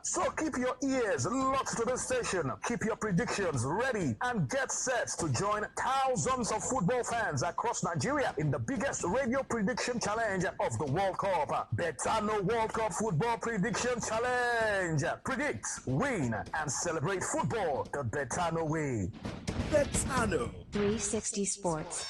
So keep your ears locked to the station, keep your predictions ready, and get set to join thousands of football fans across Nigeria in the biggest radio prediction challenge of the World Cup. Betano World Cup Football Prediction Challenge. Predict, win, and celebrate football the Betano way. Betano 360 Sports.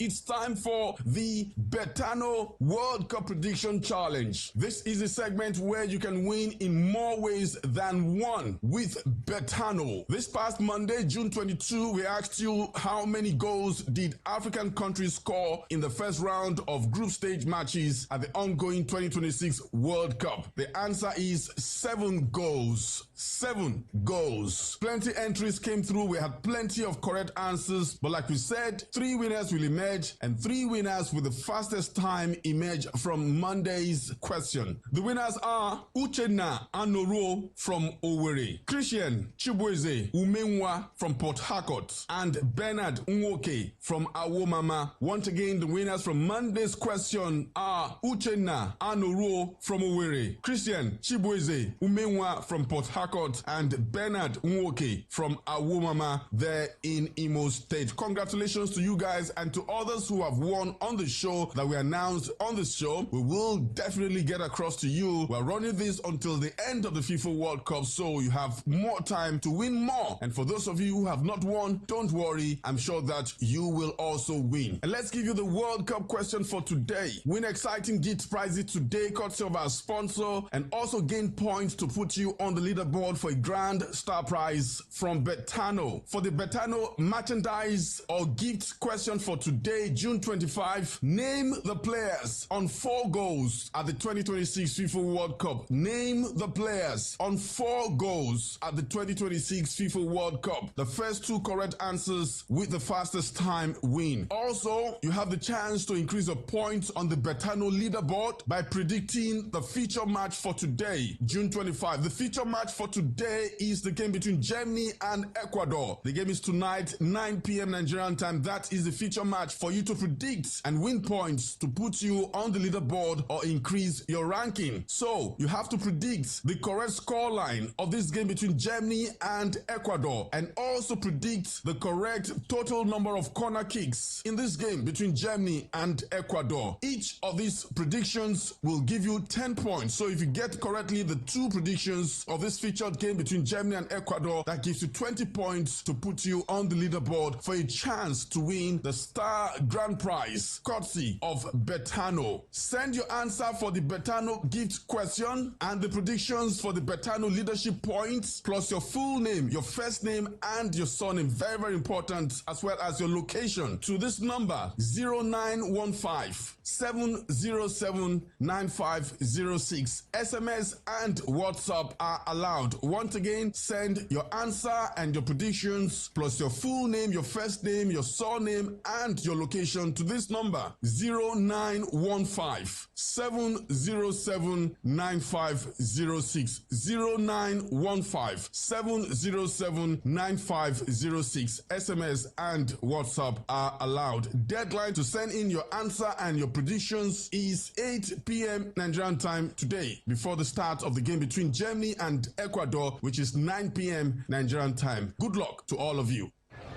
It's time for the Betano World Cup Prediction Challenge. This is a segment where you can win in more ways than one with Betano. This past Monday, June 22, we asked you how many goals did African countries score in the first round of group stage matches at the ongoing 2026 World Cup. The answer is 7 goals. 7 goals. Plenty entries came through. We had plenty of correct answers, but like we said, 3 winners will emerge, and 3 winners with the fastest time emerge from Monday's question. The winners are Uchenna Anoro from Owerri, Christian Chibueze Umenwa from Port Harcourt, and Bernard Nwoke from Awomama. Once again, the winners from Monday's question are Uchenna Anoro from Owerri, Christian Chibueze Umenwa from Port Harcourt, and Bernard Nwoke from Awomama there in Imo State. Congratulations to you guys and to others who have won on the show that we announced on the show. We will definitely get across to you. We're running this until the end of the FIFA World Cup, so you have more time to win more. And for those of you who have not won, don't worry. I'm sure that you will also win. And let's give you the World Cup question for today. Win exciting gift prizes today, courtesy of our sponsor, and also gain points to put you on the leaderboard for a grand star prize from Betano. For the Betano merchandise or gift question for today, June 25, name the players on 4 goals at the 2026 FIFA World Cup. Name the players on 4 goals at the 2026 FIFA World Cup. The first 2 correct answers with the fastest time win. Also, you have the chance to increase your points on the Betano leaderboard by predicting the feature match for today, June 25. The feature match for today is the game between Germany and Ecuador. The game is tonight, 9 p.m. Nigerian time. That is the feature match for you to predict and win points to put you on the leaderboard or increase your ranking. So you have to predict the correct scoreline of this game between Germany and Ecuador, and also predict the correct total number of corner kicks in this game between Germany and Ecuador. Each of these predictions will give you 10 points. So if you get correctly the 2 predictions of this featured game between Germany and Ecuador, that gives you 20 points to put you on the leaderboard for a chance to win the Star Grand Prize, courtesy of Betano. Send your answer for the Betano gift question and the predictions for the Betano leadership points, plus your full name, your first name, and your surname, very, very important, as well as your location, to this number 0915 707 9506. SMS and WhatsApp are allowed. Once again, send your answer and your predictions, plus your full name, your first name, your surname, and your location to this number 0915 707 9506. 0915 707 9506. SMS and WhatsApp are allowed. Deadline to send in your answer and your predictions is 8 p.m. Nigerian time today, before the start of the game between Germany and Ecuador, which is 9 p.m. Nigerian time. Good luck to all of you.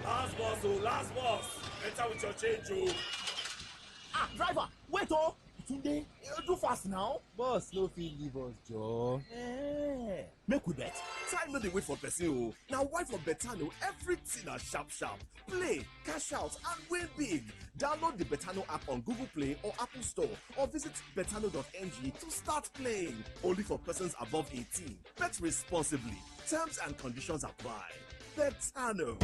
Last boss, last boss. Better with your change, driver, wait, Tunde, do fast now. Boss, no fit leave us, Joe. Make we bet. Time no dey wait for person. Now why for Betano, everything are sharp. Play, cash out, and win big. Download the Betano app on Google Play or Apple Store, or visit betano.ng to start playing. Only for persons above 18. Bet responsibly. Terms and conditions apply. Betano.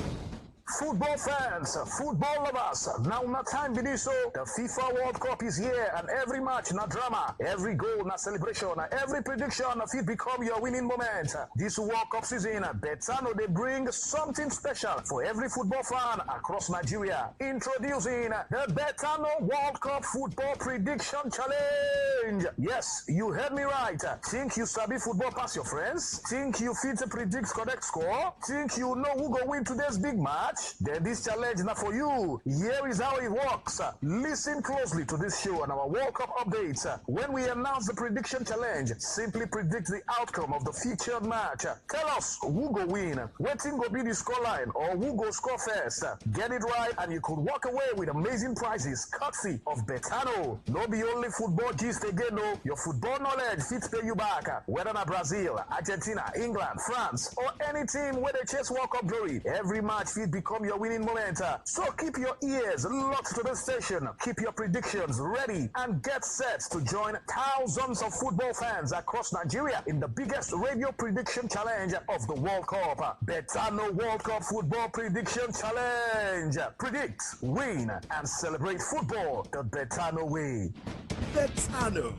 Football fans, football lovers, now time so the FIFA World Cup is here, and every match na drama, every goal na celebration, every prediction fit become your winning moment. This World Cup season, Betano they bring something special for every football fan across Nigeria. Introducing the Betano World Cup Football Prediction Challenge. challenge. Yes, you heard me right. Think you sabi football pass your friends? Think you fit to predict correct score? Think you know who go win today's big match? Then this challenge is not for you. Here is how it works. Listen closely to this show and our World Cup updates. When we announce the prediction challenge, simply predict the outcome of the featured match. Tell us who go win, what team go be the scoreline, or who go score first. Get it right and you could walk away with amazing prizes courtesy of Betano. No be only football gist again, no. Your football knowledge fits pay you back. Whether na Brazil, Argentina, England, France, or any team where they chase World Cup glory, every match fit become your winning moment. So keep your ears locked to the station, keep your predictions ready, and get set to join thousands of football fans across Nigeria in the biggest radio prediction challenge of the World Cup. Betano World Cup Football Prediction Challenge. Predict, win, and celebrate football the Betano way. Betano.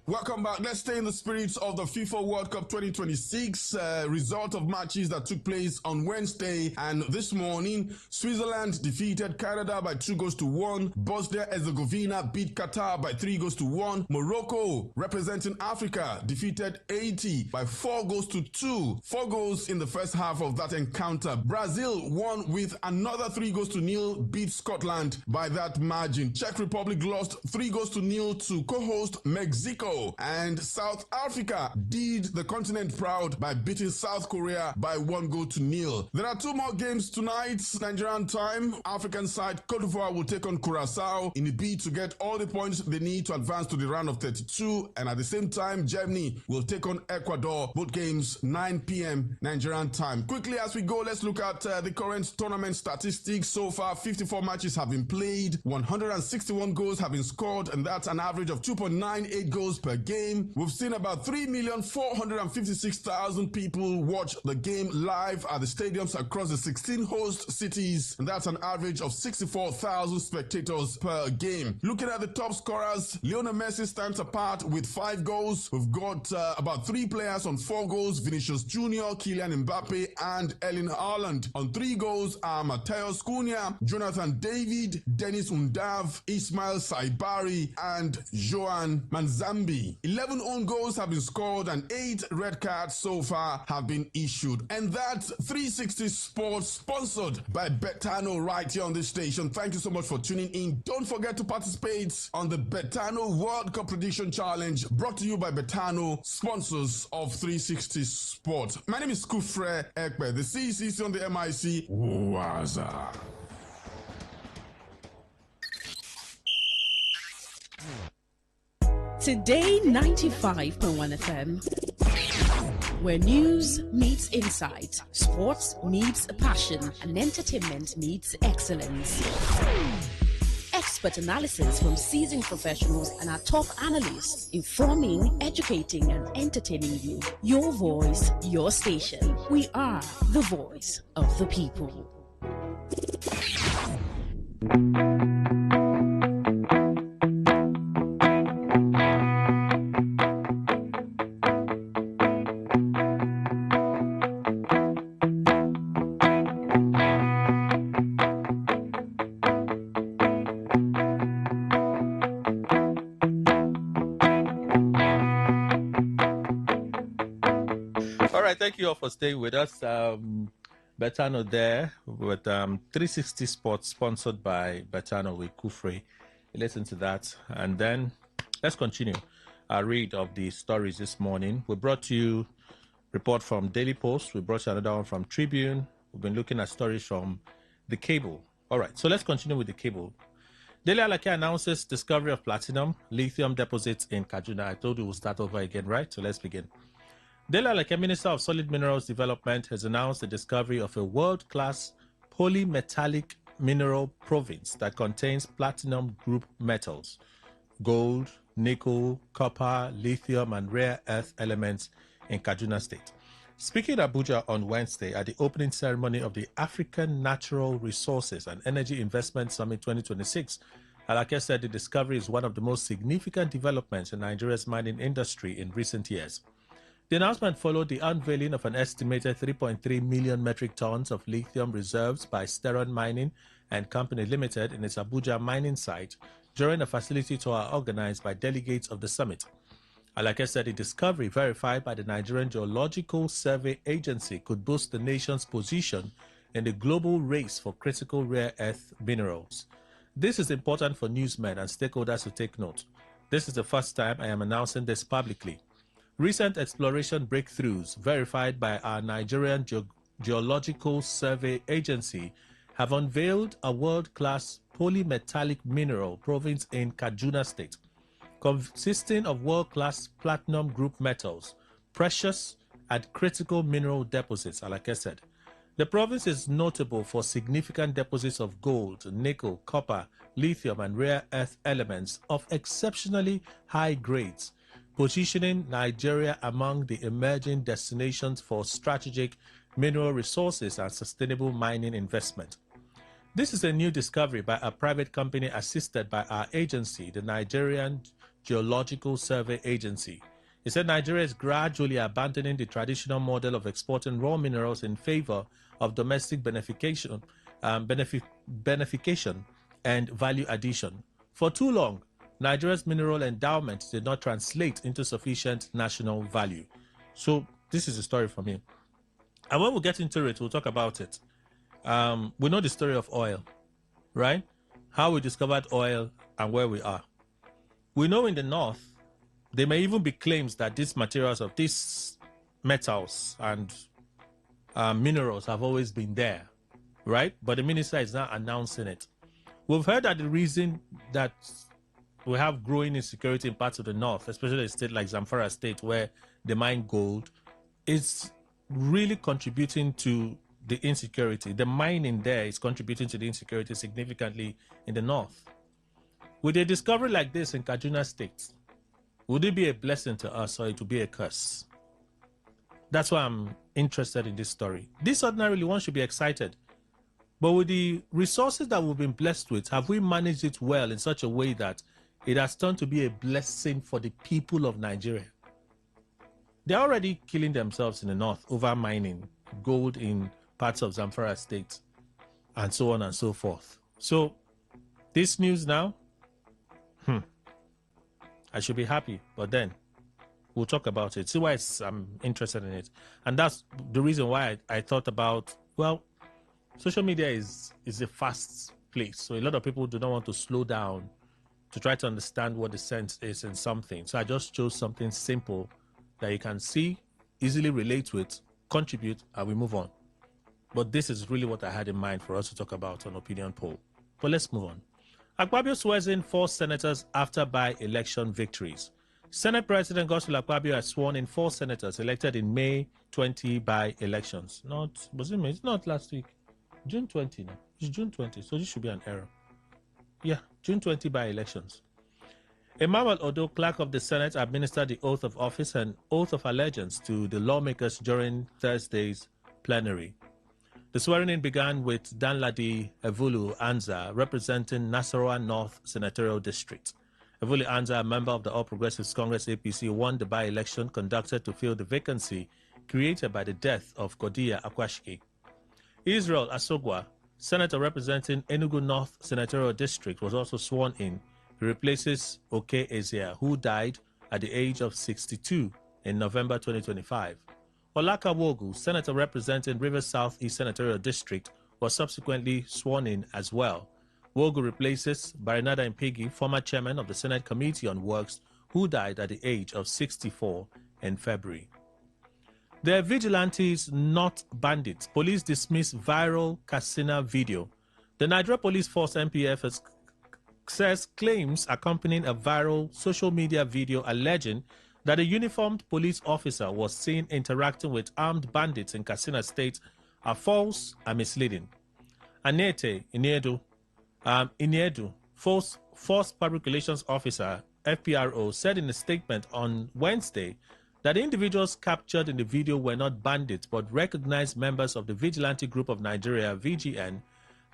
Welcome back. Let's stay in the spirits of the FIFA World Cup 2026 result of matches that took place on Wednesday and this morning. Switzerland defeated Canada by 2-1. Bosnia-Herzegovina beat Qatar by 3-1. Morocco, representing Africa, defeated Haiti by 4-2. 4 goals in the first half of that encounter. Brazil won with another 3-0, beat Scotland by that margin. Czech Republic lost 3-0 to co-host Mexico. And South Africa did the continent proud by beating South Korea by 1-0. There are 2 more games tonight, Nigerian time. African side, Cote d'Ivoire will take on Curacao in a bid to get all the points they need to advance to the round of 32. And at the same time, Germany will take on Ecuador. Both games 9 p.m. Nigerian time. Quickly as we go, let's look at the current tournament statistics. So far, 54 matches have been played, 161 goals have been scored, and that's an average of 2.98 goals per game. We've seen about 3,456,000 people watch the game live at the stadiums across the 16 host cities, and that's an average of 64,000 spectators per game. Looking at the top scorers, Lionel Messi stands apart with 5 goals. We've got about 3 players on 4 goals: Vinicius Jr., Kylian Mbappe, and Erling Haaland. On 3 goals are Mateus Cunha, Jonathan David, Dennis Undav, Ismail Saibari, and Joan Manzambi. 11 own goals have been scored and 8 red cards so far have been issued. And that's 360 Sports, sponsored by Betano right here on this station. Thank you so much for tuning in. Don't forget to participate on the Betano World Cup Prediction Challenge, brought to you by Betano, sponsors of 360 Sports. My name is Kufre Ekpe, the CCC on the MIC. Waza. Today 95.1 FM, where news meets insight, sports meets passion, and entertainment meets excellence. Expert analysis from seasoned professionals and our top analysts, informing, educating, and entertaining you. Your voice, your station. We are the voice of the people. Thank you all for staying with us. Betano there with 360 Sports, sponsored by Betano with Kufre. Listen to that. And then let's continue our read of the stories this morning. We brought you a report from Daily Post. We brought you another one from Tribune. We've been looking at stories from The Cable. All right, so let's continue with The Cable. Daily Alake announces discovery of platinum, lithium deposits in Kaduna. I told you we'll start over again, right? So let's begin. Daily Alake, Minister of Solid Minerals Development, has announced the discovery of a world-class polymetallic mineral province that contains platinum group metals, gold, nickel, copper, lithium, and rare earth elements in Kaduna State. Speaking at Abuja on Wednesday at the opening ceremony of the African Natural Resources and Energy Investment Summit 2026, Alake said the discovery is one of the most significant developments in Nigeria's mining industry in recent years. The announcement followed the unveiling of an estimated 3.3 million metric tons of lithium reserves by Steron Mining and Company Limited in its Abuja mining site during a facility tour organized by delegates of the summit. Like I said, the discovery verified by the Nigerian Geological Survey Agency could boost the nation's position in the global race for critical rare earth minerals. This is important for newsmen and stakeholders to take note. This is the first time I am announcing this publicly. Recent exploration breakthroughs verified by our Nigerian Geological Survey Agency have unveiled a world-class polymetallic mineral province in Kaduna State, consisting of world-class platinum group metals, precious and critical mineral deposits, like I said. The province is notable for significant deposits of gold, nickel, copper, lithium, and rare earth elements of exceptionally high grades, positioning Nigeria among the emerging destinations for strategic mineral resources and sustainable mining investment. This is a new discovery by a private company assisted by our agency, the Nigerian Geological Survey Agency. He said Nigeria is gradually abandoning the traditional model of exporting raw minerals in favor of domestic beneficiation and value addition. For too long, Nigeria's mineral endowment did not translate into sufficient national value. So this is a story from him. And when we get into it, we'll talk about it. We know the story of oil, right? How we discovered oil and where we are. We know in the north, there may even be claims that these materials of these metals and minerals have always been there, right? But the minister is not announcing it. We've heard that the reason that we have growing insecurity in parts of the north, especially a state like Zamfara State, where they mine gold, is really contributing to the insecurity. The mining there is contributing to the insecurity significantly in the north. With a discovery like this in Kaduna State, would it be a blessing to us or it would be a curse? That's why I'm interested in this story. This ordinarily one should be excited. But with the resources that we've been blessed with, have we managed it well in such a way that it has turned to be a blessing for the people of Nigeria? They're already killing themselves in the north over mining gold in parts of Zamfara State and so on and so forth. So this news now, I should be happy, but then we'll talk about it. See why I'm interested in it. And that's the reason why I thought about, well, social media is a fast place. So a lot of people do not want to slow down to try to understand what the sense is in something. So I just chose something simple that you can see, easily relate with, contribute, and we move on. But this is really what I had in mind for us to talk about on Opinion Poll. But let's move on. Akpabio swears in 4 senators after by-election victories. Senate President Godswill Akpabio has sworn in 4 senators elected in May 20 by-elections. Was it May? It's not last week. June 20 now. It's June 20, so this should be an error. Yeah, June 20 by-elections. Emmanuel Odo, clerk of the Senate, administered the oath of office and oath of allegiance to the lawmakers during Thursday's plenary. The swearing-in began with Danladi Evulu Anza, representing Nasarawa North Senatorial District. Evulu Anza, a member of the All Progressives Congress APC, won the by-election conducted to fill the vacancy created by the death of Godiya Akwashike. Israel Asogwa, senator representing Enugu North Senatorial District, was also sworn in. He replaces Oke Ezia, who died at the age of 62 in November 2025. Olaka Wogu, senator representing Rivers South East Senatorial District, was subsequently sworn in as well. Wogu replaces Barinada Impigi, former chairman of the Senate Committee on Works, who died at the age of 64 in February. They're vigilantes, not bandits. Police dismiss viral Katsina video. The Nigeria Police Force NPF says claims accompanying a viral social media video alleging that a uniformed police officer was seen interacting with armed bandits in Katsina State are false and misleading. Anete Iniedu, Force Public Relations Officer, FPRO, said in a statement on Wednesday that the individuals captured in the video were not bandits but recognized members of the Vigilante Group of Nigeria, VGN,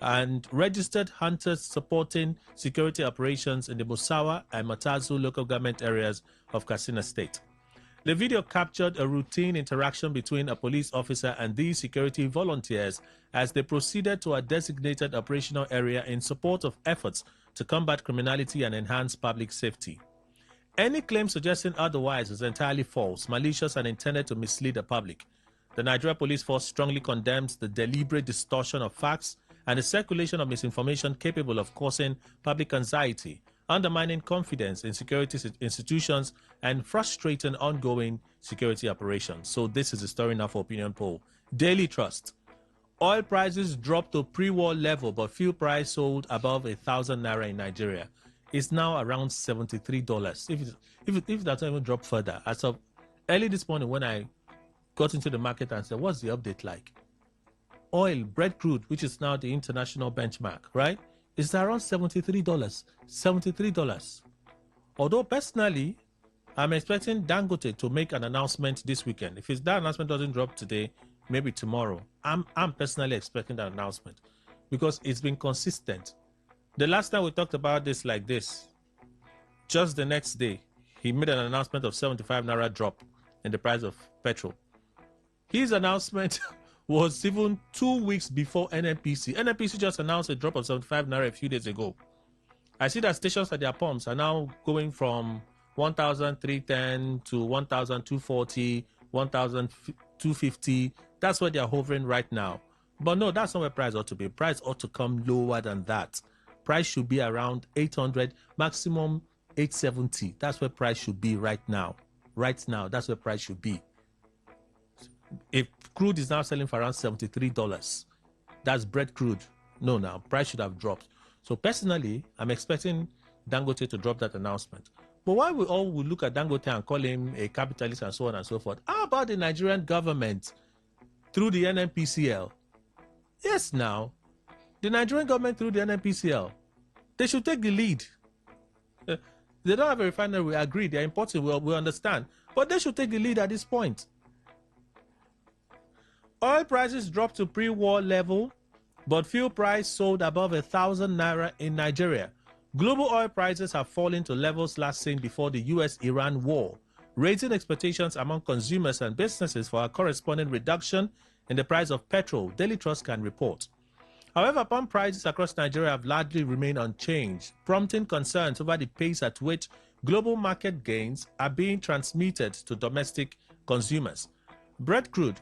and registered hunters supporting security operations in the Musawa and Matazu local government areas of Katsina State. The video captured a routine interaction between a police officer and these security volunteers as they proceeded to a designated operational area in support of efforts to combat criminality and enhance public safety. Any claim suggesting otherwise is entirely false, malicious, and intended to mislead the public. The Nigeria Police Force strongly condemns the deliberate distortion of facts and the circulation of misinformation capable of causing public anxiety, undermining confidence in security institutions, and frustrating ongoing security operations. So this is the story now for Opinion Poll. Daily Trust. Oil prices dropped to pre-war level, but fuel price sold above 1,000 naira in Nigeria. It's now around $73. If that even drop further, as of early this morning when I got into the market and said, what's the update like? Oil, Brent crude, which is now the international benchmark, right? It's around $73. $73. Although personally, I'm expecting Dangote to make an announcement this weekend. If that announcement doesn't drop today, maybe tomorrow. I'm personally expecting that announcement because it's been consistent. The last time we talked about this like this, just the next day, he made an announcement of 75 naira drop in the price of petrol. His announcement was even 2 weeks before NNPC. NNPC just announced a drop of 75 naira a few days ago. I see that stations at their pumps are now going from 1,310 to 1,240, 1,250. That's where they're hovering right now. But no, that's not where price ought to be. Price ought to come lower than that. Price should be around 800, maximum 870. That's where price should be right now. Right now, that's where price should be. If crude is now selling for around $73, that's Brent crude. No, now price should have dropped. So personally, I'm expecting Dangote to drop that announcement. But why we all will look at Dangote and call him a capitalist and so on and so forth? How about the Nigerian government through the NNPCL? Yes, now, the Nigerian government through the NNPCL, they should take the lead. They don't have a refinery, we agree, they're important, we understand. But they should take the lead at this point. Oil prices dropped to pre-war level, but fuel price sold above 1,000 naira in Nigeria. Global oil prices have fallen to levels last seen before the US-Iran war, raising expectations among consumers and businesses for a corresponding reduction in the price of petrol, Daily Trust can report. However, pump prices across Nigeria have largely remained unchanged, prompting concerns over the pace at which global market gains are being transmitted to domestic consumers. Brent crude,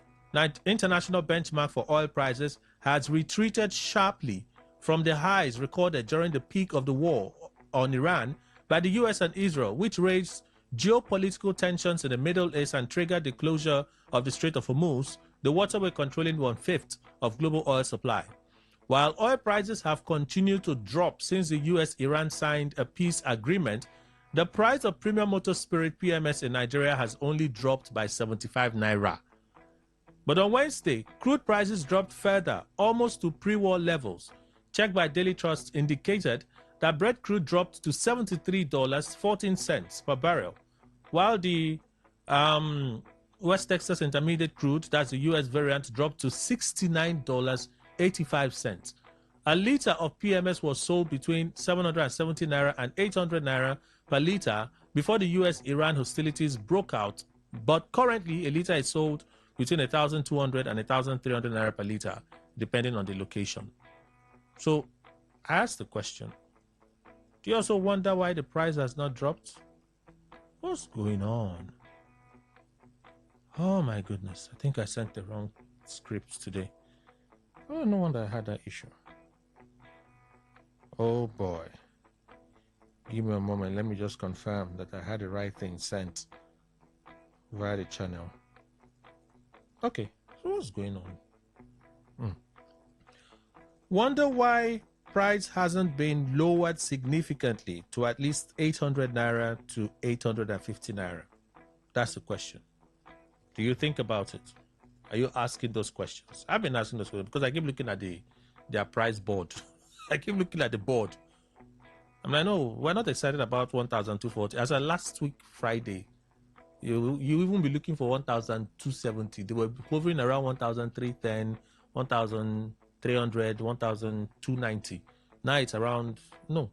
international benchmark for oil prices, has retreated sharply from the highs recorded during the peak of the war on Iran by the US and Israel, which raised geopolitical tensions in the Middle East and triggered the closure of the Strait of Hormuz, the waterway controlling 1/5 of global oil supply. While oil prices have continued to drop since the US-Iran signed a peace agreement, the price of premium motor spirit PMS in Nigeria has only dropped by 75 naira. But on Wednesday, crude prices dropped further, almost to pre-war levels. Check by Daily Trust indicated that Brent crude dropped to $73.14 per barrel, while the West Texas Intermediate crude, that's the US variant, dropped to $69.85. A liter of PMS was sold between 770 naira and 800 naira per liter before the US-Iran hostilities broke out, but currently a liter is sold between 1,200 and 1,300 naira per liter, depending on the location. So I asked the question, do you also wonder why the price has not dropped? What's going on? Oh my goodness, I think I sent the wrong scripts today. Oh, no wonder I had that issue. Oh boy. Give me a moment, let me just confirm that I had the right thing sent via the channel. Okay, so what's going on? Wonder why price hasn't been lowered significantly to at least 800 naira to 850 naira. That's the question. Do you think about it? Are you asking those questions? I've been asking those questions because I keep looking at their price board. I keep looking at the board. I mean, I know we're not excited about 1,240. As of last week, Friday, you even be looking for 1,270. They were hovering around 1,310, 1,300, 1,290. Now it's around, no,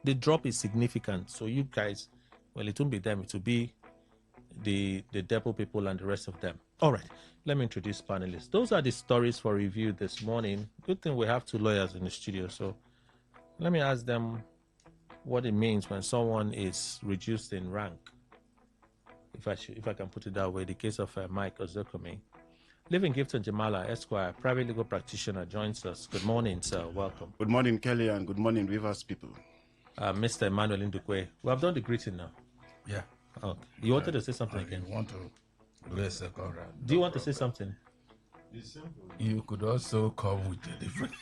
the drop is significant. So you guys, well, it won't be them. It will be the depot people and the rest of them. All right, let me introduce panelists. Those are the stories for review this morning. Good thing we have two lawyers in the studio, so let me ask them what it means when someone is reduced in rank, if I can put it that way. The case of Mike Ozokomi. Living Gifton Jamala, Esquire, private legal practitioner, joins us. Good morning, sir. Welcome. Good morning, Kelly, and good morning, Rivers people. Mr. Emmanuel Ndukwe. We have done the greeting now. Yeah. Oh, you wanted to say something again? You want to do a second round? Do you want to say something? You could also come with a different.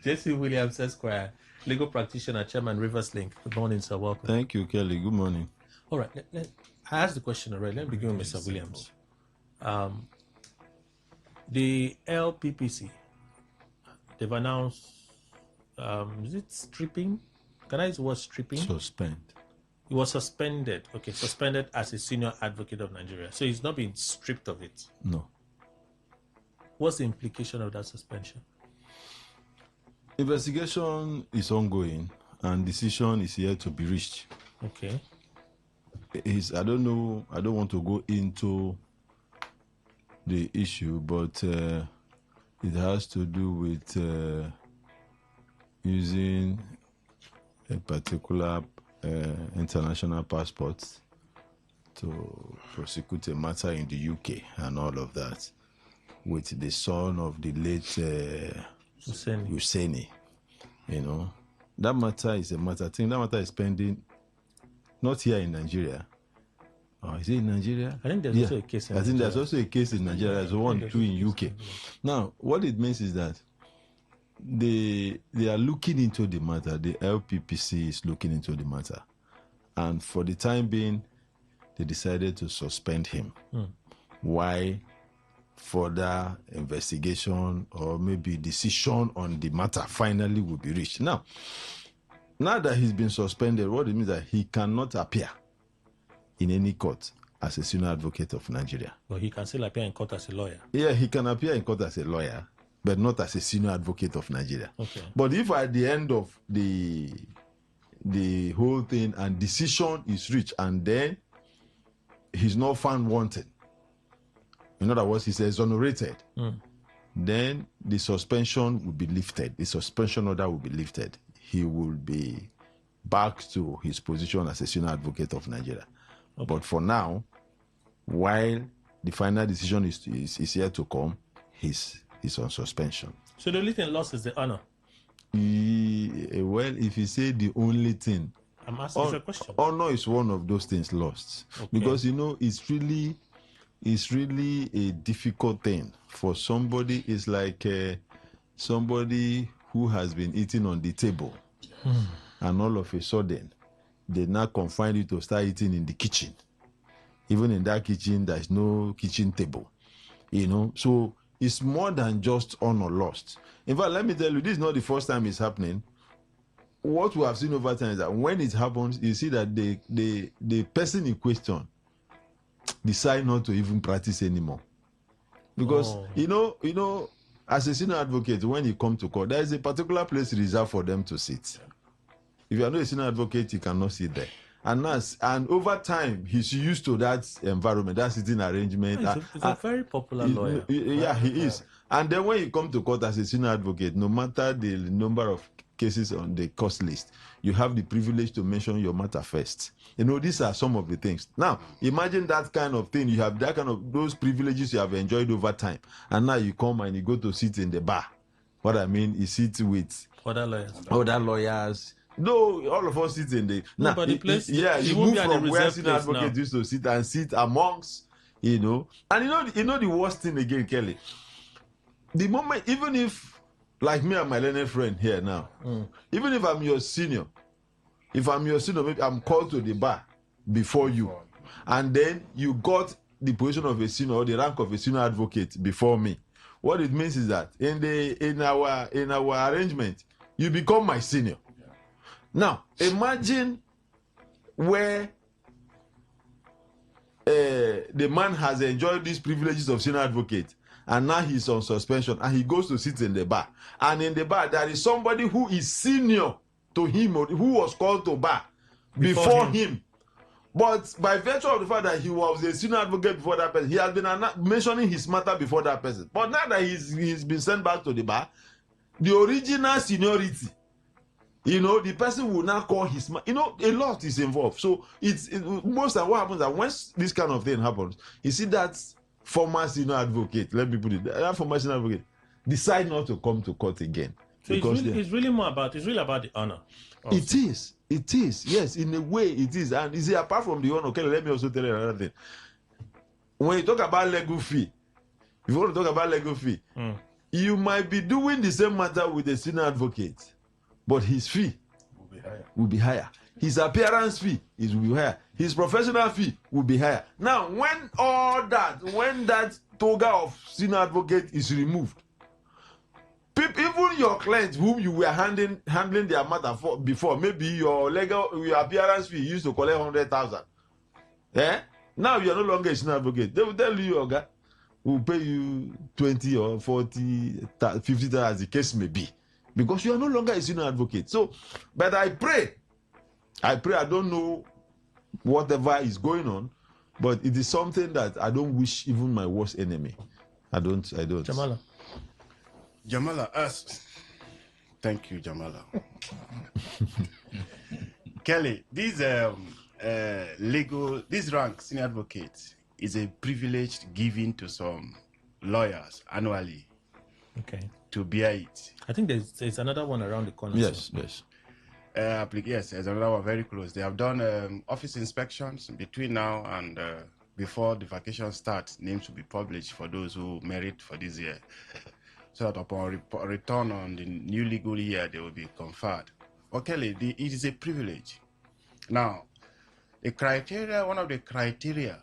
Jesse Williams, Esquire, legal practitioner, chairman, Rivers Link. Good morning, sir. Welcome. Thank you, Kelly. Good morning. All right. I asked the question already. Let me begin with Mr. Williams. The LPPC, they've announced, is it stripping? Can I use the word stripping? Suspend. He was suspended. Okay, suspended as a senior advocate of Nigeria. So he's not being stripped of it. No. What's the implication of that suspension? Investigation is ongoing and decision is yet to be reached. Okay. I don't know, I don't want to go into the issue, but it has to do with using a particular international passport to prosecute a matter in the UK and all of that, with the son of the late Husseini. You know, that matter is a matter. I think that matter is pending, not here in Nigeria. Is it in Nigeria? I think there's also a case in Nigeria. I think there's also a case in Nigeria. There's one too in UK. Now, what it means is that they are looking into the matter. The LPPC is looking into the matter. And for the time being, they decided to suspend him. Why further investigation or maybe decision on the matter finally will be reached. Now that he's been suspended, what it means is that he cannot appear in any court as a senior advocate of Nigeria. But he can still appear in court as a lawyer. Yeah, he can appear in court as a lawyer, but not as a senior advocate of Nigeria. Okay. But if at the end of the whole thing and decision is reached and then he's not found wanted, in other words, he's exonerated, then the suspension will be lifted. The suspension order will be lifted. He will be back to his position as a senior advocate of Nigeria. Okay. But for now, while the final decision is yet to come, he's on suspension. So the only thing lost is the honor? Well, if you say the only thing, I'm asking you a question. Honor is one of those things lost. Okay. Because, you know, it's really a difficult thing for somebody. It's like somebody who has been eating on the table and all of a sudden they now confine you to start eating in the kitchen. Even in that kitchen, there's no kitchen table, you know. So it's more than just honor lost. In fact, let me tell you, this is not the first time it's happening. What we have seen over time is that when it happens, you see that the person in question decide not to even practice anymore. Because, you know, as a senior advocate, when you come to court, there is a particular place reserved for them to sit. If you are not a senior advocate, you cannot sit there. And over time, he's used to that environment, that sitting arrangement. He's a very popular lawyer. Yeah, he is. And then when you come to court as a senior advocate, no matter the number of cases on the cost list, you have the privilege to mention your matter first. You know, these are some of the things. Now, imagine that kind of thing. You have that kind of, those privileges you have enjoyed over time. And now you come and you go to sit in the bar. What I mean, you sit with other lawyers. No, all of us sit in the... No, but the place... Yeah, you move from where senior advocate used to sit and sit amongst, you know. And you know the worst thing again, Kelly? The moment, even if, like me and my learned friend here now, even if I'm your senior, maybe I'm called to the bar before you, and then you got the position of a senior or the rank of a senior advocate before me. What it means is that in our arrangement, you become my senior. Now, imagine where the man has enjoyed these privileges of senior advocate, and now he's on suspension, and he goes to sit in the bar. And in the bar, there is somebody who is senior to him, or who was called to bar before him. But by virtue of the fact that he was a senior advocate before that person, he has been mentioning his matter before that person. But now that he's been sent back to the bar, the original seniority, the person will now call his, a lot is involved. So most of what happens that once this kind of thing happens, you see that former senior advocate, let me put it, that former senior advocate decide not to come to court again. So it's really about the honor. It is. Yes, in a way it is. And you see, apart from the honor, okay, let me also tell you another thing. When you talk about legal fee, if you want to talk about legal fee, you might be doing the same matter with a senior advocate, but his fee will be higher. His appearance fee will be higher. His professional fee will be higher. Now, when that toga of senior advocate is removed, even your clients whom you were handling their matter for before, maybe your appearance fee used to collect 100,000. Now you are no longer a senior advocate. They will tell you, okay, we'll pay you 20 or 40, 50,000 as the case may be, because you are no longer a senior advocate. So, but I pray. I don't know whatever is going on, but it is something that I don't wish even my worst enemy. I don't. Jamala asks, thank you, Jamala. Kelly, this rank, senior advocate, is a privilege given to some lawyers annually. Okay. To bear it. I think there's another one around the corner. Yes. Yes, there's another one very close. They have done office inspections between now and before the vacation starts. Names will be published for those who merit for this year. So that upon return on the new legal year, they will be conferred. Okay, it is a privilege. Now, one of the criteria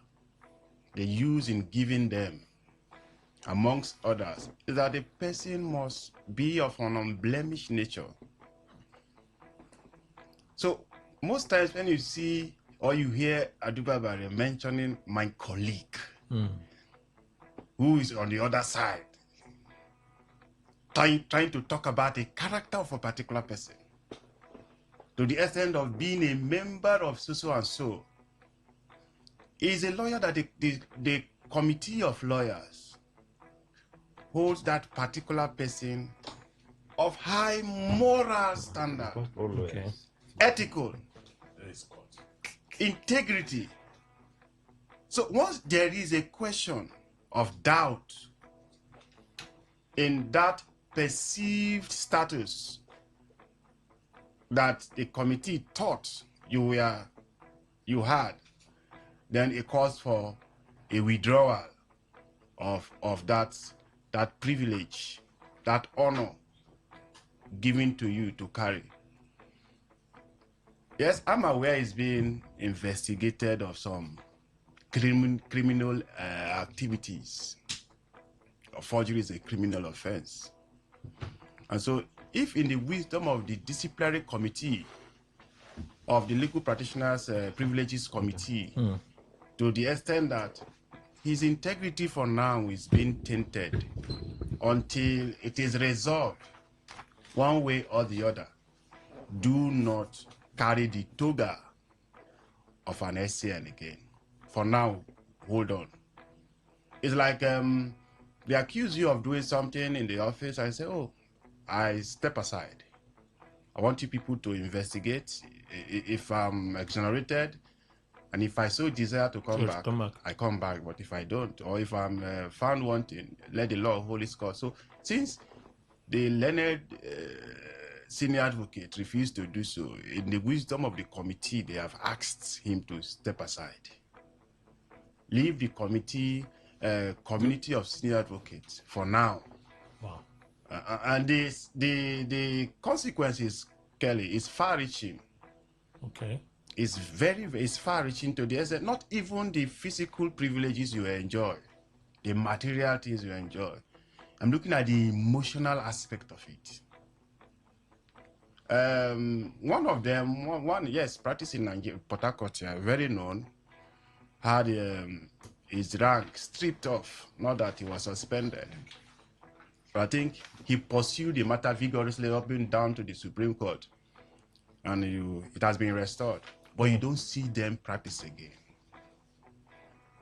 they use in giving them, amongst others, is that the person must be of an unblemished nature. So, most times when you see or you hear Adubabare mentioning my colleague, who is on the other side, trying to talk about the character of a particular person, to the extent of being a member of so and so, is a lawyer that the committee of lawyers holds that particular person of high moral standard, ethical, integrity. So once there is a question of doubt in that perceived status that the committee thought you had, then it calls for a withdrawal of that privilege, that honor given to you to carry. Yes, I'm aware it's being investigated of some criminal activities. Forgery is a criminal offense. And so if in the wisdom of the disciplinary committee of the Legal Practitioners Privileges Committee, to the extent that his integrity for now is being tainted until it is resolved one way or the other, do not carry the toga of an SCN again. For now, hold on. It's like they accuse you of doing something in the office. I say, oh, I step aside. I want you people to investigate. If I'm exonerated, and if I so desire to come back, I come back. But if I don't, or if I'm found wanting, let the law hold its course. So since the learned senior advocate refused to do so, in the wisdom of the committee, they have asked him to step aside. Leave the committee, community of senior advocates for now. Wow. And the consequences, Kelly, is far-reaching. Okay. It's far-reaching to the extent, not even the physical privileges you enjoy, the material things you enjoy. I'm looking at the emotional aspect of it. One of them, yes, practicing in Port Harcourt, very known, had his rank stripped off, not that he was suspended. But I think he pursued the matter vigorously up and down to the Supreme Court, and it has been restored. but you don't see them practice again.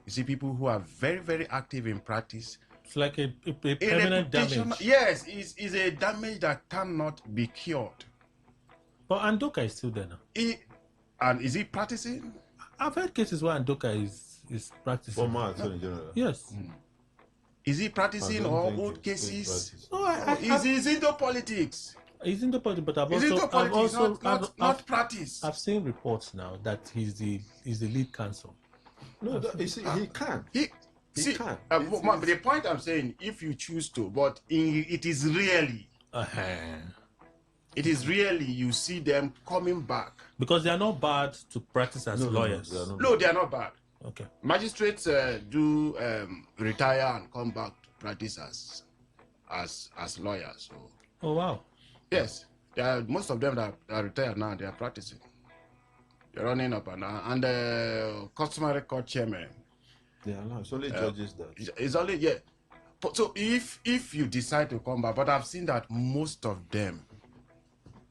You see people who are very, very active in practice. It's like a permanent damage. Yes, it's a damage that cannot be cured. But Andoka is still there now. And is he practicing? I've heard cases where Andoka is practicing. Former Attorney General. Yes. Is he practicing or old cases? No, he's into politics. He's into politics, but not practice. I've seen reports now that he's the lead counsel. No, you see, he can. He can. The point I'm saying, if you choose to, but it is rarely. It is rarely you see them coming back. Because they are not bad to practice as lawyers. No, they are not bad. Okay. Magistrates do retire and come back to practice as lawyers. So. Oh, wow. Yes. Most of them that are retired now, they are practicing. They're running up and down. And the customary court chairman. Yeah, no, it's only judges that. It's only, yeah. So if you decide to come back, but I've seen that most of them,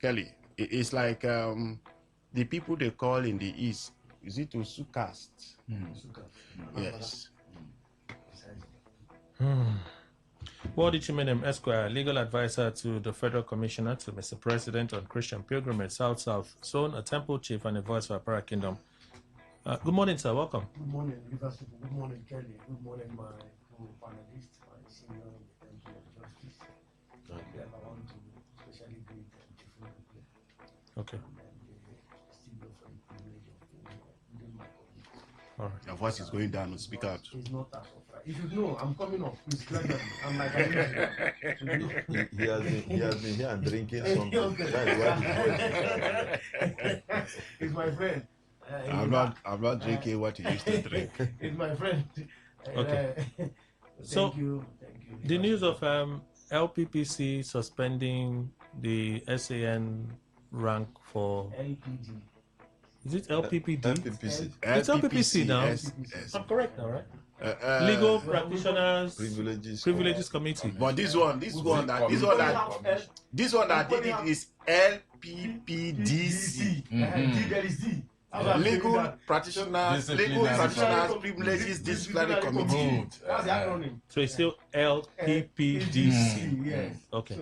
Kelly, it's like the people they call in the East, is it Usukast? Yes. Wadi Chimenem Esquire, legal advisor to the Federal Commissioner to Mr. President on Christian Pilgrimage, South Zone, a temple chief and a voice for Para Kingdom. Good morning, sir. Welcome. Good morning, Rivers people. Good morning, Kelly. Good morning, my co-panelists, my senior in the Temple of Justice. I want to especially greet Chief Play. Okay. All right. Your voice is going down. Speak out. It's not as of right. You should know I'm coming up. Please gradually. I'm like he has been here and drinking something. That's why he's my friend. I'm not drinking what he used to drink. He's my friend. Okay. Thank you. The news of LPPC suspending the SAN rank for LPD. Is it LPPD? LPPC. It's LPPC now. Yes. I'm correct now, right? Legal practitioners privileges committee. But this one that did it is LPPDC. There is D. Legal practitioners privileges disciplinary committee. That's the acronym. So it's still LPPDC. Yes. Okay.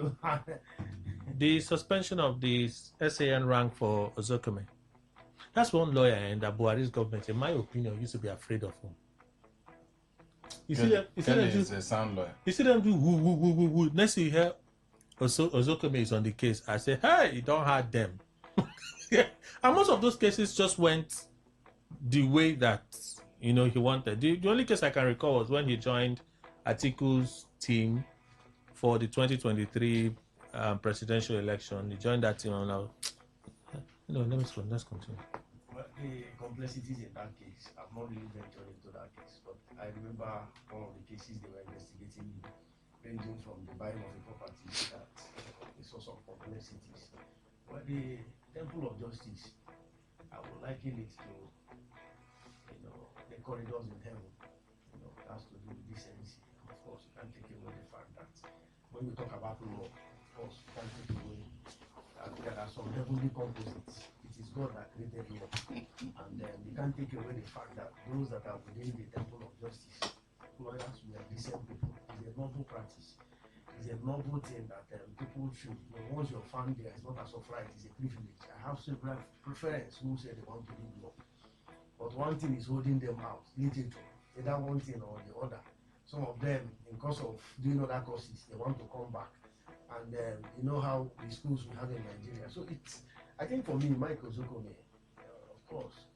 The suspension of the SAN rank for Ozokome. That's one lawyer in the Buhari's government, in my opinion, used to be afraid of him. You see them do a sound lawyer. You see them do woo. Next you hear Ozokome is on the case. I say, hey, you don't have them. And most of those cases just went the way that he wanted. The only case I can recall was when he joined Atiku's team for the 2023 presidential election. He joined that team. And now, let's continue. Well, the complexities in that case, I've not really ventured into that case, but I remember one of the cases they were investigating, ranging from the buying of a property that a source of complexities. Well, the Temple of Justice, I would liken it to, the corridors in heaven. It has to do with decency. And of course, you can't take away the fact that when you talk about law, of course, you can't take away that there are some heavenly composites. It is God that created law. And you can't take away the fact that those that are within the Temple of Justice, lawyers, we are decent people. It's a noble practice. It's a noble thing that people should, once you're found there, it's not as of right, it's a privilege. I have several preference who say they want to read law. But one thing is holding them out, literature, either one thing or the other. Some of them, in course of doing other courses, they want to come back. And you know how the schools we have in Nigeria. So it's, I think for me, Michael Zokome, of course,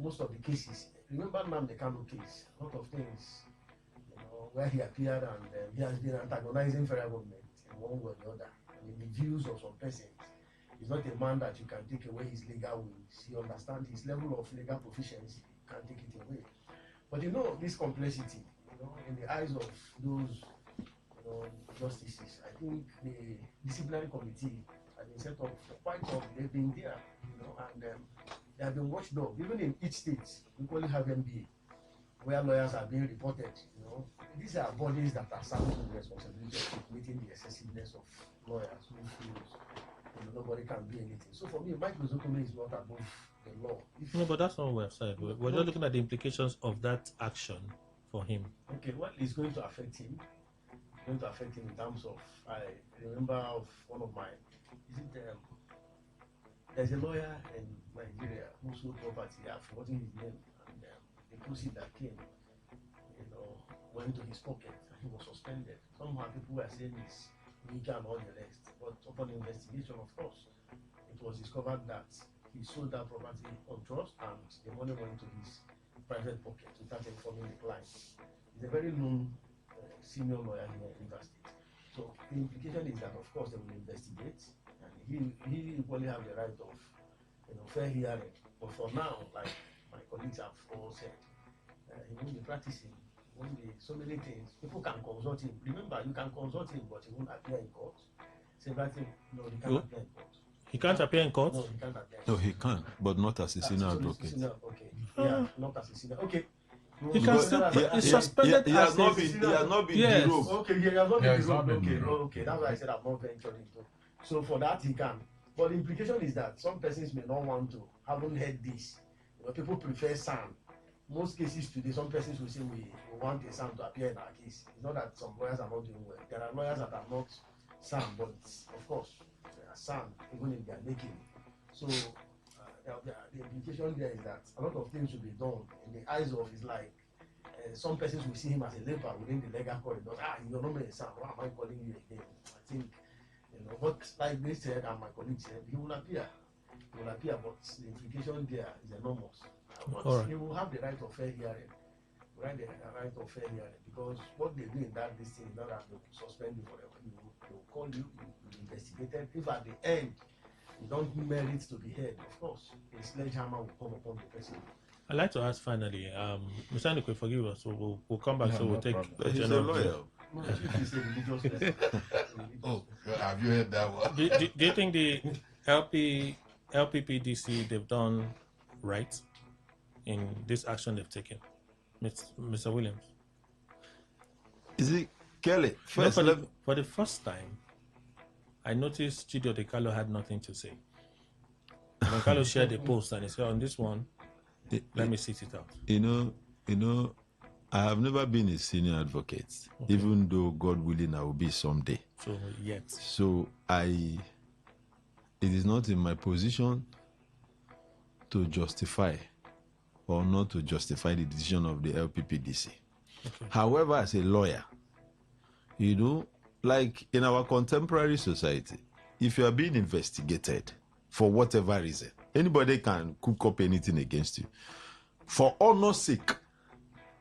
most of the cases, remember Nnamdi Kanu case, a lot of things, where he appeared and he has been antagonizing federal government in one way or the other. And in the views of some persons, he's not a man that you can take away his legal wings. He understands his level of legal proficiency, you can't take it away. But this complexity, in the eyes of those justices, I think the disciplinary committee has been set up for quite long. They've been there, and they have been watched over. Even in each state, we call it have MBA, where lawyers are being reported. These are bodies that are serving with the responsibility of meeting the excessiveness of lawyers who feels nobody can do anything. So for me, Mike Zokome is not above the law. No, but that's not what we've said. We're just looking at the implications of that action for him. Okay, well, it's going to affect him. It's going to affect him in terms of, I remember of one of my, there's a lawyer in Nigeria who sold property. I've forgotten his name. And the proceeds that came, went to his pocket and he was suspended. Somehow people were saying he's weaker and all the rest. But upon investigation, of course, it was discovered that he sold that property on trust and the money went to his private pocket without informing the client. He's a very known senior lawyer here in Rivers State. So the implication is that, of course, they will investigate, and he equally have the right of fair hearing. But for now, like my colleagues have all said, he won't be practicing. Won't be so many things. People can consult him. Remember, you can consult him, but he won't appear in court. Same thing. No, he can't appear in court. He can't appear in court? No, he can't appear. No, he can, but not as a senior advocate. Okay. Yeah, not as a senior. Okay. He can still. He's suspended. He has not been. He has not been derobed. Okay, he has not been derobed. Okay. That's why I said I'm not venturing into. So for that he can. But the implication is that some persons may not want to. Haven't heard this. People prefer sound. Most cases today, some persons will say we want a sound to appear in our case. It's not that some lawyers are not doing well. There are lawyers that are not sound, but of course, they are sound even if they are making. So the implication there is that a lot of things will be done in the eyes of his like some persons will see him as a leper within the legal corridor. You're not a sound. Why am I calling you again? I think but like they said and my colleague said, he will appear. He will appear, but the implication there is enormous. But he will have the right of fair hearing. Right, the right of fair hearing, because what they do in that this thing is not that they will suspend you forever. They will call you, you will be investigated. If at the end you don't merit to be heard, of course, a sledgehammer will come upon the person. I'd like to ask finally, Mr. Ndukwe, forgive us, so we'll come back, so we'll take a general lawyer. No, if he's a religious person. Have you heard that one? Do you think the LPPDC, they've done right in this action they've taken? Mr. Williams? Is it Kelly? First, for the first time, I noticed Chidi Odekalo had nothing to say. Odekalo shared a post and he said, on this one, let me sit it out. You know, I have never been a senior advocate, even though God willing I will be someday. So it is not in my position to justify or not to justify the decision of the LPPDC. However, as a lawyer, like in our contemporary society, if you are being investigated for whatever reason, anybody can cook up anything against you. For honor's sake,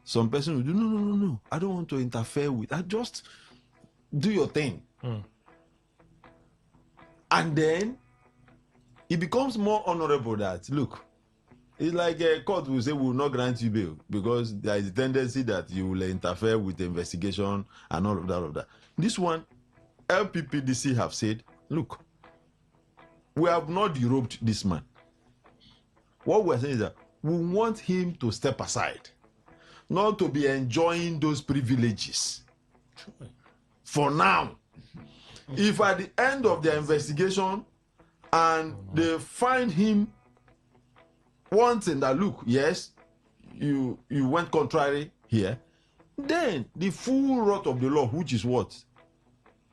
some person will do, no, I don't want to interfere with, I just do your thing. And then it becomes more honorable that, look, it's like a court will say we will not grant you bail because there is a tendency that you will interfere with the investigation and all of that. This one, LPPDC have said, look, we have not derobed this man. What we're saying is that we want him to step aside, not to be enjoying those privileges. For now, if at the end of the investigation and they find him wanting that, look, yes, you went contrary here, then the full wrath of the law, which is what?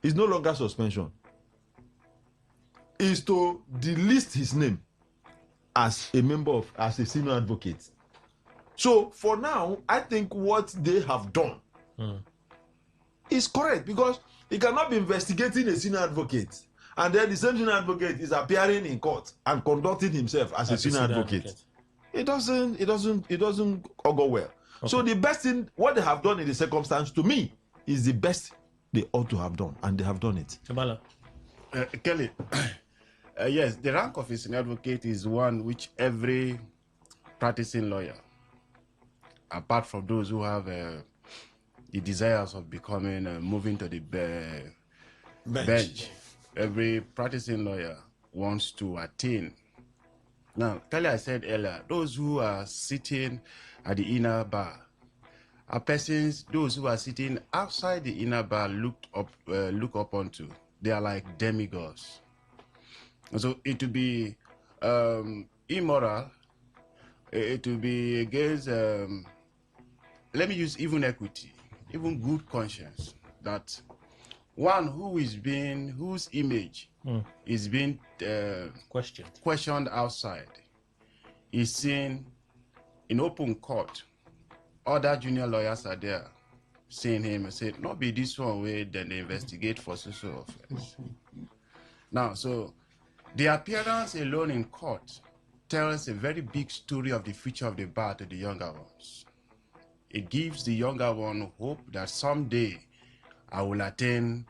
Is no longer suspension. Is to delist his name as a member as a senior advocate. So for now, I think what they have done is correct, because he cannot be investigating a senior advocate and then the same senior advocate is appearing in court and conducting himself as a senior advocate. It doesn't go well. So the best thing, what they have done in the circumstance, to me, is the best they ought to have done, and they have done it. Kelly, yes, the rank of a senior advocate is one which every practicing lawyer, apart from those who have the desires of becoming, moving to the bench, every practicing lawyer wants to attain. Now, Kelly, I said earlier, those who are sitting at the inner bar are persons, those who are sitting outside the inner bar look up onto. They are like demigods. And so it would be immoral It will be against, let me use even equity, even good conscience, that one whose image is being questioned outside is seen in open court. Other junior lawyers are there seeing him and say, not be this one way, then they investigate for social offense. Now, so the appearance alone in court tells a very big story of the future of the bar to the younger ones. It gives the younger one hope that someday I will attain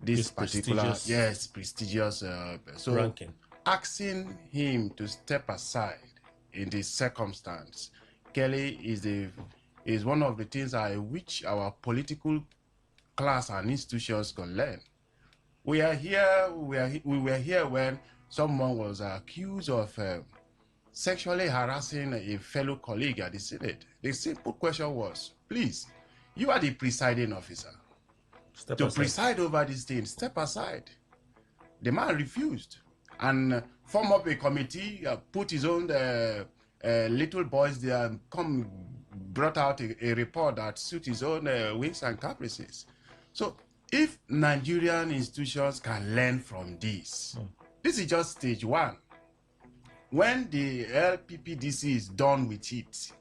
this particular, prestigious ranking. Asking him to step aside in this circumstance, Kelly, is one of the things which our political class and institutions can learn. We were here when someone was accused of sexually harassing a fellow colleague at the Senate. The simple question was, please, you are the presiding officer. Preside over this thing, step aside. The man refused and formed up a committee, put his own little boys there, and brought out a report that suits his own whims and caprices. So if Nigerian institutions can learn from this, this is just stage one. When the LPPDC is done with it,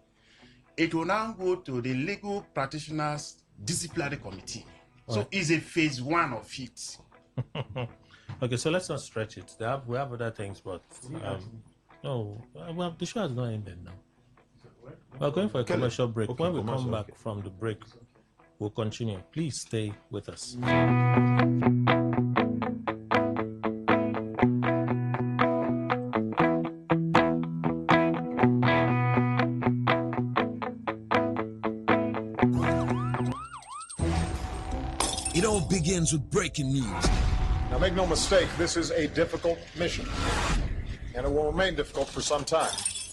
it will now go to the legal practitioners disciplinary committee. So it's a phase one of it. Okay, so let's not stretch it. We have other things, but the show has not ended now. We're going for a commercial break. Okay, when we come back from the break, we'll continue. Please stay with us. It all begins with breaking news. Now, make no mistake, this is a difficult mission, and it will remain difficult for some time.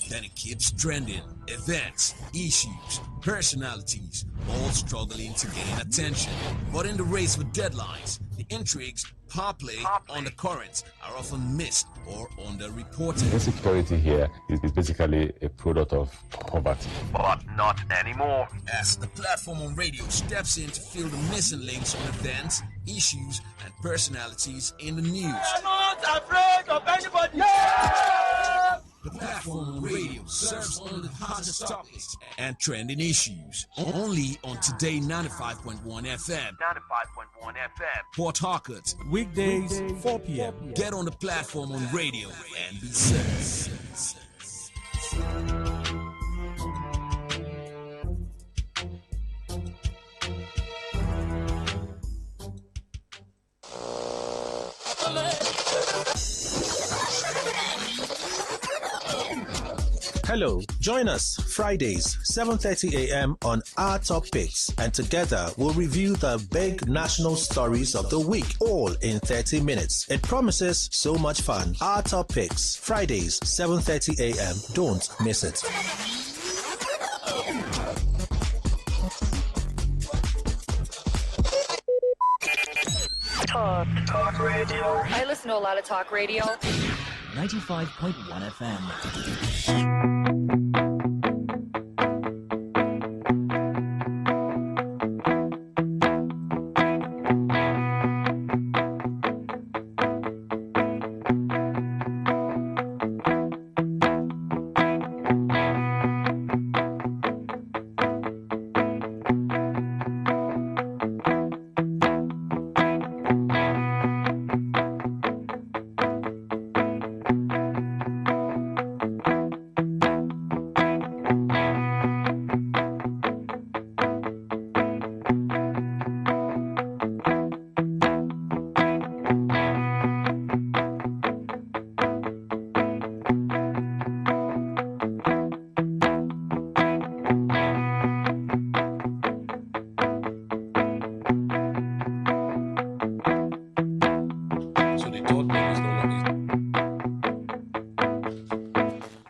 Then it keeps trending. Events, issues, personalities, all struggling to gain attention. But in the race for deadlines, the intrigues, power play, undercurrents are often missed or underreported. Insecurity here is basically a product of poverty. But not anymore. As the platform on radio steps in to fill the missing links on events, issues, and personalities in the news. I'm not afraid of anybody. Yeah! The platform on radio serves on the hottest topics and trending issues. Only on Today 95.1 FM. 95.1 FM. Port Harcourt. Weekdays, 4 p.m. Get on the platform on radio and be served. Hello, join us Fridays, 7:30 a.m. on Our Top Picks, and together we'll review the big national stories of the week, all in 30 minutes. It promises so much fun. Our Top Picks, Fridays, 7:30 a.m. Don't miss it. Talk radio. I listen to a lot of talk radio. 95.1 FM.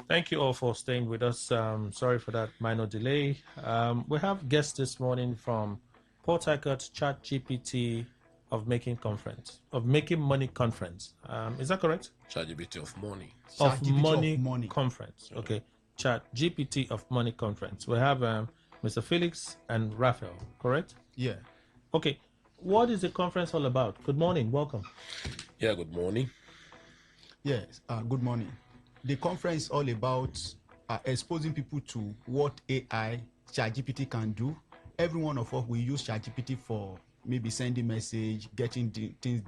Thank you all for staying with us. Sorry for that minor delay. We have guests this morning from Port Harcourt ChatGPT of Making Money Conference. Is that correct? ChatGPT of Money. Of Money Conference. Okay. Chat GPT of Money conference. We have Mr. Felix and Raphael, correct? Yeah. Okay. What is the conference all about? Good morning. Welcome. Yeah, good morning. Yes, good morning. The conference is all about exposing people to what AI, ChatGPT can do. Every one of us will use ChatGPT for maybe sending message, getting things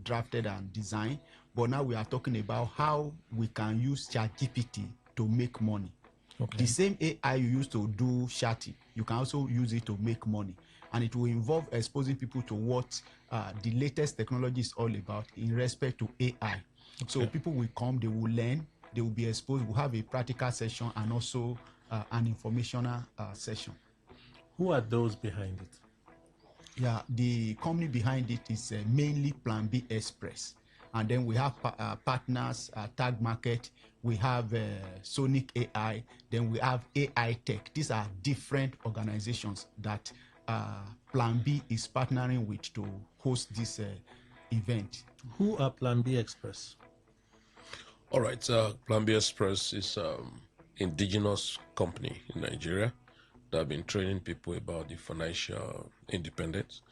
drafted and designed. But now we are talking about how we can use ChatGPT to make money. Okay. The same AI you use to do chatting, you can also use it to make money. And it will involve exposing people to what the latest technology is all about in respect to AI. Okay. So people will come, they will learn, they will be exposed. We'll have a practical session and also an informational session. Who are those behind it? Yeah, the company behind it is mainly Plan B Express. And then we have partners, Tag Market, we have Sonic AI, then we have AI Tech. These are different organizations that Plan B is partnering with to host this event. Who are Plan B Express? All right, Plan B Express is indigenous company in Nigeria that have been training people about the financial independence,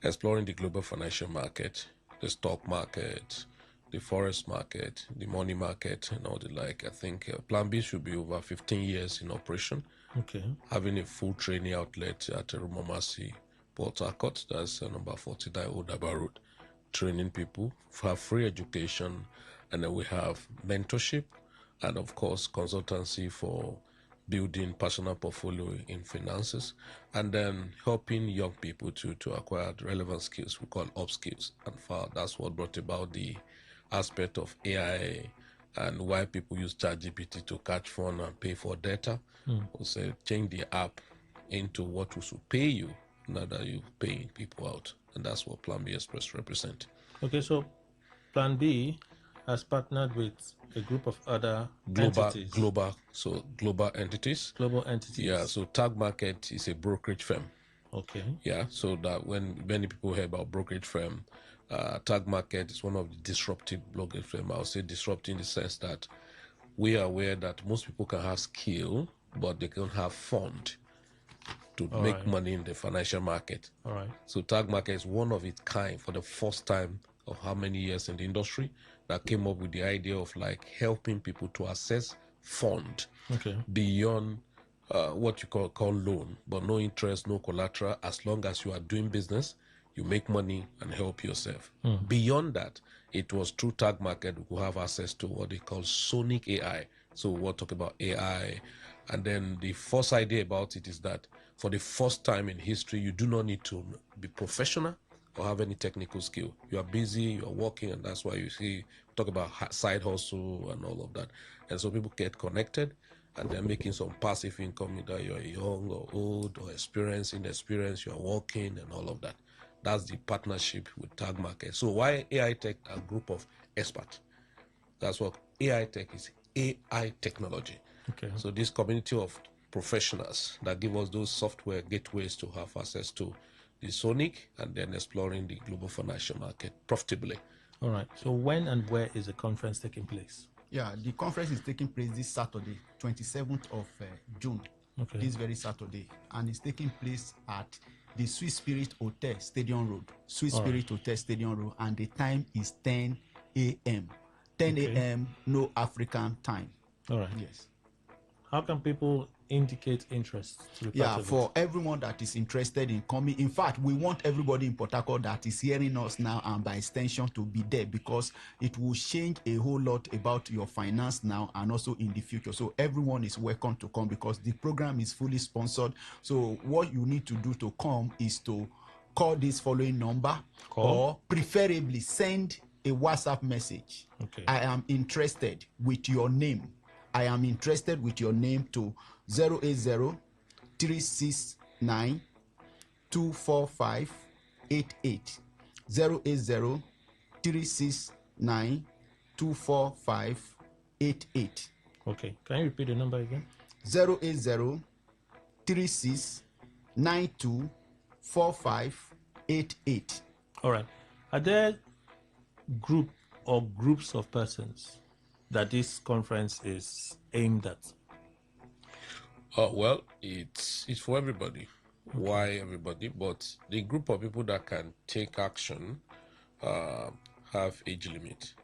exploring the global financial market, the stock market, the forex market, the money market, and all the like. I think Plan B should be over 15 years in operation. Okay. Having a full training outlet at Rumamasi, Port Harcourt, that's number 49 Odaba Road, training people, have free education, and then we have mentorship, and of course consultancy for building personal portfolio in finances, and then helping young people to acquire the relevant skills we call up skills. And that's what brought about the aspect of AI and why people use ChatGPT to catch phone and pay for data. We'll say change the app into what we should pay you, not that you paying people out. And that's what Plan B Express represent. Okay, so Plan B has partnered with a group of other entities. Global entities. Global entities. Yeah, so Tag Market is a brokerage firm. Okay. Yeah, so that when many people hear about brokerage firm, Tag Market is one of the disruptive brokerage firm. I'll say disruptive in the sense that we are aware that most people can have skill, but they don't have fund to make money in the financial market. All right. So Tag Market is one of its kind for the first time of how many years in the industry that came up with the idea of like helping people to access fund beyond what you call loan, but no interest, no collateral. As long as you are doing business, you make money and help yourself. Beyond that, it was through Tag Market who have access to what they call Sonic AI. So we'll talk about AI. And then the first idea about it is that for the first time in history, you do not need to be professional or have any technical skill. You are busy, you are working, and that's why you see talk about side hustle and all of that. And so people get connected and they're making some passive income, either you're young or old or inexperienced, you're working and all of that. That's the partnership with Tag Market. So why AI Tech, a group of experts? That's what AI Tech is, AI technology. Okay. So this community of professionals that give us those software gateways to have access to the Sonic and then exploring the global financial market profitably. All right. So when and where is the conference taking place? Yeah, the conference is taking place this Saturday, 27th of June. Okay. This very Saturday. And it's taking place at the Sweet Spirit Hotel, Stadium Road. Sweet Spirit Hotel, Stadium Road. And the time is 10 a.m. 10 a.m., no African time. All right. Yes. How can people indicate interest to be part of for it? everyone that is interested in coming. In fact, we want everybody in Port Harcourt that is hearing us now and by extension to be there, because it will change a whole lot about your finance now and also in the future. So everyone is welcome to come because the program is fully sponsored. So what you need to do to come is to call this following number or preferably send a WhatsApp message. Okay. I am interested with your name. I am interested with your name to 080-369-245-88. 080-369-245-88. Okay. Can you repeat the number again? 080-3692-4588. All right. Are there group or groups of persons that this conference is aimed at? Well, it's for everybody. Why everybody? But the group of people that can take action have age limit.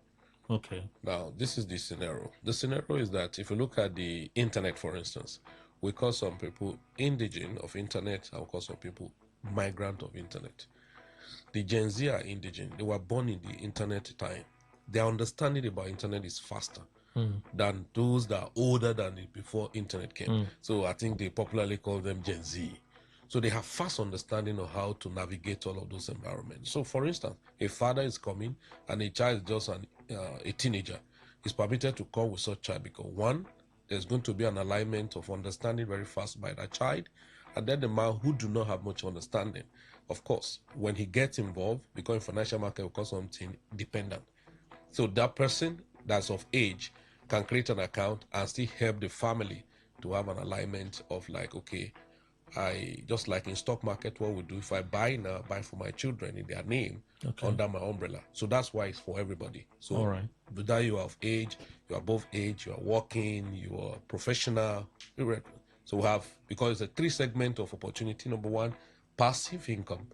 Okay. Now, this is the scenario. The scenario is that if you look at the internet, for instance, we call some people indigene of internet, and we call some people migrant of internet. The Gen Z are indigene. They were born in the internet time. Their understanding about internet is faster than those that are older than it before internet came. So I think they popularly call them Gen Z. So they have fast understanding of how to navigate all of those environments. So for instance, a father is coming and a child is just a teenager. Is permitted to come with such child because one, there's going to be an alignment of understanding very fast by that child. And then the man who do not have much understanding, of course, when he gets involved, because in financial market, we call something dependent. So that person that's of age can create an account and still help the family to have an alignment of like, okay, I just like in stock market, what we do, if I buy now, buy for my children in their name under my umbrella. So that's why it's for everybody. So all right. whether you are of age, you are above age, you are working, you are professional, so we have, because it's a 3 segment of opportunity. Number one, passive income,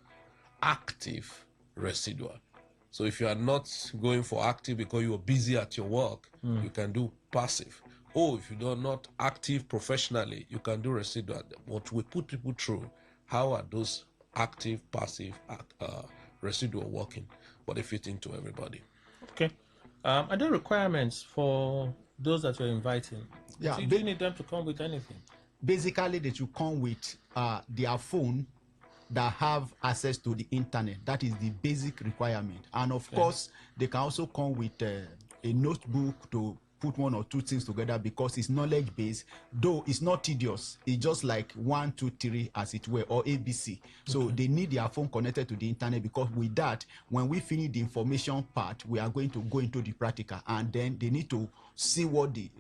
active, residual. So if you are not going for active because you are busy at your work, you can do passive. Or if you are not active professionally, you can do residual. What we put people through, how are those active, passive, residual working? But they fit into everybody. Okay. Are there requirements for those that you're inviting? Yeah, Do you need them to come with anything? Basically, they should come with their phone that have access to the internet. That is the basic requirement. And of course, they can also come with a notebook to put 1 or 2 things together because it's knowledge based, though it's not tedious. It's just like 1, 2, 3 as it were, or ABC. So they need their phone connected to the internet, because with that, when we finish the information part, we are going to go into the practical, and then they need to see what the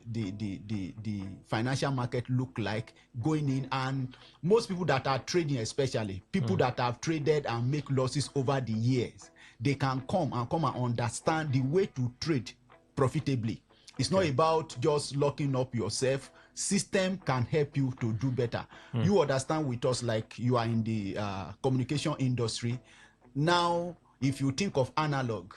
financial market look like going in. And most people that are trading, especially people that have traded and make losses over the years, they can come and understand the way to trade profitably. It's not about just locking up yourself. System can help you to do better. You understand with us, like you are in the communication industry. Now, if you think of analog,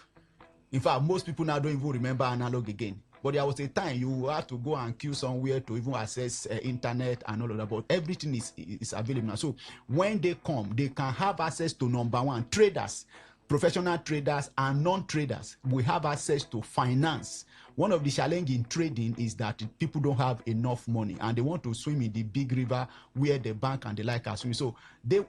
in fact, most people now don't even remember analog again. But there was a time you had to go and queue somewhere to even access internet and all of that. But everything is available now. So when they come, they can have access to, number one, traders, professional traders and non-traders. We have access to finance. One of the challenges in trading is that people don't have enough money and they want to swim in the big river where the bank and the like are swimming. So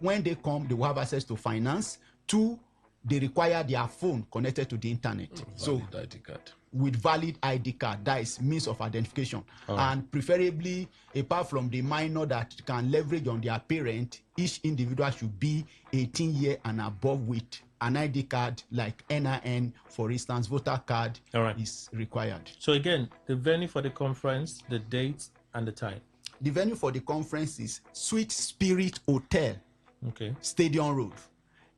when they come, they will have access to finance. 2, they require their phone connected to the internet. Valid ID card. With valid ID card, that is means of identification. And preferably, apart from the minor that can leverage on their parent, each individual should be 18 years and above with an ID card like NIN, for instance, voter card is required. So again, the venue for the conference, the date and the time. The venue for the conference is Sweet Spirit Hotel, Stadium Road.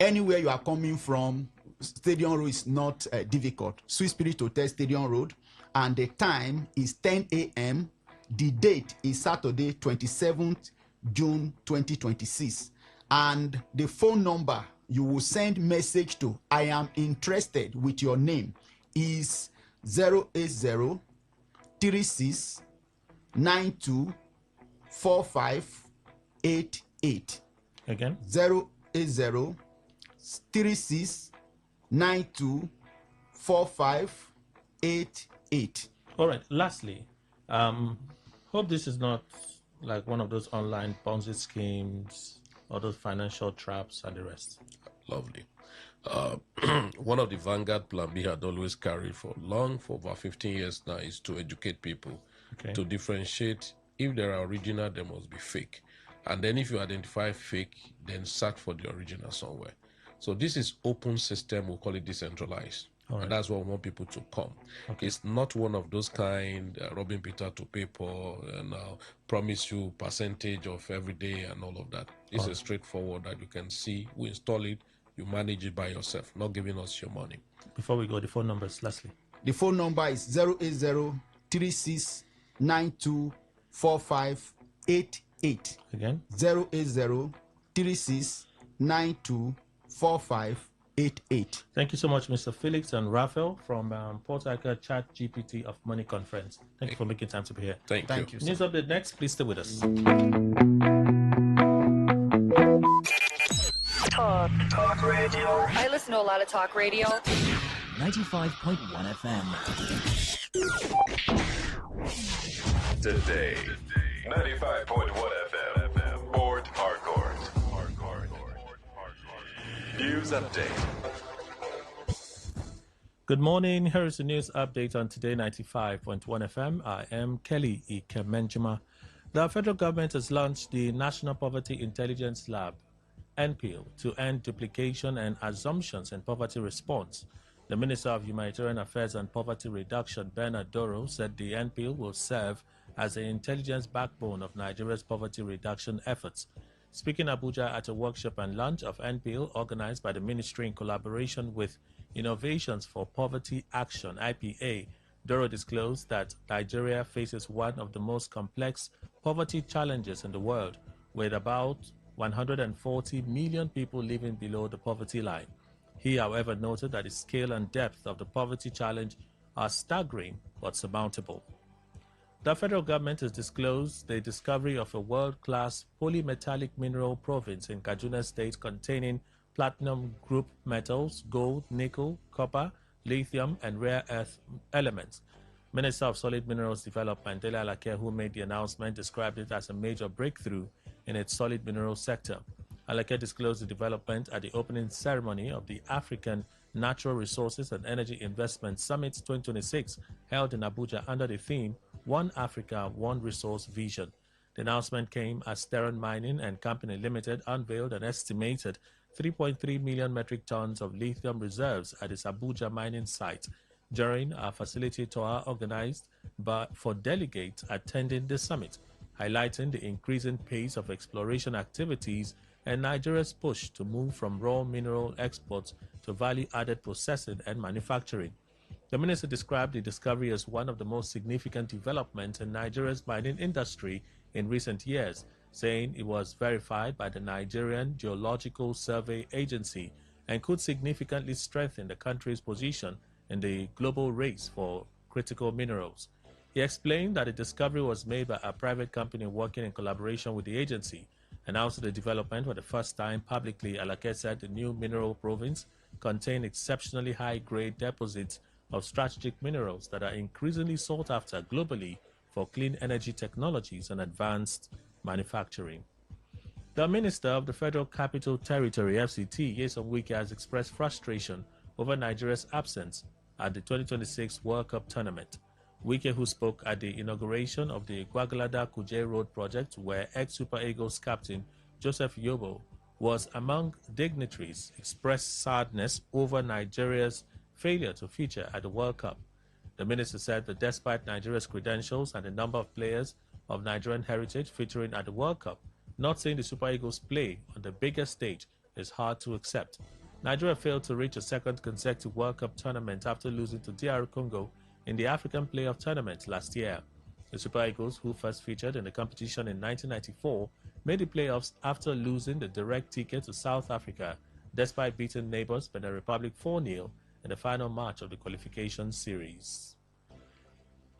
Anywhere you are coming from, Stadium Road is not difficult. Sweet Spirit Hotel, Stadium Road, and the time is 10 a.m. The date is Saturday, 27th June 2026. And the phone number you will send message to, I am interested, with your name, is 080 36 92 4588. Again? 080 36 92 4588. All right. Lastly, hope this is not like one of those online Ponzi schemes or those financial traps and the rest. Lovely. One of the Vanguard Plan B had always carried for about 15 years now is to educate people to differentiate. If there are original, there must be fake. And then if you identify fake, then search for the original somewhere. So this is open system, we'll call it decentralized. And that's what we want people to come. It's not one of those kind, robbing Peter to paper and promise you percentage of every day and all of that. It's a straightforward that you can see. We install it, you manage it by yourself, not giving us your money. Before we go, the phone numbers, lastly. The phone number is 080 36 92 4588. 88. Again? 080-3692-4588. Thank you so much, Mr. Felix and Raphael from Port Harcourt Chat GPT of Money Conference. Thank you for making time to be here. Thank you. News update next. Please stay with us. Talk radio. I listen to a lot of talk radio. 95.1 FM. Today, 95.1 FM. Port Harcourt. News update. Good morning. Here is the news update on Today 95.1 FM. I am Kelly Ikemenjima. The federal government has launched the National Poverty Intelligence Lab, NPIL, to end duplication and assumptions in poverty response. The Minister of Humanitarian Affairs and Poverty Reduction, Bernard Doro, said the NPIL will serve as the intelligence backbone of Nigeria's poverty reduction efforts. Speaking in Abuja at a workshop and launch of NPIL organized by the ministry in collaboration with Innovations for Poverty Action, IPA, Doro disclosed that Nigeria faces one of the most complex poverty challenges in the world, with about 140 million people living below the poverty line. He, however, noted that the scale and depth of the poverty challenge are staggering but surmountable. The federal government has disclosed the discovery of a world-class polymetallic mineral province in Kaduna State containing platinum group metals, gold, nickel, copper, lithium, and rare earth elements. Minister of Solid Minerals Development, Dele Alake, who made the announcement, described it as a major breakthrough in its solid mineral sector. Alake disclosed the development at the opening ceremony of the African Natural Resources and Energy Investment Summit 2026 held in Abuja under the theme One Africa, One Resource Vision. The announcement came as Steron Mining and Company Limited unveiled an estimated 3.3 million metric tons of lithium reserves at its Abuja mining site during a facility tour organized for delegates attending the summit, highlighting the increasing pace of exploration activities and Nigeria's push to move from raw mineral exports to value-added processing and manufacturing. The minister described the discovery as one of the most significant developments in Nigeria's mining industry in recent years, saying it was verified by the Nigerian Geological Survey Agency and could significantly strengthen the country's position in the global race for critical minerals. He explained that the discovery was made by a private company working in collaboration with the agency. Announcing the development for the first time publicly, Alake said the new mineral province contained exceptionally high-grade deposits of strategic minerals that are increasingly sought after globally for clean energy technologies and advanced manufacturing. The Minister of the Federal Capital Territory, FCT, Nyesom Wike, has expressed frustration over Nigeria's absence at the 2026 World Cup tournament. Wike, who spoke at the inauguration of the Gwagalada-Kuje Road project, where ex-Super Eagles captain Joseph Yobo was among dignitaries, expressed sadness over Nigeria's failure to feature at the World Cup. The minister said that despite Nigeria's credentials and the number of players of Nigerian heritage featuring at the World Cup, not seeing the Super Eagles play on the biggest stage is hard to accept. Nigeria failed to reach a second consecutive World Cup tournament after losing to DR Congo in the African Playoff Tournament last year. The Super Eagles, who first featured in the competition in 1994, made the playoffs after losing the direct ticket to South Africa, despite beating neighbors Benin Republic 4-0 in the final match of the qualification series.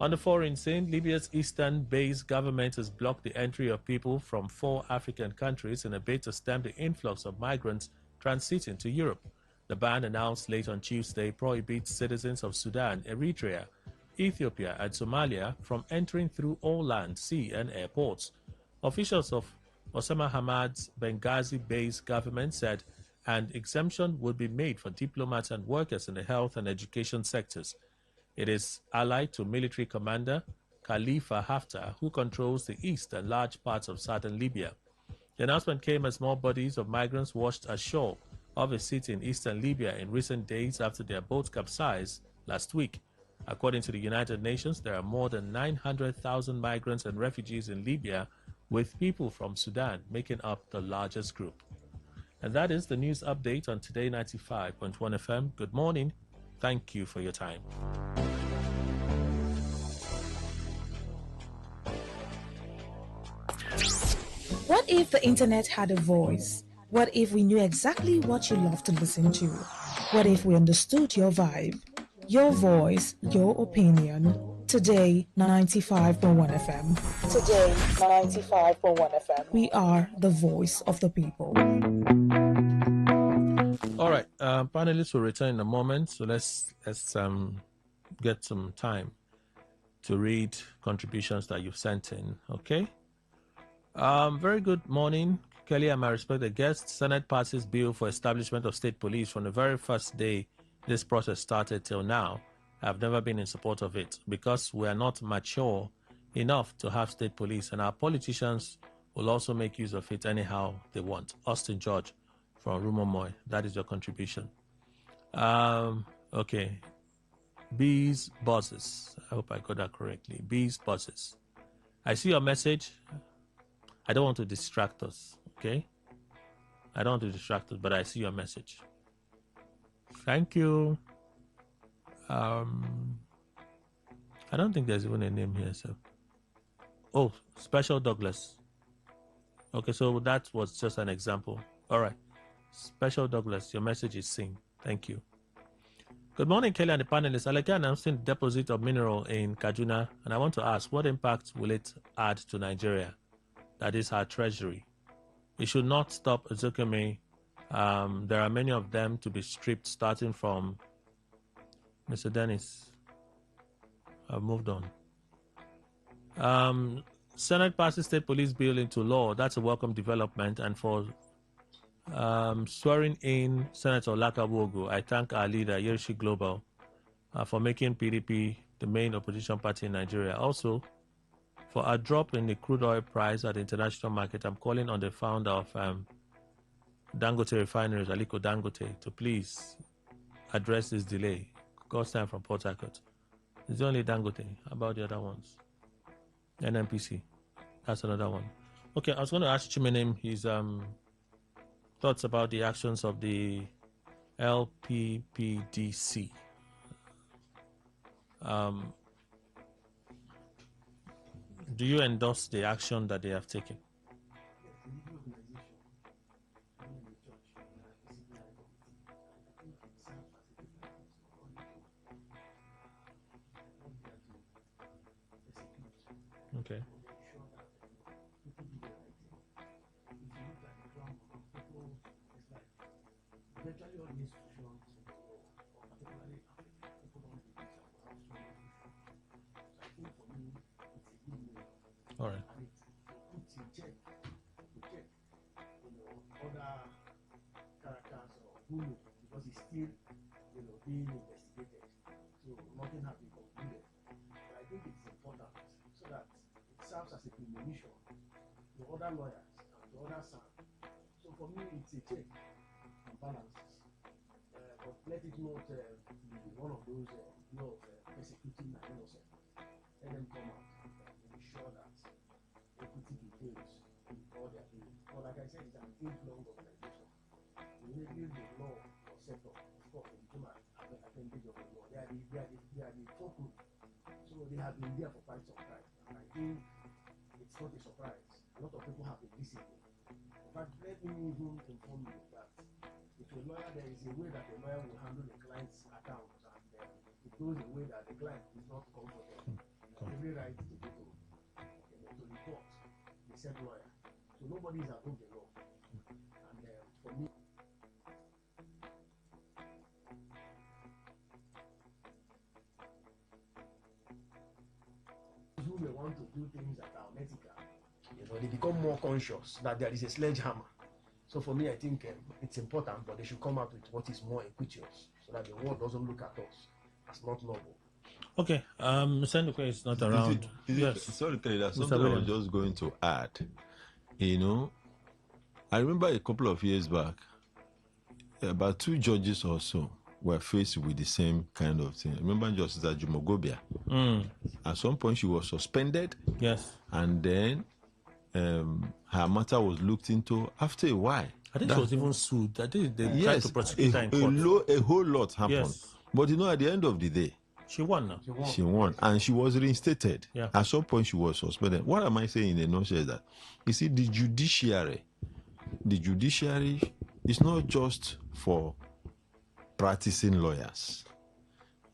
On the foreign scene, Libya's eastern-based government has blocked the entry of people from 4 African countries in a bid to stem the influx of migrants transiting to Europe. The ban, announced late on Tuesday, prohibits citizens of Sudan, Eritrea, Ethiopia, and Somalia from entering through all land, sea, and airports. Officials of Osama Hamad's Benghazi-based government said an exemption would be made for diplomats and workers in the health and education sectors. It is allied to military commander Khalifa Haftar, who controls the east and large parts of southern Libya. The announcement came as more bodies of migrants washed ashore of a city in eastern Libya in recent days after their boat capsized last week. According to the United Nations, there are more than 900,000 migrants and refugees in Libya, with people from Sudan making up the largest group. And that is the news update on Today 95.1 FM. Good morning. Thank you for your time. What if the internet had a voice? What if we knew exactly what you love to listen to? What if we understood your vibe, your voice, your opinion? Today, 95.1 FM. Today, 95.1 FM. We are the voice of the people. All right, panelists will return in a moment, so let's get some time to read contributions that you've sent in. Okay. Very good morning, Kelly and my respected guests. Senate passes bill for establishment of state police. From the very first day this process started till now, I've never been in support of it because we are not mature enough to have state police, and our politicians will also make use of it anyhow they want. Austin George from Rumomoy, that is your contribution. Okay. Bees buzzes. I hope I got that correctly. Bees buzzes. I see your message. I don't want to distract us, okay? I don't want to distract us, but I see your message. Thank you. I don't think there's even a name here, so. Oh, Special Douglas. Okay, so that was just an example. All right. Special Douglas, your message is seen. Thank you. Good morning, Kelly and the panelists. Aleke announcing the deposit of mineral in Kaduna, and I want to ask, what impact will it add to Nigeria? That is our treasury. It should not stop Zokeme. There are many of them to be stripped, starting from Mr. Dennis. I've moved on. Senate passes state police bill into law. That's a welcome development. And for swearing in Senator Lakawogo, I thank our leader, Yershi Global, for making PDP the main opposition party in Nigeria. Also, for a drop in the crude oil price at the international market, I'm calling on the founder of Dangote Refineries, Aliko Dangote, to please address this delay. God's time from Port Harcourt. It's only Dangote. How about the other ones? NNPC. That's another one. Okay, I was going to ask Chimenem his thoughts about the actions of the LPPDC. Do you endorse the action that they have taken? Okay. All right. Other characters or who knows, because it's still, being investigated. So nothing has been concluded. But I think it's important so that it serves as a premonition to other lawyers and to other SAM. So for me, it's a check and balances. But let it not be one of those persecuting and innocent. Let them come out and ensure that equity prevails in all their doing. But like I said, it's an age-long organization. Immediately the law was set up, of course, it became an appendage of the law. They are the fulcrum. So they have been there for quite some time. And I think it's not a surprise. A lot of people have been listening. In fact, let me even inform you that if a lawyer, there is a way that the lawyer will handle the client's account, and it goes a way that the client is not comfortable. Every right to go to report the said lawyer. So nobody is above the law. And for me, who may want to do things that are unethical, they become more conscious that there is a sledgehammer. So for me, I think it's important, but they should come out with what is more equitous, so that the world doesn't look at us as not noble. Okay, Senduke is not around. Yes. Sorry, Kelly, that's something I was just going to add. I remember a couple of years back, about 2 judges or so were faced with the same kind of thing. Remember Justice Ajumogobia? At some point, she was suspended. Yes. And then her matter was looked into after a while. I think she was even sued. I think they tried to prosecute her in court. A whole lot happened. Yes. But at the end of the day, She won now. She won, and she was reinstated. Yeah. At some point, she was suspended. What am I saying in a nutshell is that, you see, the judiciary is not just for practicing lawyers,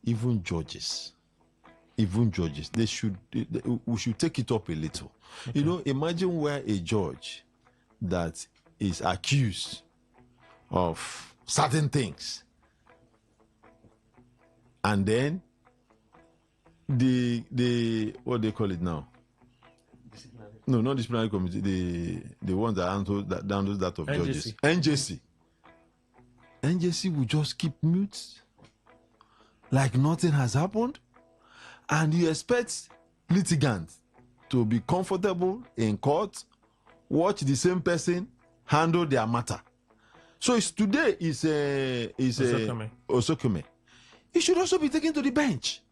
even judges. We should take it up a little. Okay. You know, imagine where a judge that is accused of certain things, and then the what they call it now? No, not disciplinary committee. The ones that handles that of NJC. Judges. NJC will just keep mute, like nothing has happened, and you expect litigants to be comfortable in court, watch the same person handle their matter. So today is Osokome. It should also be taken to the bench,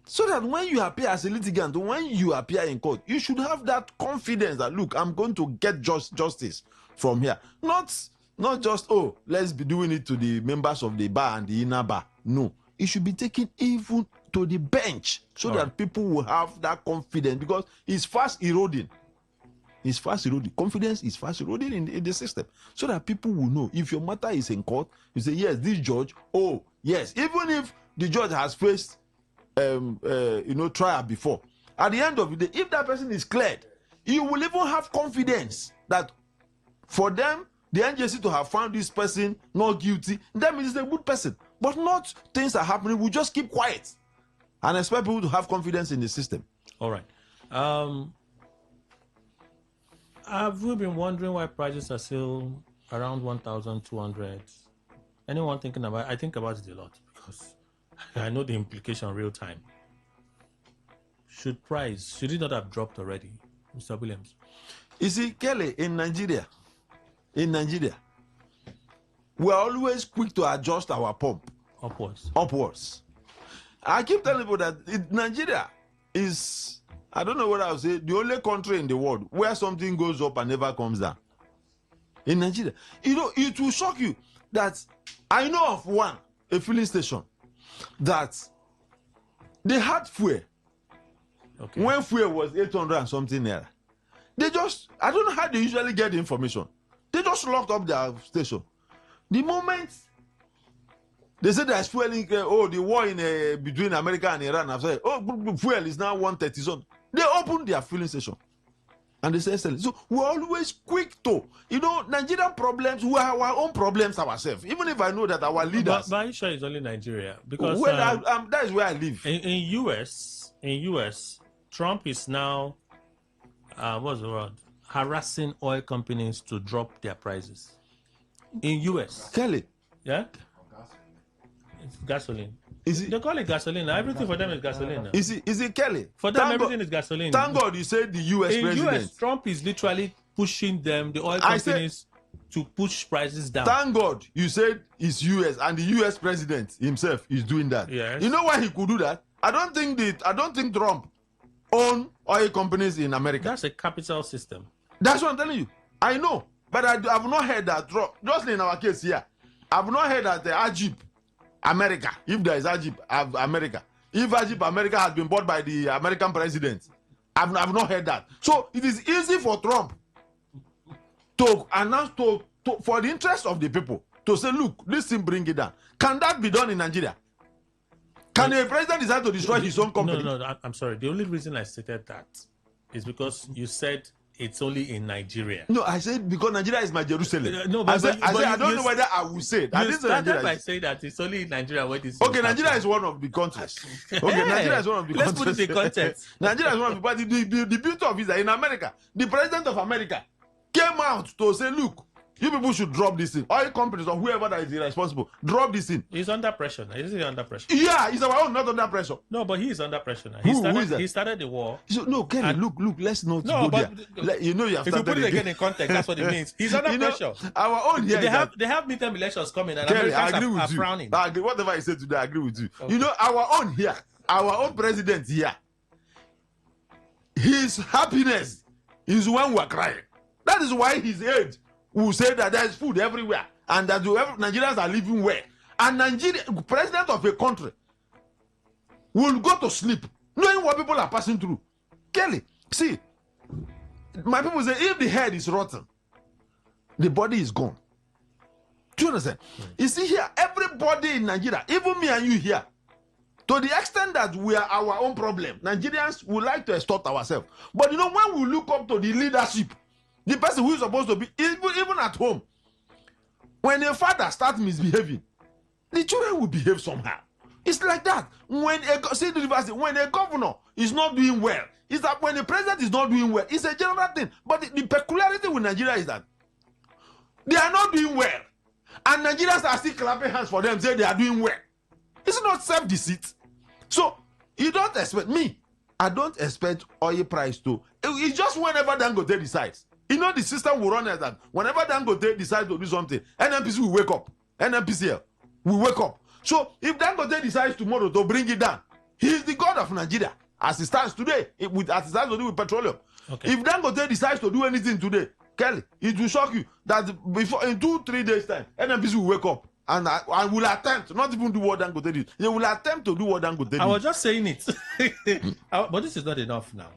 so that when you appear as a litigant, when you appear in court, you should have that confidence that, look, I'm going to get justice from here. Not just, oh, let's be doing it to the members of the bar and the inner bar. No, it should be taken even to the bench, so that people will have that confidence, because it's fast eroding. Confidence is fast eroding in the system, so that people will know if your matter is in court, you say, yes, this judge, oh, yes, even if the judge has faced trial before, at the end of the day, if that person is cleared, you will even have confidence that for them, the NJC to have found this person not guilty, that means he's a good person. But not things are happening, we just keep quiet and expect people to have confidence in the system. All right. Have we been wondering why prices are still around 1,200? Anyone thinking about it? I think about it a lot, because I know the implication real time. Should it not have dropped already, Mr. Williams? You see, Kelly, in Nigeria, we're always quick to adjust our pump upwards. I keep telling people that Nigeria is, I don't know what I would say, the only country in the world where something goes up and never comes down. In Nigeria, you know, it will shock you that I know of a filling station that they had fuel. Okay. When fuel was 800 and something naira, they just, I don't know how they usually get the information. They just locked up their station. The moment they said there's fuel in, the war in between America and Iran, I've said, fuel is now 130 something. They opened their filling station and they say, so we're always quick to, Nigerian problems, we have our own problems ourselves. Even if I know that our leaders. But are you sure it's only Nigeria? Because that is where I live. In US, Trump is now, what's the word? Harassing oil companies to drop their prices. In US. Kelly. Yeah? It's gasoline. They call it gasoline. Everything for them is gasoline. Is it Kelly? For them, everything is gasoline. Thank God you said the US president. In US, Trump is literally pushing them, the oil companies, to push prices down. Thank God you said it's US, and the US president himself is doing that. Yes. You know why he could do that? I don't think Trump own oil companies in America. That's a capital system. That's what I'm telling you. I know, but I've not heard that Trump, just in our case here, I've not heard that Ajib America, if there is Ajib America, if Ajib America has been bought by the American president, I've not heard that. So it is easy for Trump to announce for the interest of the people to say, look, this thing, bring it down. Can that be done in Nigeria? Can a president decide to destroy his own company? No, I'm sorry. The only reason I stated that is because you said it's only in Nigeria. No, I said because Nigeria is my Jerusalem. No, but I don't know whether I will say it. You started by saying that it's only in Nigeria where this. Okay, Nigeria is one of the countries. Okay, Nigeria is one of the countries. Let's put it in context. Nigeria is one of the, but the beauty of it is that in America, the president of America came out to say, look, you people should drop this in. Oil companies or whoever that is irresponsible, drop this in. He's under pressure now. Is he under pressure? Yeah, he's our own, not under pressure. No, but he is under pressure now. Who is that? He started the war. So, no, Kenny, look, let's not go there. You know you have if you put it again in context, that's what it means. He's under pressure. Our own here. They have midterm elections coming, and Kenny, Americans are frowning. Whatever I said today, I agree with you. Okay. You know, our own here, our own president here, his happiness is when we're crying. That is why his age will say that there is food everywhere and that Nigerians are living well. And Nigeria, president of a country, will go to sleep knowing what people are passing through. Kelly, see, my people say if the head is rotten, the body is gone. Do you understand? You see here, everybody in Nigeria, even me and you here, to the extent that we are our own problem, Nigerians would like to extort ourselves. But you know, when we look up to the leadership, the person who is supposed to be, even at home, when a father starts misbehaving, the children will behave somehow. It's like that. When a governor is not doing well, it's that when the president is not doing well, it's a general thing. But the peculiarity with Nigeria is that they are not doing well. And Nigerians are still clapping hands for them, say they are doing well. It's not self-deceit. So, you don't expect me. I don't expect oil price to. It's just whenever Dangote decides. You know the system will run as that. Whenever Dangote decides to do something, NNPC will wake up. NNPCL will wake up. So, if Dangote decides tomorrow to bring it down, he is the god of Nigeria. As it stands today, as it stands to do with petroleum. Okay. If Dangote decides to do anything today, Kelly, it will shock you that before in 2-3 days time, NNPC will wake up and I will attempt, not even do what Dangote did. They will attempt to do what Dangote did. I was just saying it, but this is not enough now.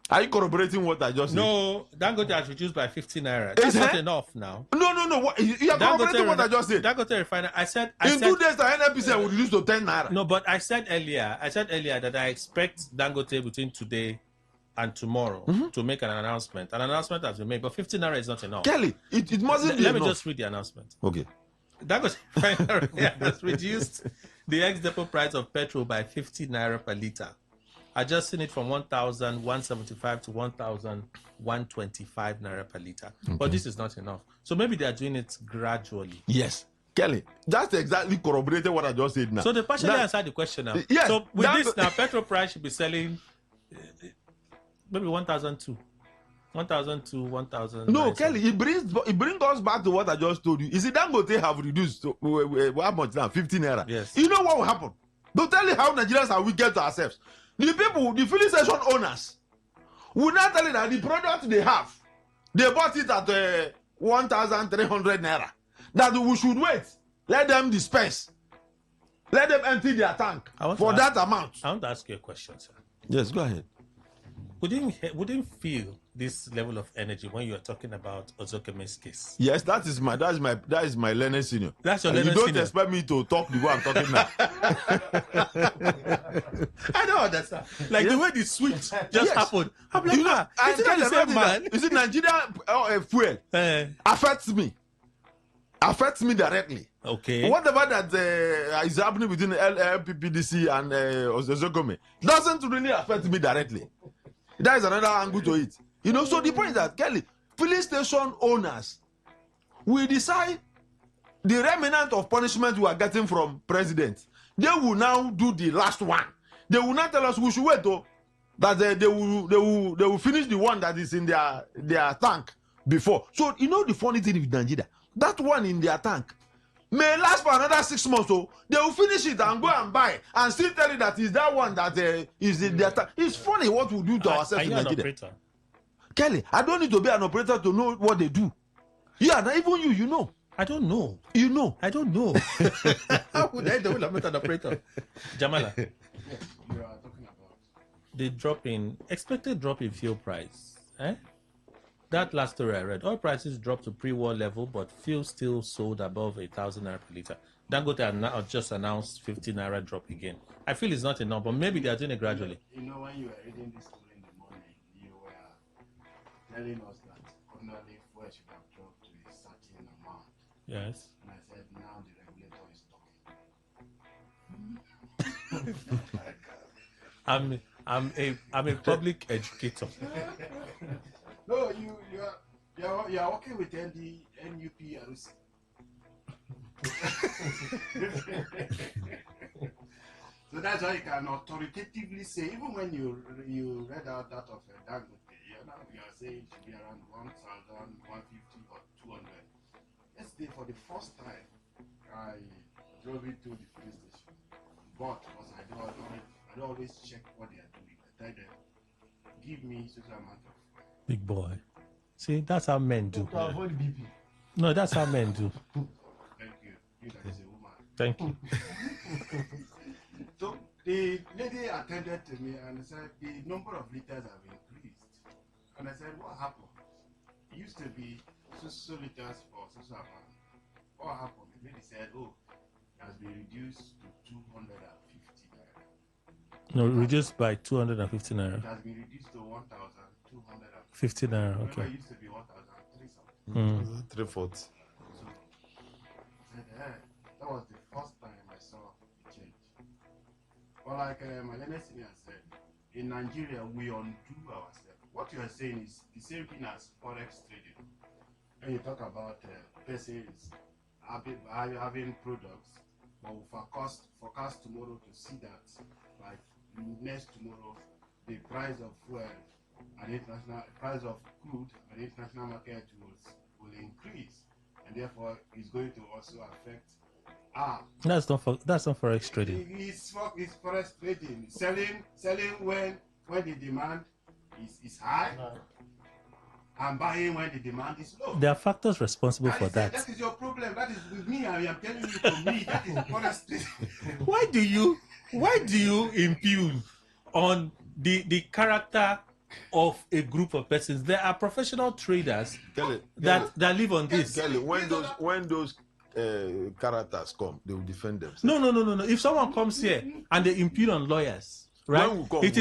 Are you corroborating what I just said? No, Dangote has reduced by 50 naira. That's not enough now. No. What, you are corroborating what I just said. Dangote refiner. I said in 2 days the NNPC will reduce to 10 naira. No, but I said earlier that I expect Dangote between today and tomorrow to make an announcement. An announcement has been made, but 15 naira is not enough. Kelly, it mustn't be enough. Let me just read the announcement. Okay. That has reduced the ex-depot price of petrol by 50 naira per litre, adjusting it from 1,175 to 1,125 naira per litre. Okay. But this is not enough. So maybe they are doing it gradually. Yes. Kelly, that's exactly corroborated what I just said now. So they partially answered the question now. Yes, so with this now, petrol price should be selling maybe 1,002. 1,002, 1,000. No, Kelly, it brings us back to what I just told you. You see, Dangote have reduced to how much now? 15 naira. Yes. You know what will happen? Don't tell you how Nigerians are wicked to ourselves. The people, the filling station owners, will not tell you that the product they have, they bought it at 1,300 naira. That we should wait. Let them dispense. Let them empty their tank for that amount. I want to ask you a question, sir. Yes, go ahead. Wouldn't feel this level of energy when you are talking about Ozokeme's case? Yes, that is my learned senior. That's your learned senior. You don't expect me to talk the way I'm talking now. I don't understand. Like the way the switch just happened. I'm like, is it the same man? Is it Nigeria fuel? Affects me directly. Okay. Whatever that is happening between LPPDC and Ozokome doesn't really affect me directly. That is another angle to it. You know, so the point is that, Kelly, filling station owners will decide the remnant of punishment we are getting from president. They will now do the last one. They will not tell us we should wait though. That they will finish the one that is in their tank before. So you know the funny thing with Nigeria, that one in their tank may last for another 6 months. So they will finish it and go and buy and still tell you that is that one that is in their tank. It's funny what we do to ourselves in Nigeria. Kelly, I don't need to be an operator to know what they do. Yeah, not even you know. I don't know. You know. I don't know. How would I know I'm not an operator? Jamala. You are talking about the expected drop in fuel price. That last story I read, oil prices dropped to pre-war level, but fuel still sold above 1,000 naira per litre. Dangote now just announced 50 naira drop again. I feel it's not enough, but maybe they are doing it gradually. You know, when you were reading this story in the morning, you were telling us that ordinarily fuel should have dropped to a certain amount. Yes. And I said, now the regulator is talking. I'm a public educator. No, you are working with NUPRC. So that's why you can authoritatively say, even when you read out that of Dangote, you are saying it should be around 1,150 or 200. Yesterday, for the first time, I drove into the police station, but because I don't always check what they are doing, I tell them, give me such amount of. Big boy. See, that's how men do. To avoid BP. No, that's how men do. Thank you. You guys are a woman. Thank you. So The lady attended to me and said the number of liters have increased. And I said, what happened? It used to be so liters for so amount. What happened? The lady said, oh, it has been reduced to 250 naira. No, reduced by 250 naira. It has been reduced to 1,250 50 naira, Remember, okay. it used to be 1,300 something. 340. So I said, that was the first time I saw a change. But like my learned senior said, in Nigeria we undo ourselves. What you are saying is the same thing as forex trading. When you talk about persons having products, but we forecast tomorrow to see that like next tomorrow the price of fuel and international price of crude and international market will increase, and therefore it's going to also affect that's not forex trading. It's forex trading. Selling when the demand is high and buying when the demand is low. There are factors responsible for that. That is your problem. That is with me. I am telling you, for me, that is forex trading. Why do you impugn on the character of a group of persons? There are professional traders that live on this. Kelly, when those characters come, they will defend themselves. No. If someone comes here and they impugn on lawyers, right? It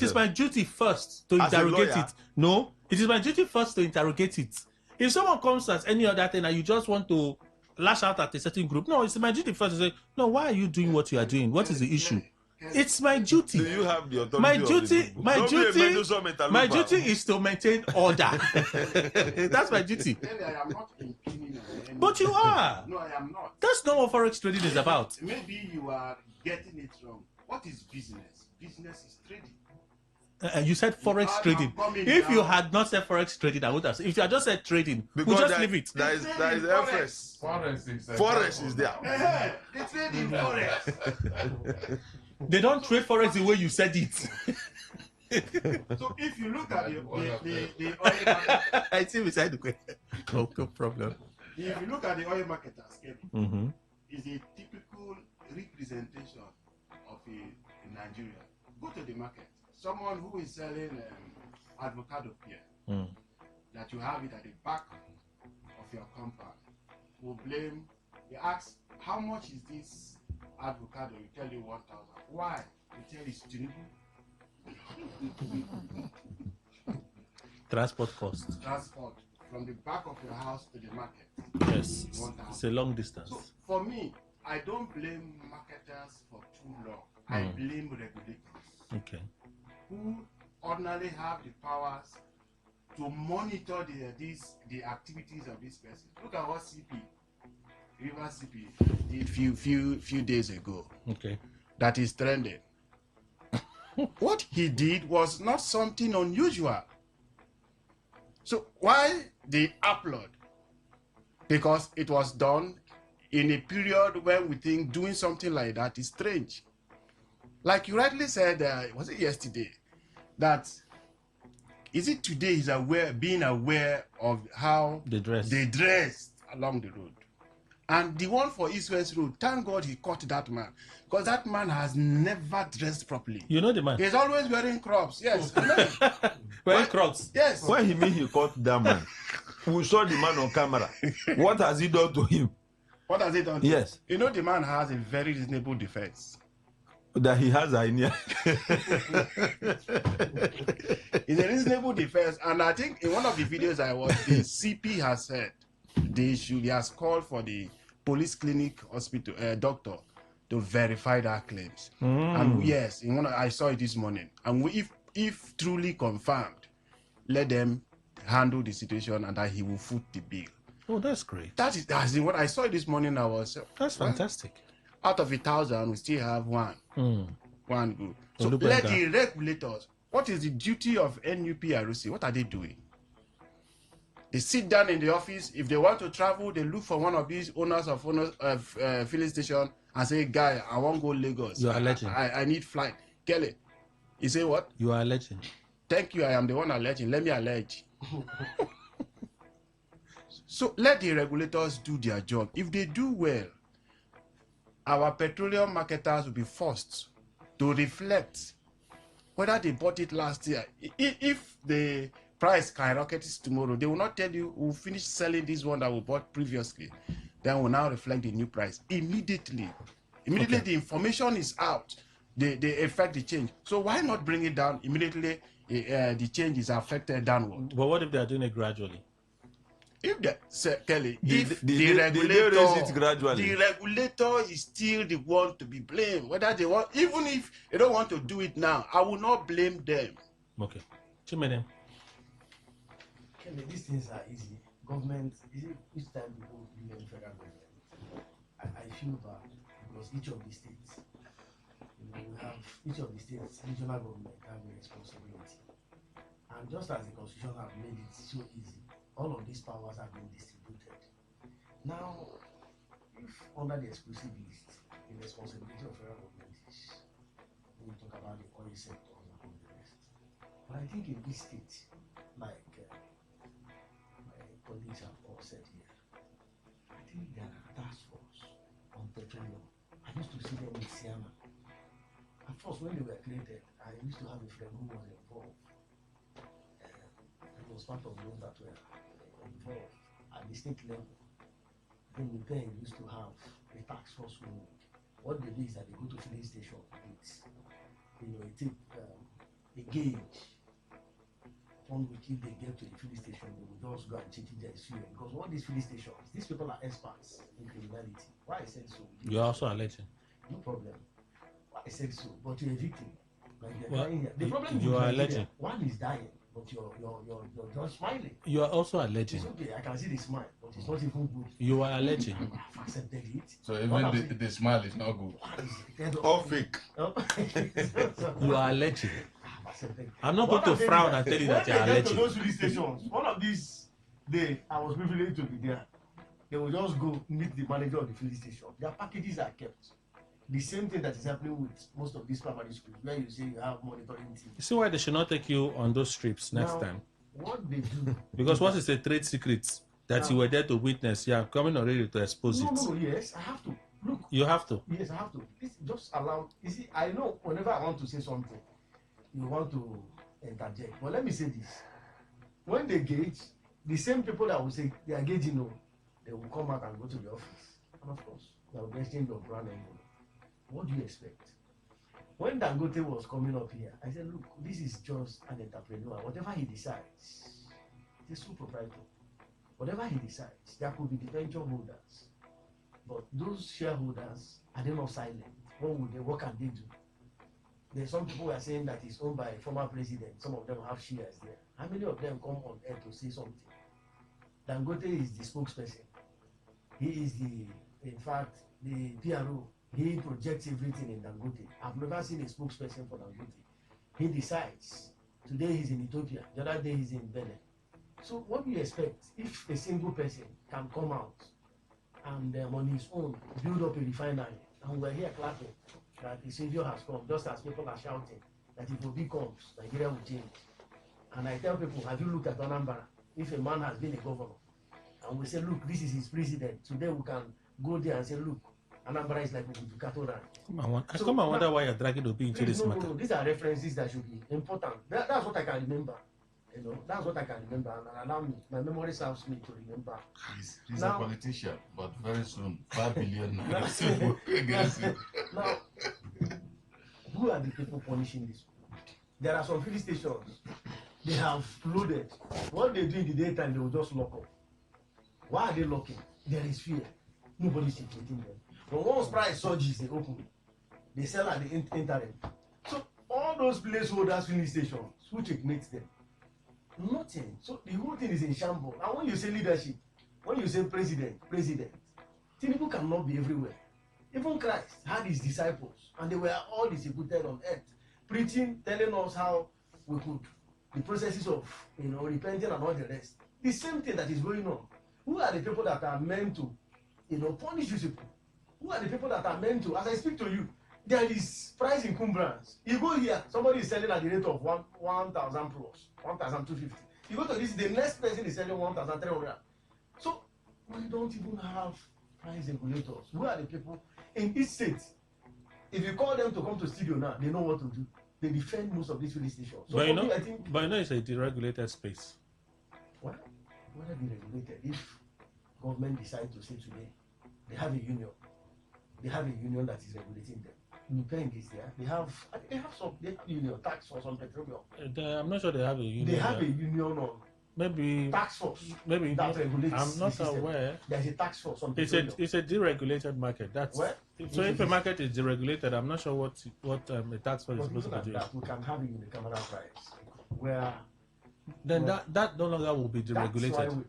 is my duty first to interrogate it. No, it is my duty first to interrogate it. If someone comes as any other thing and you just want to lash out at a certain group, no, it's my duty first to say, no, why are you doing what you are doing? What is the issue? It's my duty. Do you have the authority? My duty is to maintain order. That's my duty. I am not impugning on anything. But you are. No, I am not. That's not what forex trading is about. Maybe you are getting it wrong. What is business? Business is trading. You said forex trading. If you had not said forex trading, I would have said. If you had just said trading, we'll just leave it. There is FS. Forex is there. They trade in forex. They don't trade forex the way you said it. So if you look at the oil market, I see beside the question. No problem. If you look at the oil market as Kevin, is a typical representation of a Nigeria. Go to the market. Someone who is selling avocado pear, that you have it at the back of your compound, will blame. He asks, how much is this avocado? You tell you 1,000. Why? You tell it's Tinubu. Transport costs. Transport from the back of your house to the market. Yes, it's a long distance. So for me, I don't blame marketers for too long. I blame regulators. Okay. Who ordinarily have the powers to monitor the activities of this person. Look at what River CP did few days ago. Okay. That is trending. What he did was not something unusual. So why the upload? Because it was done in a period when we think doing something like that is strange. Like you rightly said, was it yesterday? That is it today is being aware of how they dressed along the road. And the one for East West Road, thank God he caught that man. Because that man has never dressed properly. You know the man? He's always wearing crops. Yes. Wearing crops? Yes. When he mean he caught that man, we saw the man on camera. What has he done to him? What has he done to him? Yes. You know the man has a very reasonable defense. That he has idea. It's a reasonable defense. And I think in one of the videos I watched, the CP has said he has called for the police clinic hospital doctor to verify that claims. And yes, I saw it this morning. And if truly confirmed, let them handle the situation and that he will foot the bill. Oh, that's great. That's what I saw it this morning. That's fantastic. Out of 1,000, we still have one. One good. So let the regulators. What is the duty of NUPRC? What are they doing? They sit down in the office. If they want to travel, they look for one of these owners of filling station and say, "Guy, I want to go Lagos. You are alleging. I need flight." Kelly, you say what? You are alleging. Thank you. I am the one alleging. Let me allege. So let the regulators do their job. If they do well, our petroleum marketers will be forced to reflect whether they bought it last year. If the price skyrockets tomorrow, they will not tell you we'll finish selling this one that we bought previously. Then we'll now reflect the new price immediately. Immediately the information is out, they affect the change. So why not bring it down immediately? The change is affected downward. But what if they are doing it gradually? If Kelly, They regulator raise it gradually. the regulator is still the one to be blamed. Whether they want, even if they don't want to do it now, I will not blame them. Okay. Chimene. Kelly, these things are easy. Government, each time we go blame federal government, I feel bad because each of the states, we have each of the states, regional government have a responsibility. And just as the constitution have made it so easy, all of these powers have been distributed. Now, if under the exclusive list, the responsibility of federal government is, we talk about the oil sector and all the rest. But I think in this state, like my colleagues have all said here, I think there are task force on petroleum. I used to see them with Siana. At first, when they were created, I used to have a friend who was involved. It was part of those that were involved at the state level. Then with them used to have a task force who, what they do is that they go to filling station with, a tape, a gauge, on which if they get to the filling station, they will just go and check if there is fuel. Because all these filling stations, these people are experts in criminality. Why I said so? You're also alleging. No problem. Why I said so? But you're a victim. Like Well, here. The problem you is are Nigeria, alleging. one is dying, but you're just smiling. You are also alleging. It's okay, I can see the smile, but it's not even good. You are alleging. I've accepted it. So even the smile is not good. All fake. You are alleging. I've accepted it. I'm not What going to I'm frown saying and is tell you that that you are when they get to alleging. those filling stations, one of these days, I was privileged to be there. They will just go meet the manager of the filling station. Their packages are kept. The same thing that is happening with most of these primary schools, where you say you have monitoring team. You see why they should not take you on those trips next Now, time? What they do? Because what is a trade secret that you were there to witness? You are coming already to expose it. No, yes, I have to. Look. You have to. Yes, I have to. Please just allow. You see, I know whenever I want to say something, you want to interject. But let me say this. When they gauge, the same people that will say they are gauging, they will come out and go to the office. And of course, they will exchange your brand envelope. What do you expect? When Dangote was coming up here, I said, look, this is just an entrepreneur. Whatever he decides, he's a sole proprietor. Whatever he decides, there could be the venture holders. But those shareholders, are they not silent? What can they do? There's some people who are saying that it's owned by a former president. Some of them have shares there. How many of them come on air to say something? Dangote is the spokesperson. He is in fact, the PRO. He projects everything in Dangote. I've never seen a spokesperson for Dangote. He decides. Today he's in Ethiopia. The other day he's in Benin. So what do you expect if a single person can come out and on his own build up a refinery, and we're here clapping that the savior has come, just as people are shouting that if Obi comes, Nigeria will change. And I tell people, have you looked at Anambra? If a man has been a governor, and we say, look, this is his president, today we can go there and say, look, Anambra is like Ducato Ranch. I come and wonder why you're dragging Obi into this matter. No, these are references that should be important. That's what I can remember. That's what I can remember, and allow me. My memory serves me to remember. He's a politician, but very soon 5 billion against him. Now, who are the people punishing this? There are some filling stations. They have loaded. What they do in the daytime, they will just lock up. Why are they locking? There is fear. Nobody's secreting them. But once price surges, they open. They sell at the interim. So all those placeholders filling stations, who checkmates them? Nothing. So the whole thing is in shambles. And when you say leadership, when you say president, people cannot be everywhere. Even Christ had his disciples, and they were all distributed on earth, preaching, telling us how we could, the processes of repenting and all the rest. The same thing that is going on. Who are the people that are meant to, punish these people? Who are the people that are meant to, as I speak to you, there is price encumbrance. You go here, somebody is selling at the rate of 1,000 plus, 1,250. You go to this, the next person is selling 1,300. So we don't even have price regulators. Who are the people in each state? If you call them to come to studio now, they know what to do. They defend most of these filling stations. So but for me, I think. But it's a deregulated space. What? Whether deregulated, if government decide to say today, they have a union. They have a union that is regulating them. Independent is there. They have union tax force on petroleum. I'm not sure they have a union. They have a union on maybe tax force. Maybe that regulates. I'm not aware. There's a tax force on petroleum. It's a deregulated market. That's what? So if a market is deregulated, I'm not sure what a tax force is supposed to do. That we can have a unicameral price where. Then that no longer will be deregulated.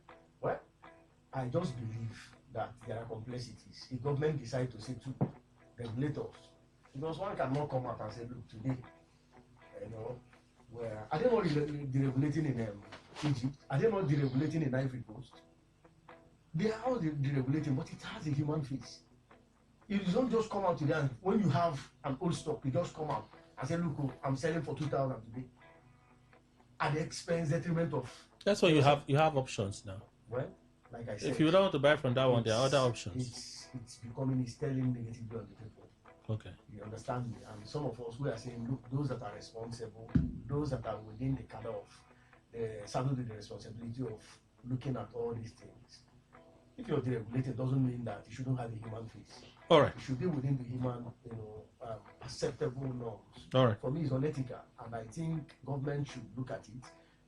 I just believe that there are complexities. If government decide to say to regulators, because one cannot come out and say, look, today, where are they not deregulating in Egypt? Are they not deregulating in Ivory Coast? They are all deregulating, but it has a human face. You don't just come out today and when you have an old stock, you just come out and say, look, I'm selling for 2,000 today. At the expense, detriment of. That's why you have options now. Well, like I said, if you don't want to buy from that one, there are other options. It's telling negatively on the people. Okay. You understand me? And some of us, we are saying, look, those that are responsible, those that are within the cadre of saddled the responsibility of looking at all these things. If you're deregulated, doesn't mean that you shouldn't have a human face. All right. It should be within the human, acceptable norms. All right. For me, it's unethical, and I think government should look at it.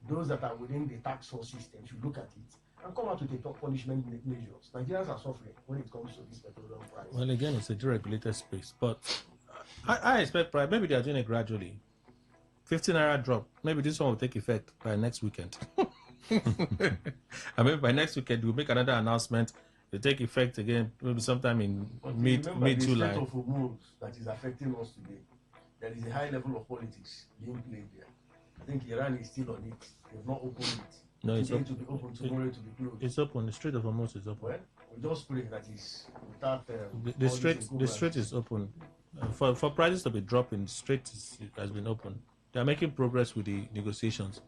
Those that are within the tax force system should look at it and come out with a top punishment measures. Nigerians are suffering when it comes to this petroleum price. Well, again, it's a deregulated space, but I expect maybe they are doing it gradually. 15 naira drop. Maybe this one will take effect by next weekend. I mean, by next weekend we'll make another announcement. They take effect again, maybe sometime in mid-July. The state of hormones that is affecting us today. There is a high level of politics being played there. I think Iran is still on it. They've not opened it. No, it's today to be open, tomorrow to be closed. It's open. The Strait of Hormuz is open. Well, we just pray that is without the strait is open. For prices to be dropping, the strait has been open. They are making progress with the negotiations.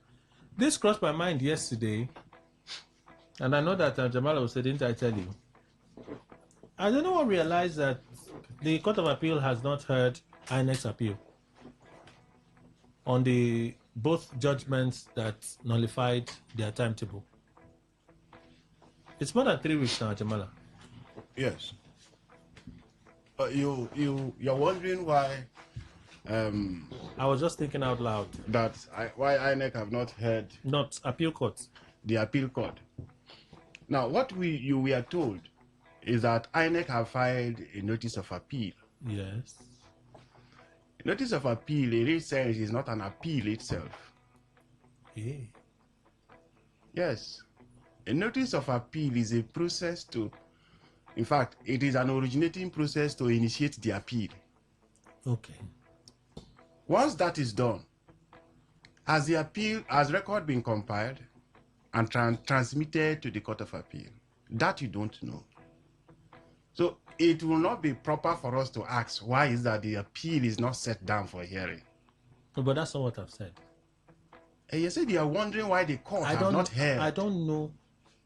This crossed my mind yesterday, and I know that Jamal was saying, didn't I tell you? I don't know. I realized that the Court of Appeal has not heard INEC's appeal on the both judgments that nullified their timetable. It's more than 3 weeks now, Jamala. Yes. You're wondering why? I was just thinking out loud. Why INEC have not heard? Not appeal court. The appeal court. Now, what we are told is that INEC have filed a notice of appeal. Yes. Notice of appeal, in its sense, is not an appeal itself. Yeah. Yes. A notice of appeal is a process to, in fact, it is an originating process to initiate the appeal. Okay. Once that is done, has record been compiled and transmitted to the Court of Appeal? That you don't know. So it will not be proper for us to ask why is that the appeal is not set down for hearing. But that's not what I've said. And you said you are wondering why the court have not heard. I don't know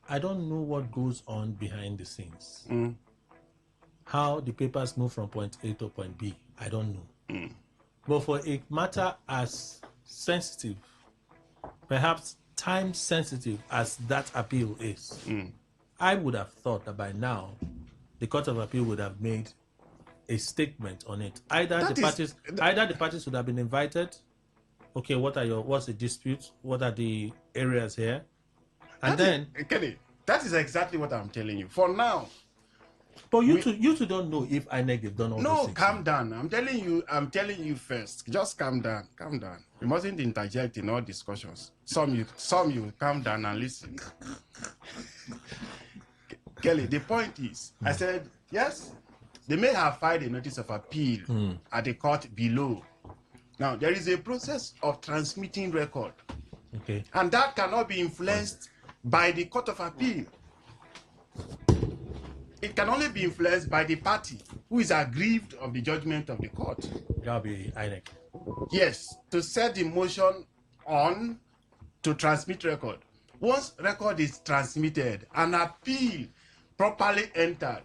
what goes on behind the scenes. How the papers move from point A to point B, I don't know. But for a matter as sensitive, perhaps time sensitive as that appeal is, I would have thought that by now the Court of Appeal would have made a statement on it. Either the parties would have been invited. Okay, what's the dispute? What are the areas here? And Kenny, that is exactly what I'm telling you. For now. But you two don't know if INEC have done all No, things. Calm down. I'm telling you first. Just calm down. Calm down. You mustn't interject in all discussions. Some you calm down and listen. Kelly, the point is, I said, yes, they may have filed a notice of appeal at the court below. Now, there is a process of transmitting record. Okay. And that cannot be influenced by the Court of Appeal. It can only be influenced by the party who is aggrieved of the judgment of the court. That'll be INEC. Yes, to set the motion on to transmit record. Once record is transmitted, an appeal properly entered,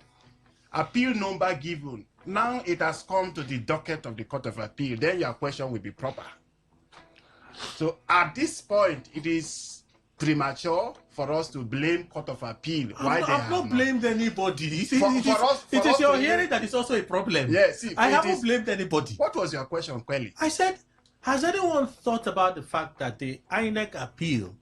appeal number given, Now it has come to the docket of the Court of Appeal. Then your question will be proper. So at this point, it is premature for us to blame Court of Appeal. I've not blamed anybody. It is us your to hearing that is also a problem. Yes, I haven't blamed anybody. What was your question, Quelly? I said, has anyone thought about the fact that the INEC appeal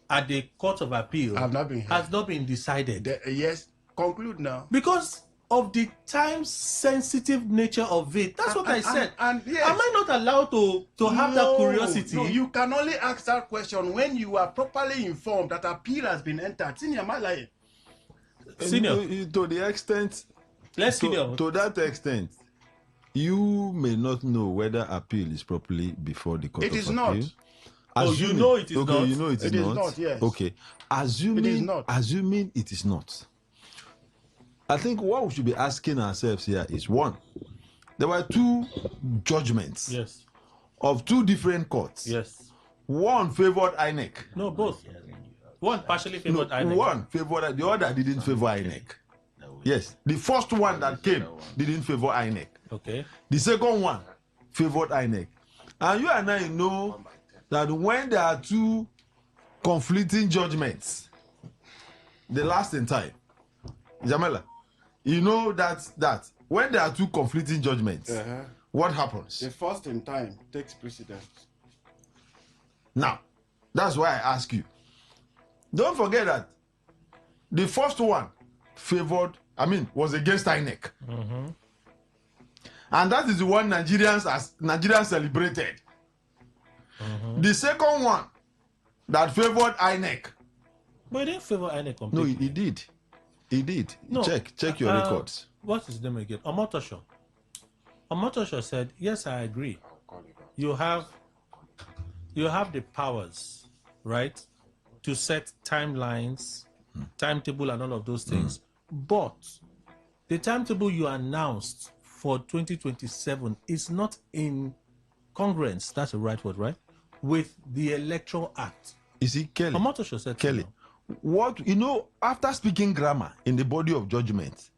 at the Court of Appeal has not been decided? Yes, conclude now. Because of the time-sensitive nature of it. That's what I said. And yes. Am I not allowed to have that curiosity? No, you can only ask that question when you are properly informed that appeal has been entered. Senior, am I lying? Senior. To the extent... To that extent, you may not know whether appeal is properly before the Court of Appeal. It is not. You know it is not. Okay, you know it is not. Not, yes. Okay. Assuming it is not. I think what we should be asking ourselves here is, one, there were two judgments of two different courts. Yes. One favored INEC. No, both. One partially favored INEC. One favored, the other didn't favor INEC. Yes. The first one that came didn't favor INEC. Okay. The second one favored INEC. And you and I know that when there are two conflicting judgments, the last in time, Jamela, you know that when there are two conflicting judgments, what happens? The first in time takes precedence. Now, that's why I ask you. Don't forget that the first one was against INEC. And that is the one Nigerians celebrated. The second one that favored INEC. But he didn't favor INEC completely. No, he did. He did. No. Check your records. What is his name again? Omotosho. Omotosho said, yes, I agree. You have the powers, right, to set timelines, timetable and all of those things. But the timetable you announced for 2027 is not in congruence, that's the right word, right, with the Electoral Act. You see, Kelly. Omotosho said Kelly. What after speaking grammar in the body of judgment,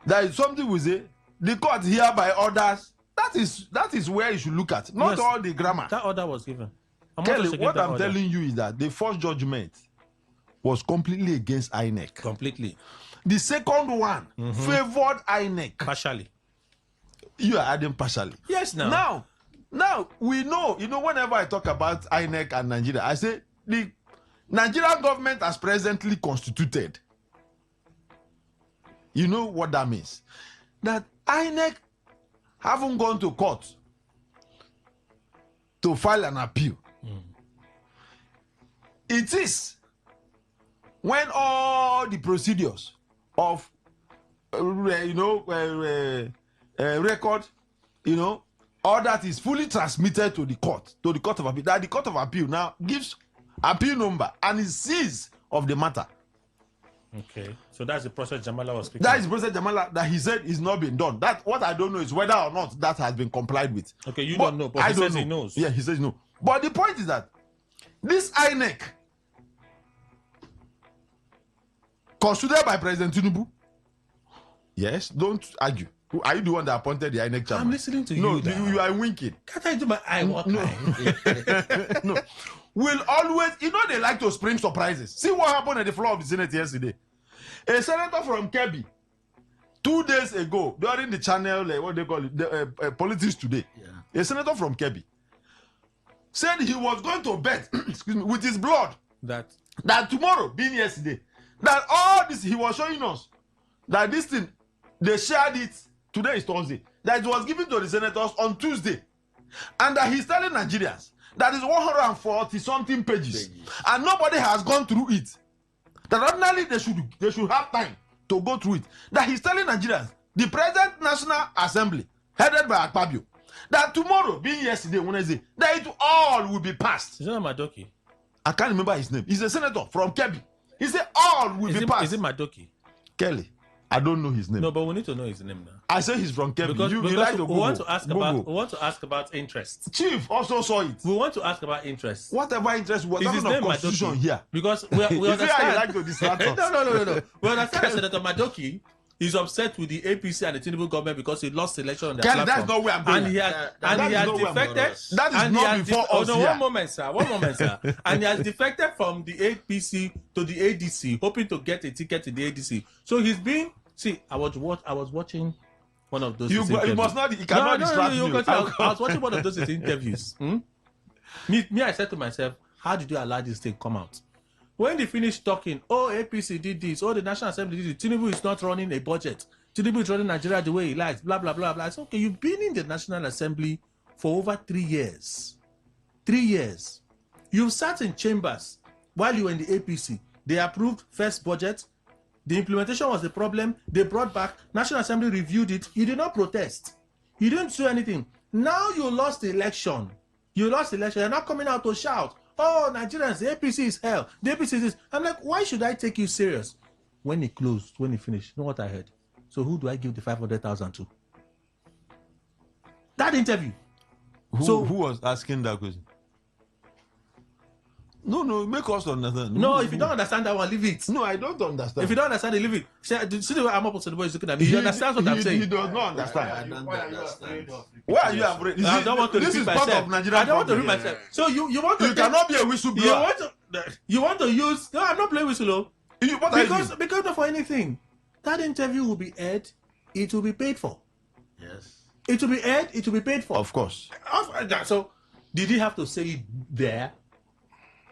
there is something we say, the court hereby orders. That is where you should look at, not all the grammar. That order was given. Kelly, what I'm telling you is that the first judgment was completely against INEC. Completely. The second one favored INEC. Partially. You are adding partially. Yes, now. Now we know, whenever I talk about INEC and Nigeria, I say the Nigerian government has presently constituted. You know what that means? That INEC haven't gone to court to file an appeal. It is when all the procedures of record, all that is fully transmitted to the court of appeal, that the Court of Appeal now gives appeal number and is seized of the matter. Okay, so that's the process Jamala was speaking. That is the process Jamala that he said is not been done. That what I don't know is whether or not that has been complied with. Okay, don't know, but he says he knows. Yeah, he says no. But the point is that this INEC, considered by President Tinubu, yes, don't argue. Are you the one that appointed the INEC chairman? I'm listening to you. No, you are winking. Can't I do my eye walk? No. Will always, they like to spring surprises. See what happened at the floor of the Senate yesterday. A senator from Kebbi, 2 days ago, during the channel, what they call it, Politics Today, a senator from Kebbi said he was going to bet, with his blood, that tomorrow, being yesterday, that all this, he was showing us that this thing, they shared it, today is Thursday, that it was given to the senators on Tuesday, and that he's telling Nigerians that is 140 something pages, and nobody has gone through it. That ordinarily they should have time to go through it. That he's telling Nigerians, the present National Assembly, headed by Akpabio, that tomorrow, being yesterday, Wednesday, that it all will be passed. Is it Madoki? I can't remember his name. He's a senator from Kebbi. He said all will be passed. Is it Madoki? Kelly. I don't know his name. No, but we need to know his name now. I say he's from Kebbi. Because you like to we want to ask about interest. Chief also saw it. We want to ask about interest. Whatever interest was his name constitution Madoki? Here. Because we understand. You like to distract us. No. We understand that Senator Madoki He's upset with the APC and the Tinubu government because he lost election on their Kelly, platform. that's not where I'm going. And he has defected. That is not before us here. One moment, sir. And he has defected from the APC to the ADC, hoping to get a ticket in the ADC. So he's been. See, I was watching one of those. You must not. You cannot distract me. I was watching one of those interviews. Me, I said to myself, how did you allow this thing come out? When they finished talking, APC did this, the National Assembly did it, Tinubu is not running a budget. Tinubu is running Nigeria the way he likes, blah, blah, blah, blah. I said, okay, you've been in the National Assembly for over 3 years. 3 years. You've sat in chambers while you were in the APC. They approved first budget. The implementation was the problem. They brought back. National Assembly reviewed it. You did not protest. You didn't do anything. Now you lost the election. You're not coming out to shout, Nigerians, the APC is hell. The APC is this. I'm like, why should I take you serious? When it closed, when it finished, you know what I heard? So who do I give the 500,000 to? That interview. Who was asking that question? No, make us understand. No, if you don't understand that one, leave it. No, I don't understand. If you don't understand it, leave it. See the way I'm up to the boy is looking at me. He understands what I'm saying. He does not understand. Why are you afraid? I don't want to this repeat is myself. part of Nigerian I don't want to problem. repeat myself. So you want to... You cannot be a whistleblower. You want to use... No, I'm not playing whistle. Because not for anything. That interview will be aired. It will be paid for. Yes. It will be aired. It will be paid for. Of course. So did he have to say it there?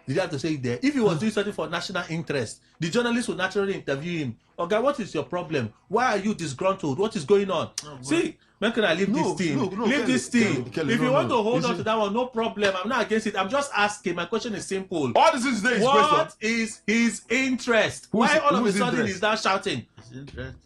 Did he have to say it there? If he was doing something for national interest, the journalist would naturally interview him. Okay, what is your problem? Why are you disgruntled? What is going on? See, when can I leave this thing? Leave this thing. If you want to hold on to that one, no problem. I'm not against it. I'm just asking. My question is simple. All this is there is what is his interest? Why all of a sudden he's now shouting?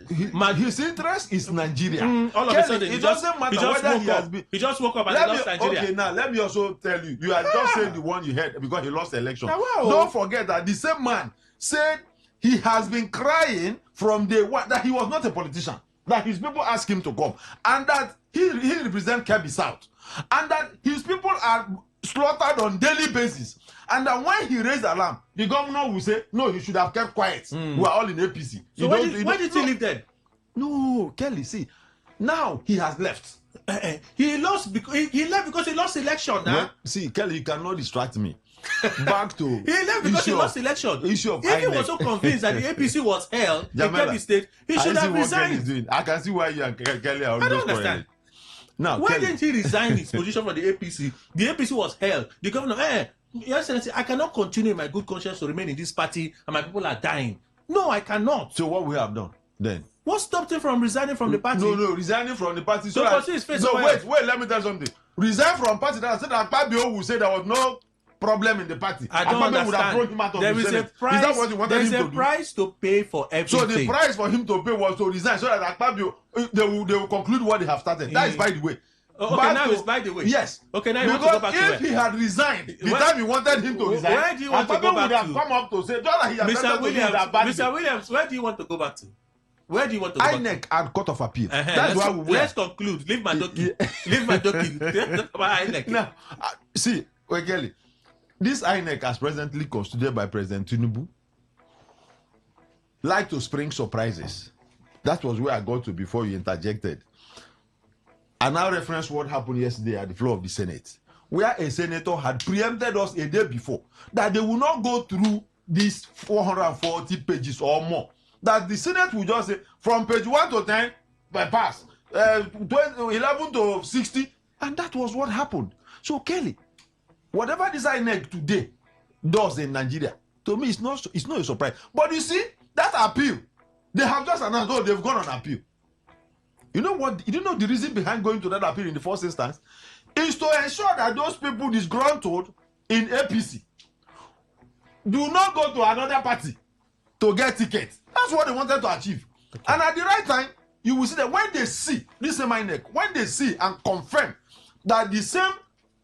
His interest is Nigeria. All of a sudden, it doesn't matter whether he has been. He just woke up and he lost Nigeria. Okay, now let me also tell you. You had just said the one you heard because he lost the election. Wow. Don't forget that the same man said he has been crying from day one that he was not a politician. That his people asked him to come, and that he represents Kebbi South, and that his people are slaughtered on daily basis. And then when he raised the alarm, the governor will say, no, he should have kept quiet. We are all in APC. So why did he leave then? No, Kelly, see, now he has left. He lost because he left because he lost election. Well, see, Kelly, you cannot distract me. Back to he left because he lost election. Issue of if he was so convinced that the APC was hell in Kebbi State, he should have resigned. I can see why you and Kelly are always. I don't understand. Now, why didn't he resign his position from the APC? The APC was hell. The governor, Your Excellency, I cannot continue in my good conscience to remain in this party and my people are dying. No, I cannot. So what we have done then? What stopped him from resigning from the party? No, resigning from the party. So wait, let me tell you something. Resign from party. That said that Akpabio will say there was no problem in the party. I don't understand. Would have thrown him out of there the is Senate. a price. Is that what you wanted him to do? Price to pay for everything. So the price for him to pay was to resign so that Akpabio they will conclude what they have started. That is by the way. Okay, now it's by the way. Yes. Okay, now you want to go back to if he had resigned, the time he wanted him to resign, where do you want to go back would have come up to say, that he has Mr. Williams, where do you want to go back to? Where do you want to go back to? INEC and Court of Appeal. That's why we let's conclude. Leave my donkey. Leave my donkey. INEC. Now, see, Kelly, this INEC as presently constituted by President Tinubu like to spring surprises. That was where I got to before you interjected. I now reference what happened yesterday at the floor of the Senate, where a senator had preempted us a day before that they will not go through these 440 pages or more. That the Senate will just say from page 1 to 10, bypass, 11 to 60, and that was what happened. So Kelly, whatever this INEC today does in Nigeria, to me it's not a surprise. But you see, that appeal, they have just announced, they've gone on appeal. You know what? You know the reason behind going to that appeal in the first instance is to ensure that those people disgruntled in APC do not go to another party to get tickets. That's what they wanted to achieve. Okay. And at the right time, you will see that when they see this same INEC, when they see and confirm that the same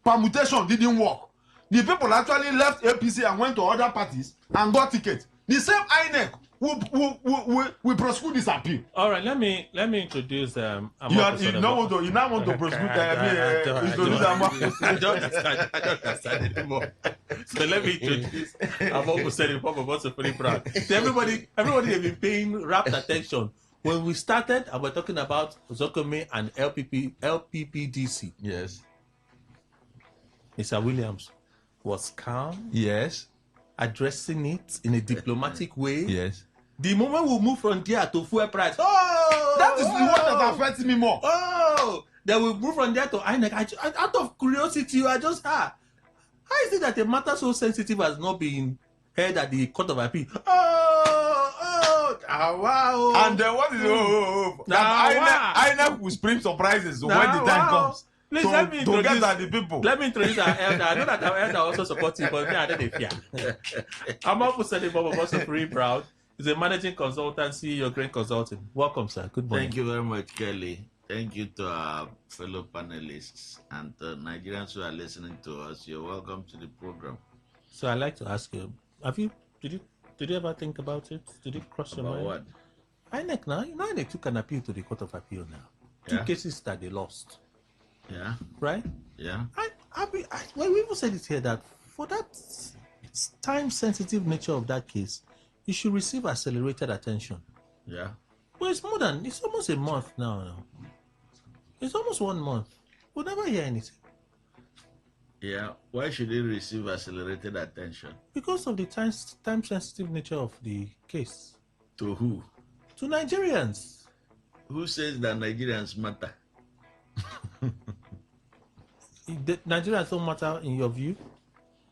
permutation didn't work, the people actually left APC and went to other parties and got tickets. The same INEC we prosecute this appeal. All right, let me introduce you now want to prosecute I don't understand anymore. So let me introduce Amoku said in form of also pretty proud. So everybody have been paying rapt attention When we started, I was talking about Zokome and LPPDC. Yes. Mr. Williams was calm. Yes. Addressing it in a diplomatic way. Yes. The moment we move from there to fuel price, that is what that affects me more. Then we move from there to INEC. Out of curiosity, I just how is it that a matter so sensitive has not been heard at the Court of Appeal? Wow. And then what is INEC will spring surprises when the time comes. Please to, let me to introduce, get at the people. Let me introduce our elder. I know that our elder also supports you, but me, I don't fear. Amal Pusani Bob also free proud. He's a managing consultant, CEO Grain Consulting. Welcome, sir. Good morning. Thank you very much, Kelly. Thank you to our fellow panelists and Nigerians who are listening to us. You're welcome to the program. So I'd like to ask you, did you ever think about it? Did it cross your mind? What? INEC now, INEC took an appeal to the Court of Appeal now. Yeah. 2 cases that they lost. Yeah. Right? Yeah. Well, we even said it here that for that time-sensitive nature of that case, you should receive accelerated attention. Yeah. Well, it's almost a month now. It's almost 1 month. We'll never hear anything. Yeah. Why should it receive accelerated attention? Because of the time-sensitive nature of the case. To who? To Nigerians. Who says that Nigerians matter? The Nigerians don't matter in your view?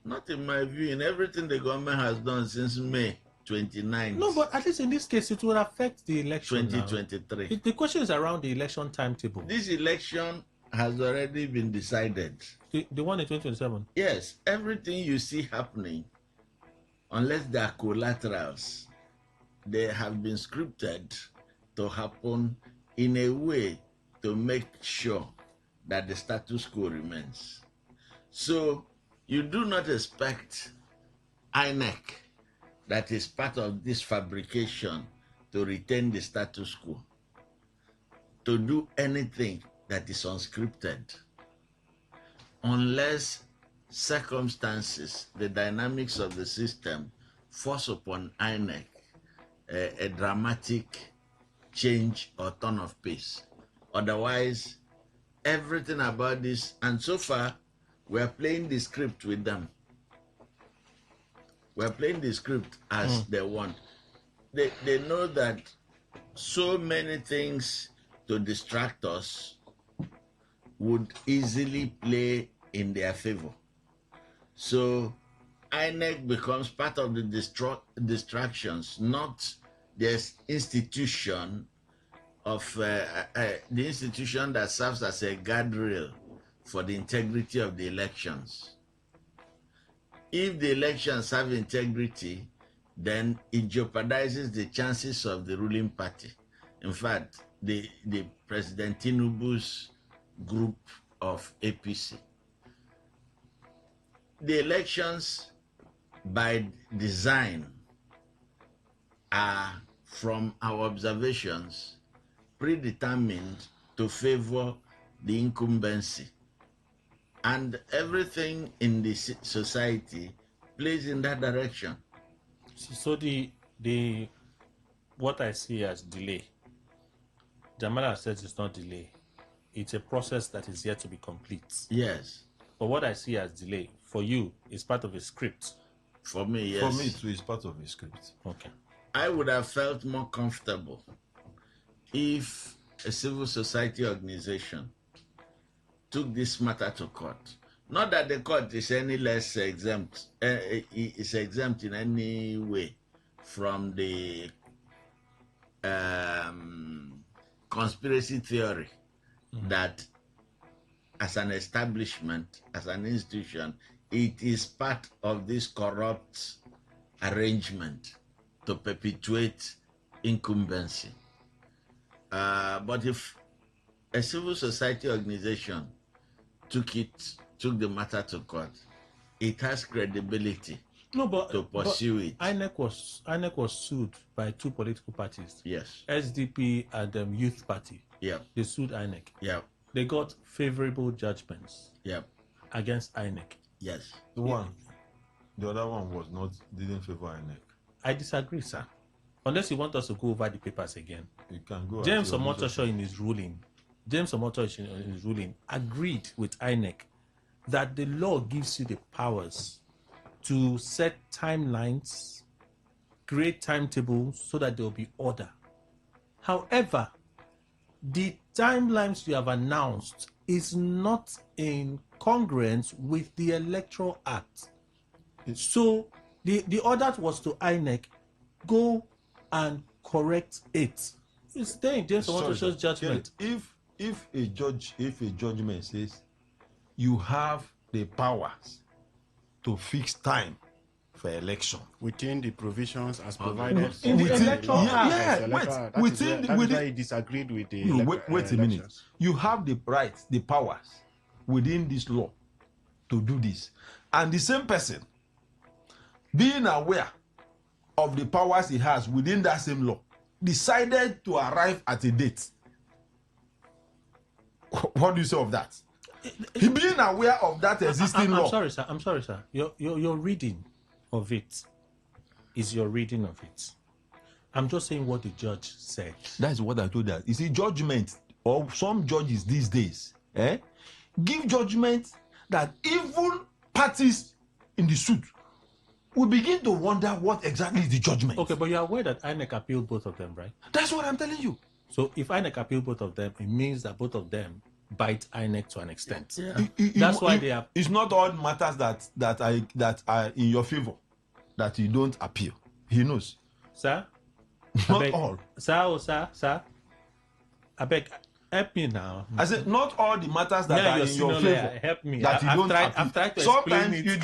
Not in my view. In everything the government has done since May 29th. No, but at least in this case, it will affect the election 2023. The question is around the election timetable. This election has already been decided. The one in 2027? Yes. Everything you see happening, unless they are collaterals, they have been scripted to happen in a way to make sure that the status quo remains. So you do not expect INEC, that is part of this fabrication to retain the status quo, to do anything that is unscripted, unless circumstances, the dynamics of the system force upon INEC a dramatic change or turn of pace. Otherwise, everything about this, and so far, we are playing the script with them. We are playing the script as they want. They know that so many things to distract us would easily play in their favor. So INEC becomes part of the distractions, not the institution of the institution that serves as a guardrail for the integrity of the elections. If the elections have integrity, then it jeopardizes the chances of the ruling party. In fact, the President Tinubu's group of APC. The elections, by design, are, from our observations, predetermined to favor the incumbency. And everything in the society plays in that direction. So the what I see as delay, Jamala says it's not delay. It's a process that is yet to be complete. Yes. But what I see as delay, for you, is part of a script. For me, yes. For me, too, it's part of a script. Okay. I would have felt more comfortable if a civil society organization took this matter to court. Not that the court is any less exempt, is exempt in any way from the conspiracy theory that as an establishment, as an institution, it is part of this corrupt arrangement to perpetuate incumbency. But if a civil society organization took the matter to court, it has credibility to pursue it. INEC was sued by 2 political parties. Yes. SDP and Youth Party. Yeah. They sued INEC. Yeah. They got favorable judgments. Yeah. Against INEC. Yes. The other one didn't favor INEC. I disagree, sir. unless you want us to go over the papers again. You can go. James Omotosho in his ruling, agreed with INEC that the law gives you the powers to set timelines, create timetables so that there will be order. However, the timelines you have announced is not in congruence with the Electoral Act. So the order was to INEC, go and correct it. It's there in James Omotosho's judgment. If a judgment says you have the powers to fix time for election within the provisions as provided in the Electoral Act. That's why he disagreed with the wait a minute. You have the rights, the powers within this law to do this, and the same person being aware of the powers he has within that same law decided to arrive at a date. What do you say of that? He being aware of that existing law. I'm sorry, sir. Your reading of it is your reading of it. I'm just saying what the judge said. That's what I told you. You see, judgment, or some judges these days, give judgment that even parties in the suit will begin to wonder what exactly is the judgment. Okay, but you're aware that INEC appealed both of them, right? That's what I'm telling you. So if INEC appeal both of them, it means that both of them bite INEC to an extent. Yeah. That's why they are. It's not all matters that are in your favor that you don't appeal. He knows. Sir? Not all. Sir? I beg, help me now. I said not all the matters that are in your favor. Help me. That you don't appeal. I've tried to Sometimes explain you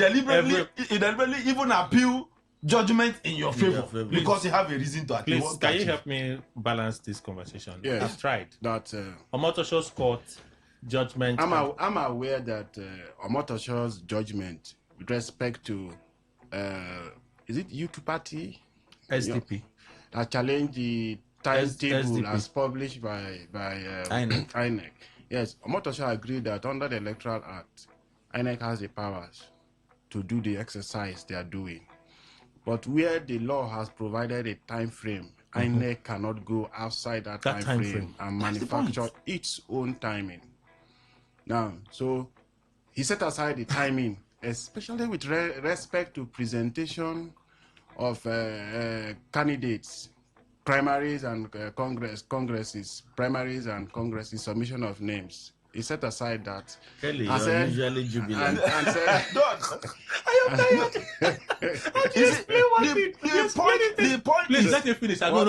deliberately even appeal judgment in your favor because you have a reason to appeal. Please, can you help me balance this conversation? Yes, I've tried. That Omotosho's court judgment. I'm aware that Omotosho's judgment with respect to is it U2 Party? SDP. That challenged the timetable SDP. as published by INEC. Yes, Omotosho agreed that under the Electoral Act, INEC has the powers to do the exercise they are doing. But where the law has provided a time frame, INEC cannot go outside that time frame and manufacture its own timing. Now, so he set aside the timing, especially with respect to presentation of candidates, primaries and congresses, submission of names. He set aside that. Kelly, you're usually jubilant. And said, I am tired. The point. Please let him finish. No.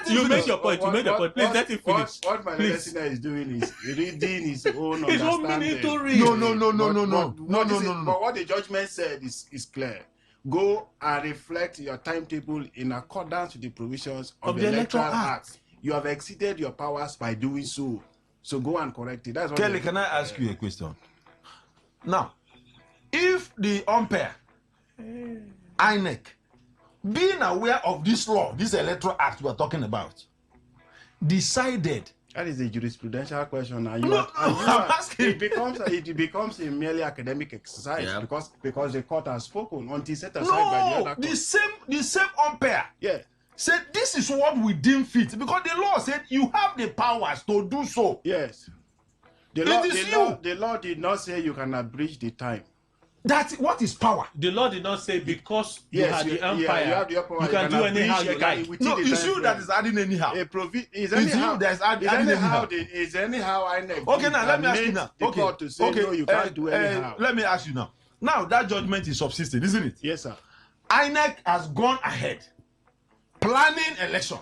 You made your point. Please let him finish. What my listener is doing is reading his own his understanding. own meaning to read. No. But what the judgment said is clear. Go and reflect your timetable in accordance with the provisions of the Electoral Act. You have exceeded your powers by doing so. So go and correct it. That's what Kelly, can I ask you a question? Now, if the umpire, INEC, being aware of this law, this Electoral Act we are talking about, decided. That is a jurisprudential question. I'm asking. It becomes a merely academic exercise because the court has spoken until set aside by the other court. The same umpire. Yeah. Said this is what we deem fit because the law said you have the powers to do so. Yes. The law did not say you cannot breach the time. That's what is power. The law did not say because you have the umpire, you have the power, you can do anyhow you like. No, it's you that is adding anyhow. It's you that is adding anyhow. Is anyhow INEC. Okay, now let me ask you now. Okay, to say, no, you can't do anyhow. Let me ask you now. Now that judgment is subsisting, isn't it? Yes, sir. INEC has gone ahead. Planning election.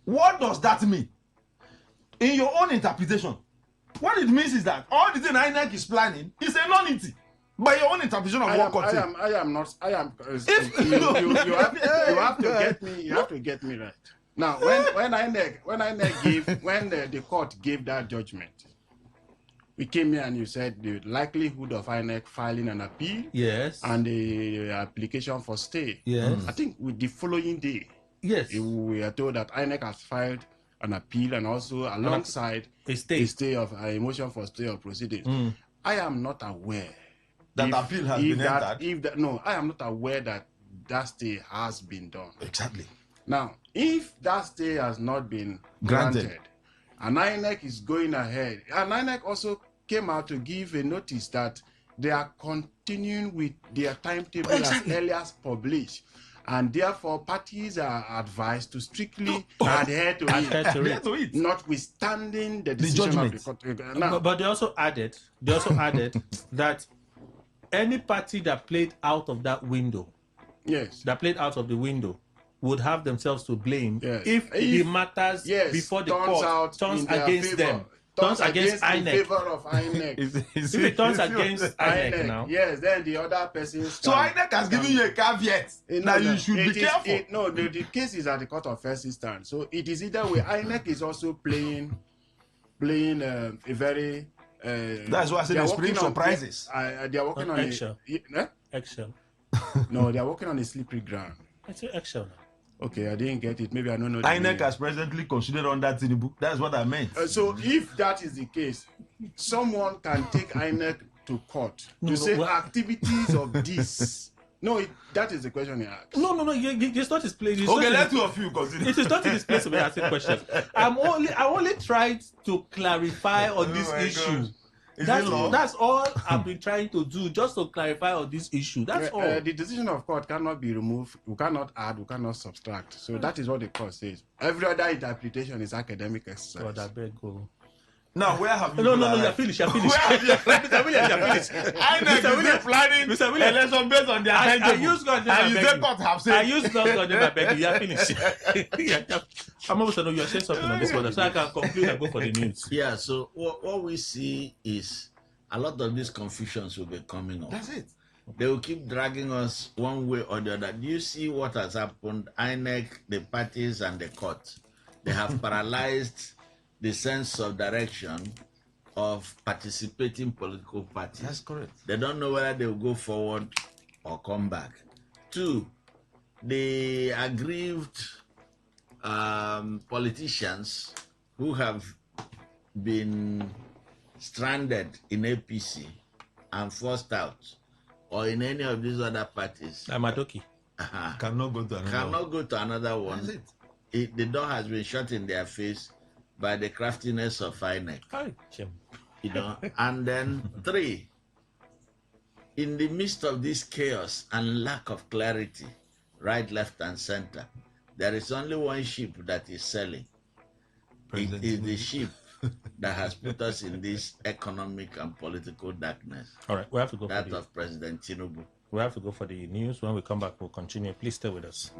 What does that mean? In your own interpretation, what it means is that all the thing INEC is planning is a nullity. By your own interpretation of what court said. I am not. You have to get me. You have to get me right. Now, when the court gave that judgment, we came here and you said the likelihood of INEC filing an appeal, yes, and the application for stay, yes. I think with the following day, yes, we are told that INEC has filed an appeal and also alongside a stay of a motion for stay of proceedings. I am not aware that appeal has been entered. No, I am not aware that that stay has been done. Exactly. Now, if that stay has not been Granted. granted, and INEC is going ahead, and INEC also came out to give a notice that they are continuing with their timetable as early as published, and therefore parties are advised to strictly adhere to it, notwithstanding the decision of the court. Now, But they also added that any party that played out of that window, that played out of the window, would have themselves to blame if the matters before the court turns against them. Turns against INEC. In favor of INEC. If it turns against INEC now. Yes, then the other person. So INEC has given you a caveat. Now you should be careful. The case is at the court of first instance. So it is either way. INEC is also playing a very. That's why I said there's spring surprises. They are working on eggshell. Eggshell. No, they are working on a slippery ground. I say eggshell. Okay, I didn't get it. Maybe I don't know. INEC has presently considered on that Tinubu. That's what I meant. So if that is the case, someone can take INEC to court to say activities of this. No, that is the question he asked. No. It's not his place. Okay, let's do a few consider. It is not in his place to be asking questions. I only tried to clarify on this issue. God. That's all I've been trying to do, just to clarify on this issue. That's all. The decision of court cannot be removed. We cannot add. We cannot subtract. So that is what the court says. Every other interpretation is academic exercise. God, I beg go. Now, where have you? No, you're finished. You're finished. Mr. Williams, you're finished. Mr. Williams planning Mr. Williams, election based on their timetable. I use God name. And you say court have said. I use God name. I beg you. You're finished. I'm almost know you're saying something on this one, so I can conclude and go for the news. Yeah. So what we see is a lot of these confusions will be coming up. That's it. They will keep dragging us one way or the other. Do you see what has happened? INEC, the parties, and the court, they have paralyzed the sense of direction of participating political parties. That's correct. They don't know whether they will go forward or come back. Two, the aggrieved politicians who have been stranded in APC and forced out, or in any of these other parties. Amadoki. Cannot go to another one. That's it. The door has been shut in their face by the craftiness of INEC. And then three, in the midst of this chaos and lack of clarity, right, left, and center, there is only one ship that is sailing. It is the ship that has put us in this economic and political darkness. All right, we have to go. That of President Tinubu. We have to go for the news. When we come back, we'll continue. Please stay with us.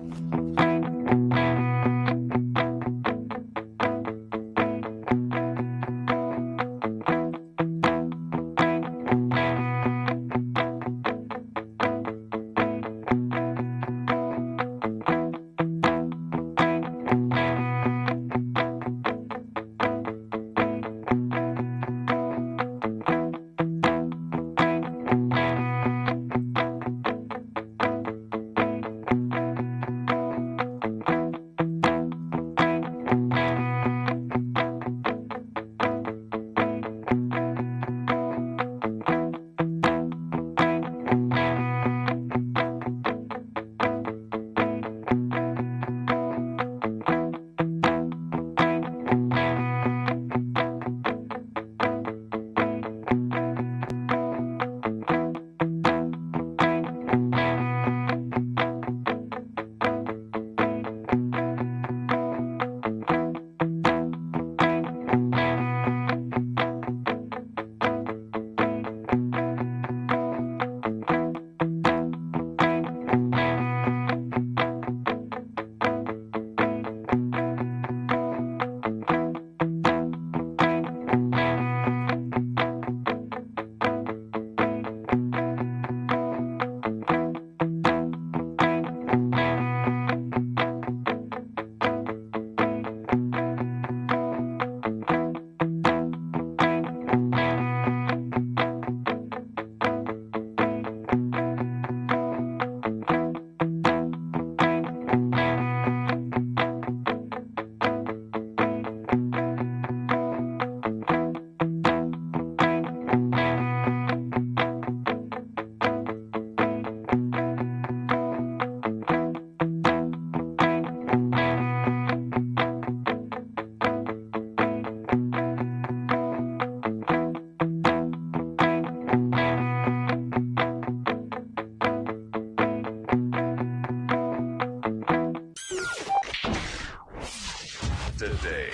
today.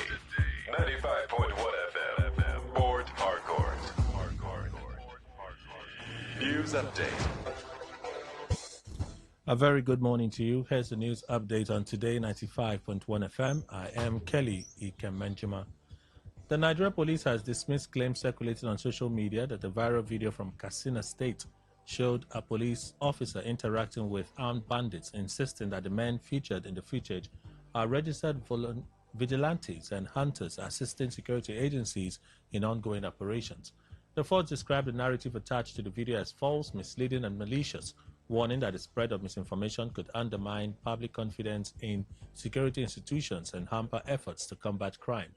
95.1 FM. Port Harcourt. News update. A very good morning to you. Here's the news update on Today 95.1 FM. I am Kelly Ikemenjima. The Nigeria police has dismissed claims circulating on social media that the viral video from Katsina State showed a police officer interacting with armed bandits, insisting that the men featured in the footage are registered vigilantes and hunters assisting security agencies in ongoing operations. The force described the narrative attached to the video as false, misleading, and malicious, warning that the spread of misinformation could undermine public confidence in security institutions and hamper efforts to combat crime.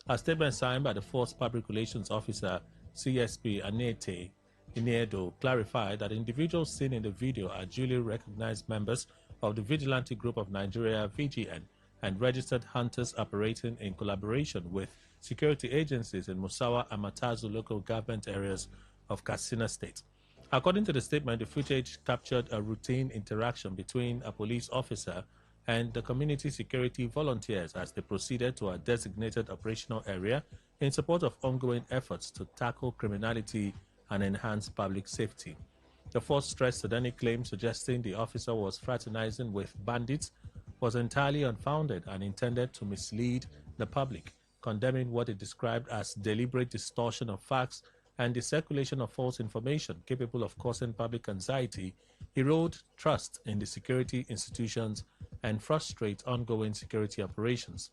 A statement signed by the Force Public Relations Officer, CSP Anete Iniedo, clarified that individuals seen in the video are duly recognized members of the Vigilante Group of Nigeria, VGN, and registered hunters operating in collaboration with security agencies in Musawa and Matazu local government areas of Katsina State. According to the statement, the footage captured a routine interaction between a police officer and the community security volunteers as they proceeded to a designated operational area in support of ongoing efforts to tackle criminality and enhance public safety. The force stressed that any claim suggesting the officer was fraternizing with bandits was entirely unfounded and intended to mislead the public, condemning what it described as deliberate distortion of facts and the circulation of false information capable of causing public anxiety, erode trust in the security institutions, and frustrate ongoing security operations.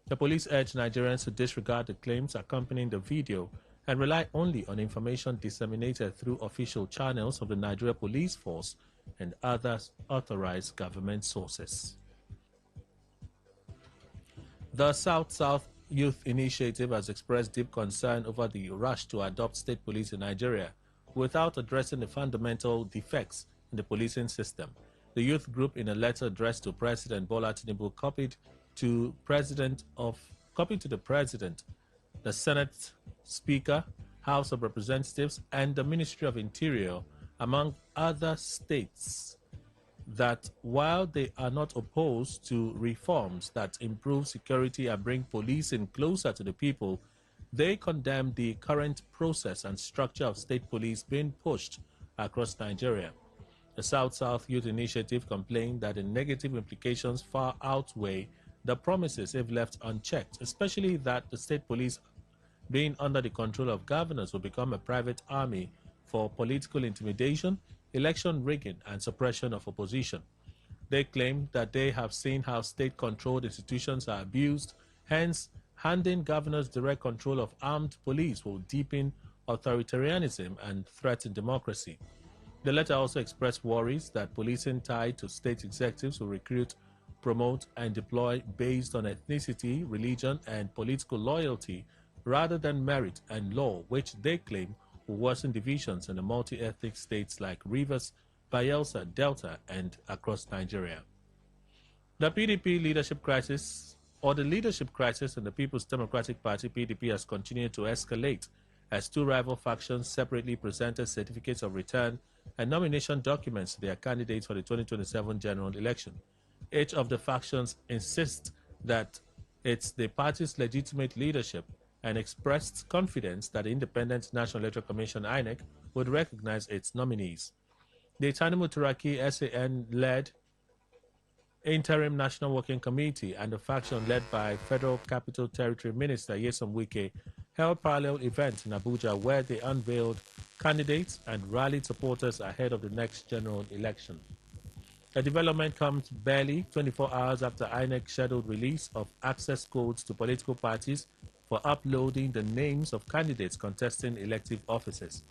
The police urged Nigerians to disregard the claims accompanying the video and rely only on information disseminated through official channels of the Nigeria Police Force and other authorized government sources. The South-South Youth Initiative has expressed deep concern over the rush to adopt state police in Nigeria without addressing the fundamental defects in the policing system. The youth group, in a letter addressed to President Bola Tinubu, copied to the President, the Senate Speaker, House of Representatives, and the Ministry of Interior, among other states, that while they are not opposed to reforms that improve security and bring policing closer to the people, they condemn the current process and structure of state police being pushed across Nigeria. The South-South Youth Initiative complained that the negative implications far outweigh the promises if left unchecked, especially that the state police, being under the control of governors, will become a private army for political intimidation, election rigging, and suppression of opposition. They claim that they have seen how state-controlled institutions are abused, hence handing governors direct control of armed police will deepen authoritarianism and threaten democracy. The letter also expressed worries that policing tied to state executives will recruit, promote, and deploy based on ethnicity, religion, and political loyalty rather than merit and law, which they claim will worsen divisions in the multi-ethnic states like Rivers, Bayelsa, Delta, and across Nigeria. The leadership crisis in the People's Democratic Party, PDP, has continued to escalate as two rival factions separately presented certificates of return and nomination documents to their candidates for the 2027 general election. Each of the factions insists that it's the party's legitimate leadership and expressed confidence that the Independent National Electoral Commission, INEC, would recognize its nominees. The Tanimu Turaki SAN-led Interim National Working Committee and the faction led by Federal Capital Territory Minister Nyesom Wike held parallel events in Abuja where they unveiled candidates and rallied supporters ahead of the next general election. The development comes barely 24 hours after INEC scheduled release of access codes to political parties for uploading the names of candidates contesting elective offices.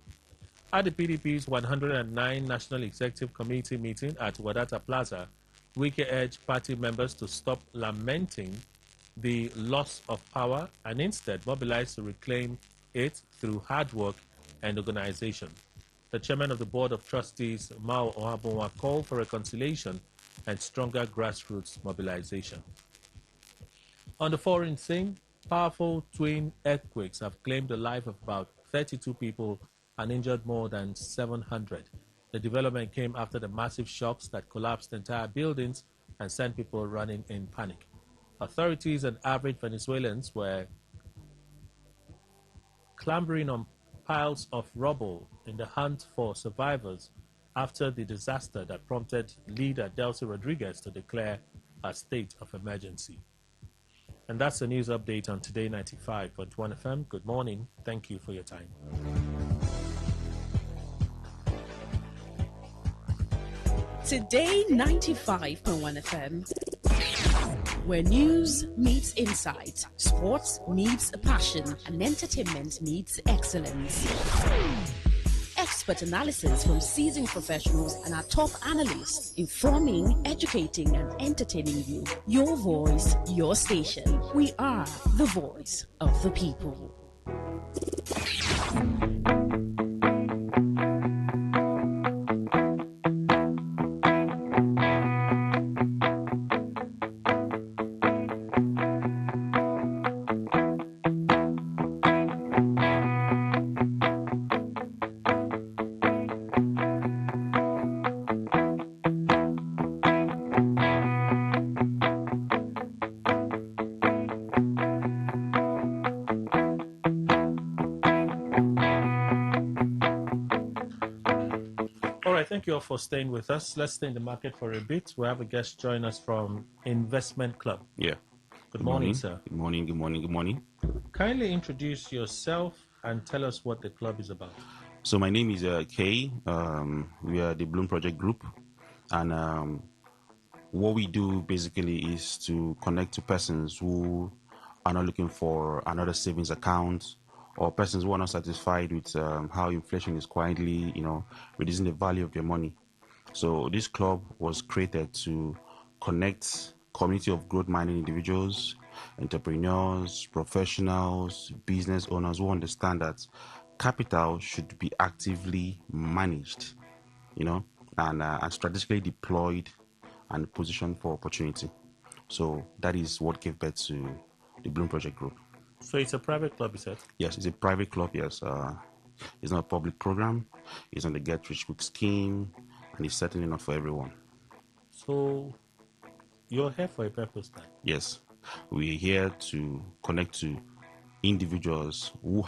At the PDP's 109 National Executive Committee meeting at Wadata Plaza, Wike urged party members to stop lamenting the loss of power and instead mobilize to reclaim it through hard work and organization. The chairman of the Board of Trustees, Mao Ohabonwa, called for reconciliation and stronger grassroots mobilization. On the foreign scene, powerful twin earthquakes have claimed the life of about 32 people and injured more than 700. The development came after the massive shocks that collapsed entire buildings and sent people running in panic. Authorities and average Venezuelans were clambering on piles of rubble in the hunt for survivors after the disaster that prompted leader Delcy Rodriguez to declare a state of emergency. And that's the news update on Today 95.1 FM. Good morning. Thank you for your time. Today 95.1 FM, where news meets insight, sports meets passion, and entertainment meets excellence. Expert analysis from seasoned professionals and our top analysts, informing, educating, and entertaining you. Your voice, your station. We are the voice of the people. Thank you all for staying with us. Let's stay in the market for a bit. We have a guest join us from Investment Club. Yeah. Good morning, sir. Good morning, good morning, good morning. Kindly introduce yourself and tell us what the club is about. So my name is Kay. We are the Bloom Project Group. And what we do basically is to connect to persons who are not looking for another savings account, or persons who are not satisfied with how inflation is quietly, reducing the value of their money. So this club was created to connect community of growth-minded individuals, entrepreneurs, professionals, business owners who understand that capital should be actively managed, and strategically deployed and positioned for opportunity. So that is what gave birth to the Bloom Project Group. So it's a private club, you said? Yes, it's a private club, yes. It's not a public program. It's on the Get Rich Quick scheme, and it's certainly not for everyone. So you're here for a purpose then? Yes. We're here to connect to individuals who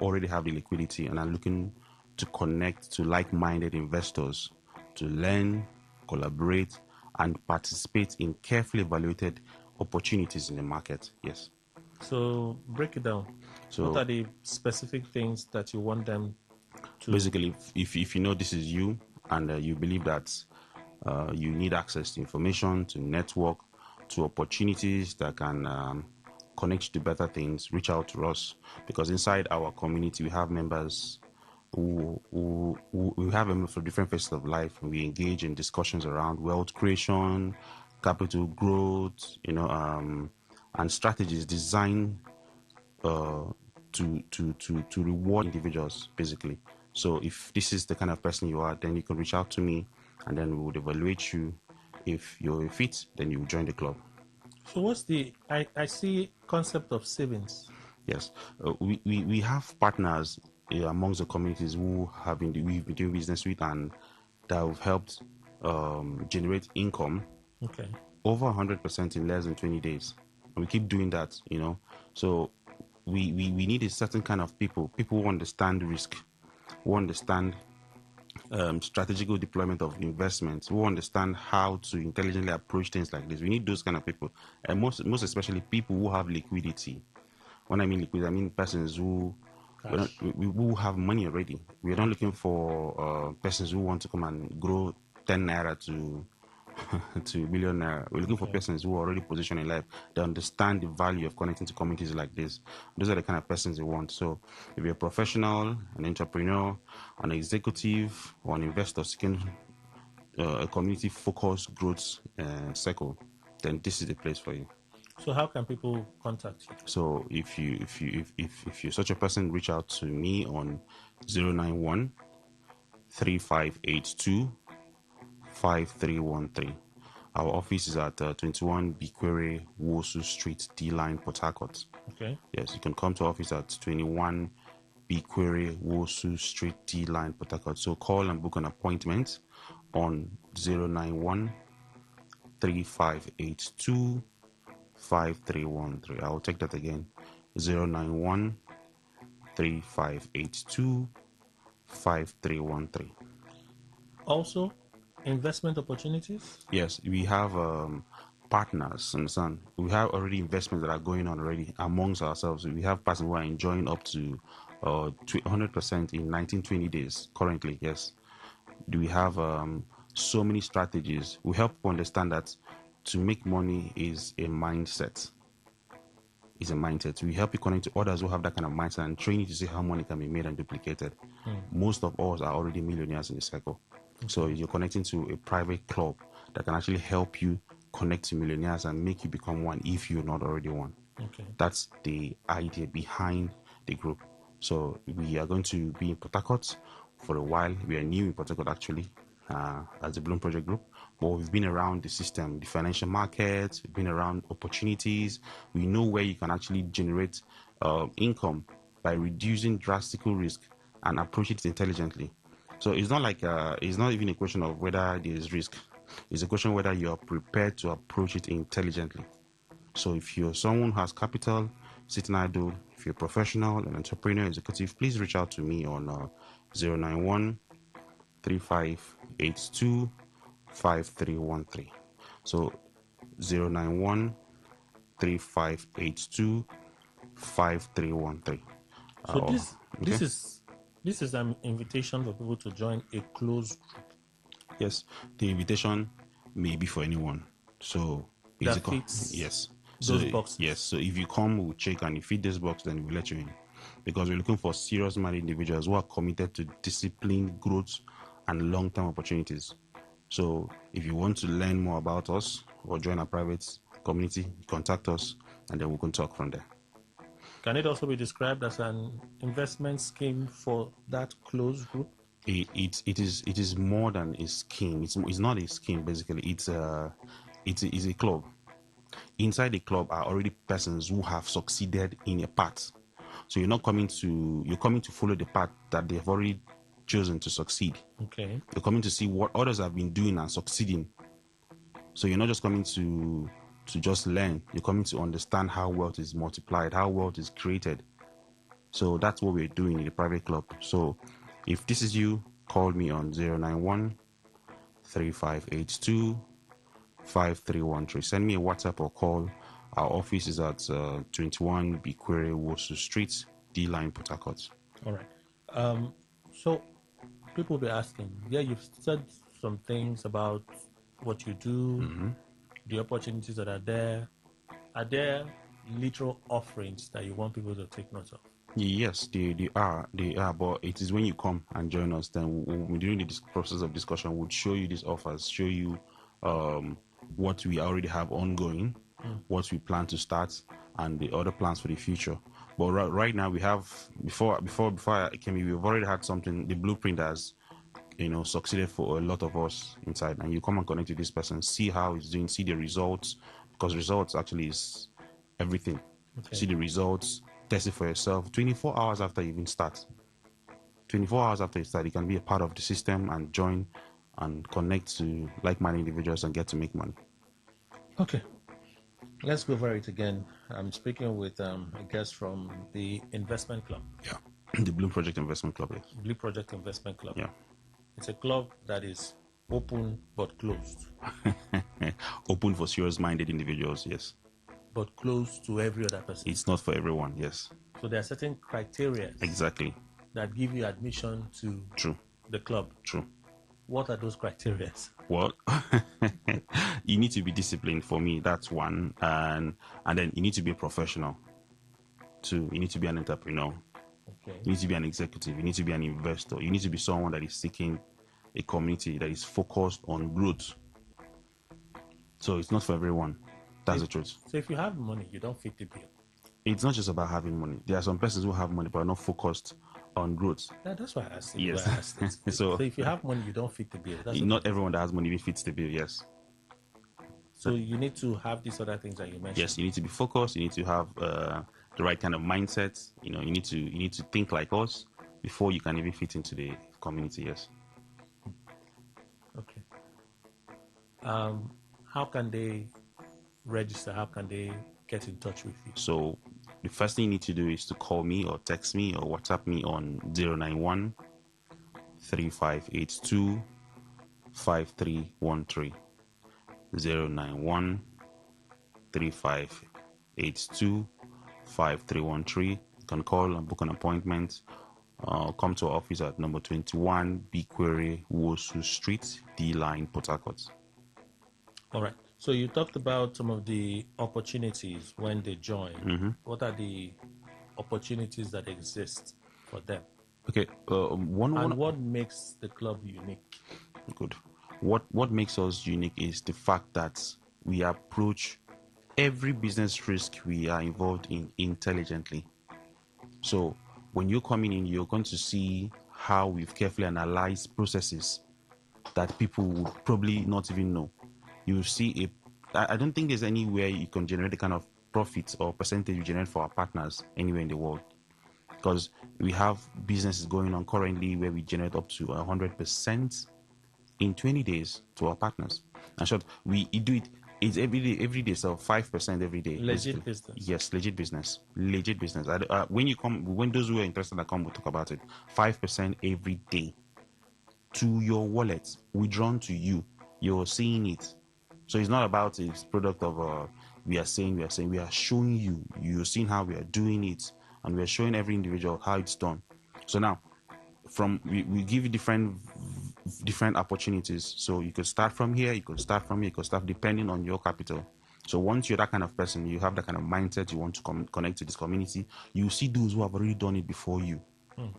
already have the liquidity and are looking to connect to like-minded investors to learn, collaborate, and participate in carefully evaluated opportunities in the market. Yes. So break it down. So what are the specific things that you want them to... Basically, if you know this is you and you believe that you need access to information, to network, to opportunities that can connect you to better things, reach out to us. Because inside our community, we have members who have them for different phases of life, and we engage in discussions around wealth creation, capital growth, and strategies designed to reward individuals, basically. So if this is the kind of person you are, then you can reach out to me, and then we would evaluate you. If you're fit, then you join the club. So what's I see concept of savings. Yes, we have partners amongst the communities who we've been doing business with, and that have helped generate income. Okay. Over 100% in less than 20 days. And we keep doing that, So we need a certain kind of people who understand risk, who understand strategical deployment of investments, who understand how to intelligently approach things like this. We need those kind of people, and most especially people who have liquidity. When I mean liquidity, I mean persons who have money already. We're not looking for persons who want to come and grow 10 naira to million naira. We're looking for persons who are already positioned in life. They understand the value of connecting to communities like this. Those are the kind of persons we want. So if you're a professional, an entrepreneur, an executive, or an investor seeking a community-focused growth circle, then this is the place for you. So how can people contact you? So if you're such a person, reach out to me on 091 3582 5313. Our office is at 21 Bikwere Wosu Street, D-Line, Port Harcourt. Okay. Yes, you can come to office at 21 Bikwere Wosu Street, D-Line, Port Harcourt. So call and book an appointment on 091 3582 5313. I'll take that again. 091 3582 5313. Also, investment opportunities? Yes, we have partners, understand? We have already investments that are going on already amongst ourselves. We have partners who are enjoying up to 100% in 19-20 days currently, yes. Do we have so many strategies? We help people understand that to make money is a mindset. It's a mindset. We help you connect to others who have that kind of mindset and train you to see how money can be made and duplicated. Most of us are already millionaires in the cycle. So you're connecting to a private club that can actually help you connect to millionaires and make you become one if you're not already one. Okay. That's the idea behind the group. So we are going to be in Port Harcourt for a while. We are new in Port Harcourt actually, as the Bloom Project Group, but we've been around the system, the financial markets, we've been around opportunities. We know where you can actually generate income by reducing drastic risk and approach it intelligently. So it's not like it's not even a question of whether there is risk. It's a question whether you are prepared to approach it intelligently. So if you're someone who has capital, sitting idle, if you're a professional, an entrepreneur, executive, please reach out to me on 091 3582 5313. So 091 3582 5313. So this is an invitation for people to join a closed group. Yes, the invitation may be for anyone. So that fits yes. those So boxes. yes. So if you come, we'll check, and you fit this box, then we'll let you in. Because we're looking for serious-minded individuals who are committed to discipline, growth, and long-term opportunities. So if you want to learn more about us or join our private community, contact us, and then we can talk from there. Can it also be described as an investment scheme for that closed group? It is more than a scheme. It's not a scheme basically. It's a club. Inside the club are already persons who have succeeded in a path. So you're coming to follow the path that they've already chosen to succeed. Okay. You're coming to see what others have been doing and succeeding. So you're not just coming to just learn. You're coming to understand how wealth is multiplied, how wealth is created. So that's what we're doing in the private club. So if this is you, call me on 091 3582 5313. Send me a WhatsApp or call. Our office is at 21 Bikwere Wosu Street, D Line, Port Harcourt. All right. So people will be asking, you've said some things about what you do, the opportunities that are there. Are there literal offerings that you want people to take note of? Yes, they are, but it is when you come and join us, then during the process of discussion, we'll show you these offers, show you what we already have ongoing, what we plan to start, and the other plans for the future. But right now, we have before I came in, we've already had something. The blueprint has succeeded for a lot of us inside, and you come and connect with this person, see how it's doing, see the results, because results actually is everything. Okay. See the results, test it for yourself. 24 hours after you even start, 24 hours after you start, you can be a part of the system and join and connect to like-minded individuals and get to make money. Okay, let's go over it again. I'm speaking with a guest from the investment club. Yeah, the Bloom Project Investment Club. Yes. Blue Project Investment Club. Yeah. It's a club that is open but closed. Open for serious-minded individuals, yes. But closed to every other person. It's not for everyone, yes. So there are certain criteria. Exactly. That give you admission to the club. True. What are those criteria? Well, you need to be disciplined. For me, that's one, and then you need to be a professional. Two, you need to be an entrepreneur. Okay. You need to be an executive. You need to be an investor. You need to be someone that is seeking a community that is focused on growth. So it's not for everyone. That's the truth. So if you have money, you don't fit the bill. It's not just about having money. There are some persons who have money but are not focused on growth. Yeah, that's why I asked it. Yes. So if you have money, you don't fit the bill. Not everyone that has money fits the bill, yes. So you need to have these other things that you mentioned. Yes, you need to be focused. You need to have the right kind of mindset. You need to think like us before you can even fit into the community. Yes. Okay. How can they register? How can they get in touch with you? So the first thing you need to do is to call me or text me or WhatsApp me on 091 3582 5313. 091 3582 5313. You can call and book an appointment. Come to our office at number 21 Bikwere Wosu Street, D Line, Port Harcourt. All right. So you talked about some of the opportunities when they join. Mm-hmm. What are the opportunities that exist for them? Okay. What makes the club unique? Good. What makes us unique is the fact that we approach every business risk we are involved in intelligently. So when you're coming in, you're going to see how we've carefully analyzed processes that people would probably not even know. You see I don't think there's anywhere you can generate the kind of profits or percentage you generate for our partners anywhere in the world. Because we have businesses going on currently where we generate up to 100% in 20 days to our partners. And short, we do it. It's every day, so 5% every day. Legit basically. business. Yes, legit business. When those who are interested that come, we'll talk about it. 5% every day to your wallet, withdrawn to you. You're seeing it. So it's not about it's product of we are saying, we are showing you. You're seeing how we are doing it, and we are showing every individual how it's done. So now, we give you different opportunities. So you could start from here, you could start depending on your capital. So once you're that kind of person, you have that kind of mindset, you want to connect to this community, you see those who have already done it before you.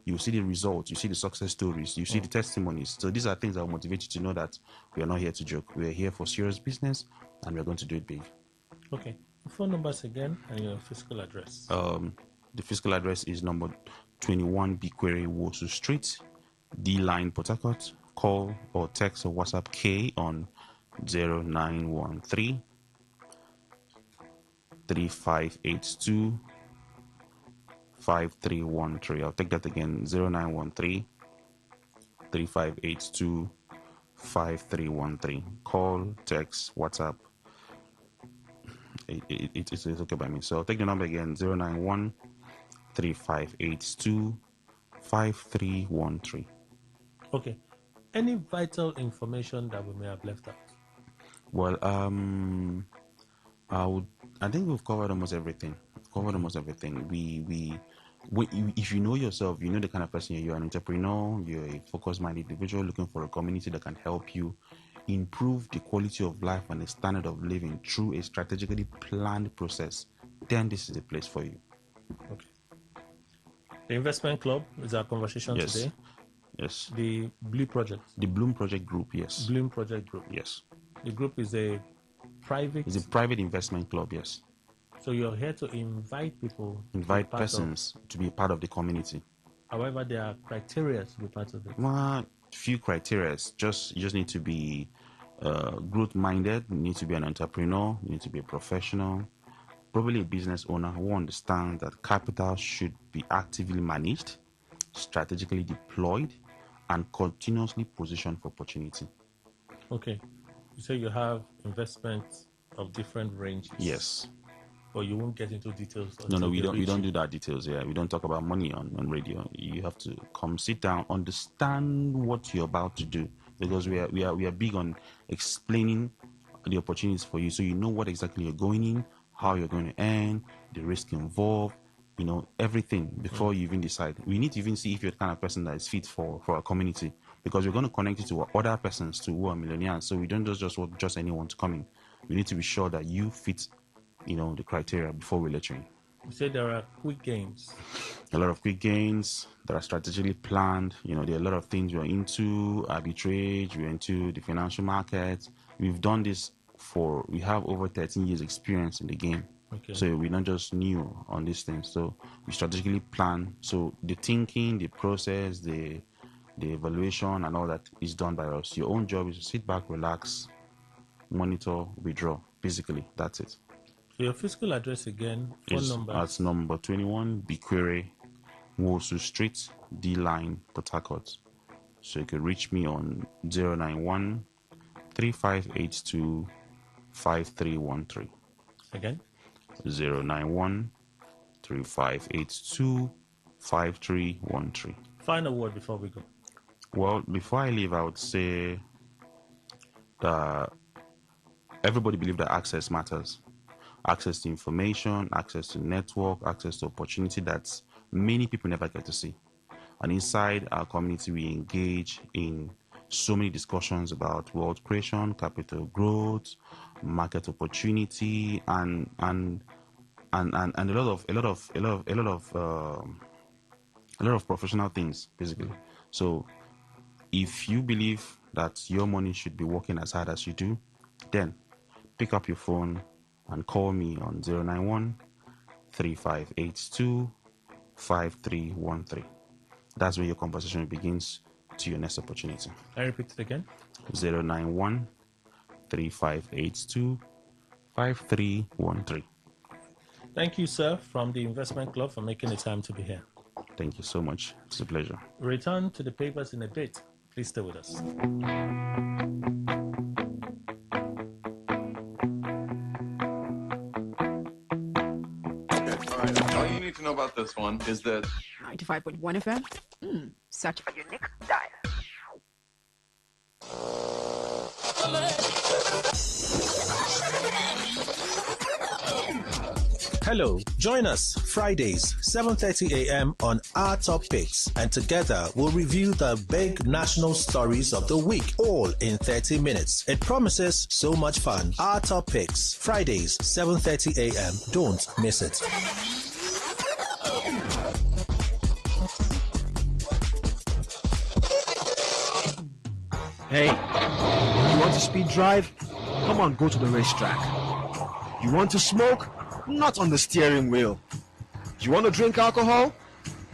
You see the results, you see the success stories, you see the testimonies. So these are things that will motivate you to know that we are not here to joke. We are here for serious business, and we're going to do it big. Okay. Phone numbers again and your physical address. The physical address is number 21 Bikwere Wosu Street, D Line, Port Harcourt. Call or text or WhatsApp K on 0913 3582 5313. I'll take that again, 0913 3582 5313. Call, text, WhatsApp. It's okay by me. So I'll take the number again, 091 3582 5313. Okay. Any vital information that we may have left out? Well, I think we've covered almost everything. If you know yourself, you know the kind of person you're an entrepreneur, you're a focus-minded individual looking for a community that can help you improve the quality of life and the standard of living through a strategically planned process, then this is a place for you. Okay. The investment club is our conversation today. Yes. The Blue Project. The Bloom Project Group, yes. Bloom Project Group. Yes. The group is a private... It's a private investment club, yes. So you're here to invite people... Invite persons to be part of the community. However, there are criteria to be part of it. Well, few criteria. You just need to be growth-minded. You need to be an entrepreneur. You need to be a professional. Probably a business owner who understands that capital should be actively managed, strategically deployed, and continuously positioned for opportunity. Okay. So you have investments of different ranges. Yes. But you won't get into details. No, we don't do that details. Yeah, we don't talk about money on radio. You have to come sit down, understand what you're about to do, because we are big on explaining the opportunities for you, so you know what exactly you're going in, how you're going to earn, the risk involved, everything before you even decide. We need to even see if you're the kind of person that is fit for our community, because we're going to connect you to other persons too who are millionaires. So we don't just want just anyone to come in. We need to be sure that you fit the criteria before we let you in. You say there are quick gains. A lot of quick gains that are strategically planned. There are a lot of things we're into, arbitrage, we're into the financial markets. We've done this we have over 13 years experience in the game. Okay. So we're not just new on these things. So we strategically plan. So the thinking, the process, the evaluation and all that is done by us. Your own job is to sit back, relax, monitor, withdraw. Basically, that's it. So your physical address again, phone number? At number 21 Bikwere Wosu Street, D Line, Port Harcourt. So you can reach me on 091 3582 5313. Again? 091 3582 5313. Final word before we go. Well, before I leave, I would say that everybody believes that access matters. Access to information, access to network, access to opportunity that many people never get to see. And inside our community, we engage in so many discussions about wealth creation, capital growth, market opportunity, and a lot of professional things, basically. So if you believe that your money should be working as hard as you do, then pick up your phone and call me on 091 3582 5313. That's where your conversation begins to your next opportunity. I repeat it again. 091 3582 5313. Thank you, sir, from the Investment Club for making the time to be here. Thank you so much. It's a pleasure. Return to the papers in a bit. Please stay with us. All you need to know about this one is that 95.1 FM. Such a unique dial. Hello, join us Fridays, 7:30 a.m. on Our Top Picks, and together we'll review the big national stories of the week, all in 30 minutes. It promises so much fun. Our Top Picks, Fridays, 7:30 a.m. Don't miss it. Hey, you want to speed drive? Come on, go to the racetrack. You want to smoke? Not on the steering wheel. You want to drink alcohol?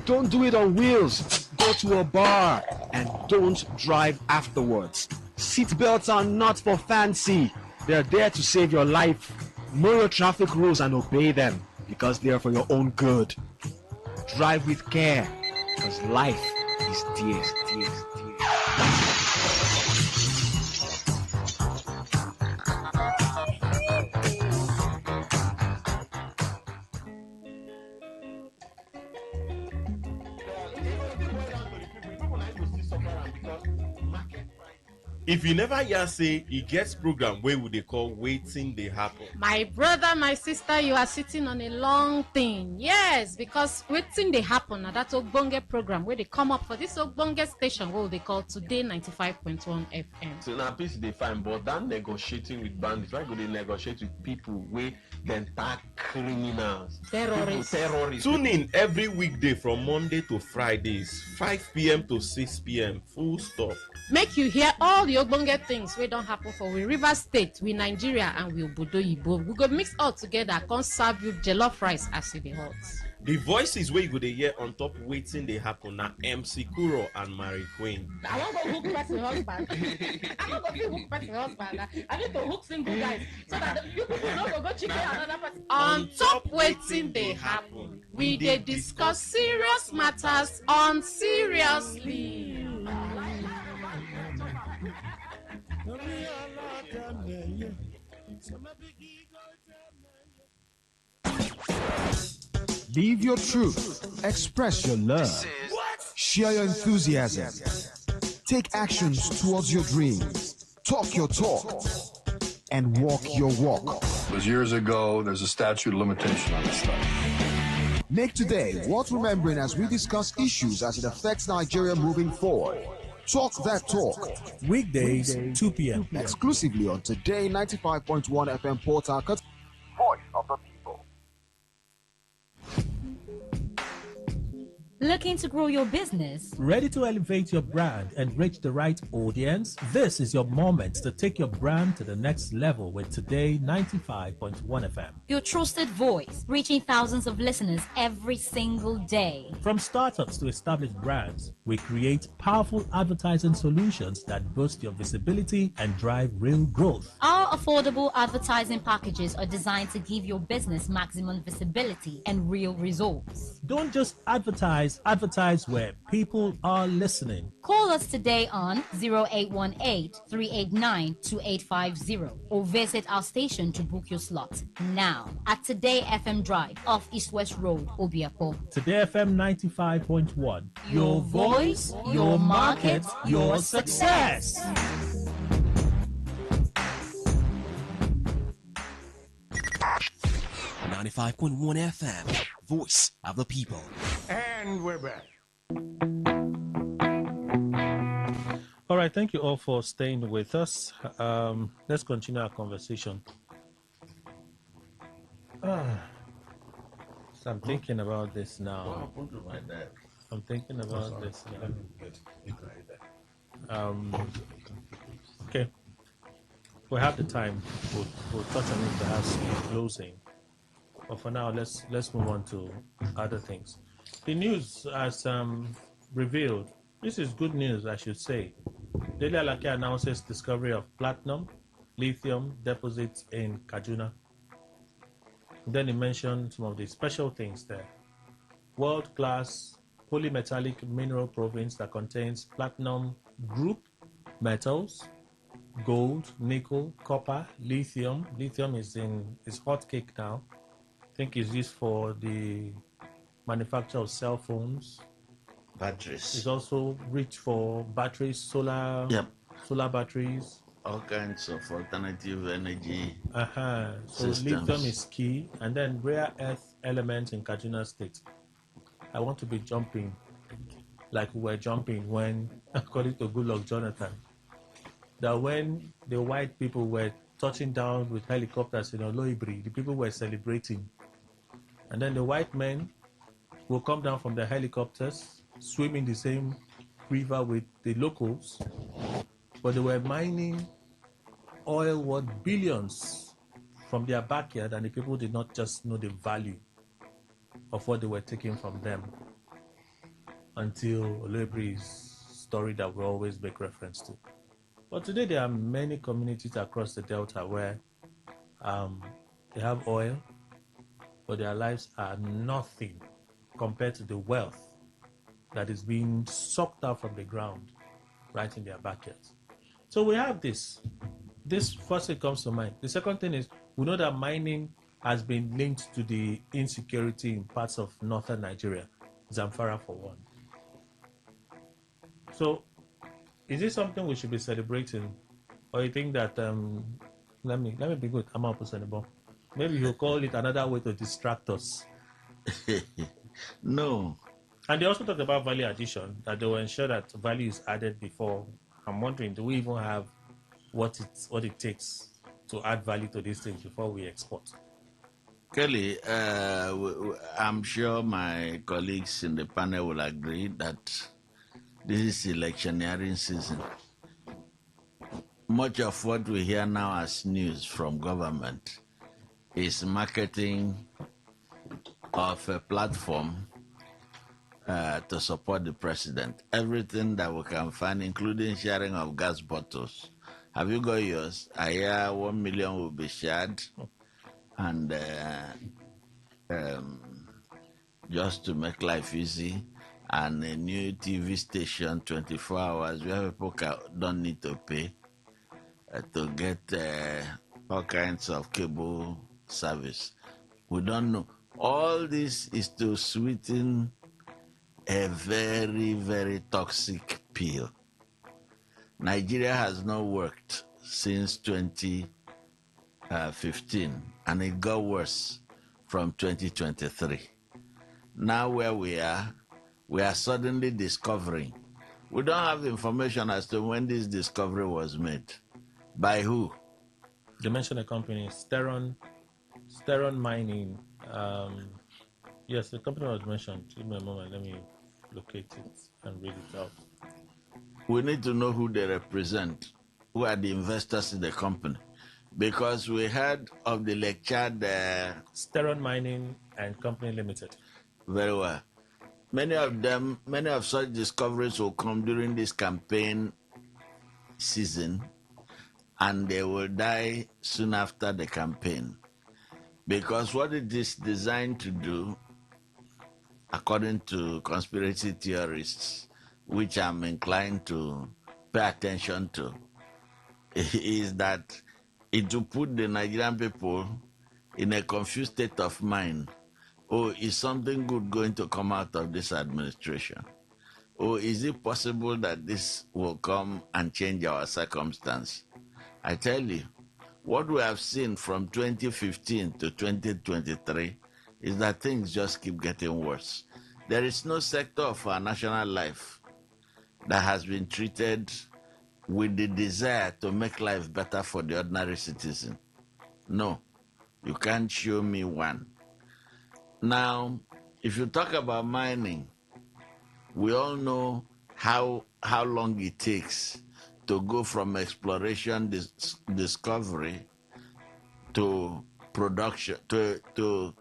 Don't do it on wheels. Go to a bar and don't drive afterwards. Seatbelts are not for fancy. They're there to save your life. Know your traffic rules and obey them because they are for your own good. Drive with care because life is dear. If you never hear say e get program where would they call waiting they happen. My brother, my sister, you are sitting on a long thing. Yes, because waiting they happen na that ogbonge program where they come up for this ogbonge station what they call Today 95.1 FM. So now piece they find, but that negotiating with bandits, why go they negotiate with people where then tag criminals, terrorists. Tune in every weekday from Monday to Fridays, 5 p.m. to 6 p.m. Full stop. Make you hear all the ogbonge things wey don happen for we River State, we Nigeria, and we Obodo Yibo. We go mix all together, come serve you jollof rice as it dey hot. The voices where you go dey hear on top waiting they happen na MC Kuro and Mary Queen. I wan go hook person husband. I wan go fit hook person husband. I need to hook single guys so that you people no go chicken another person. On top waiting they happen, we dey discuss serious matters on seriously. Live your truth. Express your love. Share your enthusiasm. Take actions towards your dreams. Talk your talk. And walk your walk. It was years ago. There's a statute of limitation on this stuff. Make today worth remembering as we discuss issues as it affects Nigeria moving forward. Talk that talk. Weekdays, 2 p.m. Exclusively on Today 95.1 FM Port Harcourt. Voice of the people. Looking to grow your business? Ready to elevate your brand and reach the right audience? This is your moment to take your brand to the next level with Today 95.1 FM. Your trusted voice, reaching thousands of listeners every single day. From startups to established brands, we create powerful advertising solutions that boost your visibility and drive real growth. Our affordable advertising packages are designed to give your business maximum visibility and real results. Don't just advertise where people are listening. Call us today on 0818-389-2850 or visit our station to book your slot now at Today FM Drive off East West Road, Obiapo. Today FM 95.1. Your voice, your market, your success. 95.1 FM, voice of the people. And we're back. All right, thank you all for staying with us. Let's continue our conversation. So I'm thinking about this now. What happened to my dad? I'm thinking about this now. Let me get it right there. Okay. We have the time. We'll touch on it perhaps in closing. But for now, let's move on to other things. The news has revealed, this is good news, I should say. Daily Alake announces discovery of platinum, lithium deposits in Kaduna. Then he mentioned some of the special things there. World-class polymetallic mineral province that contains platinum group metals, gold, nickel, copper, lithium. Lithium is hot cake now. I think it's used for the manufacture of cell phones. Batteries. It's also rich for batteries, solar batteries. All kinds of alternative energy. So systems. lithium is key, and then rare earth elements in Kaduna State. I want to be jumping like we were jumping when, according to Goodluck Jonathan, that when the white people were touching down with helicopters in Oloibri, the people were celebrating. And then the white men will come down from their helicopters, swim in the same river with the locals, but they were mining oil worth billions from their backyard, and the people did not just know the value of what they were taking from them until Oloibri's story that we always make reference to. But today there are many communities across the Delta where they have oil, but their lives are nothing compared to the wealth that is being sucked out from the ground right in their backyards. So we have this. This first thing comes to mind. The second thing is we know that mining has been linked to the insecurity in parts of northern Nigeria, Zamfara for one. So is this something we should be celebrating? Or you think that, let me be good, I'm up on the ball. Maybe you'll call it another way to distract us. No. And they also talked about value addition, that they will ensure that value is added before. I'm wondering, do we even have what it takes to add value to these things before we export? Kelly, I'm sure my colleagues in the panel will agree that this is electioneering season. Much of what we hear now as news from government is marketing of a platform to support the president. Everything that we can find, including sharing of gas bottles. Have you got yours? I hear 1 million will be shared. And just to make life easy, and a new TV station 24 hours where people don't need to pay to get all kinds of cable service. We don't know. All this is to sweeten a very, very toxic pill. Nigeria has not worked since 2015, and it got worse from 2023. Now where we are suddenly discovering. We don't have information as to when this discovery was made. By who? You mentioned a company, Steron Mining. Yes, the company was mentioned. Give me a moment. Let me locate it and read it out. We need to know who they represent, who are the investors in the company. Because we heard of the lecture there. Steron Mining and Company Limited. Very well. Many of such discoveries will come during this campaign season, and they will die soon after the campaign. Because what it is designed to do, according to conspiracy theorists, which I'm inclined to pay attention to, is that it will put the Nigerian people in a confused state of mind. Oh, is something good going to come out of this administration? Or is it possible that this will come and change our circumstance? I tell you, what we have seen from 2015 to 2023 is that things just keep getting worse. There is no sector of our national life that has been treated with the desire to make life better for the ordinary citizen. No, you can't show me one. Now, if you talk about mining, we all know how long it takes to go from exploration, discovery, to production, to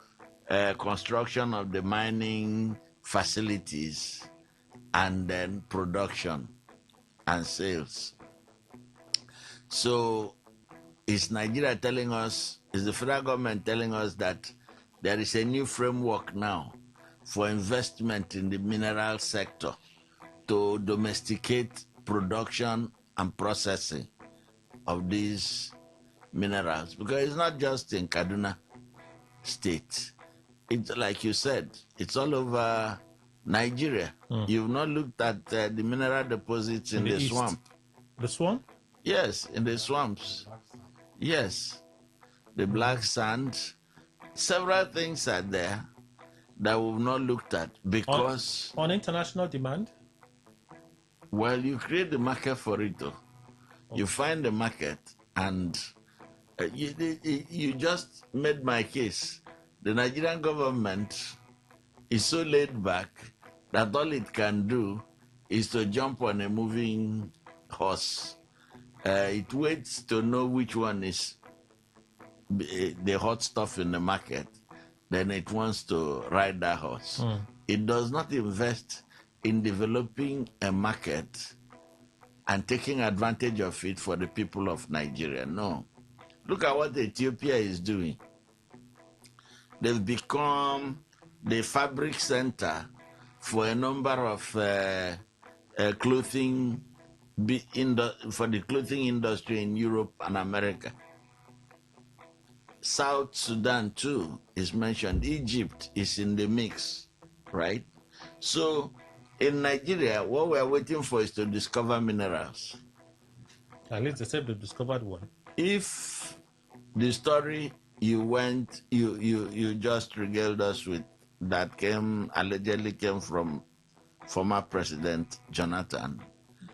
construction of the mining facilities, and then production and sales. So is Nigeria telling us, is the federal government telling us that there is a new framework now for investment in the mineral sector to domesticate production and processing of these minerals? Because it's not just in Kaduna State. It's like you said, it's all over Nigeria. You've not looked at the mineral deposits in the east. swamp. The swamp? Yes, in the swamps. Yes, the black sand. Several things are there that we've not looked at because on international demand. Well, you create the market for it. You find the market, and you just made my case. The Nigerian government is so laid back that all it can do is to jump on a moving horse. It waits to know which one is the hot stuff in the market. Then it wants to ride that horse. It does not invest in developing a market and taking advantage of it for the people of Nigeria. No. Look at what Ethiopia is doing. They've become the fabric center for a number of clothing for the clothing industry in Europe and America. South Sudan too is mentioned. Egypt is in the mix, right? So in Nigeria, what we are waiting for is to discover minerals. At least they said they discovered one. If the story you just regaled us with that allegedly came from former President Jonathan,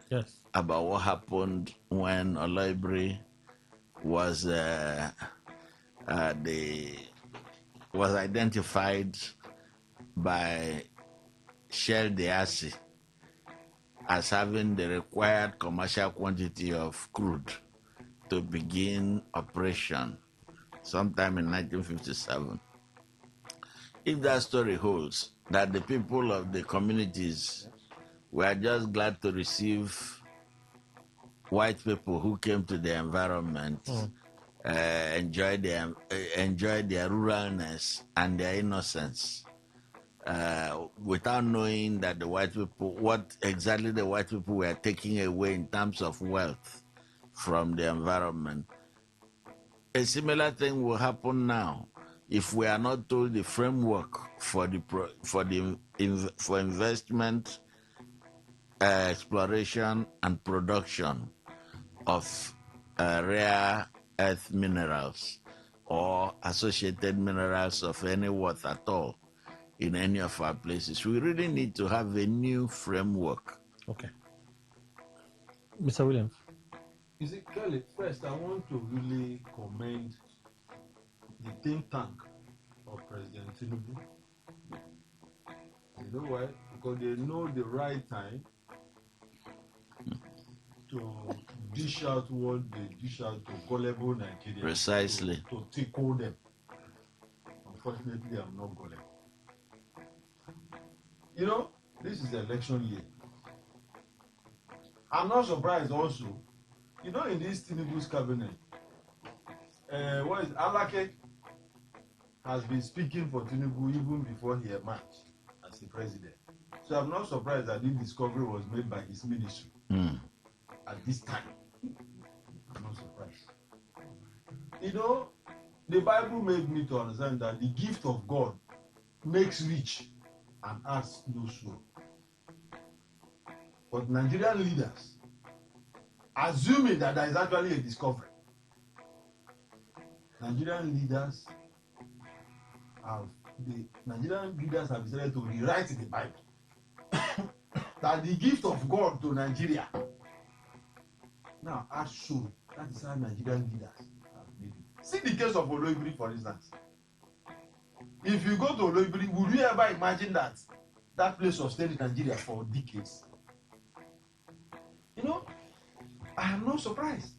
yes, about what happened when Oloibiri was was identified by Shell Diasi as having the required commercial quantity of crude to begin operation sometime in 1957. If that story holds, that the people of the communities were just glad to receive white people who came to the environment, enjoy their ruralness and their innocence, without knowing that the white people, what exactly the white people were taking away in terms of wealth from the environment. A similar thing will happen now if we are not told the framework for investment, exploration, and production of rare earth minerals or associated minerals of any worth at all in any of our places. We really need to have a new framework. Okay. Mr. Williams. You see, Kelly, first I want to really commend the think tank of President Tinubu. You know why? Because they know the right time to dish out what they dish out to gullible Nigerians. Precisely. To tickle them. Unfortunately, I'm not gullible. You know, this is election year. I'm not surprised also You know, in this Tinubu's cabinet, what is Alake has been speaking for Tinubu even before he emerged as the president. So I'm not surprised that this discovery was made by his ministry at this time. I'm not surprised. You know, the Bible made me to understand that the gift of God makes rich and adds no sorrow. But Nigerian leaders, assuming that there is actually a discovery, Nigerian leaders have decided to rewrite the Bible. That the gift of God to Nigeria now adds sorrow. That is how Nigerian leaders have made it. See the case of Oloibiri, for instance. If you go to Oloibiri, would you ever imagine that that place sustained in Nigeria for decades? You know, I am not surprised.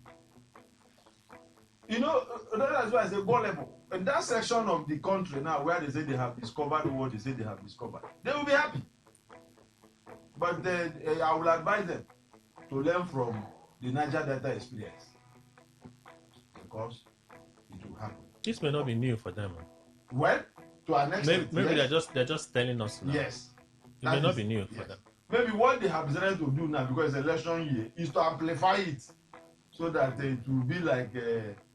You know, that's why I say go level. In that section of the country now where they say they have discovered what they say they have discovered, they will be happy. But I will advise them to learn from the Niger Delta experience, because it will happen. This may not be new for them. Well, to an extent, maybe yes. they're just telling us now. Yes. It may not be new for them. Maybe what they have decided to do now, because it's election year, is to amplify it so that it will be like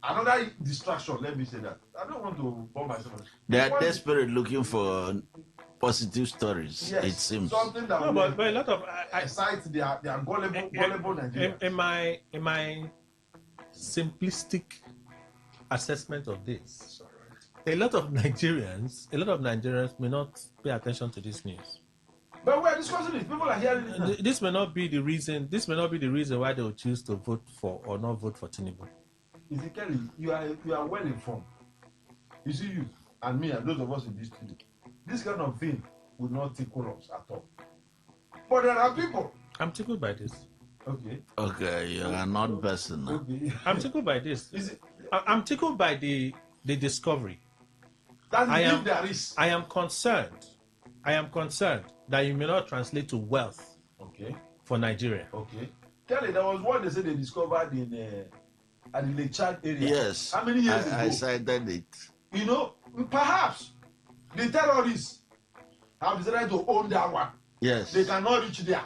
another distraction. Let me say that. I don't want to bomb myself. They are desperate looking for positive stories. Yes, it seems. something that No, but a lot of excite their gullible Nigerians. In my simplistic assessment of this, a lot of Nigerians may not pay attention to this news. But we're discussing it. People are hearing it now. This may not be the reason. This may not be the reason why they will choose to vote for or not vote for Tinubu. You see, Kelly, you are well informed. You see, you and me and those of us in this studio, this kind of thing would not tickle us at all. But there are people. I'm tickled by this. Okay. Okay, you are not personal. Okay. I'm tickled by this. I'm tickled by the discovery. There is. I am concerned that you may not translate to wealth. Okay. For Nigeria. Okay. Kelly, there was one they said they discovered in at the Lake Chad area. Yes. How many years ago? I cited it. You know, perhaps the terrorists have decided to own that one. Yes. They cannot reach there.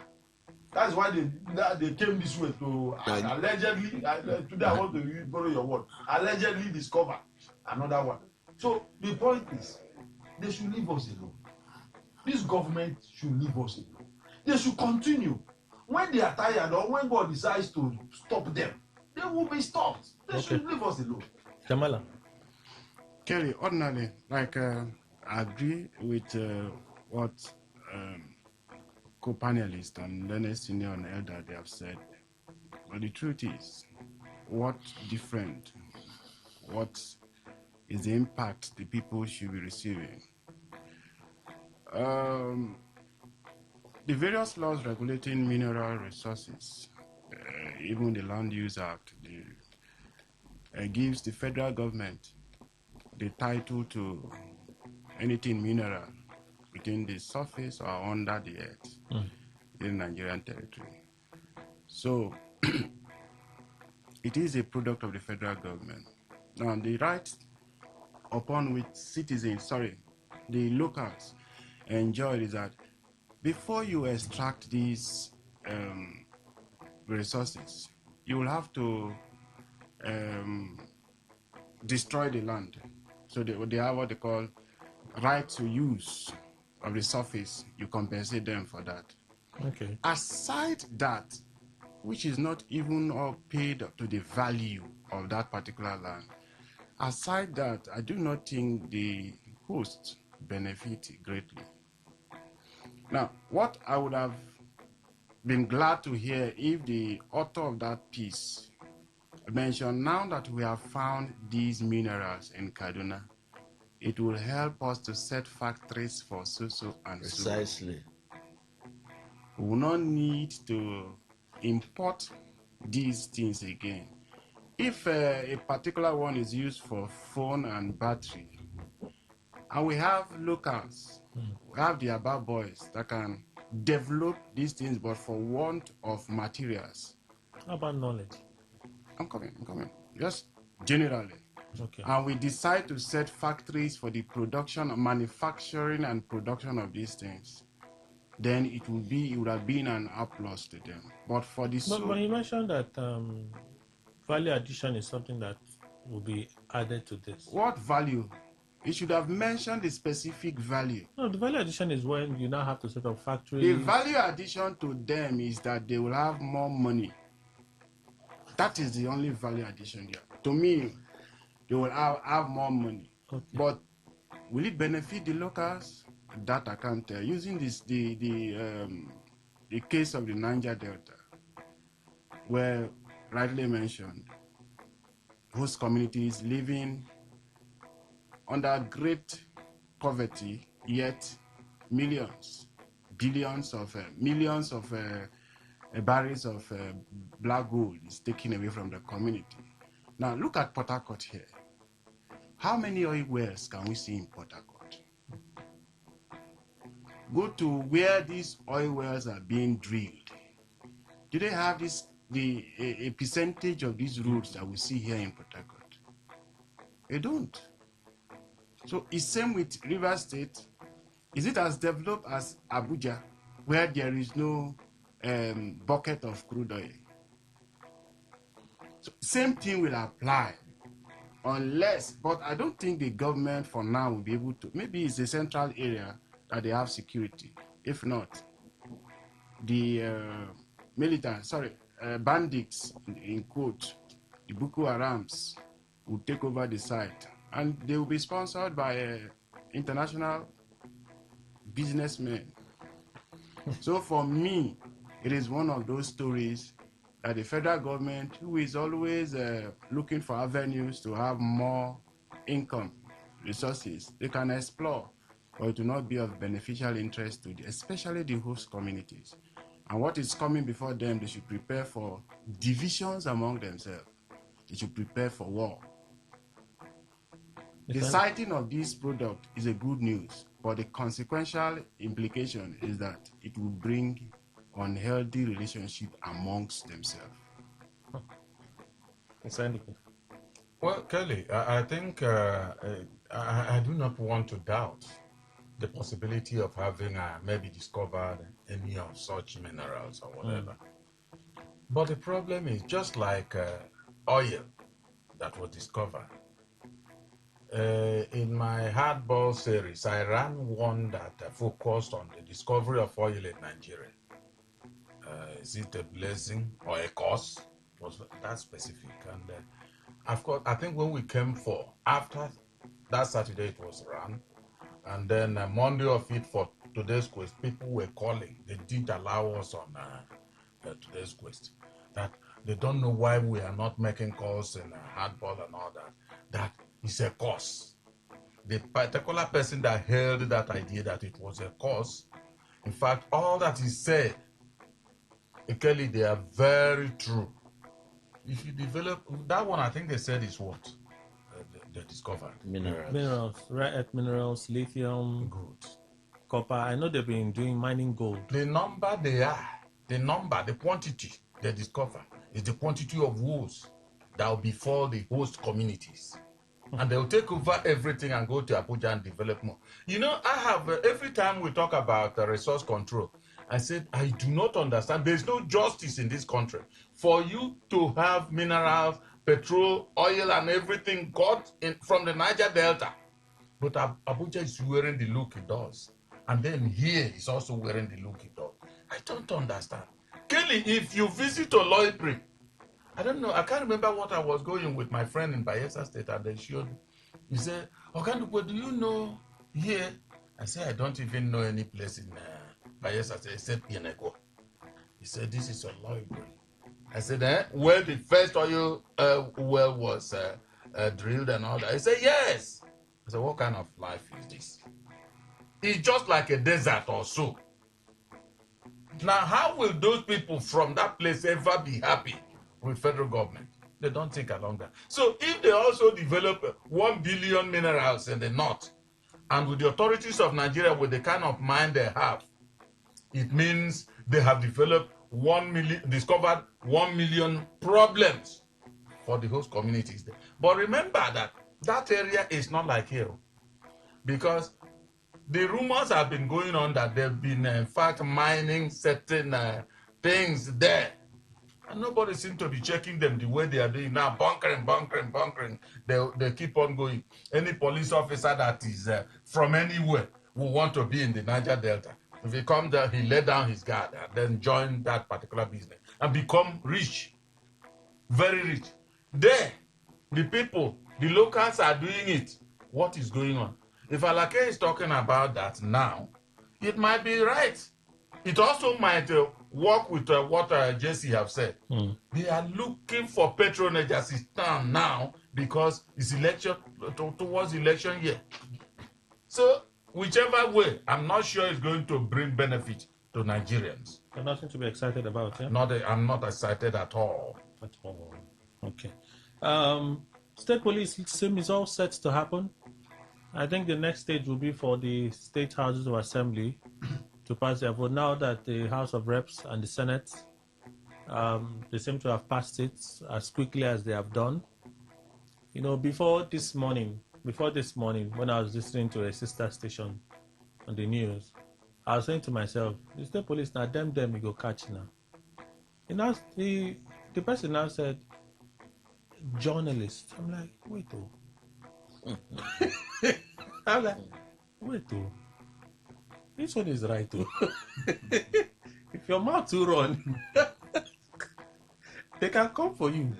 That's why they came this way to allegedly. Today I want to borrow your word. Allegedly discover another one. So the point is, they should leave us alone. This government should leave us alone. They should continue. When they are tired or when God decides to stop them, they will be stopped. They should leave us alone. Kamala. Kelly, ordinarily, like I agree with what co-panelists and learned senior and elder they have said. But the truth is, what different? What is the impact the people should be receiving? The various laws regulating mineral resources, even the Land Use Act, gives the federal government the title to anything mineral within the surface or under the earth in Nigerian territory. So it is a product of the federal government. Now the right upon which the locals enjoy is that before you extract these resources, you will have to destroy the land. So they have what they call right to use of the surface. You compensate them for that. Okay. Aside that, which is not even all paid to the value of that particular land, aside that, I do not think the host benefit greatly. Now, what I would have been glad to hear if the author of that piece mentioned, now that we have found these minerals in Kaduna, it will help us to set factories for so and Precisely. so. We will not need to import these things again. If a particular one is used for phone and battery, and we have locals, we have the above boys that can develop these things, but for want of materials. How about knowledge? I'm coming. Just generally. Okay. And we decide to set factories for the production, manufacturing and production of these things, then it would have been an applause to them. But for the But you mentioned that value addition is something that will be added to this. What value? You should have mentioned the specific value. No, the value addition is when you now have to set up factories. The value addition to them is that they will have more money. That is the only value addition there. To me, they will have more money. Okay. But will it benefit the locals? That I can't tell. Using the case of the Niger Delta, where rightly mentioned, host communities living under great poverty, yet millions of barrels of black gold is taken away from the community. Now look at Port Harcourt here. How many oil wells can we see in Port Harcourt? Go to where these oil wells are being drilled. Do they have a percentage of these roads that we see here in Port Harcourt? They don't. So it's same with River State. Is it as developed as Abuja, where there is no bucket of crude oil? So same thing will apply, unless, but I don't think the government for now will be able to. Maybe it's a central area that they have security. If not, the bandits, in quote, the Boko Harams will take over the site, and they will be sponsored by international businessmen. So for me, it is one of those stories that the federal government, who is always looking for avenues to have more income resources, they can explore, but it will not be of beneficial interest to especially the host communities. And what is coming before them, they should prepare for divisions among themselves. They should prepare for war. The sighting of this product is a good news, but the consequential implication is that it will bring unhealthy relationship amongst themselves. Well, Kelly, I think I do not want to doubt the possibility of having maybe discovered any of such minerals or whatever. But the problem is just like oil that was discovered. In my hardball series, I ran one that focused on the discovery of oil in Nigeria. Is it a blessing or a curse? Was that specific? And of course, I think when we came for, after that Saturday it was run, and then Monday of it for today's quest, people were calling. They didn't allow us on today's quest. That they don't know why we are not making calls in hardball and all that. That is a cause. The particular person that held that idea that it was a cause, in fact, all that he said, Kelly, they are very true. If you develop that one, I think they said is what they discovered minerals, rare earth minerals, lithium, good, copper. I know they've been doing mining gold. The number they are, the quantity they discover is the quantity of woes that will befall the host communities. And they'll take over everything and go to Abuja and develop more. You know, I have, every time we talk about resource control, I said, I do not understand. There's no justice in this country. For you to have minerals, petrol, oil, and everything got in from the Niger Delta. But Abuja is wearing the look it does. And then here is also wearing the look it does. I don't understand. Kelly, if you visit Oloibiri, I don't know. I can't remember what I was going with my friend in Bayelsa State, and they showed me. He said, "Okanukwe, do you know here?" I said, "I don't even know any place in Bayelsa State except Yenego." He said, "This is a library." I said, "Where the first oil well was drilled and all that?" He said, "Yes." I said, "What kind of life is this? It's just like a desert or so." Now, how will those people from that place ever be happy with federal government? They don't think along that. So if they also develop 1 billion minerals in the north, and with the authorities of Nigeria, with the kind of mind they have, it means they have developed discovered 1 million problems for the host communities there. But remember that area is not like here, because the rumors have been going on that they've been, in fact, mining certain things there. And nobody seems to be checking them the way they are doing now. Bunkering. They keep on going. Any police officer that is from anywhere will want to be in the Niger Delta. If he comes there, he lay down his guard and then join that particular business and become rich, very rich. There, the people, the locals are doing it. What is going on? If Alake is talking about that now, it might be right. It also might work with what Jesse have said. They are looking for patronage as it stands now because it's election towards election year. So whichever way, I'm not sure it's going to bring benefit to Nigerians. There's nothing to be excited about, yeah? I'm not excited at all. At all. Okay. State police sim is all set to happen. I think the next stage will be for the state houses of assembly to pass their vote. Now that the House of Reps and the Senate, they seem to have passed it as quickly as they have done. You know, before this morning, when I was listening to a sister station on the news, I was saying to myself, the state police now, them you go catch now. You know, the person now said, journalist. I'm like, wait, oh. I'm like, wait, oh. This one is right, oh. If your mouth too run, they can come for you.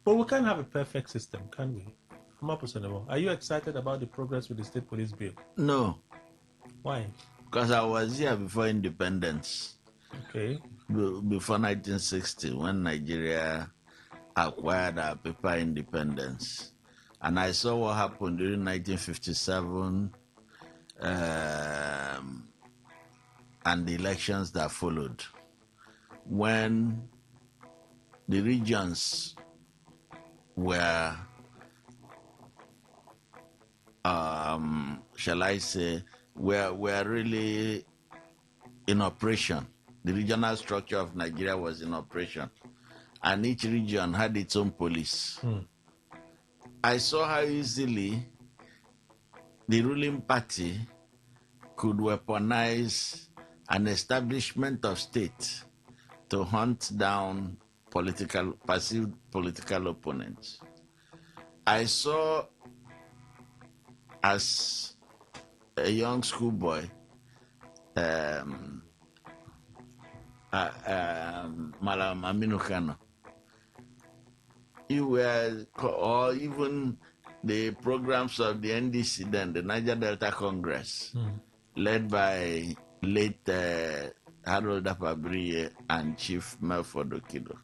But we can't have a perfect system, can we? Are you excited about the progress with the state police bill? No. Why? Because I was here before independence. Okay. Before 1960, when Nigeria acquired our paper independence. And I saw what happened during 1957 and the elections that followed. When the regions were, shall I say, were really in operation. The regional structure of Nigeria was in operation. And each region had its own police. I saw how easily the ruling party could weaponize an establishment of state to hunt down perceived political opponents. I saw, as a young schoolboy, Malam Aminu Kano, or even the programs of the NDC then, the Niger Delta Congress, led by late Harold Dapabriye and Chief Melford Okido.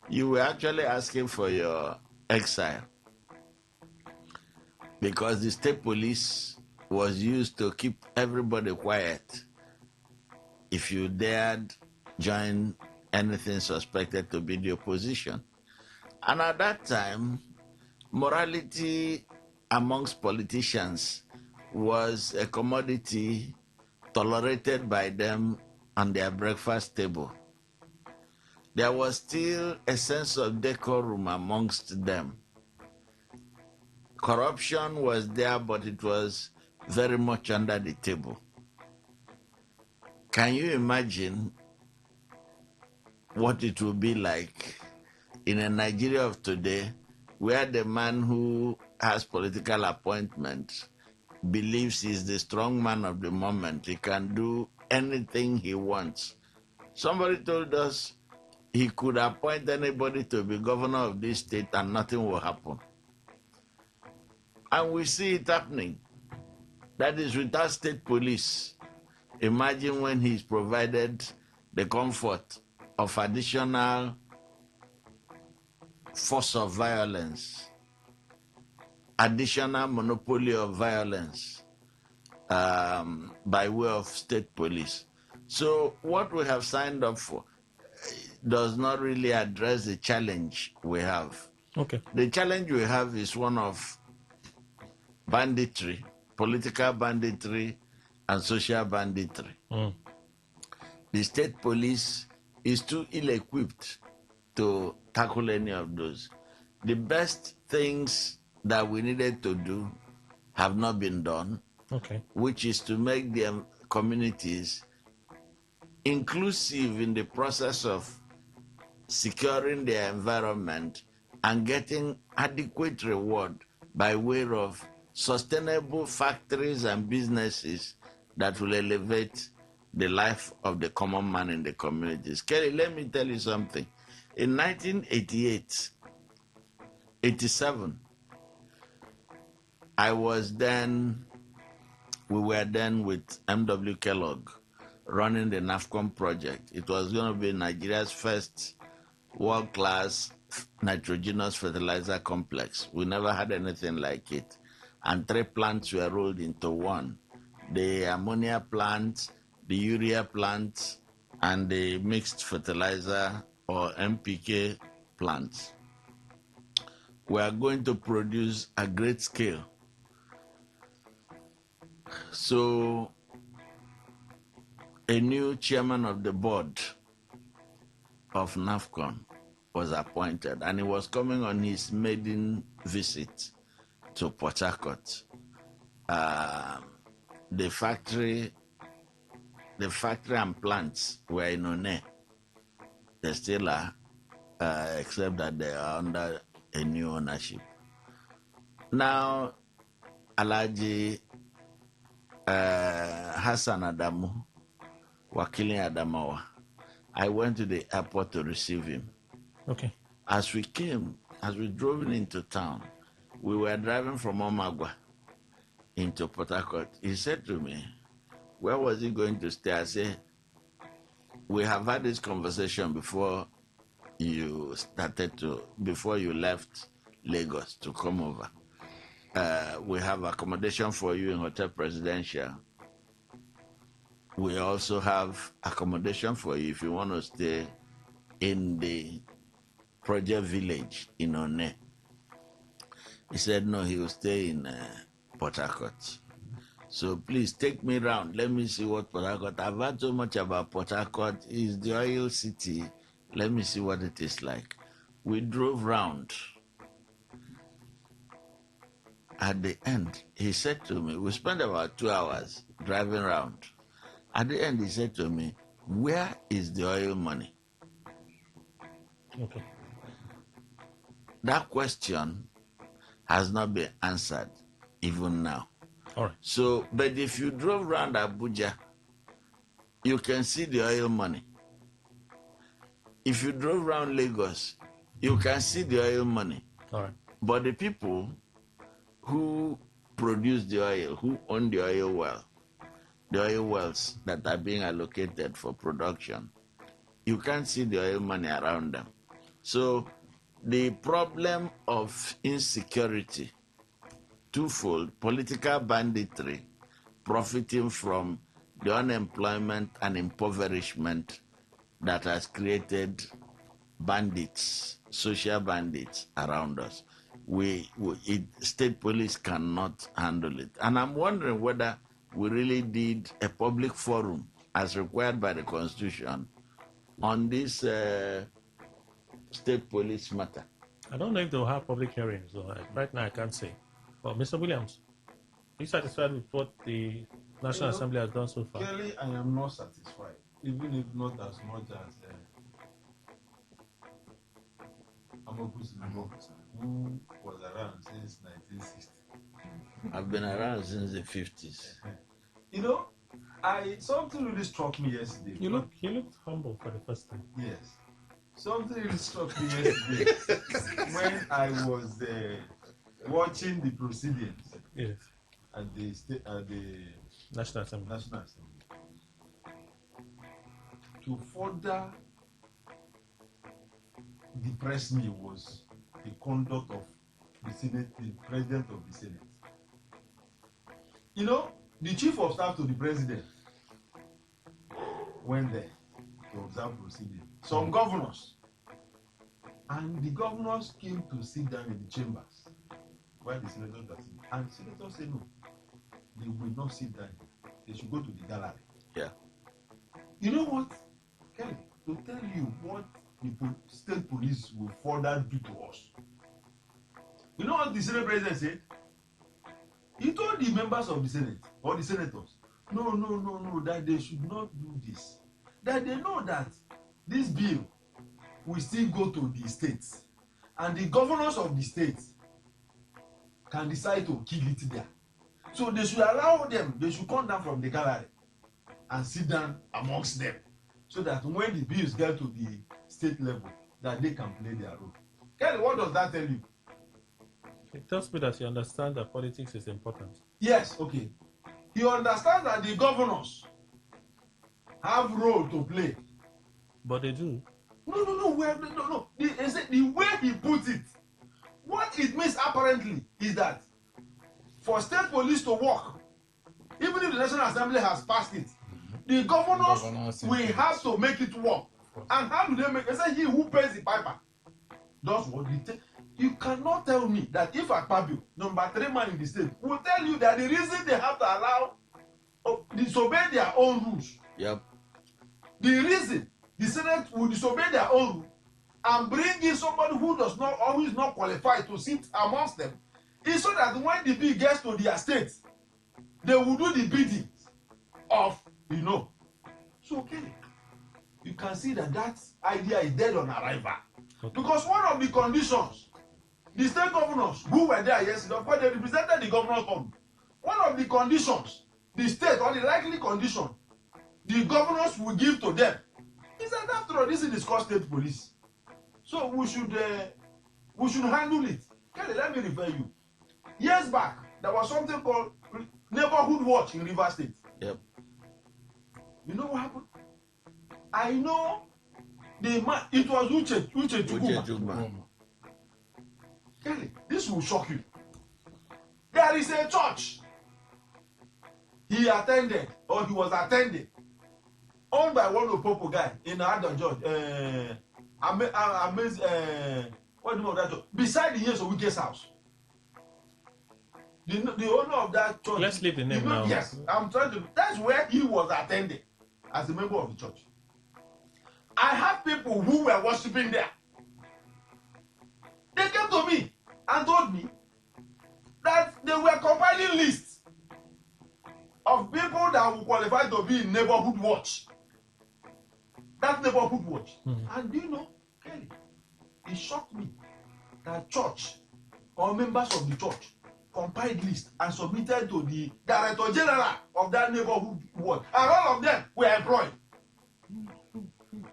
You were actually asking for your exile because the state police was used to keep everybody quiet if you dared join anything suspected to be the opposition. And at that time, morality amongst politicians was a commodity tolerated by them on their breakfast table. There was still a sense of decorum amongst them. Corruption was there, but it was very much under the table. Can you imagine what it will be like in a Nigeria of today, where the man who has political appointment believes he's the strong man of the moment? He can do anything he wants. Somebody told us he could appoint anybody to be governor of this state and nothing will happen. And we see it happening. That is without state police. Imagine when he's provided the comfort of additional force of violence, additional monopoly of violence by way of state police. So what we have signed up for does not really address the challenge we have. Okay. The challenge we have is one of banditry, political banditry, and social banditry. The state police is too ill-equipped to tackle any of those. the best things that we needed to do have not been done, Okay. which is to make the communities inclusive in the process of securing their environment and getting adequate reward by way of sustainable factories and businesses that will elevate the life of the common man in the communities. Kelly, let me tell you something. In 1988, 87, we were then with M.W. Kellogg running the NAFCON project. It was going to be Nigeria's first world-class nitrogenous fertilizer complex. We never had anything like it. And 3 plants were rolled into one. The ammonia plant, the urea plant, and the mixed fertilizer or MPK plants. We are going to produce a great scale. So a new chairman of the board of NAFCON was appointed, and he was coming on his maiden visit to Port Harcourt. The factory and plants were in One. They still are, except that they are under a new ownership. Now, Alaji Hassan Adamu, Wakili Adamawa, I went to the airport to receive him. Okay. As we drove into town, we were driving from Omagwa into Port Harcourt. He said to me, where was he going to stay? I said, we have had this conversation before you left Lagos to come over. We have accommodation for you in Hotel Presidential. We also have accommodation for you if you want to stay in the Project Village in One. He said, no, he will stay in Port Harcourt. So please take me round. Let me see what Port Harcourt. I've heard so much about Port Harcourt. It's the oil city. Let me see what it is like. We drove round. At the end, he said to me, we spent about 2 hours driving around. At the end, he said to me, where is the oil money? Okay. That question has not been answered even now. All right. So, but if you drove around Abuja, you can see the oil money. If you drove around Lagos, you can see the oil money. All right. But the people who produce the oil, who own the oil wells that are being allocated for production, you can't see the oil money around them. So the problem of insecurity, twofold: political banditry, profiting from the unemployment and impoverishment that has created bandits, social bandits around us. State police cannot handle it. And I'm wondering whether we really did a public forum as required by the Constitution on this state police matter. I don't know if they'll have public hearings. So right now, I can't say. But Mr. Williams, are you satisfied with what the National Assembly has done so far? Clearly, I am not satisfied, even if not as much as Amokus who was around since 1960. I've been around since the 50s. You know, something really struck me yesterday. You looked humble for the first time. Yes. Something really struck me yesterday when I was watching the proceedings. Yes. At the National Assembly. To further depress me was the conduct of the Senate, the President of the Senate. You know, the Chief of Staff to the President went there to observe proceedings. Some governors, and the governors came to sit down in the chambers where the senators are sitting. And the senators said no, they will not sit down. They should go to the gallery. Yeah. You know what, Kelly? To tell you what the state police will further do to us, You know what the Senate president said? He told the members of the Senate or the senators, no, that they should not do this. That they know that this bill will still go to the states, and the governors of the states can decide to kill it there. So they should allow them, they should come down from the gallery and sit down amongst them, so that when the bills get to the state level, that they can play their role. Kelly, what does that tell you? It tells me that you understand that politics is important. Yes, okay. He understands that the governors have role to play. But they do. No. The way he puts it, what it means apparently is that for state police to work, even if the National Assembly has passed it, the governors will have to make it work. And how do they make it? They say he who pays the piper does what he takes. You cannot tell me that if Akpabio, number 3 man in the state, will tell you that the reason they have to allow disobey their own rules. Yep. The reason the Senate will disobey their own rule and bring in somebody who does not or who is not qualified to sit amongst them is so that when the bill gets to their state, they will do the bidding of, So, okay, you can see that idea is dead on arrival. Okay. Because one of the conditions, the state governors who were there yesterday, of course, they represented the governor's fund. One of the conditions, the state, or the likely condition, the governors will give to them is that after all, this is called state police. So we should handle it. Kelly, let me refer you. Years back, there was something called Neighborhood Watch in Rivers State. Yep. You know what happened? I know the man, it was Uche Chukuma. Kelly, this will shock you. There is a church he attended, or he was attending, owned by one Opopo guy in Adon George. What do you know that church? Beside the Years of Wike's house. The owner of that church. Let's leave the name now. Yes, I'm trying to. That's where he was attending as a member of the church. I have people who were worshiping there. They came to me and told me that they were compiling lists of people that will qualify to be in Neighborhood Watch. That Neighborhood Watch. And do you know, Kelly, it shocked me that church or members of the church compiled list and submitted to the Director General of that Neighborhood Watch. And all of them were employed.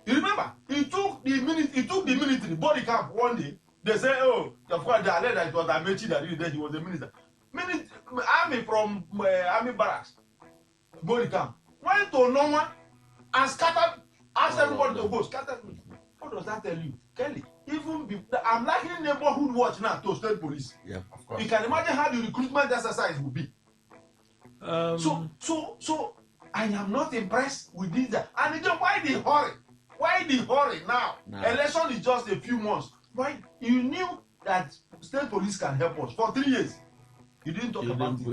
You remember, he took the military body camp one day. They say, of course, they alleged that it was Amechi that did it. He was a minister. Army from army barracks, body camp, went to Noma and scattered, asked everybody to go, scattered. What does that tell you? Kelly, I'm liking Neighborhood Watch now to state police. Yeah, of course. You can imagine how the recruitment exercise will be. So I am not impressed with this. And again, why the hurry? Why the hurry now? Election is just a few months. Why? You knew that state police can help us for 3 years. You didn't talk about it.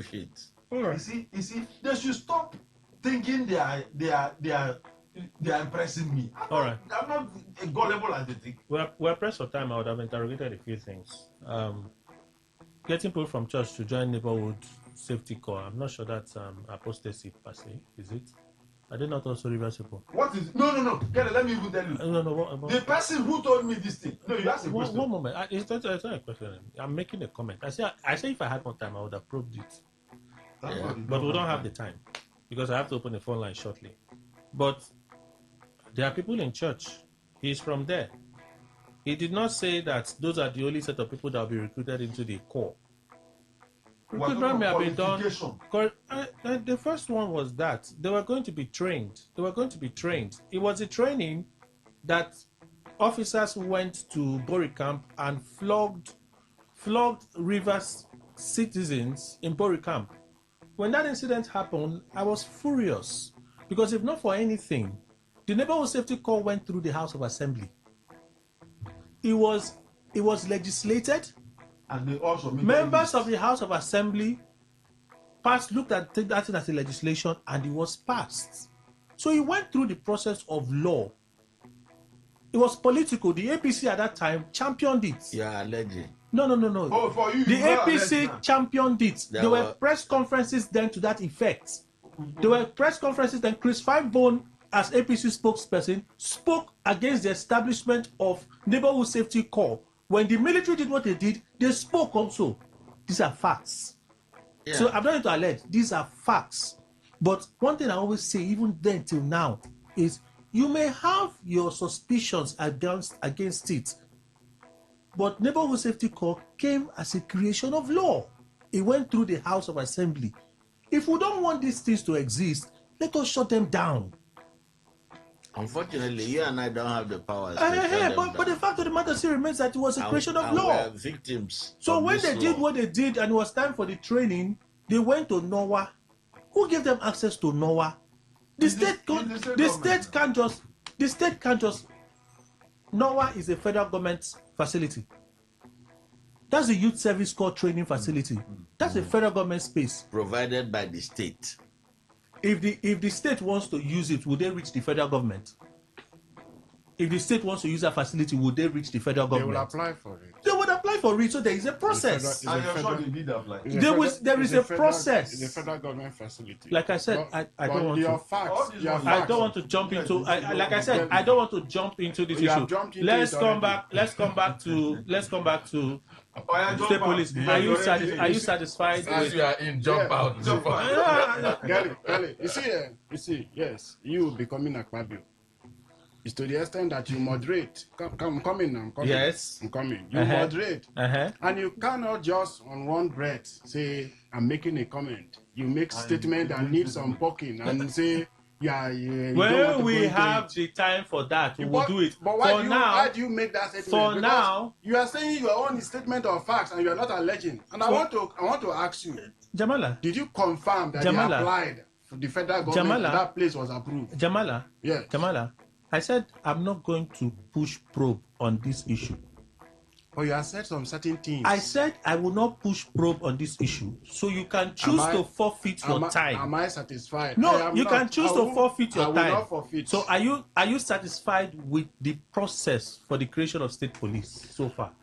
You see, they should stop thinking they are impressing me. I'm not gullible as they think. We're pressed for time. I would have interrogated a few things. Getting people from church to join neighborhood safety corps. I'm not sure that's apostasy per se. Is it? I did not also reverse people. What is? No. Kelly, let me even tell you. No. The person who told me this thing. No, you asked a question. One moment. It's not a question. I'm making a comment. I say if I had more time, I would have probed it. But we don't have the time because I have to open the phone line shortly. But there are people in church. He's from there. He did not say that those are the only set of people that will be recruited into the corps. Recruitment may have been done. The first one was that they were going to be trained. It was a training that officers went to Bori Camp and flogged Rivers citizens in Bori Camp. When that incident happened, I was furious because if not for anything, the Neighborhood Safety Corps went through the House of Assembly. It was legislated. And they also members of the House of Assembly looked at that as a legislation, and it was passed. So it went through the process of law. It was political. The APC at that time championed it. Yeah, alleged. No. Oh, for you, The you are APC now. championed it. There were press conferences then to that effect. There were press conferences then. Chris Feinbone, as APC spokesperson, spoke against the establishment of Neighborhood Safety Corps. When the military did what they did, they spoke also. These are facts. Yeah. So I'm not going to allege. These are facts. But one thing I always say, even then till now, is you may have your suspicions against it, but Neighborhood Safety Corps came as a creation of law. It went through the House of Assembly. If we don't want these things to exist, let us shut them down. Unfortunately, you and I don't have the powers to shut them down. But the fact of the matter still remains that it was a creation of law. We are victims. So of when this they did law. what they did and it was time for the training, they went to NOAA. Who gave them access to NOAA? The state can't just. NOAA is a federal government facility. That's a youth service corps training facility. That's a federal government space provided by the state. If the state wants to use it, would they reach the federal government? If the state wants to use that facility, would they reach the federal government? They will apply for it. They would apply for it, so there is a process. And you're sure they did apply. There is a process. It's a federal government facility. Like I said, I don't want to. Facts, I don't want to jump into. Like I said, I don't want to jump into this issue. Let's come back to state police. Are you satisfied? As you are in, jump out. Kelly, you see, yes, you becoming a Akpabio. It's to the extent that you moderate. I'm coming. Yes. I'm coming. You moderate. And you cannot just on one breath say, I'm making a comment. You make statement and need some poking and say, when we have the time for that, we will do it. But why do you make that statement? For because now, you are saying your own statement of facts and you are not alleging. And I want to ask you, Jamala, did you confirm that you applied for the federal government and that place was approved? Jamala, yes. Jamala, I said I'm not going to push probe on this issue. But you have said some certain things. I said I will not push probe on this issue. So you can choose to forfeit your time. Am I satisfied? No, you can choose to forfeit your time. I will not forfeit. So are you satisfied with the process for the creation of state police so far?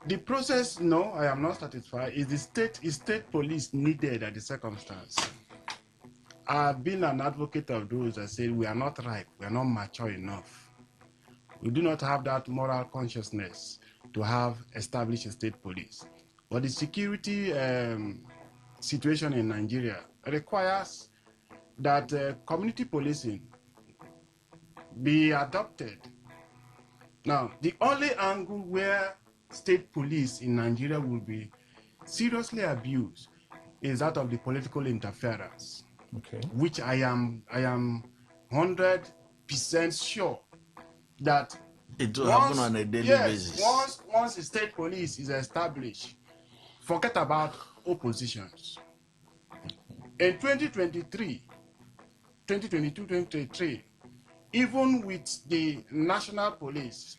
The process, no, I am not satisfied. Is state police needed at the circumstance? I've been an advocate of those that say we are not ripe, we are not mature enough. We do not have that moral consciousness to have established a state police. But the security situation in Nigeria requires that community policing be adopted. Now, the only angle where state police in Nigeria will be seriously abused is that of the political interference. Okay. Which I am 100% sure that it will happen on a daily basis. Once the state police is established, forget about oppositions. In 2022, 2023, even with the national police,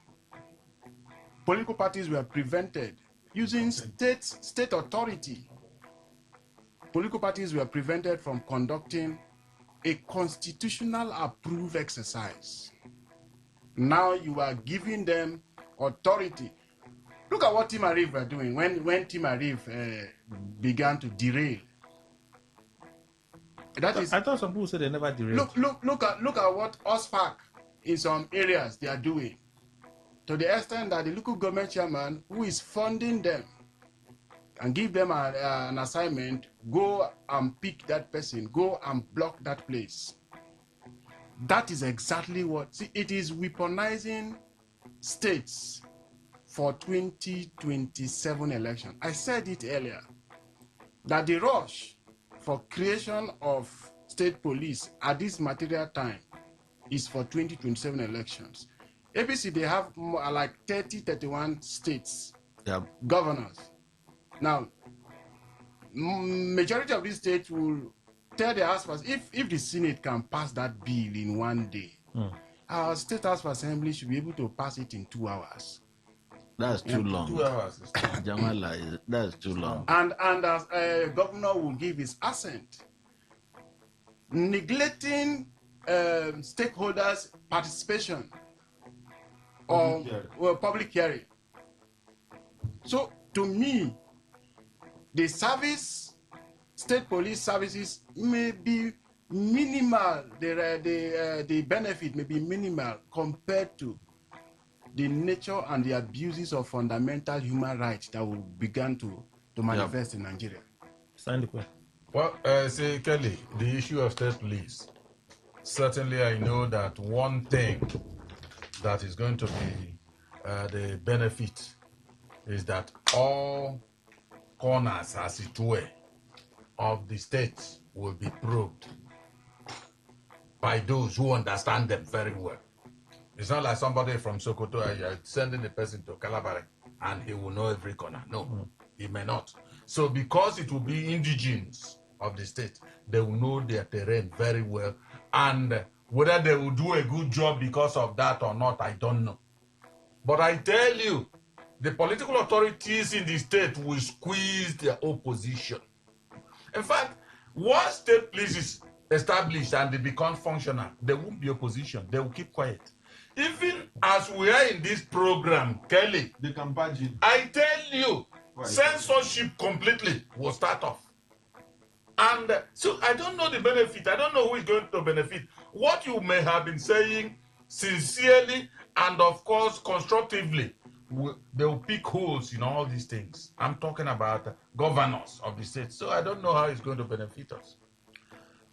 political parties were prevented using state authority. Political parties were prevented from conducting a constitutional approved exercise. Now you are giving them authority. Look at what Tim Arif were doing when Tim Arif began to derail. I thought some people said they never derailed. Look at what OSPAC in some areas they are doing. To the extent that the local government chairman who is funding them and give them an assignment, go and pick that person, go and block that place. That is exactly what, see, it is weaponizing states for 2027 election. I said it earlier, that the rush for creation of state police at this material time is for 2027 elections. APC, they have more, like 31 states, governors. Now, majority of these states will tell the House, if the Senate can pass that bill in one day, our state House of Assembly should be able to pass it in 2 hours. That's too long. 2 hours. Jamala, that's too long. And as a governor will give his assent, neglecting stakeholders' participation or public hearing. So to me, the service, state police services may be minimal. The benefit may be minimal compared to the nature and the abuses of fundamental human rights that will begin to manifest in Nigeria. Well, say Kelly, the issue of state police. Certainly, I know that one thing that is going to be the benefit is that all corners, as it were, of the state will be probed by those who understand them very well. It's not like somebody from Sokoto, you're sending a person to Calabari and he will know every corner. No, he may not. So because it will be indigenes of the state, they will know their terrain very well. And whether they will do a good job because of that or not, I don't know. But I tell you, the political authorities in the state will squeeze their opposition. In fact, once state police is established and they become functional, there won't be opposition. They will keep quiet. Even as we are in this program, Kelly, they can badge in. I tell you, censorship completely will start off. And so I don't know the benefit. I don't know who is going to benefit. What you may have been saying sincerely and, of course, constructively, they will pick holes in all these things. I'm talking about governors of the state. So I don't know how it's going to benefit us.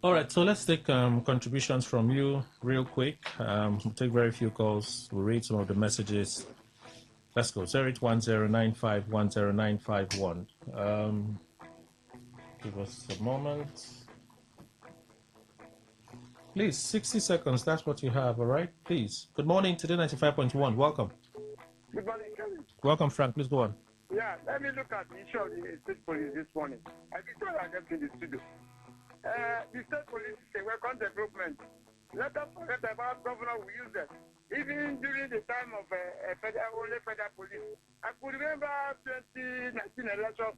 All right, so let's take contributions from you real quick. We'll take very few calls. We'll read some of the messages. Let's go. 0810951091. Give us a moment. Please, 60 seconds. That's what you have, all right? Please. Good morning, Today 95.1. Welcome. Good morning, Kelly. Welcome, Frank. Please go on. Yeah, let me look at the issue of the state police this morning. I think I just in the studio. The state police is a welcome development. Let us forget about governor who used them. Even during the time of only federal police. I could remember 2019 election,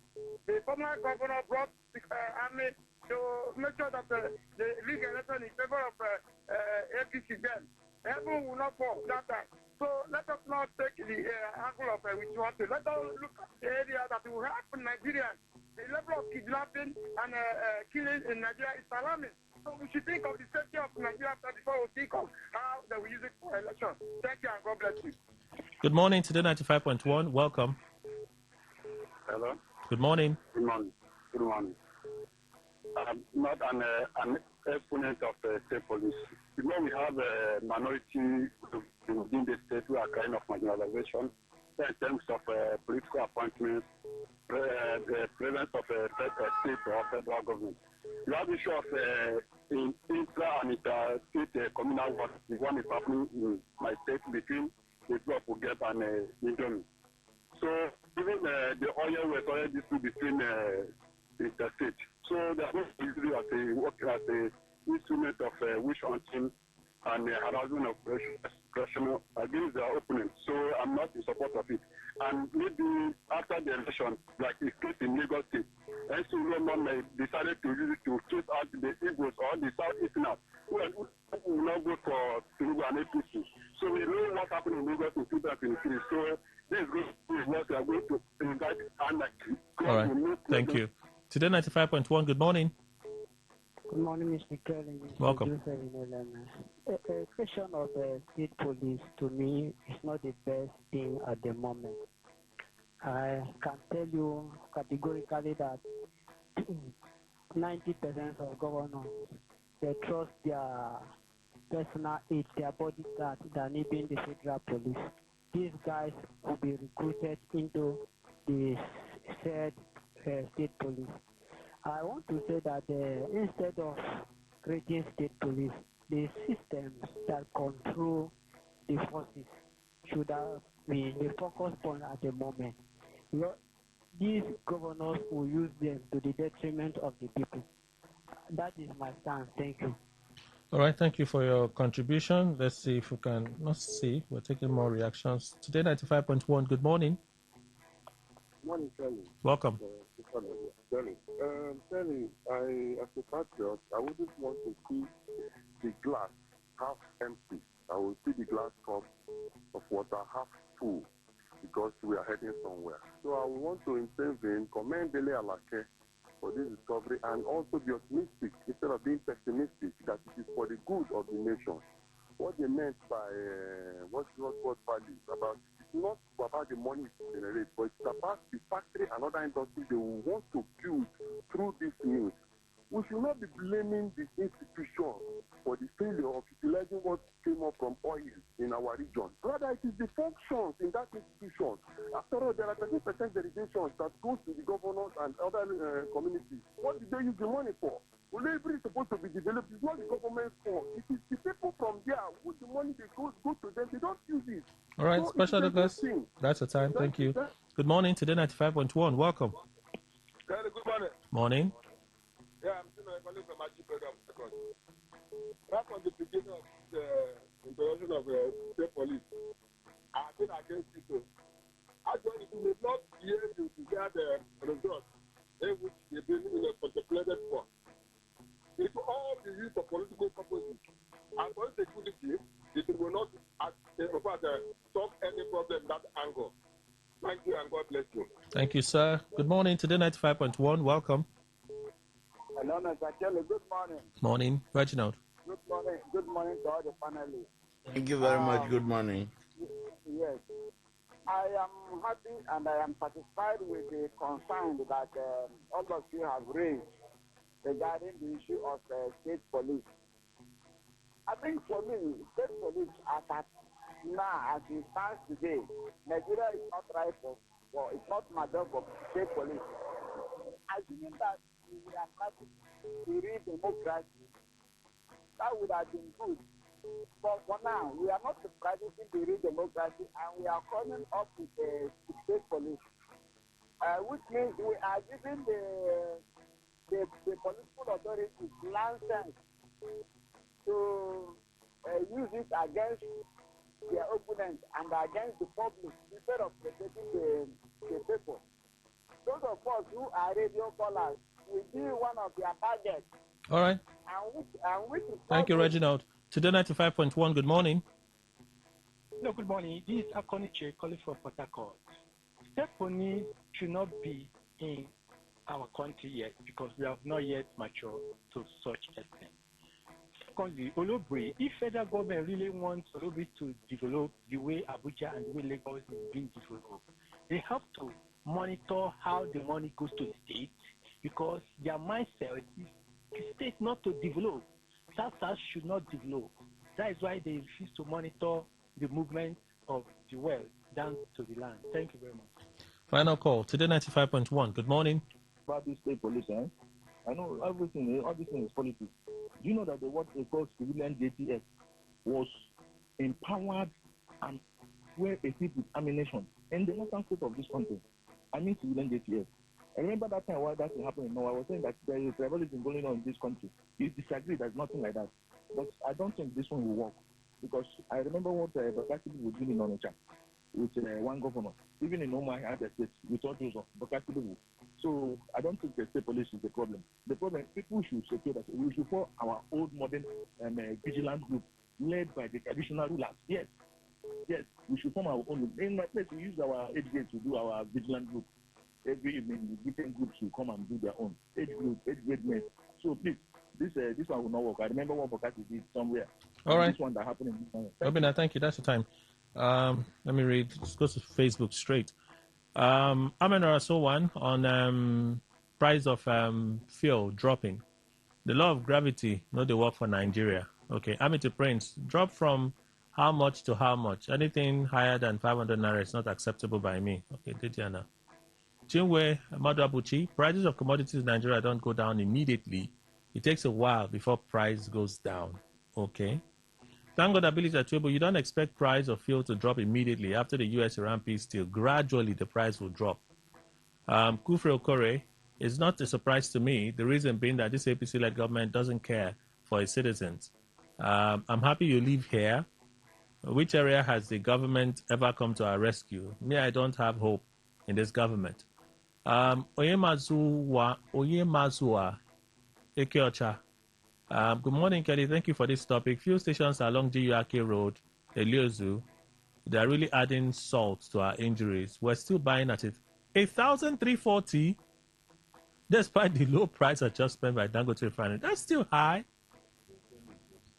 the former governor brought the army to make sure that the league election in favor of APC then. Heaven will not fall that time. So let us not take the angle of which we want to. Let us look at the area that will happen in Nigeria. The level of kidnapping and killing in Nigeria is alarming. So we should think of the safety of Nigeria before we think of how they will use it for election. Thank you and God bless you. Good morning, Today 95.1. Welcome. Hello. Good morning. Good morning. Good morning. I'm not an exponent of state police. You know, we have a minority within the state who are kind of marginalization in terms of political appointments, the presence of state or federal government. You have the issue of intra and inter-state communal work. The one is happening in my state between the block we get and Indomie. So even the oil was oil dispute between interstate. So they are not usually as a instrument of witch hunting and harassment of pressure against their opponents. So I'm not in support of it. And maybe after the election, like the case in Lagos State, NC Roman decided to use it to chase out the Igbos or the Southeasterners who will not go for Tinubu and APC. So we know what happened in Lagos in 2023. So this is what we are going to invite anarchy. All right. Thank you. Today 95.1. Good morning. Good morning, Mr. Kelly. Welcome. A question of state police to me is not the best thing at the moment. I can tell you categorically that 90% of governors, they trust their personal aid, their bodyguard, than even the federal police. These guys will be recruited into the said state police. I want to say that instead of creating state police, the systems that control the forces should have been the focus point at the moment. These governors will use them to the detriment of the people. That is my stance. Thank you. All right, thank you for your contribution. Let's see if we can, we're taking more reactions. Today 95.1, good morning. Morning, Kelly. Welcome. Kelly, as a patriot, I wouldn't want to see the glass half empty. I will see the glass cup of water half full. because we are heading somewhere. So I want to intervene, commend Dele Alake for this discovery, and also be optimistic instead of being pessimistic that it is for the good of the nation. What they meant by what value about it's not about the money it generates, but it's about the factory and other industries they will want to build through this news. We should not be blaming the institution for the failure of utilizing what came up from oil in our region. Rather, it is the functions in that institution. After all, there are 30% delegations that goes to the governors and other communities. What did they use the money for? Labor is supposed to be developed. It's not the government's fault. It is the people from there who the money they go to them. They don't use it. All right, So special request. That's the time. Thank you. Good morning, Today 95.1. Welcome. Good morning. Morning. Yeah, I'm still calling from Magic Program. Right from the beginning of the introduction of state police, I've been against it. Actually, we may not be able to get the results in which they've been contemplated for. It will all be used for political purposes. And for security, it will not solve any problem that angle. Thank you and God bless you. Thank you, sir. Good morning, Today 95.1. Welcome. Hello, Mr. Kelly. Good morning. Morning, Reginald. Good morning. Good morning to all the panelists. Thank you very much. Good morning. Yes. I am happy and I am satisfied with the concern that all of you have raised regarding the issue of state police. I think for me, state police as at now, as it stands today, Nigeria is not right for it's not mature for state police. Assuming that we are starting to read democracy, that would have been good. But for now, we are not practicing the real democracy and we are coming up with the state police, which means we are giving the political authorities license to use it against their opponents and against the public instead of protecting the people. Those of us who are radio callers will be one of their targets. All right. And which is Thank you, Reginald. Today 95.1. Good morning. No, good morning. This is Akoniche calling from Port Harcourt. State police should not be in our country yet because we have not yet matured to such extent. Secondly, Olobri, if federal government really wants Olobri to develop the way Abuja and the way Lagos is being developed, they have to monitor how the money goes to the state because their mindset is the state not to develop. South should not develop. That is why they refuse to monitor the movement of the wealth down to the land. Thank you very much. Final call. Today 95.1. Good morning. About this state police, I know everything, all this thing is politics. Do you know that the what they call civilian JTF was empowered and were equipped with ammunition in the northern state of this country? I mean civilian JTF. I remember that time while that happened. No, I was saying that there is tribalism going on in this country. You disagree, there's nothing like that. But I don't think this one will work. Because I remember what the people were doing in Onitsha with one governor. Even in Oma, I had a state with all those of Bakati. So I don't think the state police is the problem. The problem, people should secure that we should form our old modern vigilant group led by the traditional rulers. Yes, we should form our own. In my place, we use our age grade to do our vigilant group. Every evening, the different groups will come and do their own age grade men. So please, this one will not work. I remember what Bakati did somewhere. All right. This one that happened in Robina, thank you. That's the time. Let me read. Let's go to Facebook straight. I'm an one on price of fuel dropping. The law of gravity, not the work for Nigeria. Okay, Amity Prince, drop from how much to how much? Anything higher than 500 naira is not acceptable by me. Okay, Didiana. Chinwe Madabuchi, prices of commodities in Nigeria don't go down immediately. It takes a while before price goes down. Okay. Thank God, Ability Atuebo, you don't expect price of fuel to drop immediately after the US-Iran peace deal. Gradually, the price will drop. Kufre Okore, it's not a surprise to me. The reason being that this APC-led government doesn't care for its citizens. I'm happy you live here. Which area has the government ever come to our rescue? Me, I don't have hope in this government. Oyemazua Ekeocha. Good morning, Kelly. Thank you for this topic. Fuel stations along GURK Road, Eliozu, They are really adding salt to our injuries. We're still buying at it 1,340 despite the low price adjustment by Dangote Refinery. That's still high.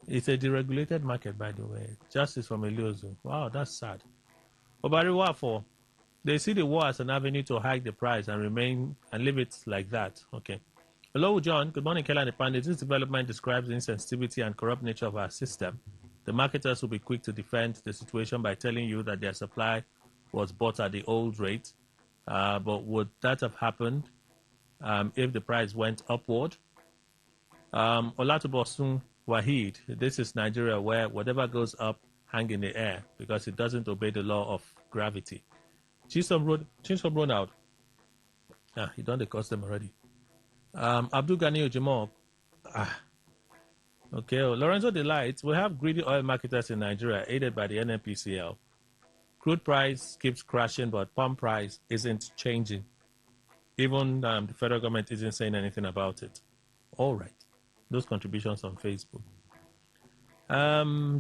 It's a deregulated market, by the way. Justice from Eliozo. Wow, that's sad. Obari Wafo, they see the war as an avenue to hike the price and remain and leave it like that. Okay. Hello, John. Good morning, Kelly and the Pandit. This development describes the insensitivity and corrupt nature of our system. The marketers will be quick to defend the situation by telling you that their supply was bought at the old rate. But would that have happened if the price went upward? Olatubosun Wahid, this is Nigeria where whatever goes up hang in the air because it doesn't obey the law of gravity. Chisom Ronald. You done the custom already. Abdul Ghani Ojimo. Okay, Lorenzo Delight. We have greedy oil marketers in Nigeria aided by the NNPCL. Crude price keeps crashing, but pump price isn't changing. Even the federal government isn't saying anything about it. All right. Those contributions on Facebook.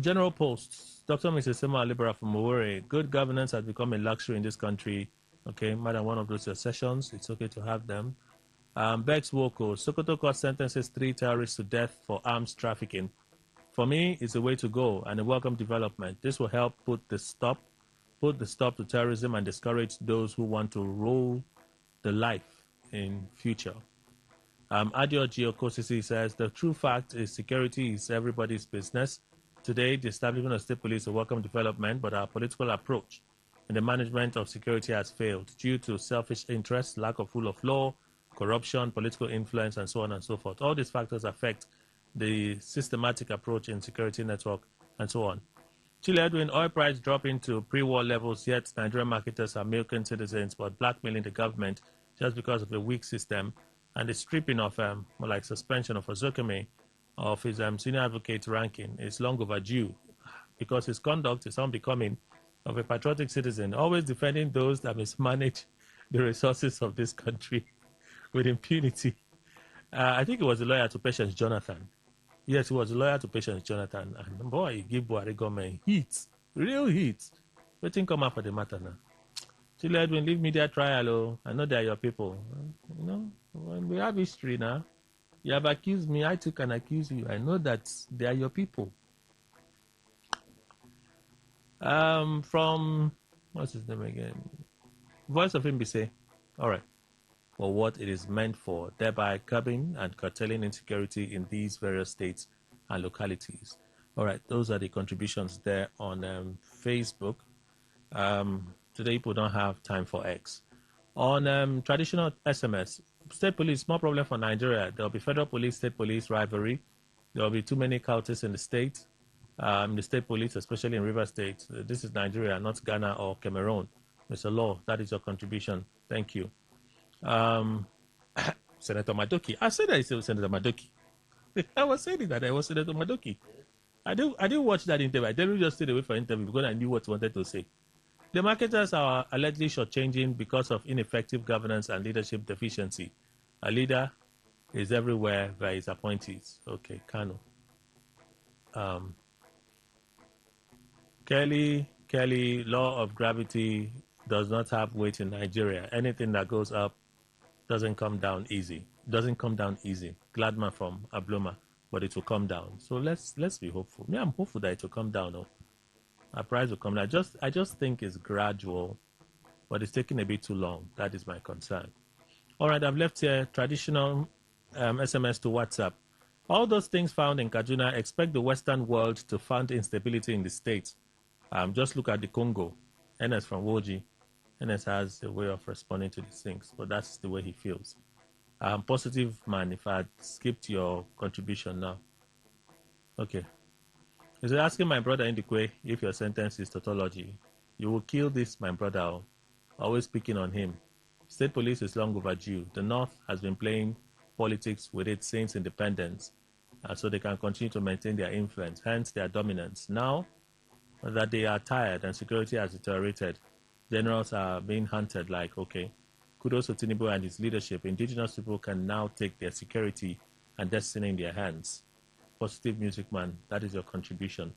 General Post. Dr. Mrs. Sema Libera from Owerri. Good governance has become a luxury in this country. Okay, more than one of those sessions. It's okay to have them. Bex Woko. Sokoto court sentences 3 terrorists to death for arms trafficking. For me, it's a way to go and a welcome development. This will help put the stop to terrorism and discourage those who want to roll the life in future. Adio Giocosisi says, the true fact is security is everybody's business. Today, the establishment of state police is a welcome development, but our political approach in the management of security has failed due to selfish interests, lack of rule of law, corruption, political influence, and so on and so forth. All these factors affect the systematic approach in security network and so on. Chile Edwin, oil price dropping to pre-war levels, yet Nigerian marketers are milking citizens but blackmailing the government just because of a weak system and the stripping of, more like suspension of Ozokeme of his senior advocate ranking is long overdue because his conduct is unbecoming of a patriotic citizen, always defending those that mismanage the resources of this country with impunity. I think he was a lawyer to Patience Jonathan. Yes, he was a lawyer to Patience Jonathan. And boy, he gave Buhari government heat, real heat. Waiting come out for the matter now. Chile Edwin, leave media trial. Oh, I know they are your people. You know, when we have history now, you have accused me, I too can accuse you. I know that they are your people. From, what's his name again? Voice of Mbise. All right. For what it is meant for, thereby curbing and curtailing insecurity in these various states and localities. All right, those are the contributions there on Facebook. Today, people don't have time for X. On traditional SMS, state police, small problem for Nigeria. There will be federal police, state police rivalry. There will be too many cultists in the state. The state police, especially in River State. This is Nigeria, not Ghana or Cameroon. Mr. Law, that is your contribution. Thank you. Senator Madoki. I said I said Senator Madoki. I was saying that I was Senator Madoki. I didn't watch that interview. I didn't just stay away from interview because I knew what he wanted to say. The marketers are allegedly shortchanging because of ineffective governance and leadership deficiency. A leader is everywhere by his appointees. Okay, Kano. Kelly, law of gravity does not have weight in Nigeria. Anything that goes up doesn't come down easy. Gladman from Abloma, but it will come down. So let's be hopeful. Me, I'm hopeful that it will come down. Oh. Our price will come down. I just think it's gradual, but it's taking a bit too long. That is my concern. All right, I've left here traditional SMS to WhatsApp. All those things found in Kaduna, expect the Western world to find instability in the states. Just look at the Congo. NS from Woji. NS has a way of responding to these things, but that's the way he feels. Positive man, if I skipped your contribution now. Okay. He's asking my brother Indikwe if your sentence is tautology. You will kill this, my brother. Always picking on him. State police is long overdue. The North has been playing politics with it since independence, so they can continue to maintain their influence, hence their dominance. Now that they are tired and security has deteriorated, generals are being hunted like, okay, kudos to Tinubu and his leadership. Indigenous people can now take their security and destiny in their hands. Positive music, man. That is your contribution.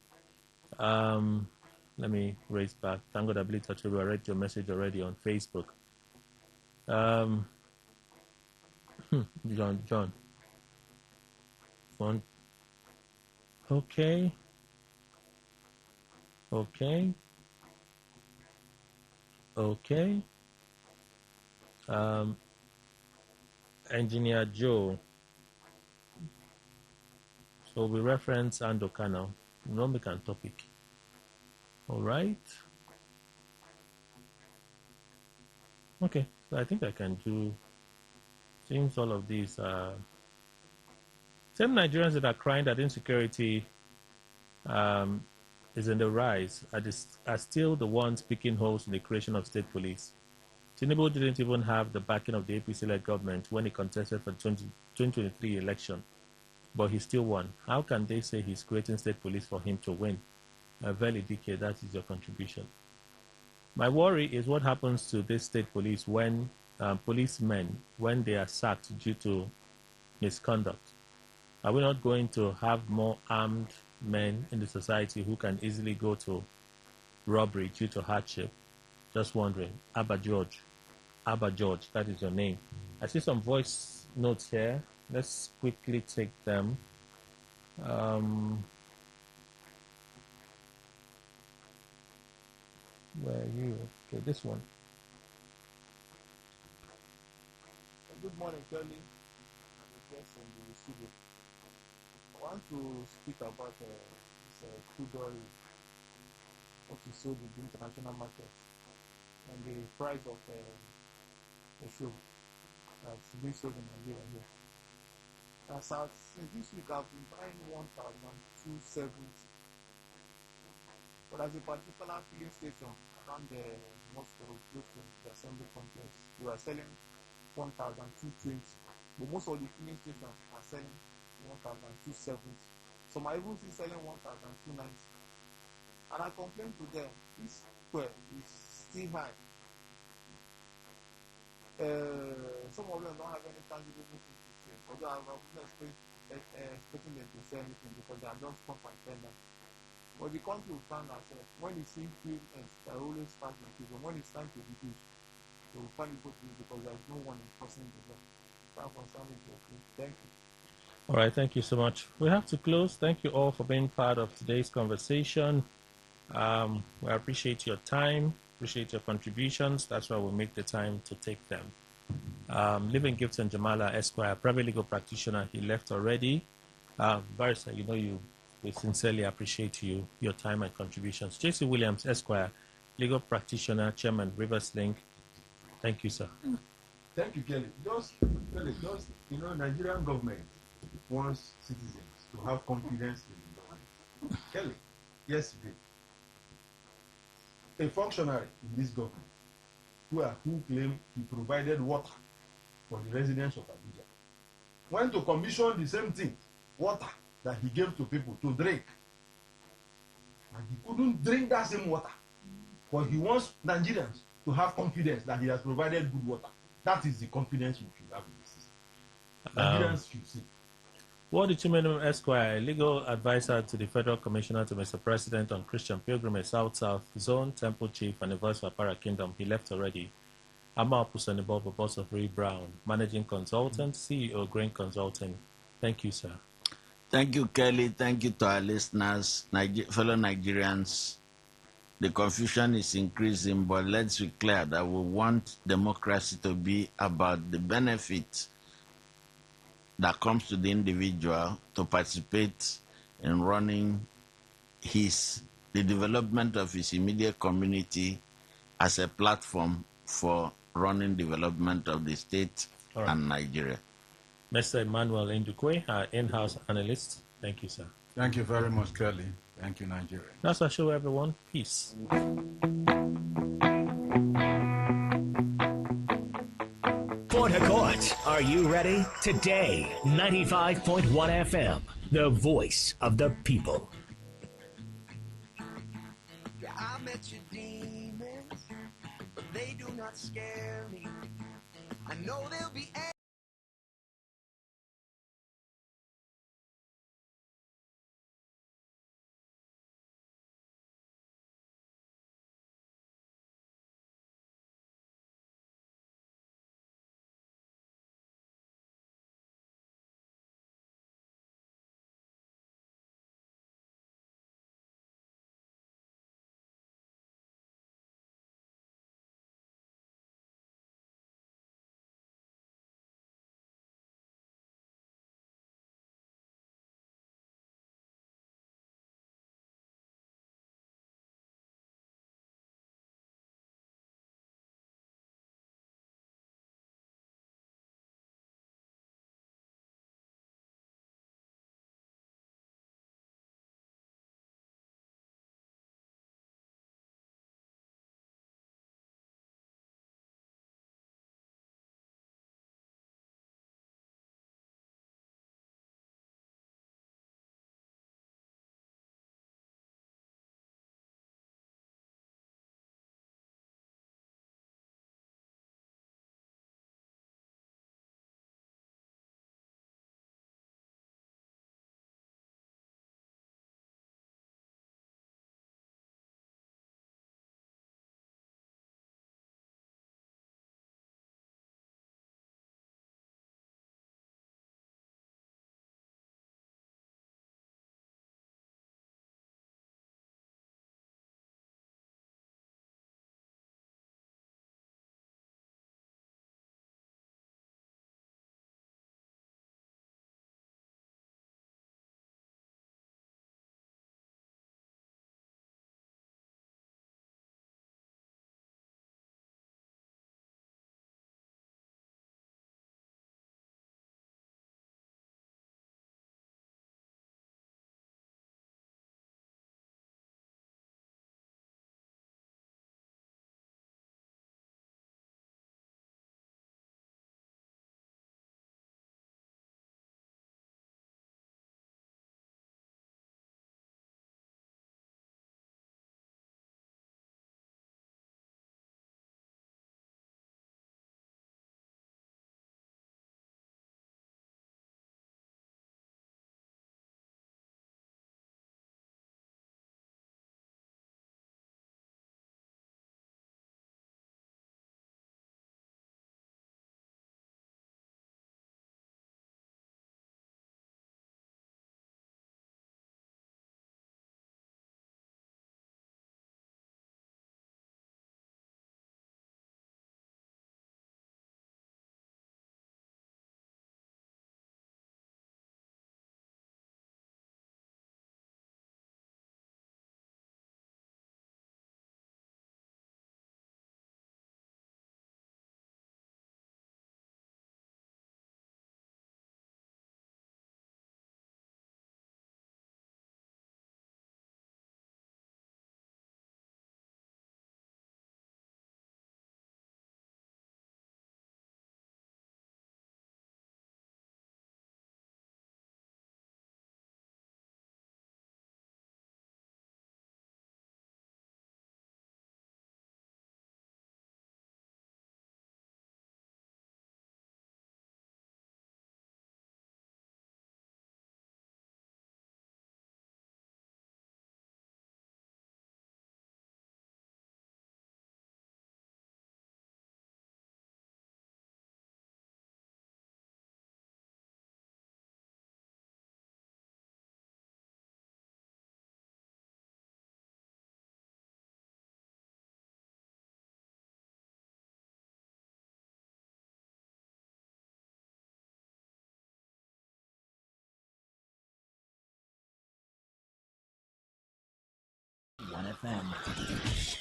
Let me raise back. Thank God I believe that you read your message already on Facebook. John. One. Okay. Engineer Joe. So we reference Andoka now. No make a topic. All right. Okay. So I think I can do. Seems all of these same Nigerians that are crying that insecurity is in the rise are still the ones picking holes in the creation of state police. Tinubu didn't even have the backing of the APC-led government when he contested for the 2023 election, but he still won. How can they say he's creating state police for him to win? Very decade, that is your contribution. My worry is what happens to this state police when policemen, when they are sacked due to misconduct. Are we not going to have more armed men in the society who can easily go to robbery due to hardship? Just wondering. Abba George, that is your name. I see some voice notes here. Let's quickly take them. Where are you? Okay, this one. Good morning, Kelly. I'm a guest in the studio. I want to speak about this crude oil, what is sold in the international market, and the price of the fuel that's being sold in Nigeria here. Since this week, I've been buying 1,270. But as a particular filling station around the Moscow, close to the assembly complex, we are selling 1,220. But most of the filling stations are selling 1,270. Some are even still selling 1,290. And I complained to them, this fuel is still high. Some of them don't have any tangible things to say. Although I was not expecting them to say anything because they are just pump and tender. But the country will stand ourselves. When it's in fuel, they always start increase. But when it's time to reduce, they will finally go to it because there is no one enforcing the law. That concern is okay. Thank you. All right, thank you so much. We have to close. Thank you all for being part of today's conversation. We appreciate your time, appreciate your contributions. That's why we make the time to take them. Living Gibson Jamala Esquire, private legal practitioner, he left already. Barrister, we sincerely appreciate your time and contributions. JC Williams Esquire, legal practitioner, chairman, Rivers Link. Thank you, sir. Thank you, Kelly. Nigerian government wants citizens to have confidence in the government. Kelly, yesterday, a functionary in this government who claimed he provided water for the residents of Abuja went to commission the same thing, water that he gave to people to drink. And he couldn't drink that same water. But he wants Nigerians to have confidence that he has provided good water. That is the confidence we should have in the system. Nigerians should see. Ward Chimeno Esquire, legal advisor to the Federal Commissioner to Mr. President on Christian Pilgrimage, South Zone, Temple Chief, and the Voice of Para Kingdom. He left already. Amma Pusanibob, boss of Ray Brown, Managing Consultant, CEO, Grain Consulting. Thank you, sir. Thank you, Kelly. Thank you to our listeners, fellow Nigerians. The confusion is increasing, but let's be clear that we want democracy to be about the benefit that comes to the individual to participate in running the development of his immediate community as a platform for running development of the state and Nigeria. Mr. Emmanuel Ndukwe, our in-house analyst. Thank you, sir. Thank you very much, Kelly. Thank you, Nigeria. That's our show, everyone. Peace. Port Harcourt, are you ready? Today, 95.1 FM, the voice of the people. Yeah, I met your demons, but they do not scare me. I know they'll be 101.1fm.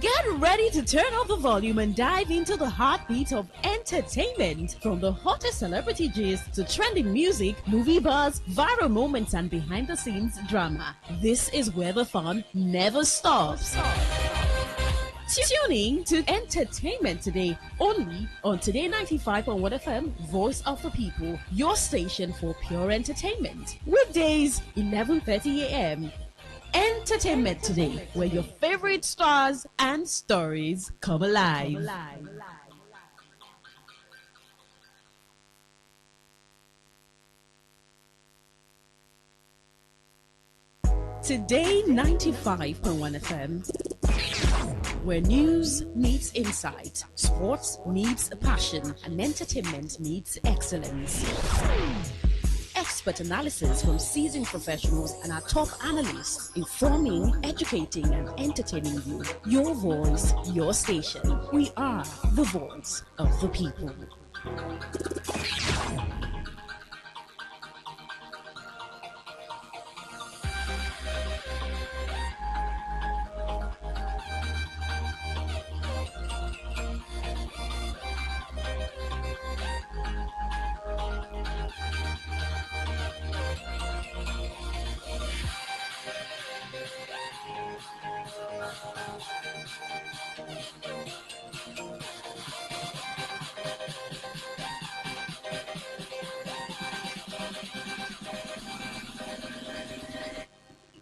Get ready to turn up the volume and dive into the heartbeat of entertainment. From the hottest celebrity gist to trending music, movie buzz, viral moments, and behind-the-scenes drama. This is where the fun never stops. Tuning to Entertainment Today, only on Today 95.1 FM, Voice of the People, your station for pure entertainment. Weekdays, 11:30 a.m. Entertainment Today, where your favorite stars and stories come alive. Today 95.1 FM, where news meets insight, sports meets passion, and entertainment meets excellence. Expert analysis from seasoned professionals and our top analysts, informing, educating, and entertaining you. Your voice, your station. We are the voice of the people.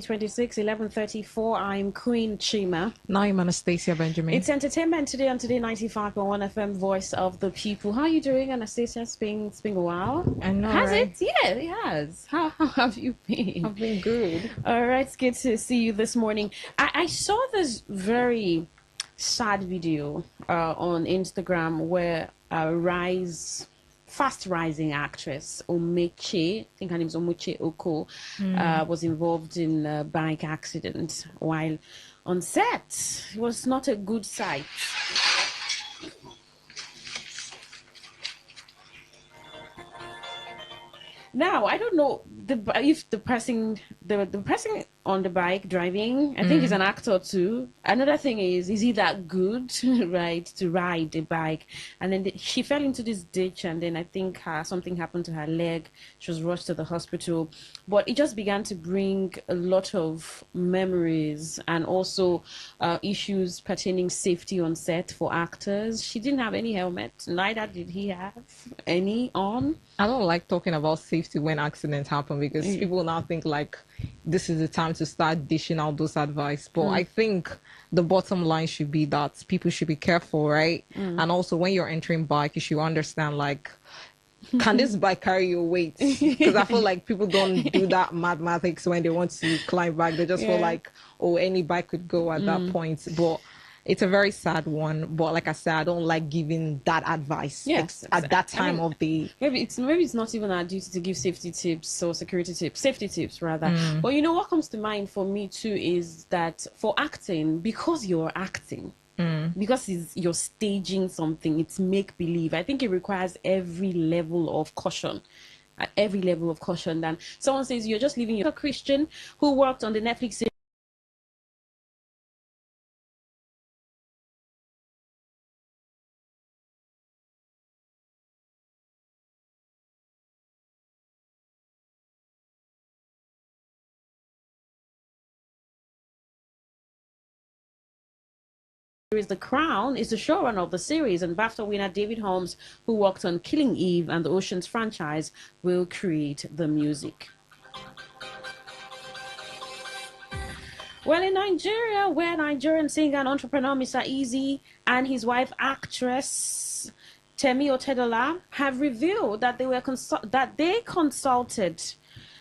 Twenty-six 11:34. I'm Queen Chima. Now I'm Anastasia Benjamin. It's Entertainment Today on Today 95.1 FM, Voice of the People. How are you doing, Anastasia? It's been a while. I know, Has right? it? Yeah, it has. How have you been? I've been good. All right, it's good to see you this morning. I saw this very sad video on Instagram where fast rising actress Omeche, I think her name is Omeche Oko, was involved in a bike accident while on set. It was not a good sight. Now, I don't know if the person on the bike driving, I think he's an actor too. Another thing is he that good, right, to ride a bike? And then she fell into this ditch, and then I think something happened to her leg. She was rushed to the hospital. But it just began to bring a lot of memories and also issues pertaining safety on set for actors. She didn't have any helmet, neither did he have any on. I don't like talking about safety when accidents happen because people now think like this is the time to start dishing out those advice. But I think the bottom line should be that people should be careful, right? And also when you're entering bike, you should understand like, can this bike carry your weight? Because I feel like people don't do that mathematics when they want to climb back. They just feel like, oh, any bike could go at that point. But it's a very sad one, but like I said, I don't like giving that advice at that time of the... Maybe it's not even our duty to give safety tips or safety tips rather. But you know what comes to mind for me too is that for acting, because you're acting, because you're staging something, it's make-believe. I think it requires every level of caution. At every level of caution. Then someone says you're just leaving your Christian who worked on the Netflix series The Crown is the showrunner of the series, and BAFTA winner David Holmes, who worked on Killing Eve and the Ocean's franchise, will create the music. Well, in Nigeria, where Nigerian singer and entrepreneur Mr. Easy and his wife actress Temi Otedola have revealed that they consulted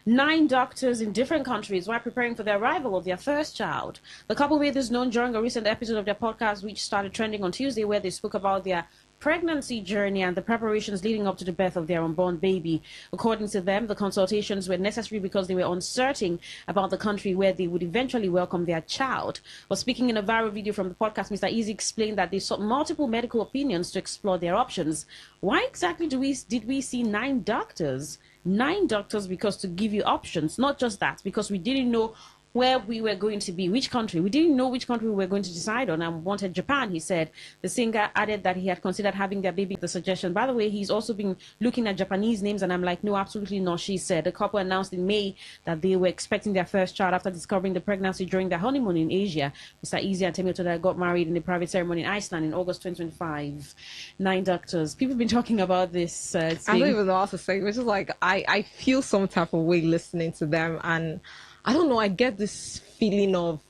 9 doctors in different countries while preparing for the arrival of their first child. The couple made this known during a recent episode of their podcast, which started trending on Tuesday, where they spoke about their pregnancy journey and the preparations leading up to the birth of their unborn baby. According to them, the consultations were necessary because they were uncertain about the country where they would eventually welcome their child. But speaking in a viral video from the podcast, Mr. Easy explained that they sought multiple medical opinions to explore their options. Why exactly did we see 9 doctors? 9 doctors because to give you options, not just that, because we didn't know where we were going to be, which country. We didn't know which country we were going to decide on and wanted Japan, he said. The singer added that he had considered having their baby the suggestion. By the way, he's also been looking at Japanese names, and I'm like, no, absolutely not, she said. The couple announced in May that they were expecting their first child after discovering the pregnancy during their honeymoon in Asia. Mr. Easy and Temi Otoda got married in a private ceremony in Iceland in August 2025. 9 doctors. People have been talking about this. I don't even know what to say, which is like, I feel some type of way listening to them, and I don't know, I get this feeling of,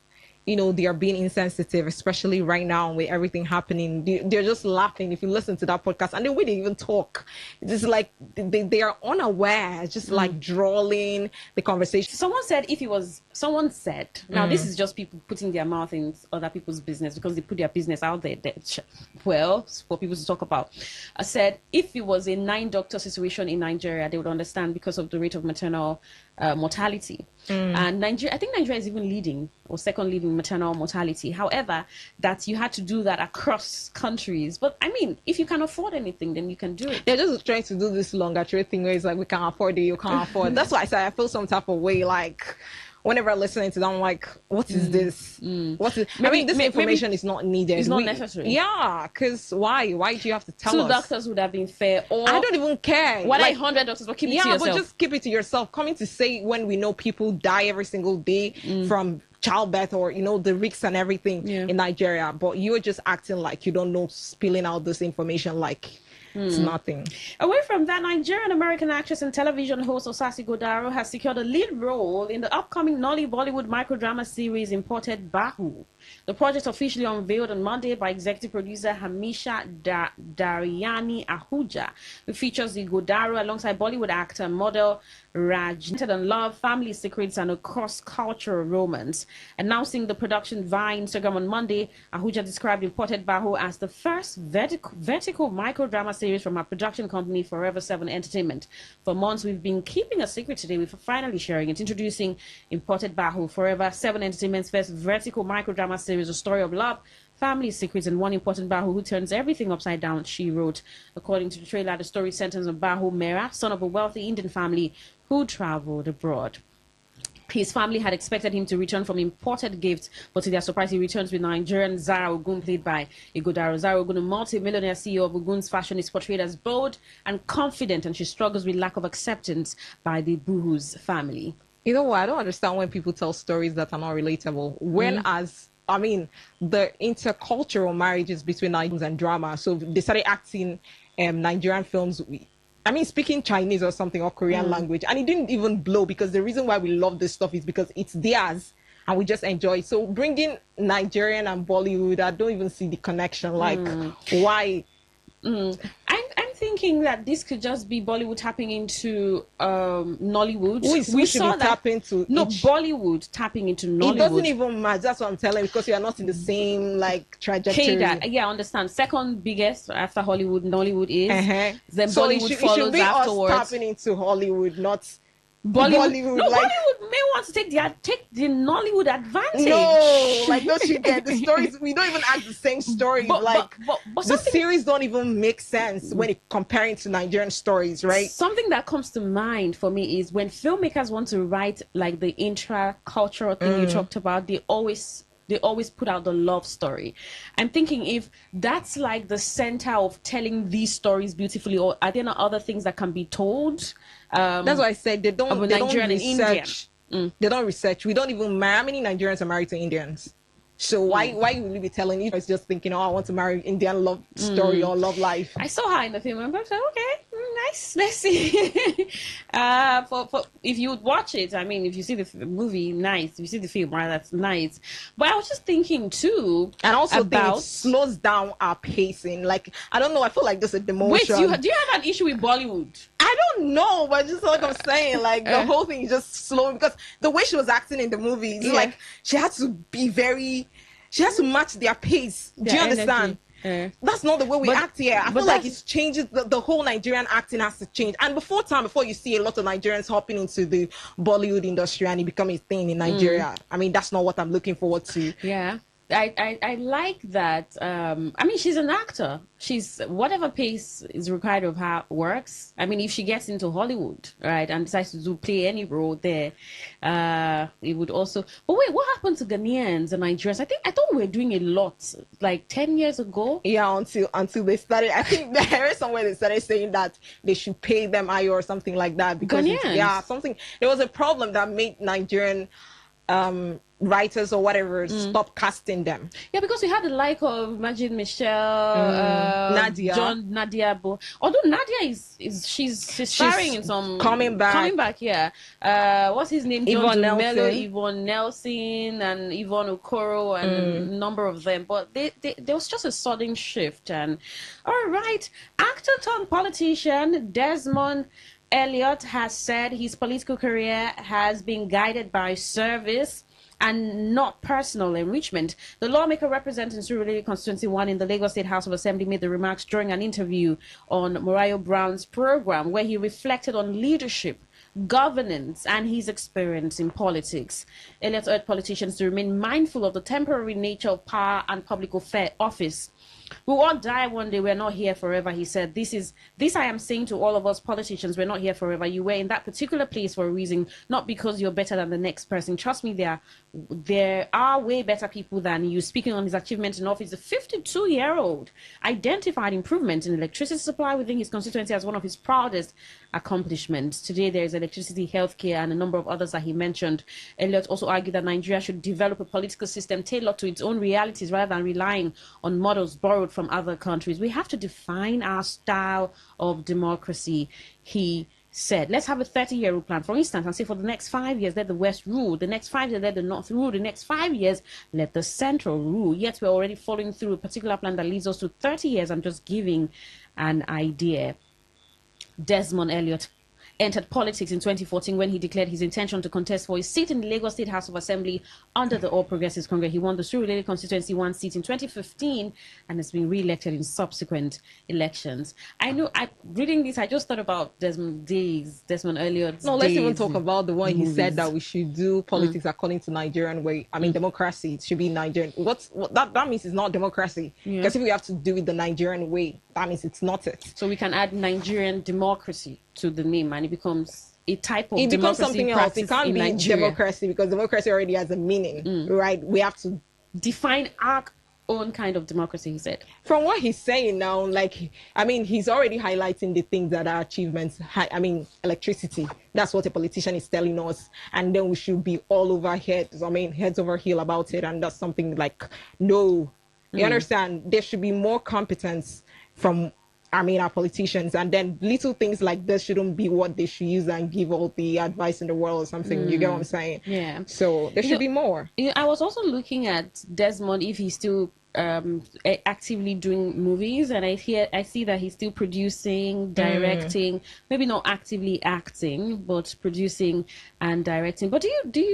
you know, they are being insensitive, especially right now with everything happening. They're just laughing if you listen to that podcast, and the way they even talk, it's just like they are unaware, just like drawing the conversation. Someone said now this is just people putting their mouth in other people's business because they put their business out there. Well, for people to talk about. I said if it was a 9-doctor situation in Nigeria, they would understand because of the rate of maternal mortality. And Nigeria, I think Nigeria is even leading or second leading maternal mortality. However, that you had to do that across countries. But I mean, if you can afford anything, then you can do it. They're just trying to do this longer trade thing where it's like, we can't afford it, you can't afford. That's why I say I feel some type of way, like whenever I'm listening to them, I'm like, what is this? What is? This information is not needed. It's not necessary. Yeah, because why? Why do you have to tell us? 2 doctors would have been fair. Or I don't even care. What like 100 doctors? But keep it to yourself. Yeah, but just keep it to yourself. Coming to say when we know people die every single day from childbirth or, you know, the risks and everything in Nigeria, but you're just acting like you don't know, spilling out this information like it's nothing. Away from that, Nigerian-American actress and television host Osasi Godaro has secured a lead role in the upcoming Nolly-Bollywood microdrama series Imported Bahu. The project officially unveiled on Monday by executive producer Hamisha Dariani Ahuja, who features the Godaro alongside Bollywood actor model Raj, on love, family secrets, and a cross-cultural romance. Announcing the production via Instagram on Monday, Ahuja described Imported Bahu as the first vertical microdrama series from our production company, Forever 7 Entertainment. For months, we've been keeping a secret. Today, we're finally sharing it. Introducing Imported Bahu, Forever 7 Entertainment's first vertical microdrama series, a story of love, family secrets, and one important Bahu who turns everything upside down, she wrote. According to the trailer, the story centers on Bahu Mera, son of a wealthy Indian family who traveled abroad. His family had expected him to return from imported gifts, but to their surprise, he returns with Nigerian Zara Ogun, played by Igodaro. Zara Ogun, a multi-millionaire CEO of Ogun's Fashion, is portrayed as bold and confident, and she struggles with lack of acceptance by the Buhu's family. You know what? I don't understand when people tell stories that are not relatable. The intercultural marriages between Nigerians and drama. So they started acting Nigerian films, speaking Chinese or something, or Korean language. And it didn't even blow, because the reason why we love this stuff is because it's theirs and we just enjoy it. So bringing Nigerian and Bollywood, I don't even see the connection. Like, why? I'm thinking that this could just be Bollywood tapping into Nollywood. We should be tapping into Bollywood tapping into Nollywood. It doesn't even matter. That's what I'm telling you, because you are not in the same trajectory. Yeah, I understand. Second biggest after Hollywood, Nollywood is. Then so Bollywood follows afterwards. Us tapping into Hollywood, not Bollywood. Bollywood may want to take the Nollywood advantage. No, don't you get the stories? We don't even act the same stories. But the series don't even make sense when comparing to Nigerian stories, right? Something that comes to mind for me is when filmmakers want to write like the intra-cultural thing you talked about, they always put out the love story. I'm thinking if that's like the center of telling these stories beautifully, or are there not other things that can be told? That's why I said they don't research. They don't research. We don't even marry. How many Nigerians are married to Indians? So why will we be telling you? It's just thinking, I want to marry Indian love story or love life. I saw her in the film and I was like, okay, nice. Let's see. For if you would watch it, if you see the movie, nice. If you see the film, right, that's nice. But I was just thinking too, and also think it slows down our pacing. Like, I don't know. I feel like this is demotion. Wait, do you have an issue with Bollywood? I don't know, but just like I'm saying, like the whole thing is just slow, because the way she was acting in the movie, it's like she had to be she has to match their pace. Do you understand? That's not the way we act here. I feel like it's changes. The whole Nigerian acting has to change. And before you see a lot of Nigerians hopping into the Bollywood industry and it become a thing in Nigeria. I mean, that's not what I'm looking forward to. Yeah. I like that. I mean, she's an actor. She's whatever pace is required of her works. I mean, if she gets into Hollywood, right, and decides to play any role there, it would also. But wait, what happened to Ghanaians and Nigerians? I thought we were doing a lot like 10 years ago. Yeah, until they started. I think there is somewhere they started saying that they should pay them IO or something like that because something. There was a problem that made Nigerian writers or whatever stop casting them. Yeah, because we had the like of Majid Michelle, Nadia, Nadia. Although Nadia she's starring in some coming back. Yeah. What's his name? Yvonne John Mello, Nelson. Yvonne Nelson, and Yvonne Okoro, and a number of them. But there was just a sudden shift. And all right, actor turned politician Desmond Elliot has said his political career has been guided by service and not personal enrichment. The lawmaker representing Surulere Constituency 1 in the Lagos State House of Assembly made the remarks during an interview on Morayo Brown's program where he reflected on leadership, governance, and his experience in politics. Elliott urged politicians to remain mindful of the temporary nature of power and public office. We all die one day. We're not here forever, he said. This I am saying to all of us politicians. We're not here forever. You were in that particular place for a reason, not because you're better than the next person. Trust me, there are way better people than you. Speaking on his achievements in office, the 52-year-old identified improvement in electricity supply within his constituency as one of his proudest accomplishments. Today, there is electricity, healthcare, and a number of others that he mentioned. Elliott also argued that Nigeria should develop a political system tailored to its own realities rather than relying on models borrowed from other countries. We have to define our style of democracy, he said. Let's have a 30-year plan, for instance, and say for the next 5 years, let the West rule. The next 5 years, let the North rule. The next 5 years, let the Central rule. Yet we're already following through a particular plan that leads us to 30 years. I'm just giving an idea. Desmond Elliot entered politics in 2014 when he declared his intention to contest for a seat in the Lagos State House of Assembly under the All Progressives Congress. He won the Surulere Constituency 1 seat in 2015 and has been re-elected in subsequent elections. I know, reading this, I just thought about Desmond Elliot's let's even talk about the one he said that we should do politics according to Nigerian way. I mean, democracy, it should be Nigerian. What that means is not democracy. Because if we have to do it the Nigerian way, that means it's not it. So we can add Nigerian democracy to the name and it becomes a type of democracy. It becomes something else. It can't be Nigeria. Democracy because democracy already has a meaning, right? We have to define our own kind of democracy, he said. From what he's saying now, he's already highlighting the things that are achievements. Electricity. That's what a politician is telling us. And then we should be all over heads over heel about it. And that's something no. You understand? There should be more competence from our politicians, and then little things like this shouldn't be what they should use and give all the advice in the world or something. You get what I'm saying? Yeah. So there should be more. I was also looking at Desmond, if he's still actively doing movies, and I see that he's still producing, directing, maybe not actively acting, but producing and directing. But do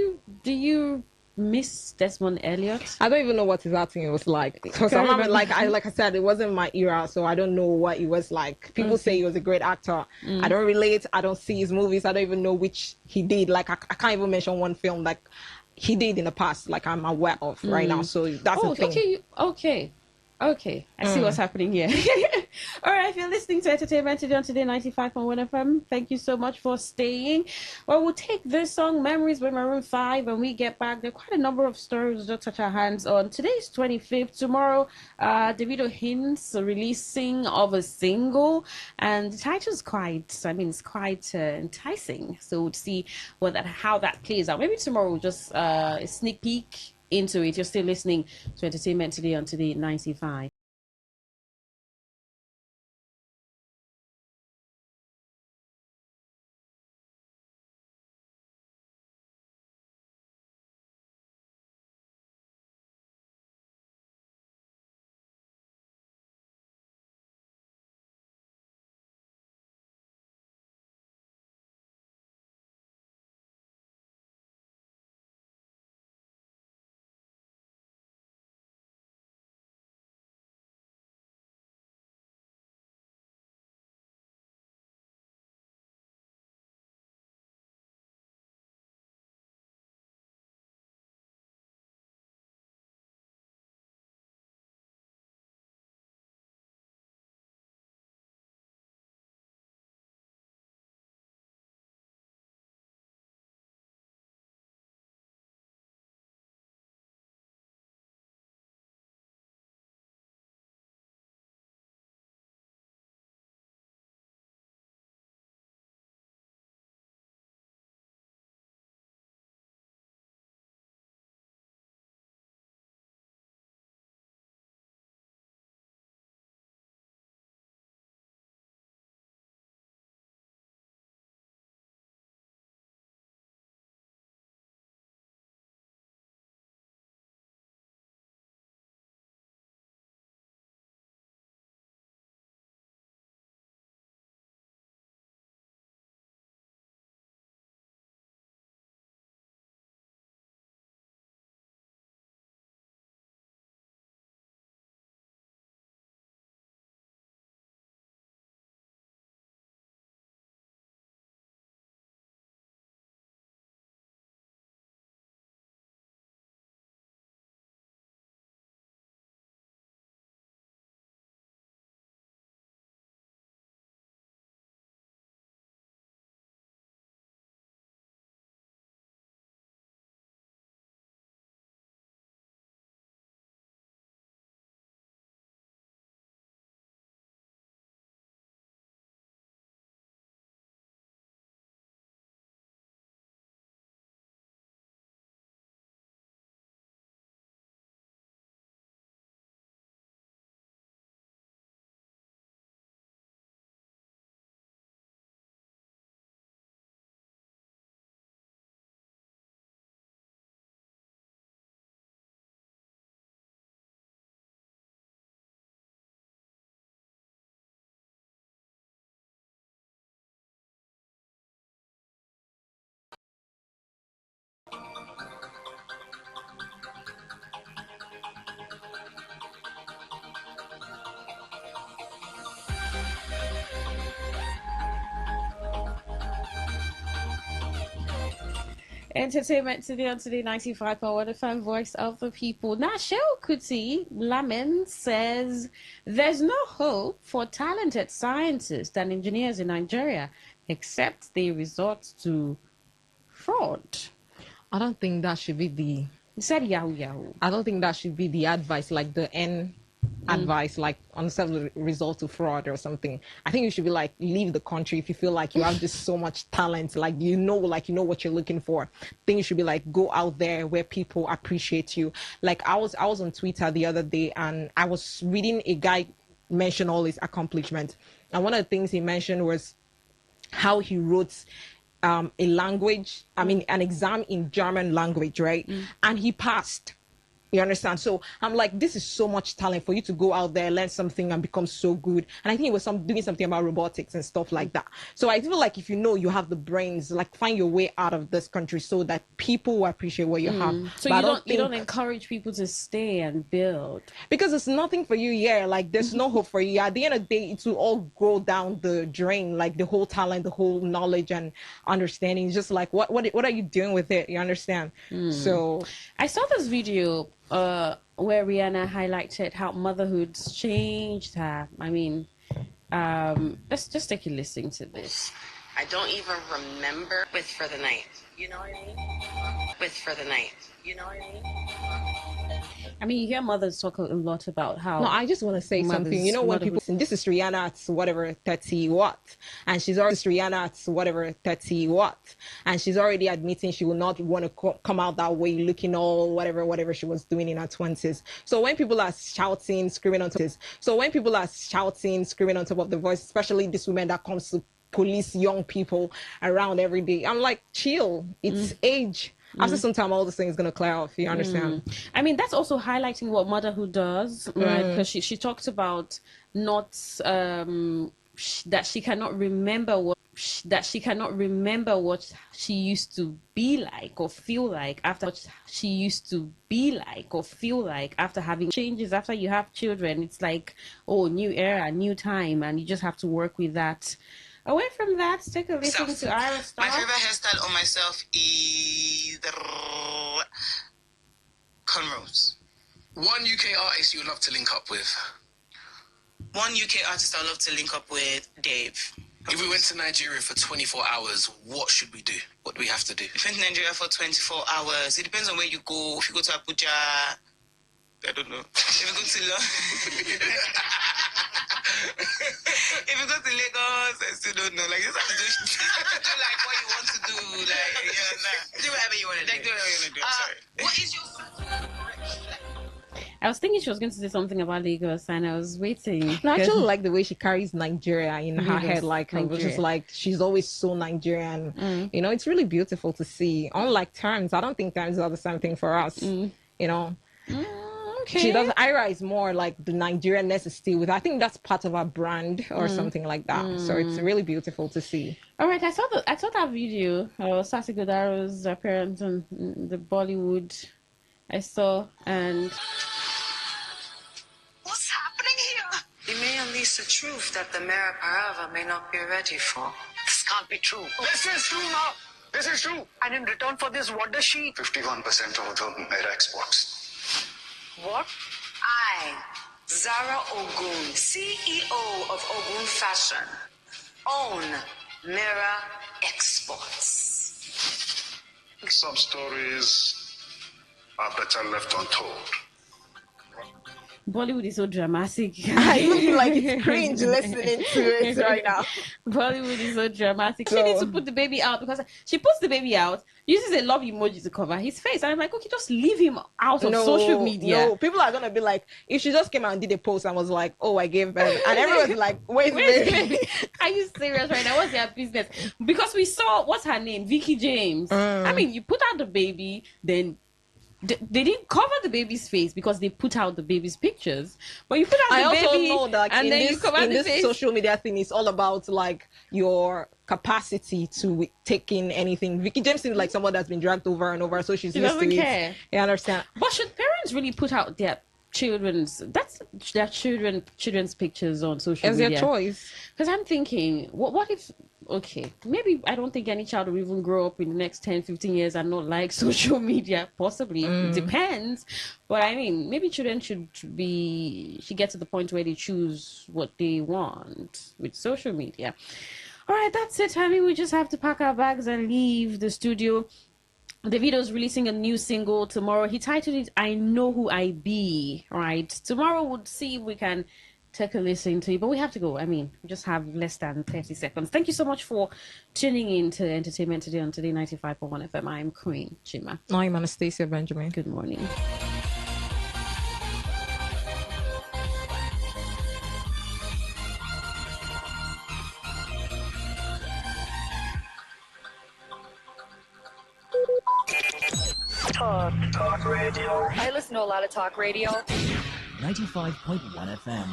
you miss Desmond Elliot? I don't even know what his acting was like. Because like I said, it wasn't my era, so I don't know what it was like. People say he was a great actor. I don't relate. I don't see his movies. I don't even know which he did. I can't even mention one film he did in the past. I'm aware of right now. So that's the thing. Okay. I see what's happening here. All right, if you're listening to Entertainment Today on Today 95.1 FM, thank you so much for staying. Well, we'll take this song, Memories by Maroon 5, when we get back. There are quite a number of stories to touch our hands on. Today's 25th. Tomorrow, Davido hints releasing of a single, and the title's quite enticing. So we'll see how that plays out. Maybe tomorrow we'll just a sneak peek into it. You're still listening to Entertainment Today on Today 95. Entertainment today on Today 95.1 FM, Voice of the People. Nashel Kuti Lamin says there's no hope for talented scientists and engineers in Nigeria except they resort to fraud. I don't think that should be the... He said Yahoo Yahoo. I don't think that should be the advice, like the end advice, like on the result to fraud or something. I think you should be like, leave the country if you feel like you have just so much talent, like you know what you're looking for. I think you should be like, go out there where people appreciate you. Like I was on Twitter the other day and I was reading a guy mention all his accomplishments, and one of the things he mentioned was how he wrote a language, an exam in German language, right? And he passed. You understand? So I'm like, this is so much talent for you to go out there, learn something and become so good. And I think it was doing something about robotics and stuff like that. So I feel like if you know you have the brains, like find your way out of this country so that people will appreciate what you have. So you don't encourage people to stay and build? Because it's nothing for you, yeah. Like there's no hope for you. At the end of the day, it will all go down the drain, like the whole talent, the whole knowledge and understanding. It's just like, what are you doing with it? You understand? So I saw this video where Rihanna highlighted how motherhood's changed her. Let's just take a listen to this. I don't even remember with for the night. You know what I mean? With for the night. You know what I mean? You hear mothers talk a lot about how... No, I just want to say something. You know, when people say, this is Rihanna at whatever 30 what, and she's already Rihanna at whatever 30 what, and she's already admitting she will not want to come out that way, looking all whatever she was doing in her 20s. So when people are shouting, screaming on top of the voice, especially these women that comes to police young people around every day, I'm like, chill. It's age. After some time, all this thing is going to clear off. You understand? That's also highlighting what motherhood does, right? Because she talked about not that she cannot remember what she used to be like or feel like after having changes after you have children. It's like, new era, new time, and you just have to work with that. Away from that, take a listen to Ira Star. My favorite hairstyle on myself is the cornrows. One UK artist you would love to link up with? One UK artist I would love to link up with, Dave. If we went to Nigeria for 24 hours, what should we do? What do we have to do? If we went to Nigeria for 24 hours, it depends on where you go. If you go to Abuja, I don't know. If you go to if you go to Lagos, I still don't know. Like, just have to do like what you want to do. Like, do whatever you want to do. Like, do whatever you want to do. I'm sorry. What is your... I was thinking she was going to say something about Lagos, and I was waiting. No, I actually like the way she carries Nigeria in her head. Like, it was just like, she's always so Nigerian. You know, it's really beautiful to see. Unlike terms, I don't think terms are the same thing for us. You know? Okay. She does. Ira is more like the Nigerianness is still with her. I think that's part of her brand or something like that. So it's really beautiful to see. All right, I saw that video of Sasi Godaro's appearance on the Bollywood. I saw, and What's happening here? You may unleash the truth that the Mera Parava may not be ready for. This can't be true. This is true now. This is true. And in return for this, what does she? 51% of the Mera exports. What? I, Zara Ogun, CEO of Ogun Fashion, own Mera Exports. Some stories are better left untold. Bollywood is so dramatic. I feel like it's cringe listening to it right now. Bollywood is so dramatic. She needs to put the baby out because she puts the baby out, uses a love emoji to cover his face. And I'm like, okay, just leave him out of social media. No, people are going to be like, if she just came out and did a post and was like, oh, I gave birth. And everyone's like, wait a minute. Are you serious right now? What's their business? Because we saw, what's her name? Vicky James. You put out the baby, then they didn't cover the baby's face because they put out the baby's pictures, but you put out the baby. I also know that and then you cover the face. Social media thing is all about like your capacity to take in anything. Vicky James seems like someone that's been dragged over and over, so she's used to it. Care. You understand? But should parents really put out their children's children's pictures on social It's media. their choice. Because I'm thinking, what if, okay, maybe I don't think any child will even grow up in the next 10, 15 years and not like social media. Possibly. It depends. But I mean, maybe children should get to the point where they choose what they want with social media. All right, that's it, honey. We just have to pack our bags and leave the studio. Davido's releasing a new single tomorrow. He titled it I Know Who I Be, right? Tomorrow we'll see if we can take a listen to it, but we have to go. I mean, we just have less than 30 seconds. Thank you so much for tuning in to Entertainment Today on Today 95.1 FM. I'm Queen Chima. I'm Anastasia Benjamin. Good morning. Talk radio. I listen to a lot of talk radio. 95.1 FM.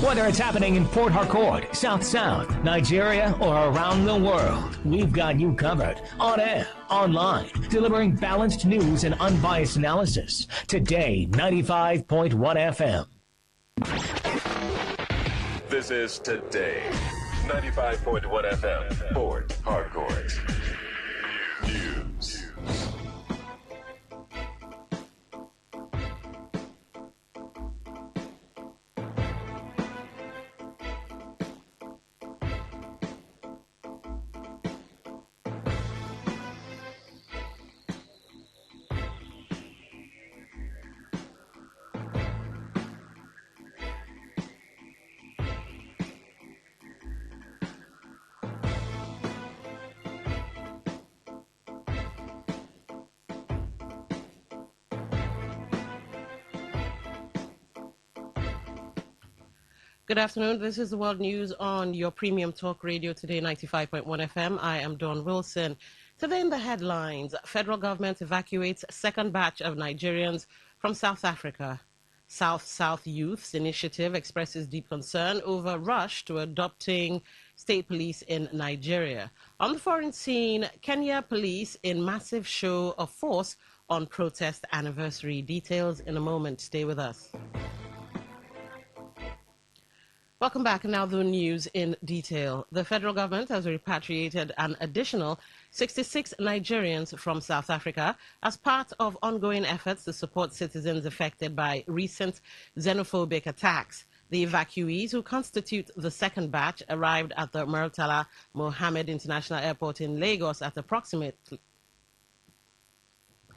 Whether it's happening in Port Harcourt, South, Nigeria, or around the world, we've got you covered. On air, online, delivering balanced news and unbiased analysis. Today, 95.1 FM. This is Today, 95.1 FM, Port Harcourt. News. Good afternoon. This is the World News on your premium talk radio Today 95.1 FM. I am Dawn Wilson. Today in the headlines, federal government evacuates second batch of Nigerians from South Africa. South Youth's initiative expresses deep concern over rush to adopting state police in Nigeria. On the foreign scene, Kenya police in massive show of force on protest anniversary. Details in a moment. Stay with us. Welcome back. Now the news in detail. The federal government has repatriated an additional 66 Nigerians from South Africa as part of ongoing efforts to support citizens affected by recent xenophobic attacks. The evacuees, who constitute the second batch, arrived at the Murtala Mohammed International Airport in Lagos at approximately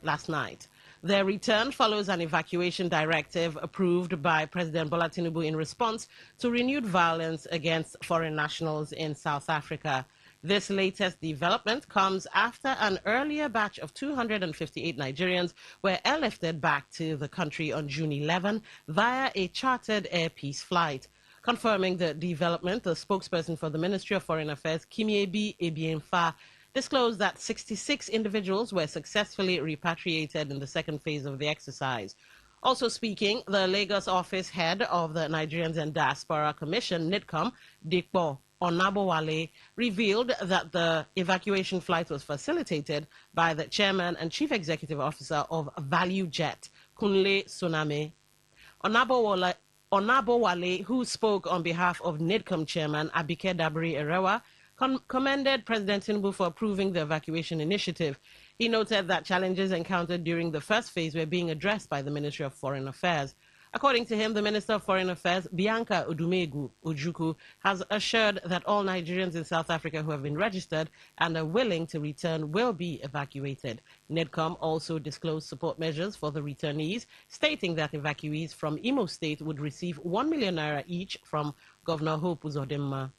last night. Their return follows an evacuation directive approved by President Bola Tinubu in response to renewed violence against foreign nationals in South Africa. This latest development comes after an earlier batch of 258 Nigerians were airlifted back to the country on June 11 via a chartered Air Peace flight. Confirming the development, the spokesperson for the Ministry of Foreign Affairs, Kimiebi Ebienfa, disclosed that 66 individuals were successfully repatriated in the second phase of the exercise. Also speaking, the Lagos office head of the Nigerians and Diaspora Commission, NIDCOM, Dikpo Onabowale, revealed that the evacuation flight was facilitated by the chairman and chief executive officer of Value Jet, Kunle Suname. Onabowale, who spoke on behalf of NIDCOM chairman Abike Dabiri Erewa, commended President Tinubu for approving the evacuation initiative. He noted that challenges encountered during the first phase were being addressed by the Ministry of Foreign Affairs. According to him, the Minister of Foreign Affairs, Bianca Odumegu Ojukwu, has assured that all Nigerians in South Africa who have been registered and are willing to return will be evacuated. NEDCOM also disclosed support measures for the returnees, stating that evacuees from Imo State would receive 1 million naira each from Governor Hope Uzodinma.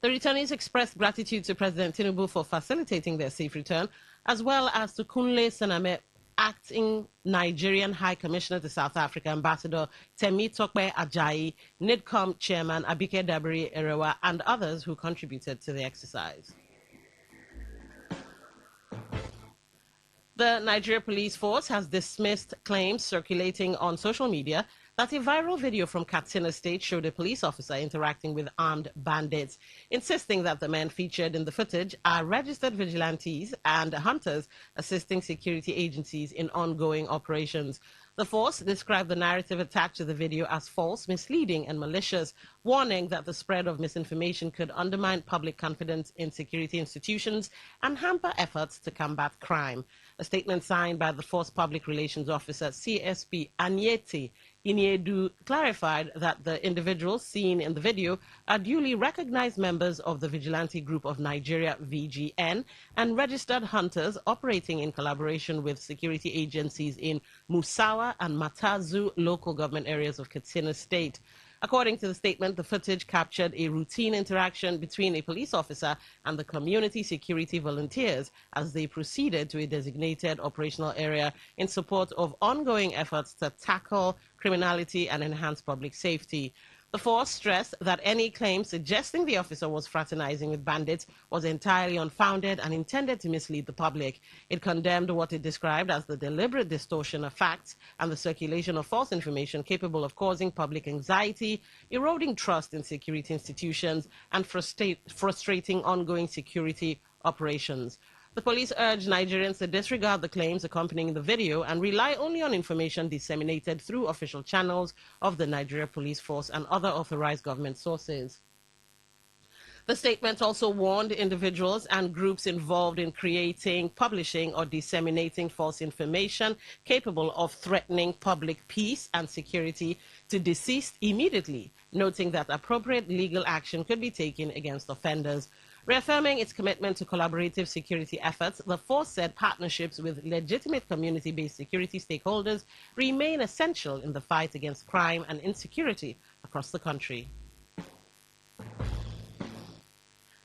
The returnees expressed gratitude to President Tinubu for facilitating their safe return, as well as to Kunle Sename, acting Nigerian High Commissioner to South Africa, Ambassador Temi Tokpe Ajayi, NIDCOM Chairman Abike Dabiri Erewa, and others who contributed to the exercise. The Nigeria Police Force has dismissed claims circulating on social media that a viral video from Katsina State showed a police officer interacting with armed bandits, insisting that the men featured in the footage are registered vigilantes and hunters assisting security agencies in ongoing operations. The force described the narrative attached to the video as false, misleading, and malicious, warning that the spread of misinformation could undermine public confidence in security institutions and hamper efforts to combat crime. A statement signed by the force public relations officer, CSP Anyeti Iniedu, clarified that the individuals seen in the video are duly recognized members of the vigilante group of Nigeria, VGN, and registered hunters operating in collaboration with security agencies in Musawa and Matazu local government areas of Katsina State. According to the statement, the footage captured a routine interaction between a police officer and the community security volunteers as they proceeded to a designated operational area in support of ongoing efforts to tackle criminality and enhance public safety. The force stressed that any claim suggesting the officer was fraternizing with bandits was entirely unfounded and intended to mislead the public. It condemned what it described as the deliberate distortion of facts and the circulation of false information capable of causing public anxiety, eroding trust in security institutions, and frustrating ongoing security operations. The police urged Nigerians to disregard the claims accompanying the video and rely only on information disseminated through official channels of the Nigeria Police Force and other authorized government sources. The statement also warned individuals and groups involved in creating, publishing, or disseminating false information capable of threatening public peace and security to desist immediately, noting that appropriate legal action could be taken against offenders. Reaffirming its commitment to collaborative security efforts, the force said partnerships with legitimate community-based security stakeholders remain essential in the fight against crime and insecurity across the country.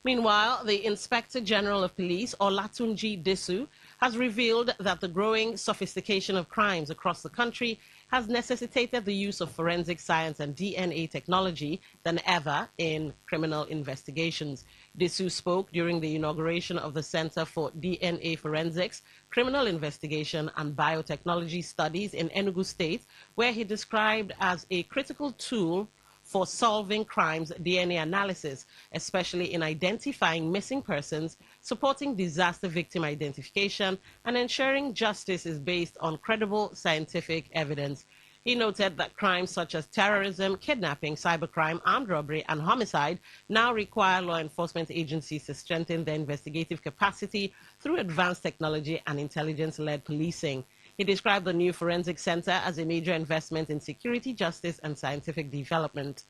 Meanwhile, the Inspector General of Police, Olatunji Disu, has revealed that the growing sophistication of crimes across the country has necessitated the use of forensic science and DNA technology than ever in criminal investigations. Disu spoke during the inauguration of the Center for DNA Forensics, Criminal Investigation and Biotechnology Studies in Enugu State, where he described as a critical tool for solving crimes DNA analysis, especially in identifying missing persons, supporting disaster victim identification, and ensuring justice is based on credible scientific evidence. He noted that crimes such as terrorism, kidnapping, cybercrime, armed robbery, and homicide now require law enforcement agencies to strengthen their investigative capacity through advanced technology and intelligence-led policing. He described the new forensic center as a major investment in security, justice, and scientific development.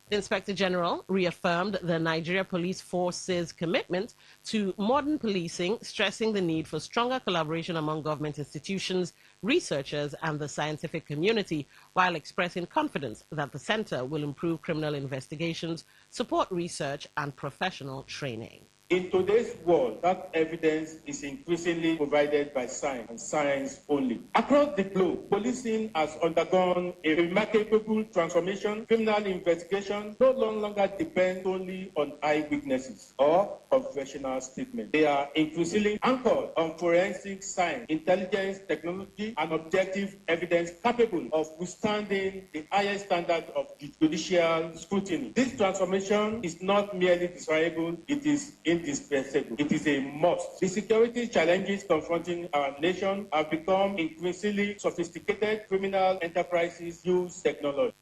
The Inspector General reaffirmed the Nigeria Police Force's commitment to modern policing, stressing the need for stronger collaboration among government institutions, researchers, and the scientific community, while expressing confidence that the center will improve criminal investigations, support research, and professional training. In today's world, that evidence is increasingly provided by science and science only. Across the globe, policing has undergone a remarkable transformation. Criminal investigation no longer depends only on eyewitnesses or professional statements. They are increasingly anchored on forensic science, intelligence, technology, and objective evidence capable of withstanding the highest standard of judicial scrutiny. This transformation is not merely desirable, it is indispensable. It is a must. The security challenges confronting our nation have become increasingly sophisticated. Criminal enterprises use technology.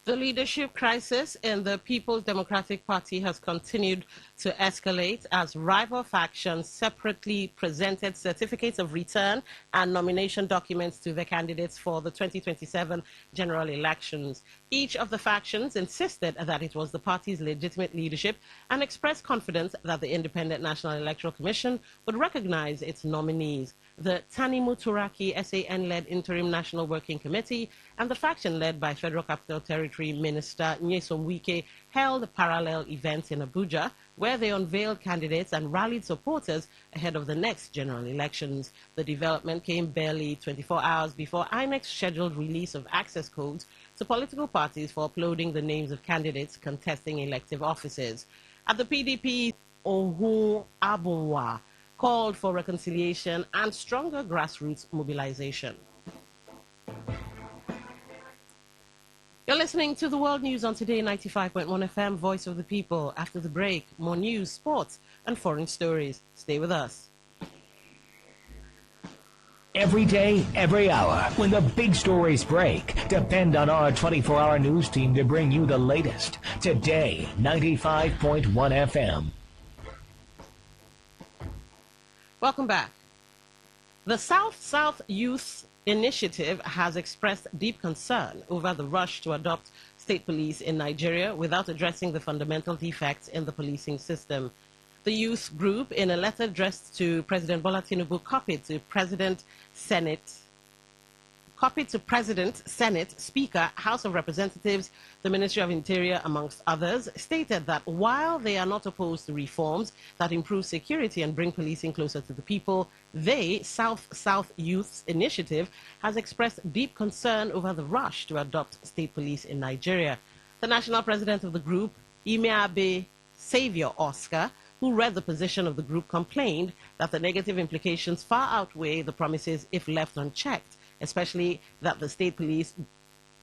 The leadership crisis in the People's Democratic Party has continued to escalate as rival factions separately presented certificates of return and nomination documents to the candidates for the 2027 general elections. Each of the factions insisted that it was the party's legitimate leadership and expressed confidence that the Independent National Electoral Commission would recognize its nominees. The Tanimu Turaki SAN-led Interim National Working Committee and the faction led by Federal Capital Territory Minister Nyesom Wike held parallel events in Abuja where they unveiled candidates and rallied supporters ahead of the next general elections. The development came barely 24 hours before INEC's scheduled release of access codes to political parties for uploading the names of candidates contesting elective offices. At the PDP, Ohu Abunwa called for reconciliation and stronger grassroots mobilization. You're listening to the World News on Today 95.1 FM, Voice of the People. After the break, more news, sports, and foreign stories. Stay with us. Every day, every hour, when the big stories break, depend on our 24-hour news team to bring you the latest. Today 95.1 FM. Welcome back. The South-South Youth Initiative has expressed deep concern over the rush to adopt state police in Nigeria without addressing the fundamental defects in the policing system. The youth group, in a letter addressed to President Bola Tinubu, copied to President, Senate, Speaker, House of Representatives, the Ministry of Interior, amongst others, stated that while they are not opposed to reforms that improve security and bring policing closer to the people, they, South Youth Initiative, has expressed deep concern over the rush to adopt state police in Nigeria. The national president of the group, Imiabe Savior Oscar, who read the position of the group, complained that the negative implications far outweigh the promises if left unchecked, especially that the state police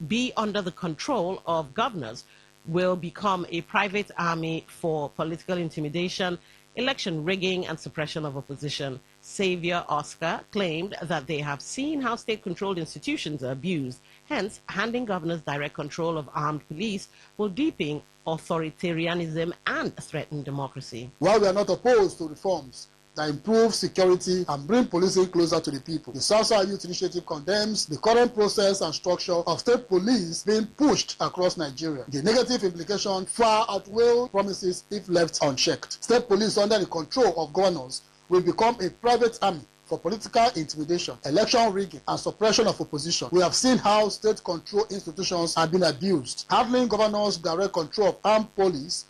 be under the control of governors, will become a private army for political intimidation, election rigging, and suppression of opposition. Savior Oscar claimed that they have seen how state-controlled institutions are abused. Hence, handing governors direct control of armed police will deepen authoritarianism and threaten democracy. While we are not opposed to reforms that improve security and bring policing closer to the people, the South-South Youth Initiative condemns the current process and structure of state police being pushed across Nigeria. The negative implications far outweigh promises if left unchecked. State police under the control of governors will become a private army for political intimidation, election rigging, and suppression of opposition. We have seen how state-controlled institutions have been abused. Handling governors' direct control of armed police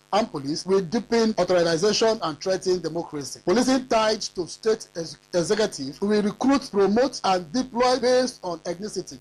will deepen authorization and threaten democracy. Policing tied to state executive will recruit, promote, and deploy based on ethnicity.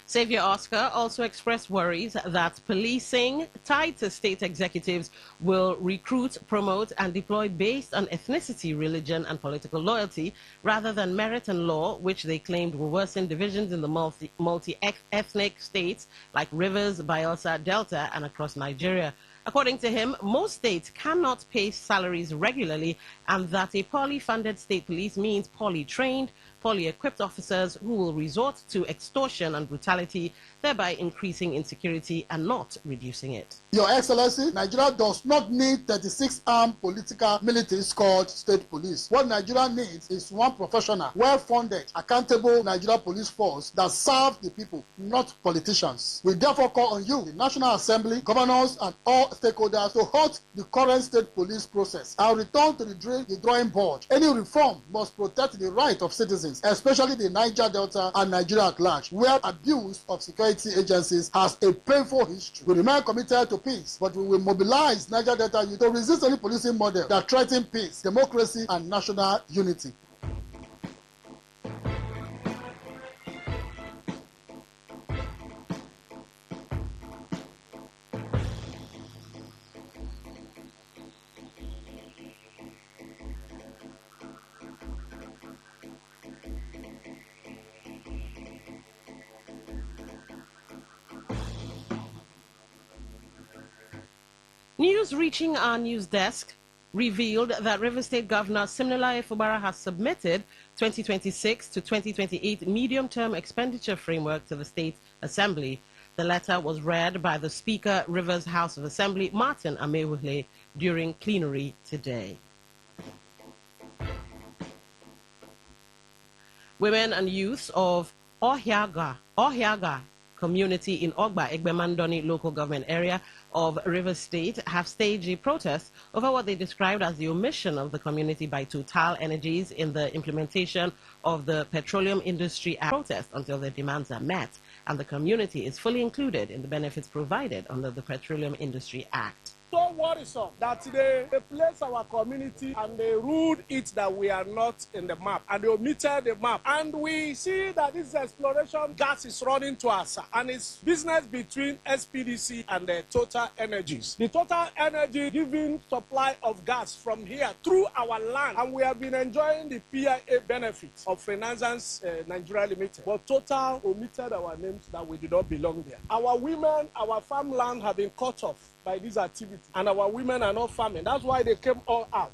Savior Oscar also expressed worries that policing tied to state executives will recruit, promote, and deploy based on ethnicity, religion, and political loyalty rather than merit and law, which they claimed will worsen divisions in the multi-ethnic states like Rivers, Bayelsa, Delta, and across Nigeria. According to him, most states cannot pay salaries regularly, and that a poorly funded state police means poorly trained, poorly equipped officers who will resort to extortion and brutality, thereby increasing insecurity and not reducing it. Your Excellency, Nigeria does not need 36 armed political militaries called state police. What Nigeria needs is one professional, well-funded, accountable Nigeria police force that serves the people, not politicians. We therefore call on you, the National Assembly, governors, and all stakeholders to halt the current state police process and return to the drawing board. Any reform must protect the right of citizens, especially the Niger Delta and Nigeria at large, where abuse of security agencies has a painful history. We remain committed to peace, but we will mobilize Niger Delta youth to resist any policing model that threatens peace, democracy, and national unity. News reaching our news desk revealed that River State Governor Siminalayi Fubara has submitted 2026 to 2028 medium-term expenditure framework to the State Assembly. The letter was read by the Speaker, Rivers House of Assembly, Martin Amewuhle, during plenary today. Women and youths of Ohiaga community in Ogba, Egbemandoni local government area of Rivers State have staged a protest over what they described as the omission of the community by Total Energies in the implementation of the Petroleum Industry Act. Protest until their demands are met and the community is fully included in the benefits provided under the Petroleum Industry Act. so worrisome that they place our community and they ruled it that we are not in the map and they omitted the map. And we see that this exploration gas is running to us and it's business between SPDC and the Total Energies. The Total Energy giving supply of gas from here through our land, and we have been enjoying the PIA benefits of Renaissance Nigeria Limited. But Total omitted our names that we do not belong there. Our women, our farmland have been cut off by this activity, and our women are not farming. That's why they came all out.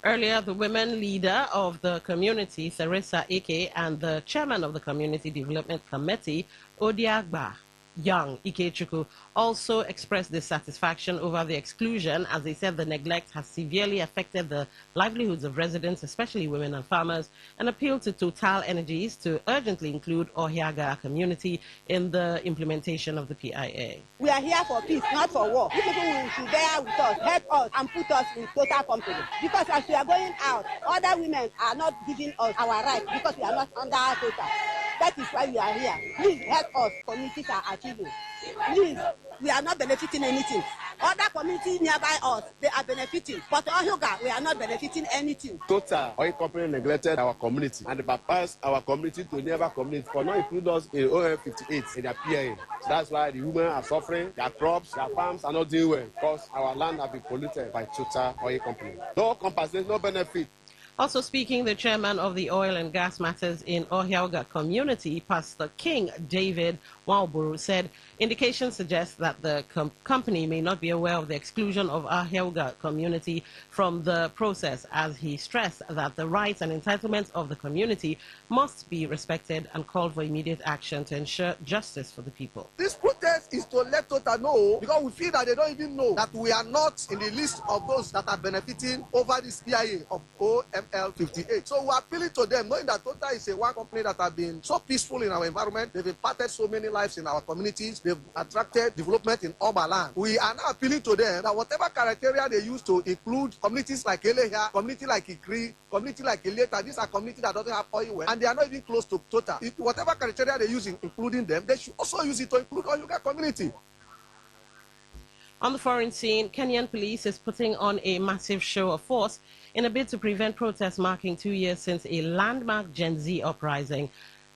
Earlier, the women leader of the community, Theresa Ike, and the chairman of the Community Development Committee, Odiagba Young Ikechukwu, also expressed dissatisfaction over the exclusion, as they said the neglect has severely affected the livelihoods of residents, especially women and farmers, and appealed to Total Energies to urgently include Ohiaga community in the implementation of the PIA. We are here for peace, not for war. You people should bear with us, help us, and put us in total company. Because as we are going out, other women are not giving us our rights because we are not under our Total. That is why we are here. Please help us. Communities are achieving. Please, we are not benefiting anything. Other communities nearby us, they are benefiting. But Ohuga, we are not benefiting anything. Total oil company neglected our community and bypassed our community to nearby community for not include us in OM58 in their PIA. So that's why the women are suffering, their crops, their farms are not doing well because our land has been polluted by Total oil company. No compensation, no benefit. Also speaking, the chairman of the Oil and Gas Matters in Ohiaga community, Pastor King David Walburu, said indications suggest that the company may not be aware of the exclusion of Ohiaga community from the process, as he stressed that the rights and entitlements of the community must be respected and called for immediate action to ensure justice for the people. This protest is to let Total know, because we feel that they don't even know that we are not in the list of those that are benefiting over this PIA of OML58. So we are appealing to them, knowing that Total is a one company that has been so peaceful in our environment. They've imparted so many lives in our communities. They've attracted development in all our land. We are now appealing to them that whatever criteria they use to include communities like Eleha, community like Ikri, community like Ileta, these are communities that doesn't have oil well, and they are not even close to Total. If whatever criteria they use in including them, they should also use it to include Ohiaga community. On the foreign scene, Kenyan police is putting on a massive show of force in a bid to prevent protests marking 2 years since a landmark Gen Z uprising.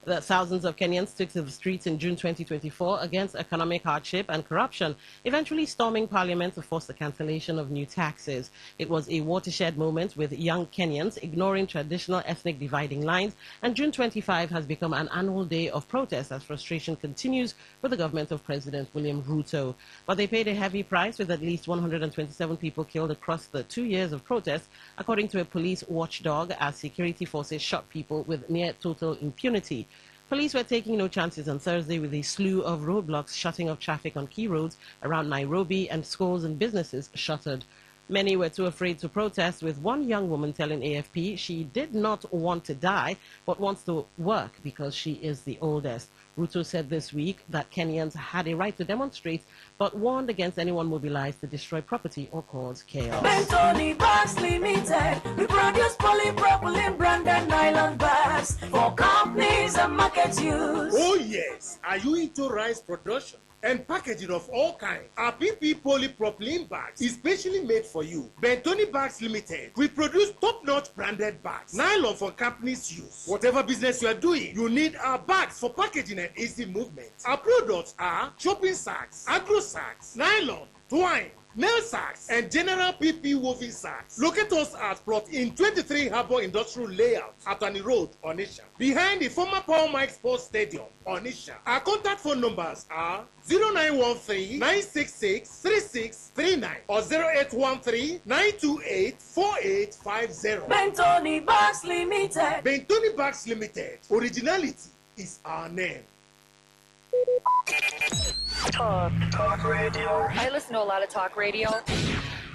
The thousands of Kenyans took to the streets in June 2024 against economic hardship and corruption, eventually storming parliament to force the cancellation of new taxes. It was a watershed moment with young Kenyans ignoring traditional ethnic dividing lines, and June 25 has become an annual day of protest as frustration continues with the government of President William Ruto. But they paid a heavy price, with at least 127 people killed across the 2 years of protest, according to a police watchdog, as security forces shot people with near total impunity. Police were taking no chances on Thursday with a slew of roadblocks shutting off traffic on key roads around Nairobi, and schools and businesses shuttered. Many were too afraid to protest, with one young woman telling AFP she did not want to die but wants to work because she is the oldest. Ruto said this week that Kenyans had a right to demonstrate, but warned against anyone mobilized to destroy property or cause chaos. Bentoni Bags Limited, we produce polypropylene branded nylon bags for companies and market use. Oh yes, are you into rice production and packaging of all kinds? Our PP polypropylene bags is specially made for you. Bentoni Bags Limited, we produce top-notch branded bags, nylon for companies' use. Whatever business you are doing, you need our bags for packaging and easy movement. Our products are shopping sacks, agro sacks, nylon, twine, nail sacks, and general PP woven sacks. Locate us at plot in 23 Harbour Industrial Layout, Atani Road, Onitsha, behind the former Paul Mike Sports Stadium, Onitsha. Our contact phone numbers are 0913-966-3639 or 0813-928-4850. Bentoni Bags Limited. Bentoni Bags Limited. Originality is our name. Talk radio. I listen to a lot of talk radio.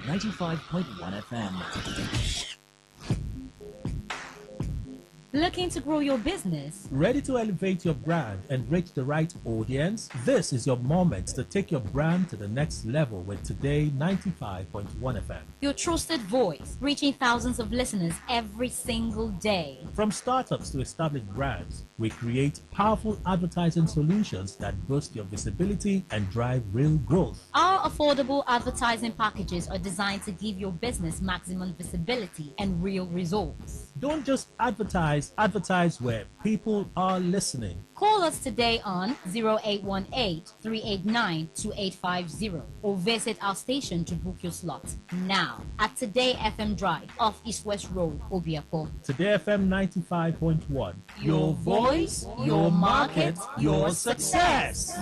95.1 FM. Looking to grow your business? Ready to elevate your brand and reach the right audience? This is your moment to take your brand to the next level with Today 95.1 FM. Your trusted voice, reaching thousands of listeners every single day. From startups to established brands, we create powerful advertising solutions that boost your visibility and drive real growth. Our affordable advertising packages are designed to give your business maximum visibility and real results. Don't just advertise where people are listening. Call us today on 0818-389-2850 or visit our station to book your slot now at Today FM Drive off East West Road, Obiako. Today FM 95.1. Your voice, your market, your success.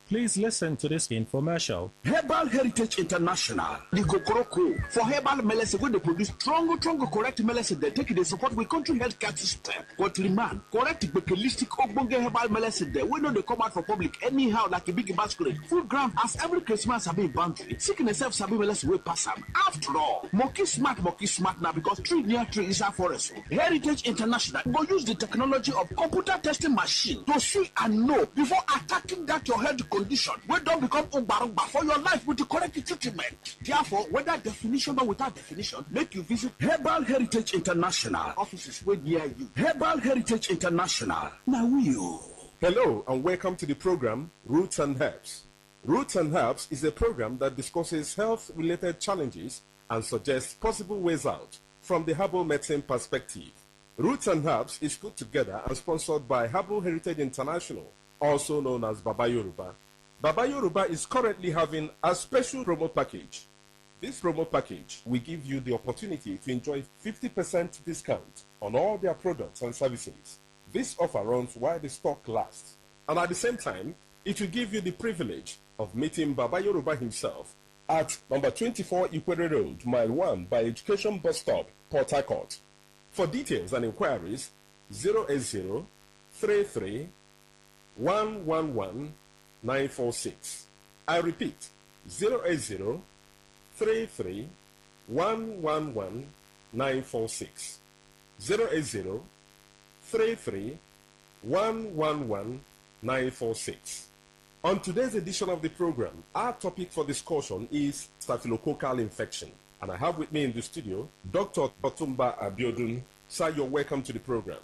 Please listen to this infomercial. Herbal Heritage International, the Kokoroko, for herbal medicine, when they produce strong, correct medicine, they take it, they support with country healthcare system. What man, correct, holistic, ogbonge herbal medicine, they know they come out for public anyhow, like a big basket. Food ground, as every Christmas, have been boundary. Sickness self, sabi medicine, will pass them. After all, monkey smart now, because tree near tree is our forest. Heritage International will use the technology of computer testing machine to see and know before attacking that your health condition wey don become ugbarugba for your life with the correct treatment. Therefore, whether definition or without definition, make you visit Herbal Heritage International offices wey near you. Herbal Heritage International. Now you. Hello and welcome to the program Roots and Herbs. Roots and Herbs is a program that discusses health-related challenges and suggests possible ways out from the herbal medicine perspective. Roots and Herbs is put together and sponsored by Herbal Heritage International, also known as Baba Yoruba. Baba Yoruba is currently having a special promo package. This promo package will give you the opportunity to enjoy 50% discount on all their products and services. This offer runs while the stock lasts, and at the same time, it will give you the privilege of meeting Baba Yoruba himself at number 24 Ikwere Road, Mile 1 by Education Bus Stop, Port Harcourt. For details and inquiries, 080 33 111 946. I repeat, 080 33 111 946. 080 33 111 946. On today's edition of the program, our topic for discussion is staphylococcal infection. And I have with me in the studio Dr. Otumba Abiodun. Sir, you're welcome to the program.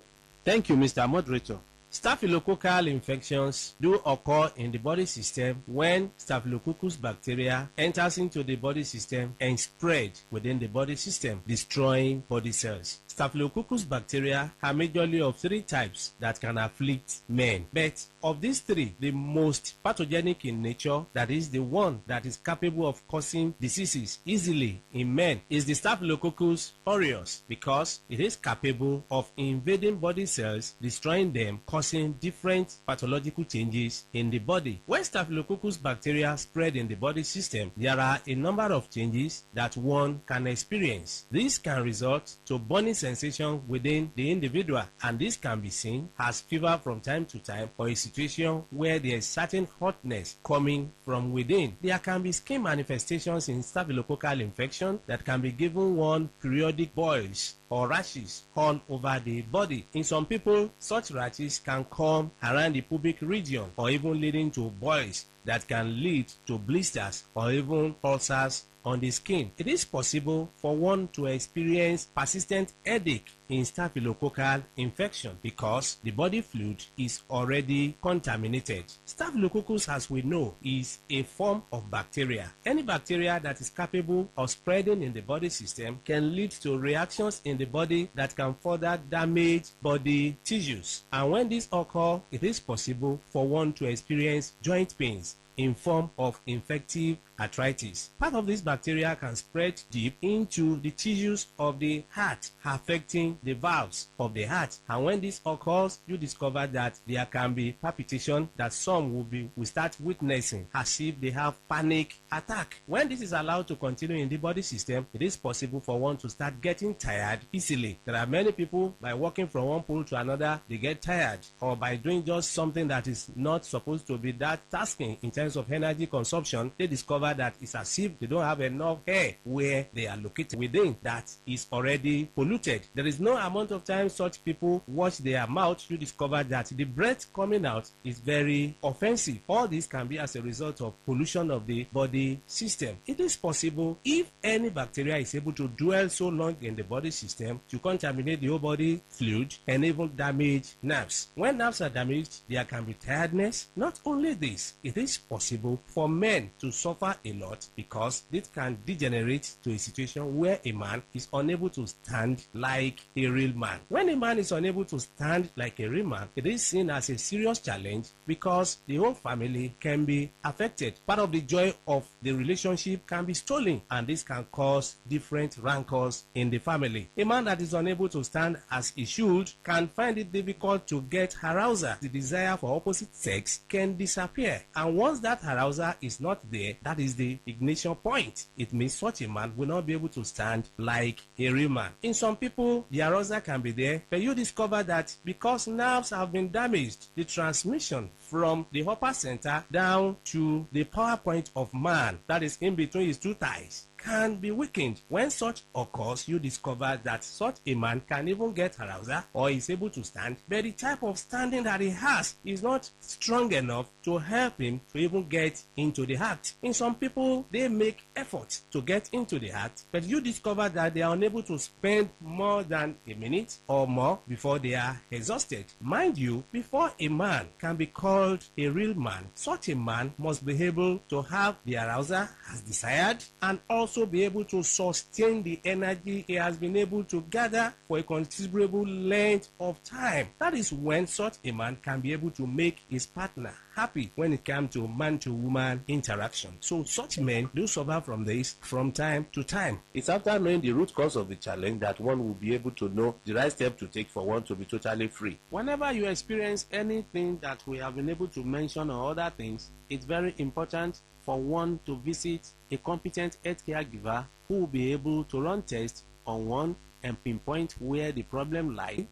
Thank you, Mr. Moderator. Staphylococcal infections do occur in the body system when Staphylococcus bacteria enters into the body system and spread within the body system, destroying body cells. Staphylococcus bacteria are majorly of three types that can afflict men. But of these three, the most pathogenic in nature, that is the one that is capable of causing diseases easily in men, is the Staphylococcus aureus, because it is capable of invading body cells, destroying them, causing different pathological changes in the body. When Staphylococcus bacteria spread in the body system, there are a number of changes that one can experience. This can result to burning sensation within the individual, and this can be seen as fever from time to time, or a situation where there is certain hotness coming from within. There can be skin manifestations in staphylococcal infection that can be given one periodic boils or rashes all over the body. In some people, such rashes can come around the pubic region or even leading to boils that can lead to blisters or even ulcers on the skin. It is possible for one to experience persistent headache in staphylococcal infection because the body fluid is already contaminated. Staphylococcus, as we know, is a form of bacteria. Any bacteria that is capable of spreading in the body system can lead to reactions in the body that can further damage body tissues. And when this occurs, it is possible for one to experience joint pains in form of infective arthritis. Part of this bacteria can spread deep into the tissues of the heart, affecting the valves of the heart. And when this occurs, you discover that there can be palpitation that some will start witnessing as if they have panic attack. When this is allowed to continue in the body system, it is possible for one to start getting tired easily. There are many people, by walking from one pole to another, they get tired, or by doing just something that is not supposed to be that tasking in terms terms of energy consumption, they discover that it's as if they don't have enough air where they are located within that is already polluted. There is no amount of time such people wash their mouth, you discover that the breath coming out is very offensive. All this can be as a result of pollution of the body system. It is possible if any bacteria is able to dwell so long in the body system to contaminate the whole body fluid and even damage nerves. When nerves are damaged, there can be tiredness. Not only this, it is possible for men to suffer a lot because this can degenerate to a situation where a man is unable to stand like a real man. When a man is unable to stand like a real man, it is seen as a serious challenge because the whole family can be affected. Part of the joy of the relationship can be stolen, and this can cause different rancors in the family. A man that is unable to stand as he should can find it difficult to get arousal. The desire for opposite sex can disappear, and once that arousal is not there, that is the ignition point. It means such a man will not be able to stand like a real man. In some people, the arousal can be there, but you discover that because nerves have been damaged, the transmission from the upper center down to the power point of man, that is in between his two thighs, can be weakened. When such occurs, you discover that such a man can even get arousal or is able to stand, but the type of standing that he has is not strong enough to help him to even get into the act. In some people, they make efforts to get into the act, but you discover that they are unable to spend more than a minute or more before they are exhausted. Mind you, before a man can be called a real man, such a man must be able to have the arousal as desired and also be able to sustain the energy he has been able to gather for a considerable length of time. That is when such a man can be able to make his partner happy when it comes to man-to-woman interaction. So such men do suffer from this from time to time. It's after knowing the root cause of the challenge that one will be able to know the right step to take for one to be totally free. Whenever you experience anything that we have been able to mention or other things, it's very important for one to visit a competent health caregiver who will be able to run tests on one and pinpoint where the problem lies.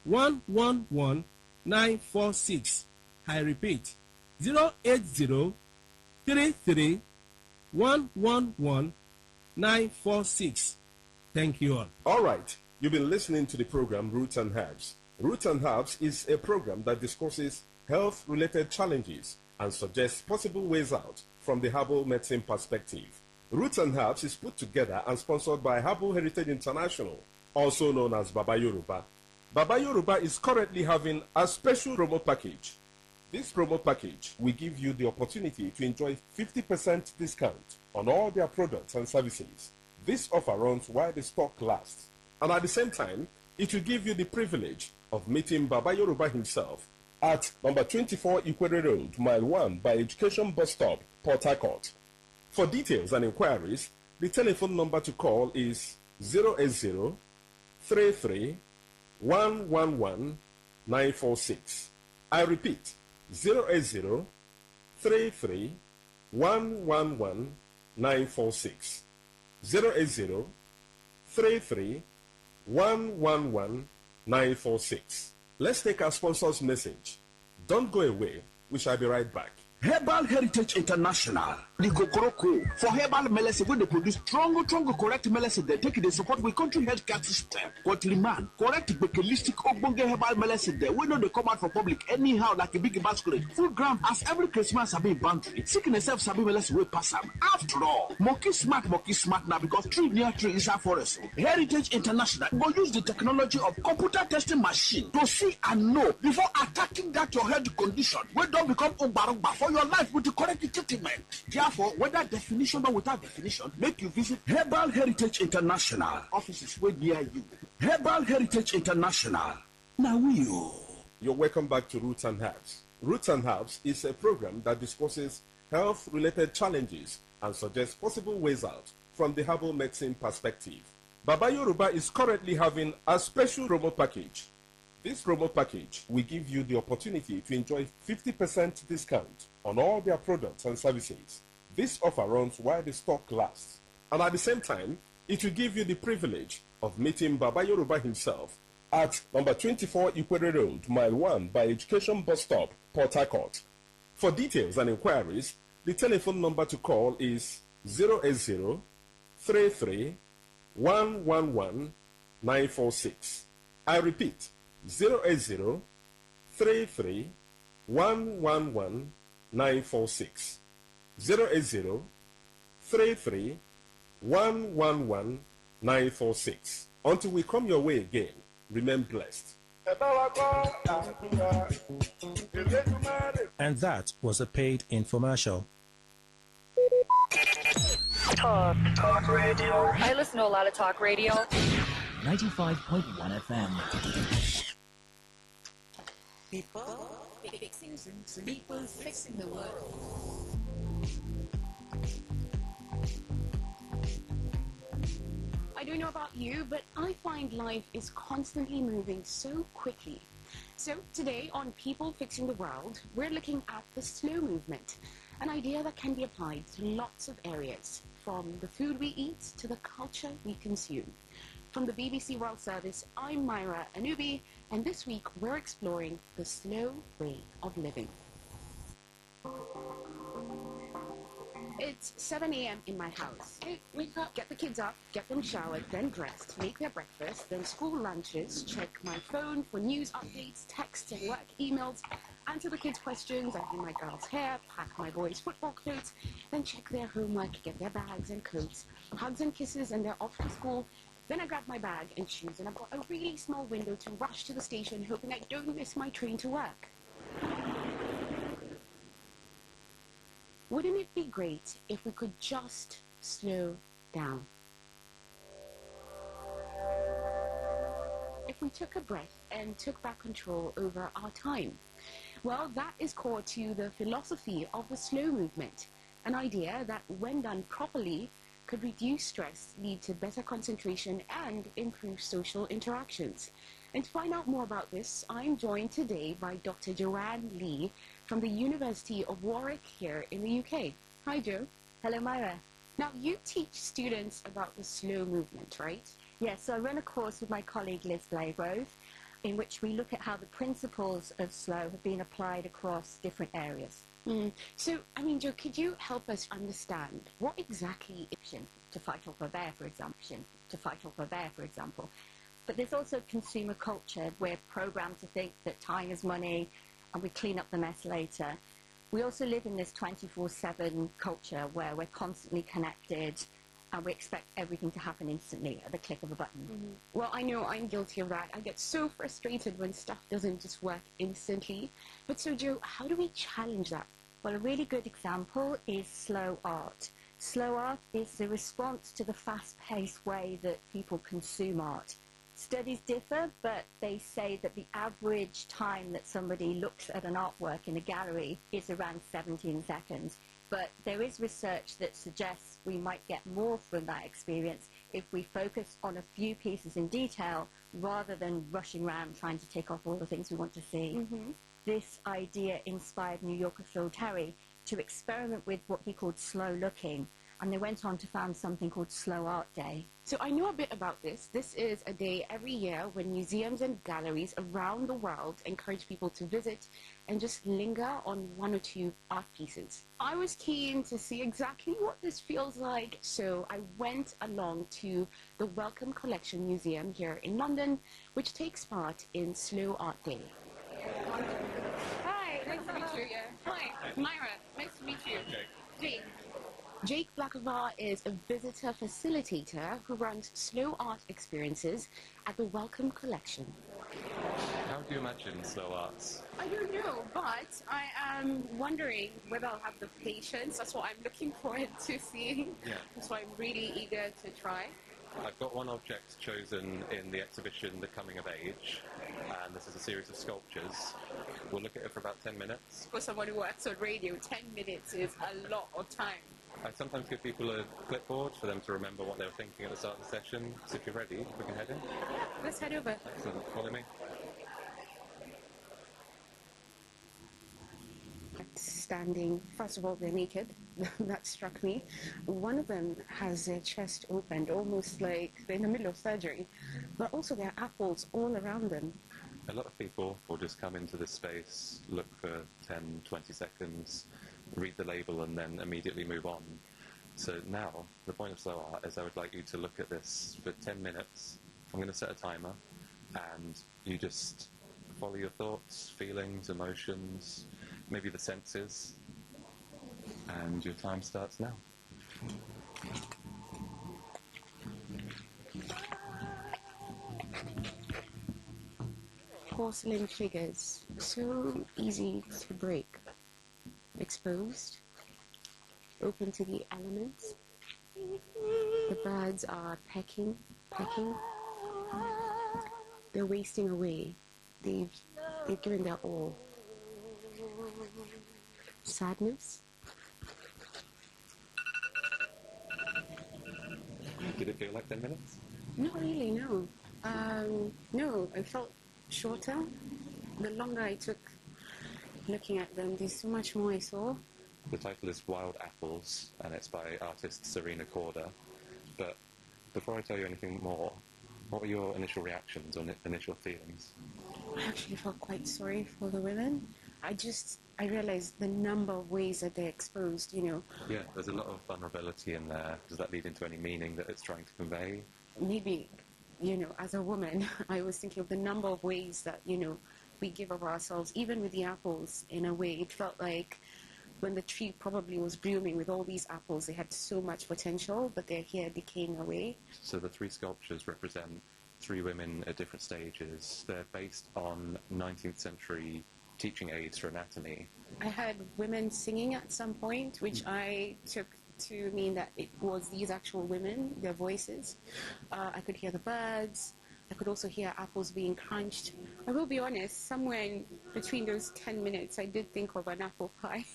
111-946. I repeat, 080-33-111-946. Thank you all. All right, you've been listening to the program Roots and Herbs. Roots and Herbs is a program that discusses health-related challenges and suggests possible ways out from the herbal medicine perspective. Roots and Herbs is put together and sponsored by Herbal Heritage International, also known as Baba Yoruba. Baba Yoruba is currently having a special promo package. This promo package will give you the opportunity to enjoy 50% discount on all their products and services. This offer runs while the stock lasts, and at the same time, it will give you the privilege of meeting Baba Yoruba himself at number 24 Equator Road, Mile 1 by Education Bus Stop, Port Harcourt. For details and inquiries, the telephone number to call is 080-33-111-946. I repeat, 080-33-111-946. 080-33-111-946. Let's take our sponsor's message. Don't go away. We shall be right back. Herbal Heritage International, the Kokoroko, for herbal medicine, when they produce strong, correct medicine, they take it, they support with country healthcare system. Quatliman, correct, bekelistic, ogbonge herbal medicine, they we know they come out for public anyhow, like a big masquerade. Full ground, as every Christmas, have been boundary. Sickness self, sabi medicine, will pass them. After all, monkey smart now, because tree near tree is our forest. Heritage International will use the technology of computer testing machine to see and know before attacking that your health condition. We don't become umbarumba for your life with the correct treatment. Therefore, whether definition or without definition, make you visit Herbal Heritage International. Offices way near you. Herbal Heritage International. Now You're welcome back to Roots and Herbs. Roots and Herbs is a program that discusses health-related challenges and suggests possible ways out from the herbal medicine perspective. Baba Yoruba is currently having a special promo package. This promo package will give you the opportunity to enjoy 50% discount on all their products and services. This offer runs while the stock lasts, and at the same time, it will give you the privilege of meeting Baba Yoruba himself at number 24 Equator Road, Mile 1 by Education Bus Stop, Port Harcourt. For details and inquiries, The telephone number to call is 080 33 111 946. I repeat, 080 33 111 946. 080 33 111 946. Until we come your way again, remain blessed. And that was a paid infomercial. Talk radio. I listen to a lot of talk radio. 95.1 FM. People fixing the world. I don't know about you, but I find life is constantly moving so quickly. So today on People Fixing the World, we're looking at the slow movement, an idea that can be applied to lots of areas, from the food we eat to the culture we consume. From the BBC World Service, I'm Myra Anubi, and this week we're exploring the slow way of living. It's 7 a.m. in my house. Hey, wake up, get the kids up, get them showered, then dressed, make their breakfast, then school lunches, check my phone for news updates, texts and work emails, answer the kids' questions, I do my girls' hair, pack my boys' football clothes, then check their homework, get their bags and coats, hugs and kisses, and they're off to school. Then I grab my bag and shoes, and I've got a really small window to rush to the station, hoping I don't miss my train to work. Wouldn't it be great if we could just slow down? If we took a breath and took back control over our time? Well, that is core to the philosophy of the slow movement, an idea that, when done properly, could reduce stress, lead to better concentration, and improve social interactions. And to find out more about this, I'm joined today by Dr. Joanne Lee from the University of Warwick here in the UK. Hi, Jo. Hello, Myra. Now, you teach students about the slow movement, right? Yes, so I run a course with my colleague Liz Blagrove, in which we look at how the principles of slow have been applied across different areas. So, Jo, could you help us understand what exactly is to fight off a bear, for example. But there's also consumer culture. We're programmed to think that time is money and we clean up the mess later. We also live in this 24/7 culture where we're constantly connected and we expect everything to happen instantly at the click of a button. Well, I know I'm guilty of that. I get so frustrated when stuff doesn't just work instantly. But so, Jo, how do we challenge that? Well, a really good example is slow art. Slow art is the response to the fast-paced way that people consume art. Studies differ, but they say that the average time that somebody looks at an artwork in a gallery is around 17 seconds. But there is research that suggests we might get more from that experience if we focus on a few pieces in detail rather than rushing around trying to tick off all the things we want to see. This idea inspired New Yorker Phil Terry to experiment with what he called slow looking, and they went on to found something called Slow Art Day. So I know a bit about this. This is a day every year when museums and galleries around the world encourage people to visit and just linger on one or two art pieces. I was keen to see exactly what this feels like, so I went along to the Wellcome Collection Museum here in London, which takes part in Slow Art Day. Hi, nice to meet you. Yeah. Hi, Myra, nice to meet you. Jake. Jake Blackavar is a visitor facilitator who runs slow art experiences at the Wellcome Collection. How do you imagine slow arts? I don't know, but I am wondering whether I'll have the patience. That's what I'm looking forward to seeing. Yeah. That's why I'm really eager to try. I've got one object chosen in the exhibition, The Coming of Age, and this is a series of sculptures. We'll look at it for about 10 minutes. For someone who works on radio, 10 minutes is a lot of time. I sometimes give people a clipboard for them to remember what they were thinking at the start of the session. So if you're ready, we can head in. Yeah, let's head over. Excellent. Follow me. Standing, first of all, they're naked. That struck me. One of them has their chest opened, almost like they're in the middle of surgery. But also there are apples all around them. A lot of people will just come into this space, look for 10, 20 seconds, read the label and then immediately move on. So now, the point of slow art is I would like you to look at this for 10 minutes. I'm going to set a timer, and you just follow your thoughts, feelings, emotions, maybe the senses, and your time starts now. Porcelain figures, so easy to break. Exposed, open to the elements. The birds are pecking. They're wasting away. They've given their all. Sadness. Did it feel like 10 minutes? Not really, no. No, I felt shorter. The longer I took looking at them, there's so much more I saw. The title is Wild Apples, and it's by artist Serena Corder. But before I tell you anything more, what were your initial reactions or initial feelings? I actually felt quite sorry for the women. I realized the number of ways that they're exposed, you know. Yeah, there's a lot of vulnerability in there. Does that lead into any meaning that it's trying to convey? Maybe, you know, as a woman, I was thinking of the number of ways that, you know, we give of ourselves, even with the apples, in a way. It felt like when the tree probably was blooming with all these apples, they had so much potential, but they're here decaying away. So the 3 sculptures represent 3 women at different stages. They're based on 19th century teaching aids for anatomy. I had women singing at some point, which I took to mean that it was these actual women, their voices. I could hear the birds. I could also hear apples being crunched. I will be honest, somewhere in between those 10 minutes, I did think of an apple pie.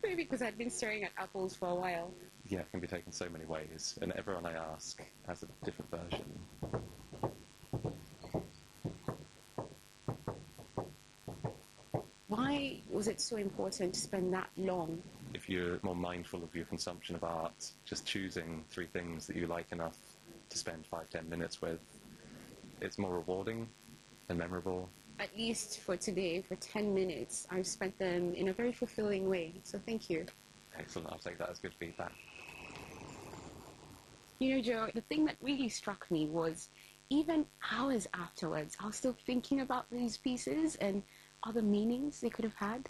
Maybe because I'd been staring at apples for a while. Yeah, it can be taken so many ways, and everyone I ask has a different version. Why was it so important to spend that long? If you're more mindful of your consumption of art, just choosing 3 things that you like enough to spend 5-10 minutes with, it's more rewarding and memorable. At least for today, for 10 minutes, I've spent them in a very fulfilling way. So thank you. Excellent. I'll take that as good feedback. You know, Joe, the thing that really struck me was even hours afterwards, I was still thinking about these pieces and other meanings they could have had.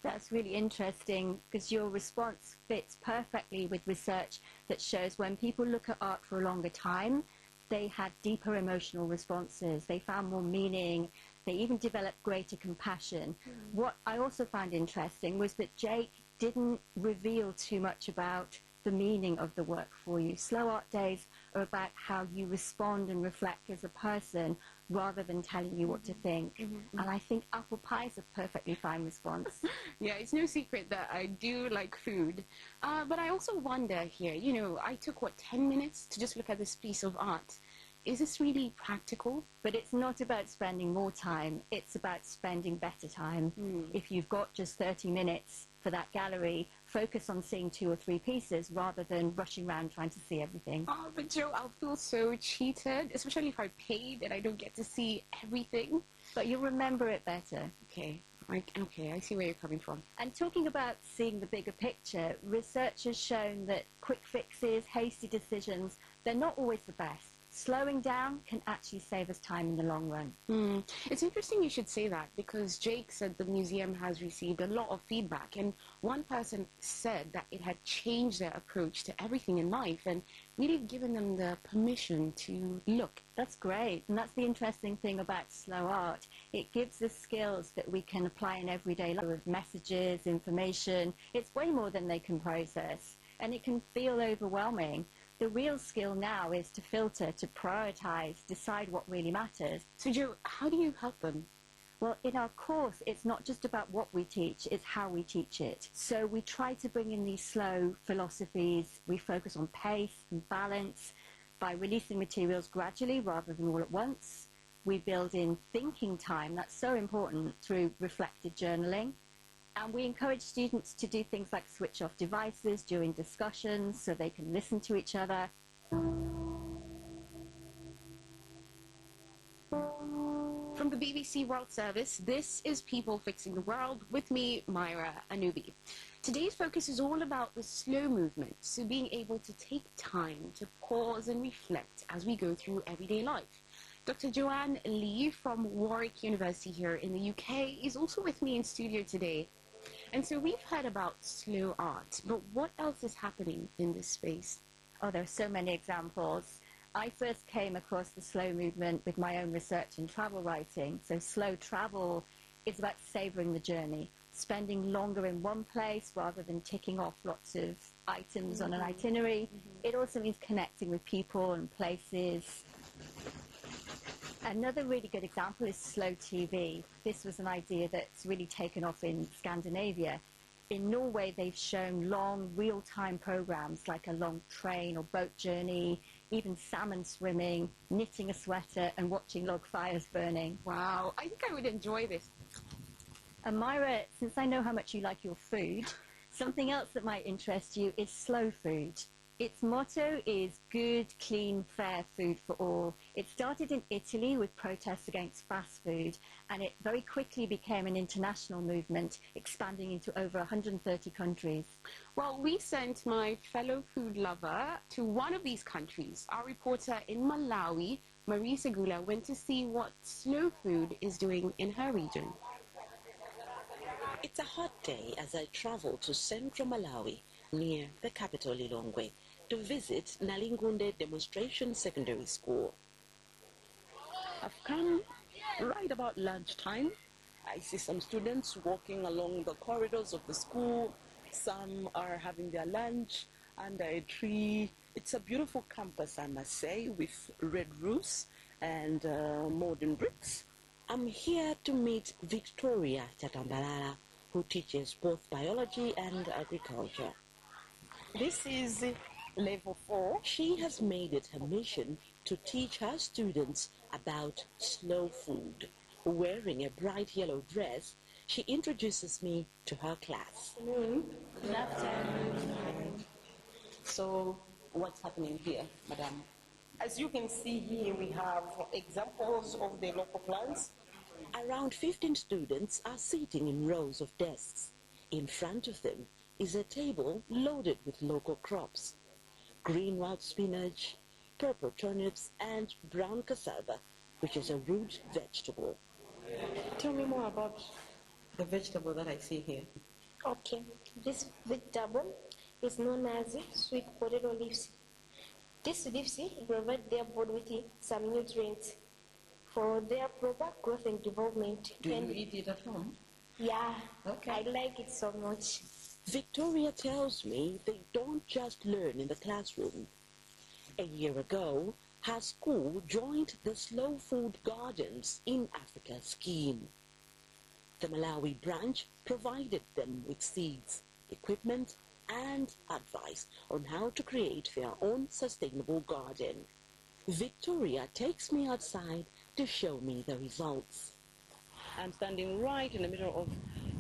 That's really interesting because your response fits perfectly with research that shows when people look at art for a longer time, they had deeper emotional responses. They found more meaning. They even developed greater compassion. What I also found interesting was that Jake didn't reveal too much about the meaning of the work for you. Slow art days are about how you respond and reflect as a person rather than telling you what to think. And I think apple pie is a perfectly fine response. Yeah, it's no secret that I do like food. But I also wonder here, you know, I took, 10 minutes to just look at this piece of art. Is this really practical? But it's not about spending more time. It's about spending better time. If you've got just 30 minutes for that gallery, focus on seeing 2 or 3 pieces rather than rushing around trying to see everything. Oh, but Joe, I'll feel so cheated, especially if I paid and I don't get to see everything. But you'll remember it better. Okay, I see where you're coming from. And talking about seeing the bigger picture, research has shown that quick fixes, hasty decisions, they're not always the best. Slowing down can actually save us time in the long run. It's interesting you should say that because Jake said the museum has received a lot of feedback, and one person said that it had changed their approach to everything in life and really given them the permission to look. That's great, and that's the interesting thing about slow art. It gives us skills that we can apply in everyday life with messages, information. It's way more than they can process, and it can feel overwhelming. The real skill now is to filter, to prioritize, decide what really matters. So Joe, how do you help them? Well, in our course, it's not just about what we teach, it's how we teach it. So we try to bring in these slow philosophies. We focus on pace and balance by releasing materials gradually rather than all at once. We build in thinking time, that's so important, through reflective journaling. And we encourage students to do things like switch off devices during discussions so they can listen to each other. From the BBC World Service, this is People Fixing the World with me, Myra Anubi. Today's focus is all about the slow movement, so being able to take time to pause and reflect as we go through everyday life. Dr. Joanne Lee from Warwick University here in the UK is also with me in studio today. And so we've heard about slow art, but what else is happening in this space? Oh, there are so many examples. I first came across the slow movement with my own research in travel writing. So slow travel is about savoring the journey, spending longer in one place rather than ticking off lots of items on an itinerary. It also means connecting with people and places. Another really good example is slow TV. This was an idea that's really taken off in Scandinavia. In Norway, they've shown long real-time programs like a long train or boat journey, even salmon swimming, knitting a sweater and watching log fires burning. Wow, I think I would enjoy this. And Myra, since I know how much you like your food, something else that might interest you is slow food. Its motto is good, clean, fair food for all. It started in Italy with protests against fast food, and it very quickly became an international movement, expanding into over 130 countries. Well, we sent my fellow food lover to one of these countries. Our reporter in Malawi, Marie Segula, went to see what slow food is doing in her region. It's a hot day as I travel to central Malawi, near the capital Lilongwe, to visit Nalingunde Demonstration Secondary School. I've come right about lunchtime. I see some students walking along the corridors of the school. Some are having their lunch under a tree. It's a beautiful campus, I must say, with red roofs and modern bricks. I'm here to meet Victoria Chatambalala, who teaches both biology and agriculture. This is level 4. She has made it her mission to teach her students about slow food. Wearing a bright yellow dress, she introduces me to her class. Good afternoon. So, what's happening here, madam? As you can see here, we have examples of the local plants. Around 15 students are sitting in rows of desks. In front of them is a table loaded with local crops. Green wild spinach, purple turnips, and brown cassava, which is a root vegetable. Tell me more about the vegetable that I see here. Okay, this vegetable is known as sweet potato leaves. These leaves provide their body with some nutrients for their proper growth and development. Do you eat it at home? Yeah, Okay. I like it so much. Victoria tells me they don't just learn in the classroom. A year ago, her school joined the Slow Food Gardens in Africa scheme. The Malawi branch provided them with seeds, equipment, and advice on how to create their own sustainable garden. Victoria takes me outside to show me the results. I'm standing right in the middle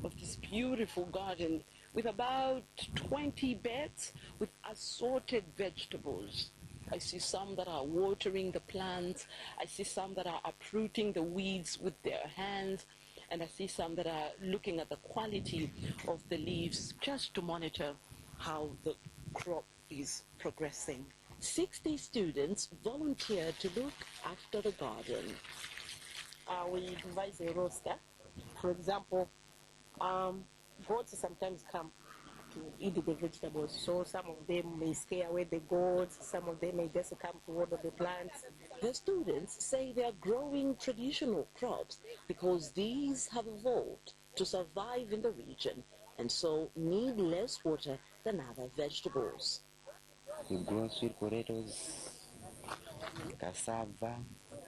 of this beautiful garden with about 20 beds with assorted vegetables. I see some that are watering the plants. I see some that are uprooting the weeds with their hands. And I see some that are looking at the quality of the leaves just to monitor how the crop is progressing. 60 students volunteered to look after the garden. We devise a roster. For example, goats sometimes come to eat the vegetables, so some of them may scare away the goats, some of them may just come to water the plants. The students say they are growing traditional crops because these have evolved to survive in the region and so need less water than other vegetables. We grow sweet potatoes, cassava,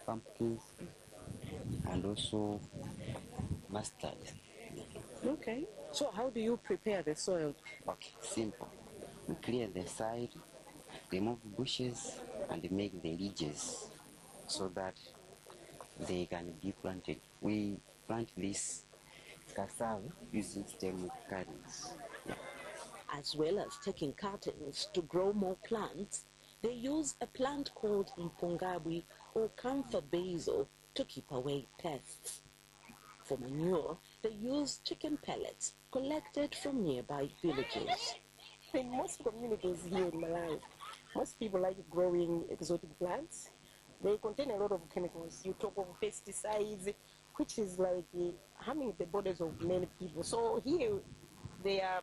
pumpkins, and also mustard. Okay. So how do you prepare the soil? Okay, simple. We clear the side, remove bushes, and make the ridges so that they can be planted. We plant this cassava using stem with cuttings. As well as taking cuttings to grow more plants, they use a plant called mpongabwi or camphor basil to keep away pests. For manure, they use chicken pellets collected from nearby villages. In most communities here in Malawi, most people like growing exotic plants. They contain a lot of chemicals. You talk of pesticides, which is like harming the bodies of many people. So here they are,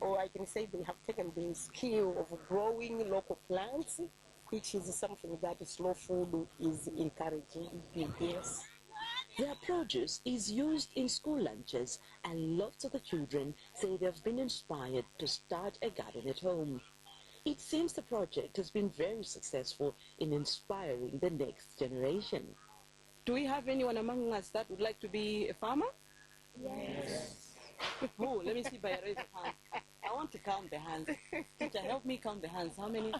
or I can say they have taken the skill of growing local plants, which is something that slow food is encouraging. Yes. Their produce is used in school lunches, and lots of the children say they've been inspired to start a garden at home. It seems the project has been very successful in inspiring the next generation. Do we have anyone among us that would like to be a farmer? Yes. Oh, let me see by a raise of hands. I want to count the hands. Teacher, help me count the hands. How many?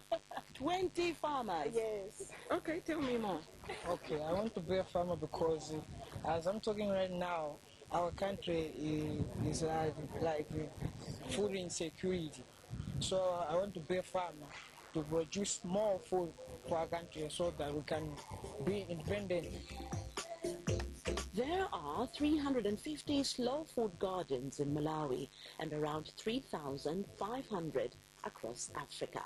20 farmers. Yes. Okay, tell me more. Okay, I want to be a farmer because as I'm talking right now, our country is like food insecurity. So I want to be a farmer to produce more food for our country so that we can be independent. There are 350 slow food gardens in Malawi and around 3,500 across Africa.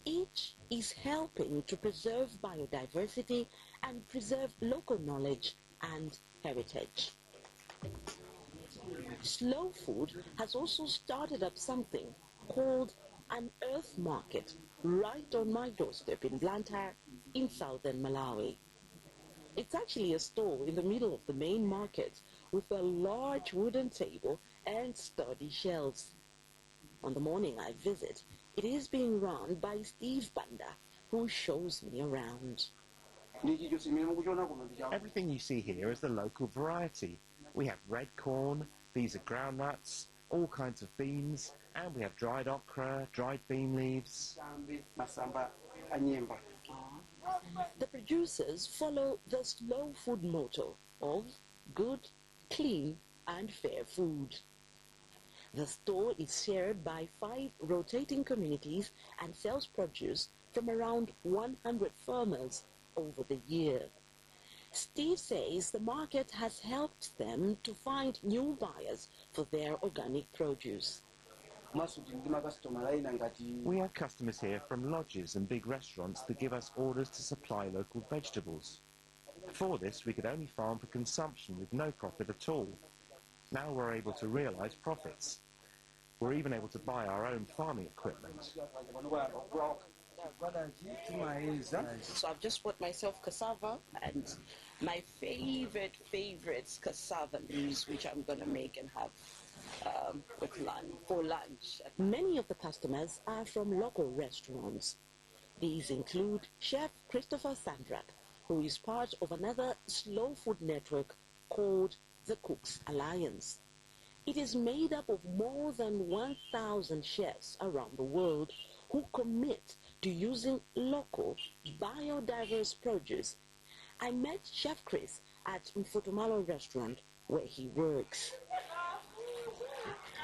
Each is helping to preserve biodiversity and preserve local knowledge and heritage. Slow Food has also started up something called an earth market right on my doorstep in Blantyre in southern Malawi. It's actually a store in the middle of the main market with a large wooden table and sturdy shelves. On the morning I visit, it is being run by Steve Banda, who shows me around. Everything you see here is the local variety. We have red corn, these are groundnuts, all kinds of beans, and we have dried okra, dried bean leaves. The producers follow the slow food motto of good, clean, and fair food. The store is shared by 5 rotating communities and sells produce from around 100 farmers over the year. Steve says the market has helped them to find new buyers for their organic produce. We have customers here from lodges and big restaurants that give us orders to supply local vegetables. Before this, we could only farm for consumption with no profit at all. Now we're able to realise profits. We're even able to buy our own farming equipment. So I've just bought myself cassava and my favorite cassava leaves, which I'm going to make and have for lunch. Many of the customers are from local restaurants. These include Chef Christopher Sandrak, who is part of another slow food network called the Cooks Alliance. It is made up of more than 1,000 chefs around the world who commit to using local, biodiverse produce. I met Chef Chris at Mfutumalo restaurant where he works.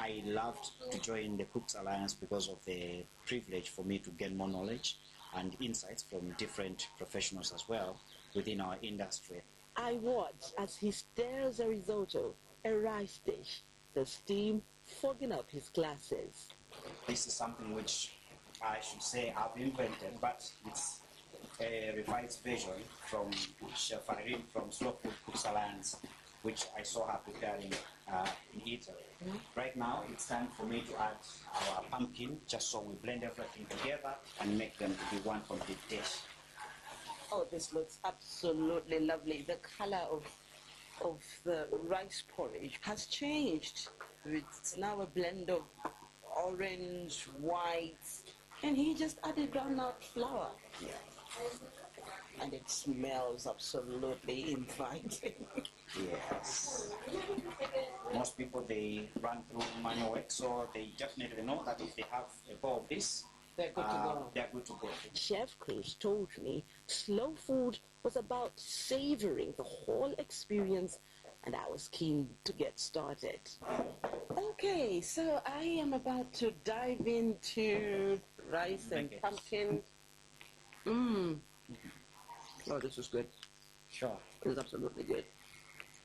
I loved to join the Cooks Alliance because of the privilege for me to gain more knowledge and insights from different professionals as well within our industry. I watch as he stirs a risotto, a rice dish, the steam fogging up his glasses. This is something which I should say I've invented, but it's a revised version from Chef Irene from Slow Food Cooks Alliance, which I saw her preparing in Italy. Right now, it's time for me to add our pumpkin, just so we blend everything together and make them to be one complete dish. Oh, this looks absolutely lovely. The color of the rice porridge has changed. It's now a blend of orange, white, and he just added groundnut flour. Yeah. And it smells absolutely inviting. Yes. Most people, they run through manual work, so they definitely know that if they have a bowl of this, they're good to go. They're good to go. Chef Chris told me slow food was about savoring the whole experience, and I was keen to get started. Okay, so I am about to dive into rice and pumpkin. Oh, this is good. Sure. It's absolutely good.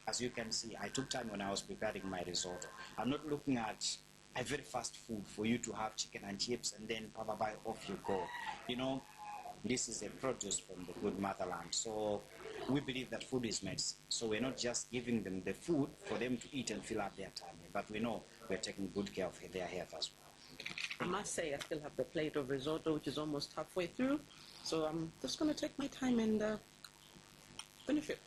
As you can see, I took time when I was preparing my risotto. I'm not looking at a very fast food for you to have chicken and chips and then bye off you go. You know, this is a produce from the good motherland. So we believe that food is medicine. So we're not just giving them the food for them to eat and fill up their tummy, but we know we're taking good care of their health as well. I must say, I still have the plate of risotto, which is almost halfway through. So I'm just going to take my time and benefit.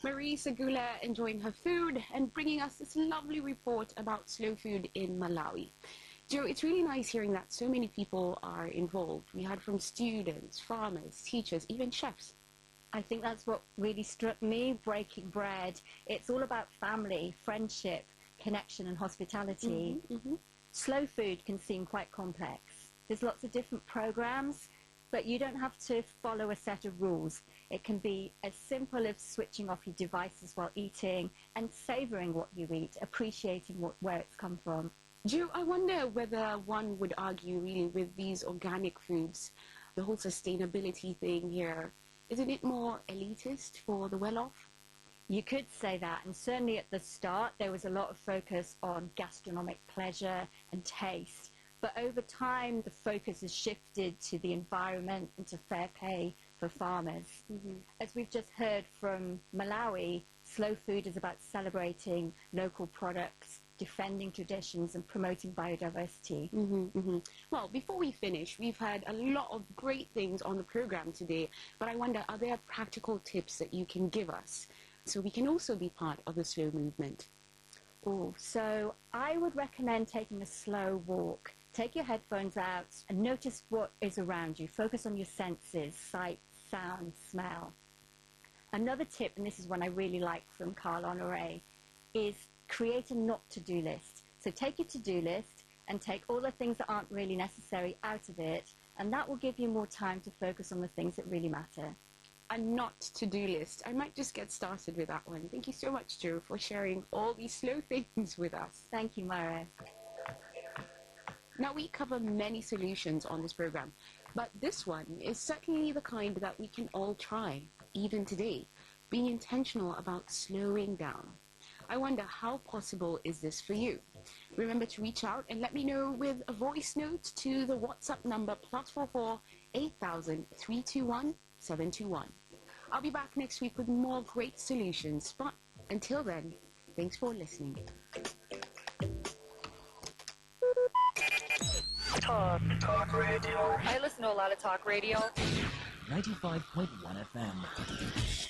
Marie Sagula enjoying her food and bringing us this lovely report about slow food in Malawi. Joe, it's really nice hearing that so many people are involved. We heard from students, farmers, teachers, even chefs. I think that's what really struck me, breaking bread. It's all about family, friendship, connection and hospitality. Slow food can seem quite complex. There's lots of different programs, but you don't have to follow a set of rules. It can be as simple as switching off your devices while eating and savoring what you eat, appreciating where it's come from. Joe, I wonder whether one would argue really with these organic foods, the whole sustainability thing here, isn't it more elitist for the well-off? You could say that, and certainly at the start there was a lot of focus on gastronomic pleasure and taste. But over time, the focus has shifted to the environment and to fair pay for farmers. As we've just heard from Malawi, slow food is about celebrating local products, defending traditions and promoting biodiversity. Well, before we finish, we've had a lot of great things on the program today, but I wonder, are there practical tips that you can give us so we can also be part of the slow movement? Oh, so I would recommend taking a slow walk. Take your headphones out and notice what is around you. Focus on your senses, sight, sound, smell. Another tip, and this is one I really like from Carl Honore, is create a not-to-do list. So take your to-do list and take all the things that aren't really necessary out of it, and that will give you more time to focus on the things that really matter. A not-to-do list. I might just get started with that one. Thank you so much, Joe, for sharing all these slow things with us. Thank you, Myra. Now, we cover many solutions on this program, but this one is certainly the kind that we can all try, even today, being intentional about slowing down. I wonder, how possible is this for you? Remember to reach out and let me know with a voice note to the WhatsApp number +44 8000 321 721. I'll be back next week with more great solutions, but until then, thanks for listening. Talk radio. I listen to a lot of talk radio. 95.1 FM.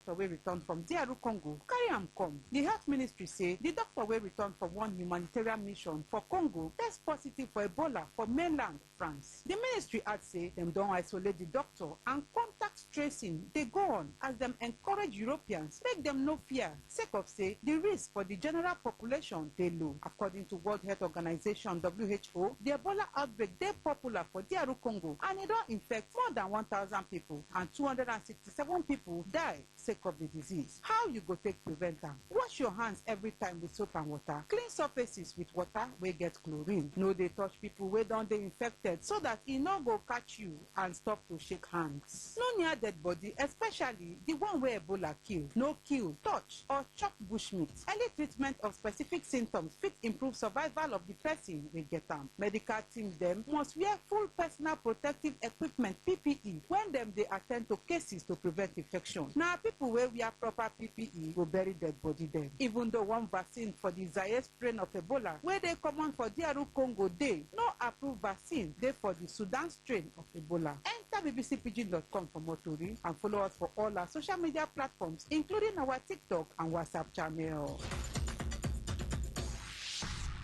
doctor wey return from DR Congo carry am come. The health ministry say the doctor wey return from one humanitarian mission for Congo test positive for Ebola for mainland France. The ministry add say dem don isolate the doctor and contact tracing dey go on as dem encourage Europeans make dem no fear sake of say the risk for the general population dey low. According to World Health Organization (WHO), the Ebola outbreak dey popular for DR Congo and e don infect more than 1,000 people and 267 people die sake of the disease. How you go take prevent am? Wash your hands every time with soap and water. Clean surfaces with water wey get chlorine. No dey touch people wey don dey infected so that e no go catch you and stop to shake hands. No near dead body, especially the one wey Ebola kill. No kill, touch or chop bushmeat. Early treatment of specific symptoms fit improve survival of the person wey get am. Medical teams dem must wear full personal protective equipment (PPE) when dem dey attend to cases to prevent infection. Na people wey wear proper PPE go bury dead body dem. Even though one vaccine for the Zaire strain of Ebola wey dey common for DR Congo dey, no approved vaccine dey for the Sudan strain of Ebola. Enter bbcpidgin.com for more tori and follow us for all our social media platforms including our TikTok and WhatsApp channel.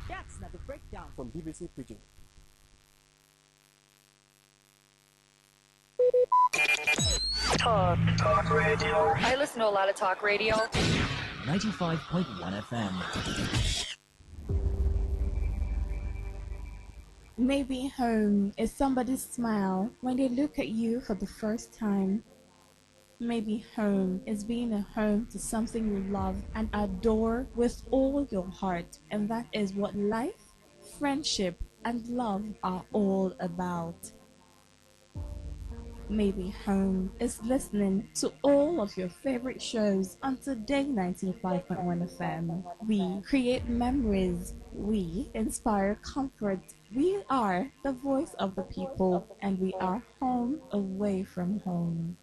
That's not the breakdown from BBC Pidgin. Talk radio. I listen to a lot of talk radio. 95.1 FM. Maybe home is somebody's smile when they look at you for the first time. Maybe home is being a home to something you love and adore with all your heart. And that is what life, friendship, and love are all about. Maybe home is listening to all of your favorite shows on Today 95.1 FM. We create memories. We inspire comfort. We are the voice of the people, and we are home away from home.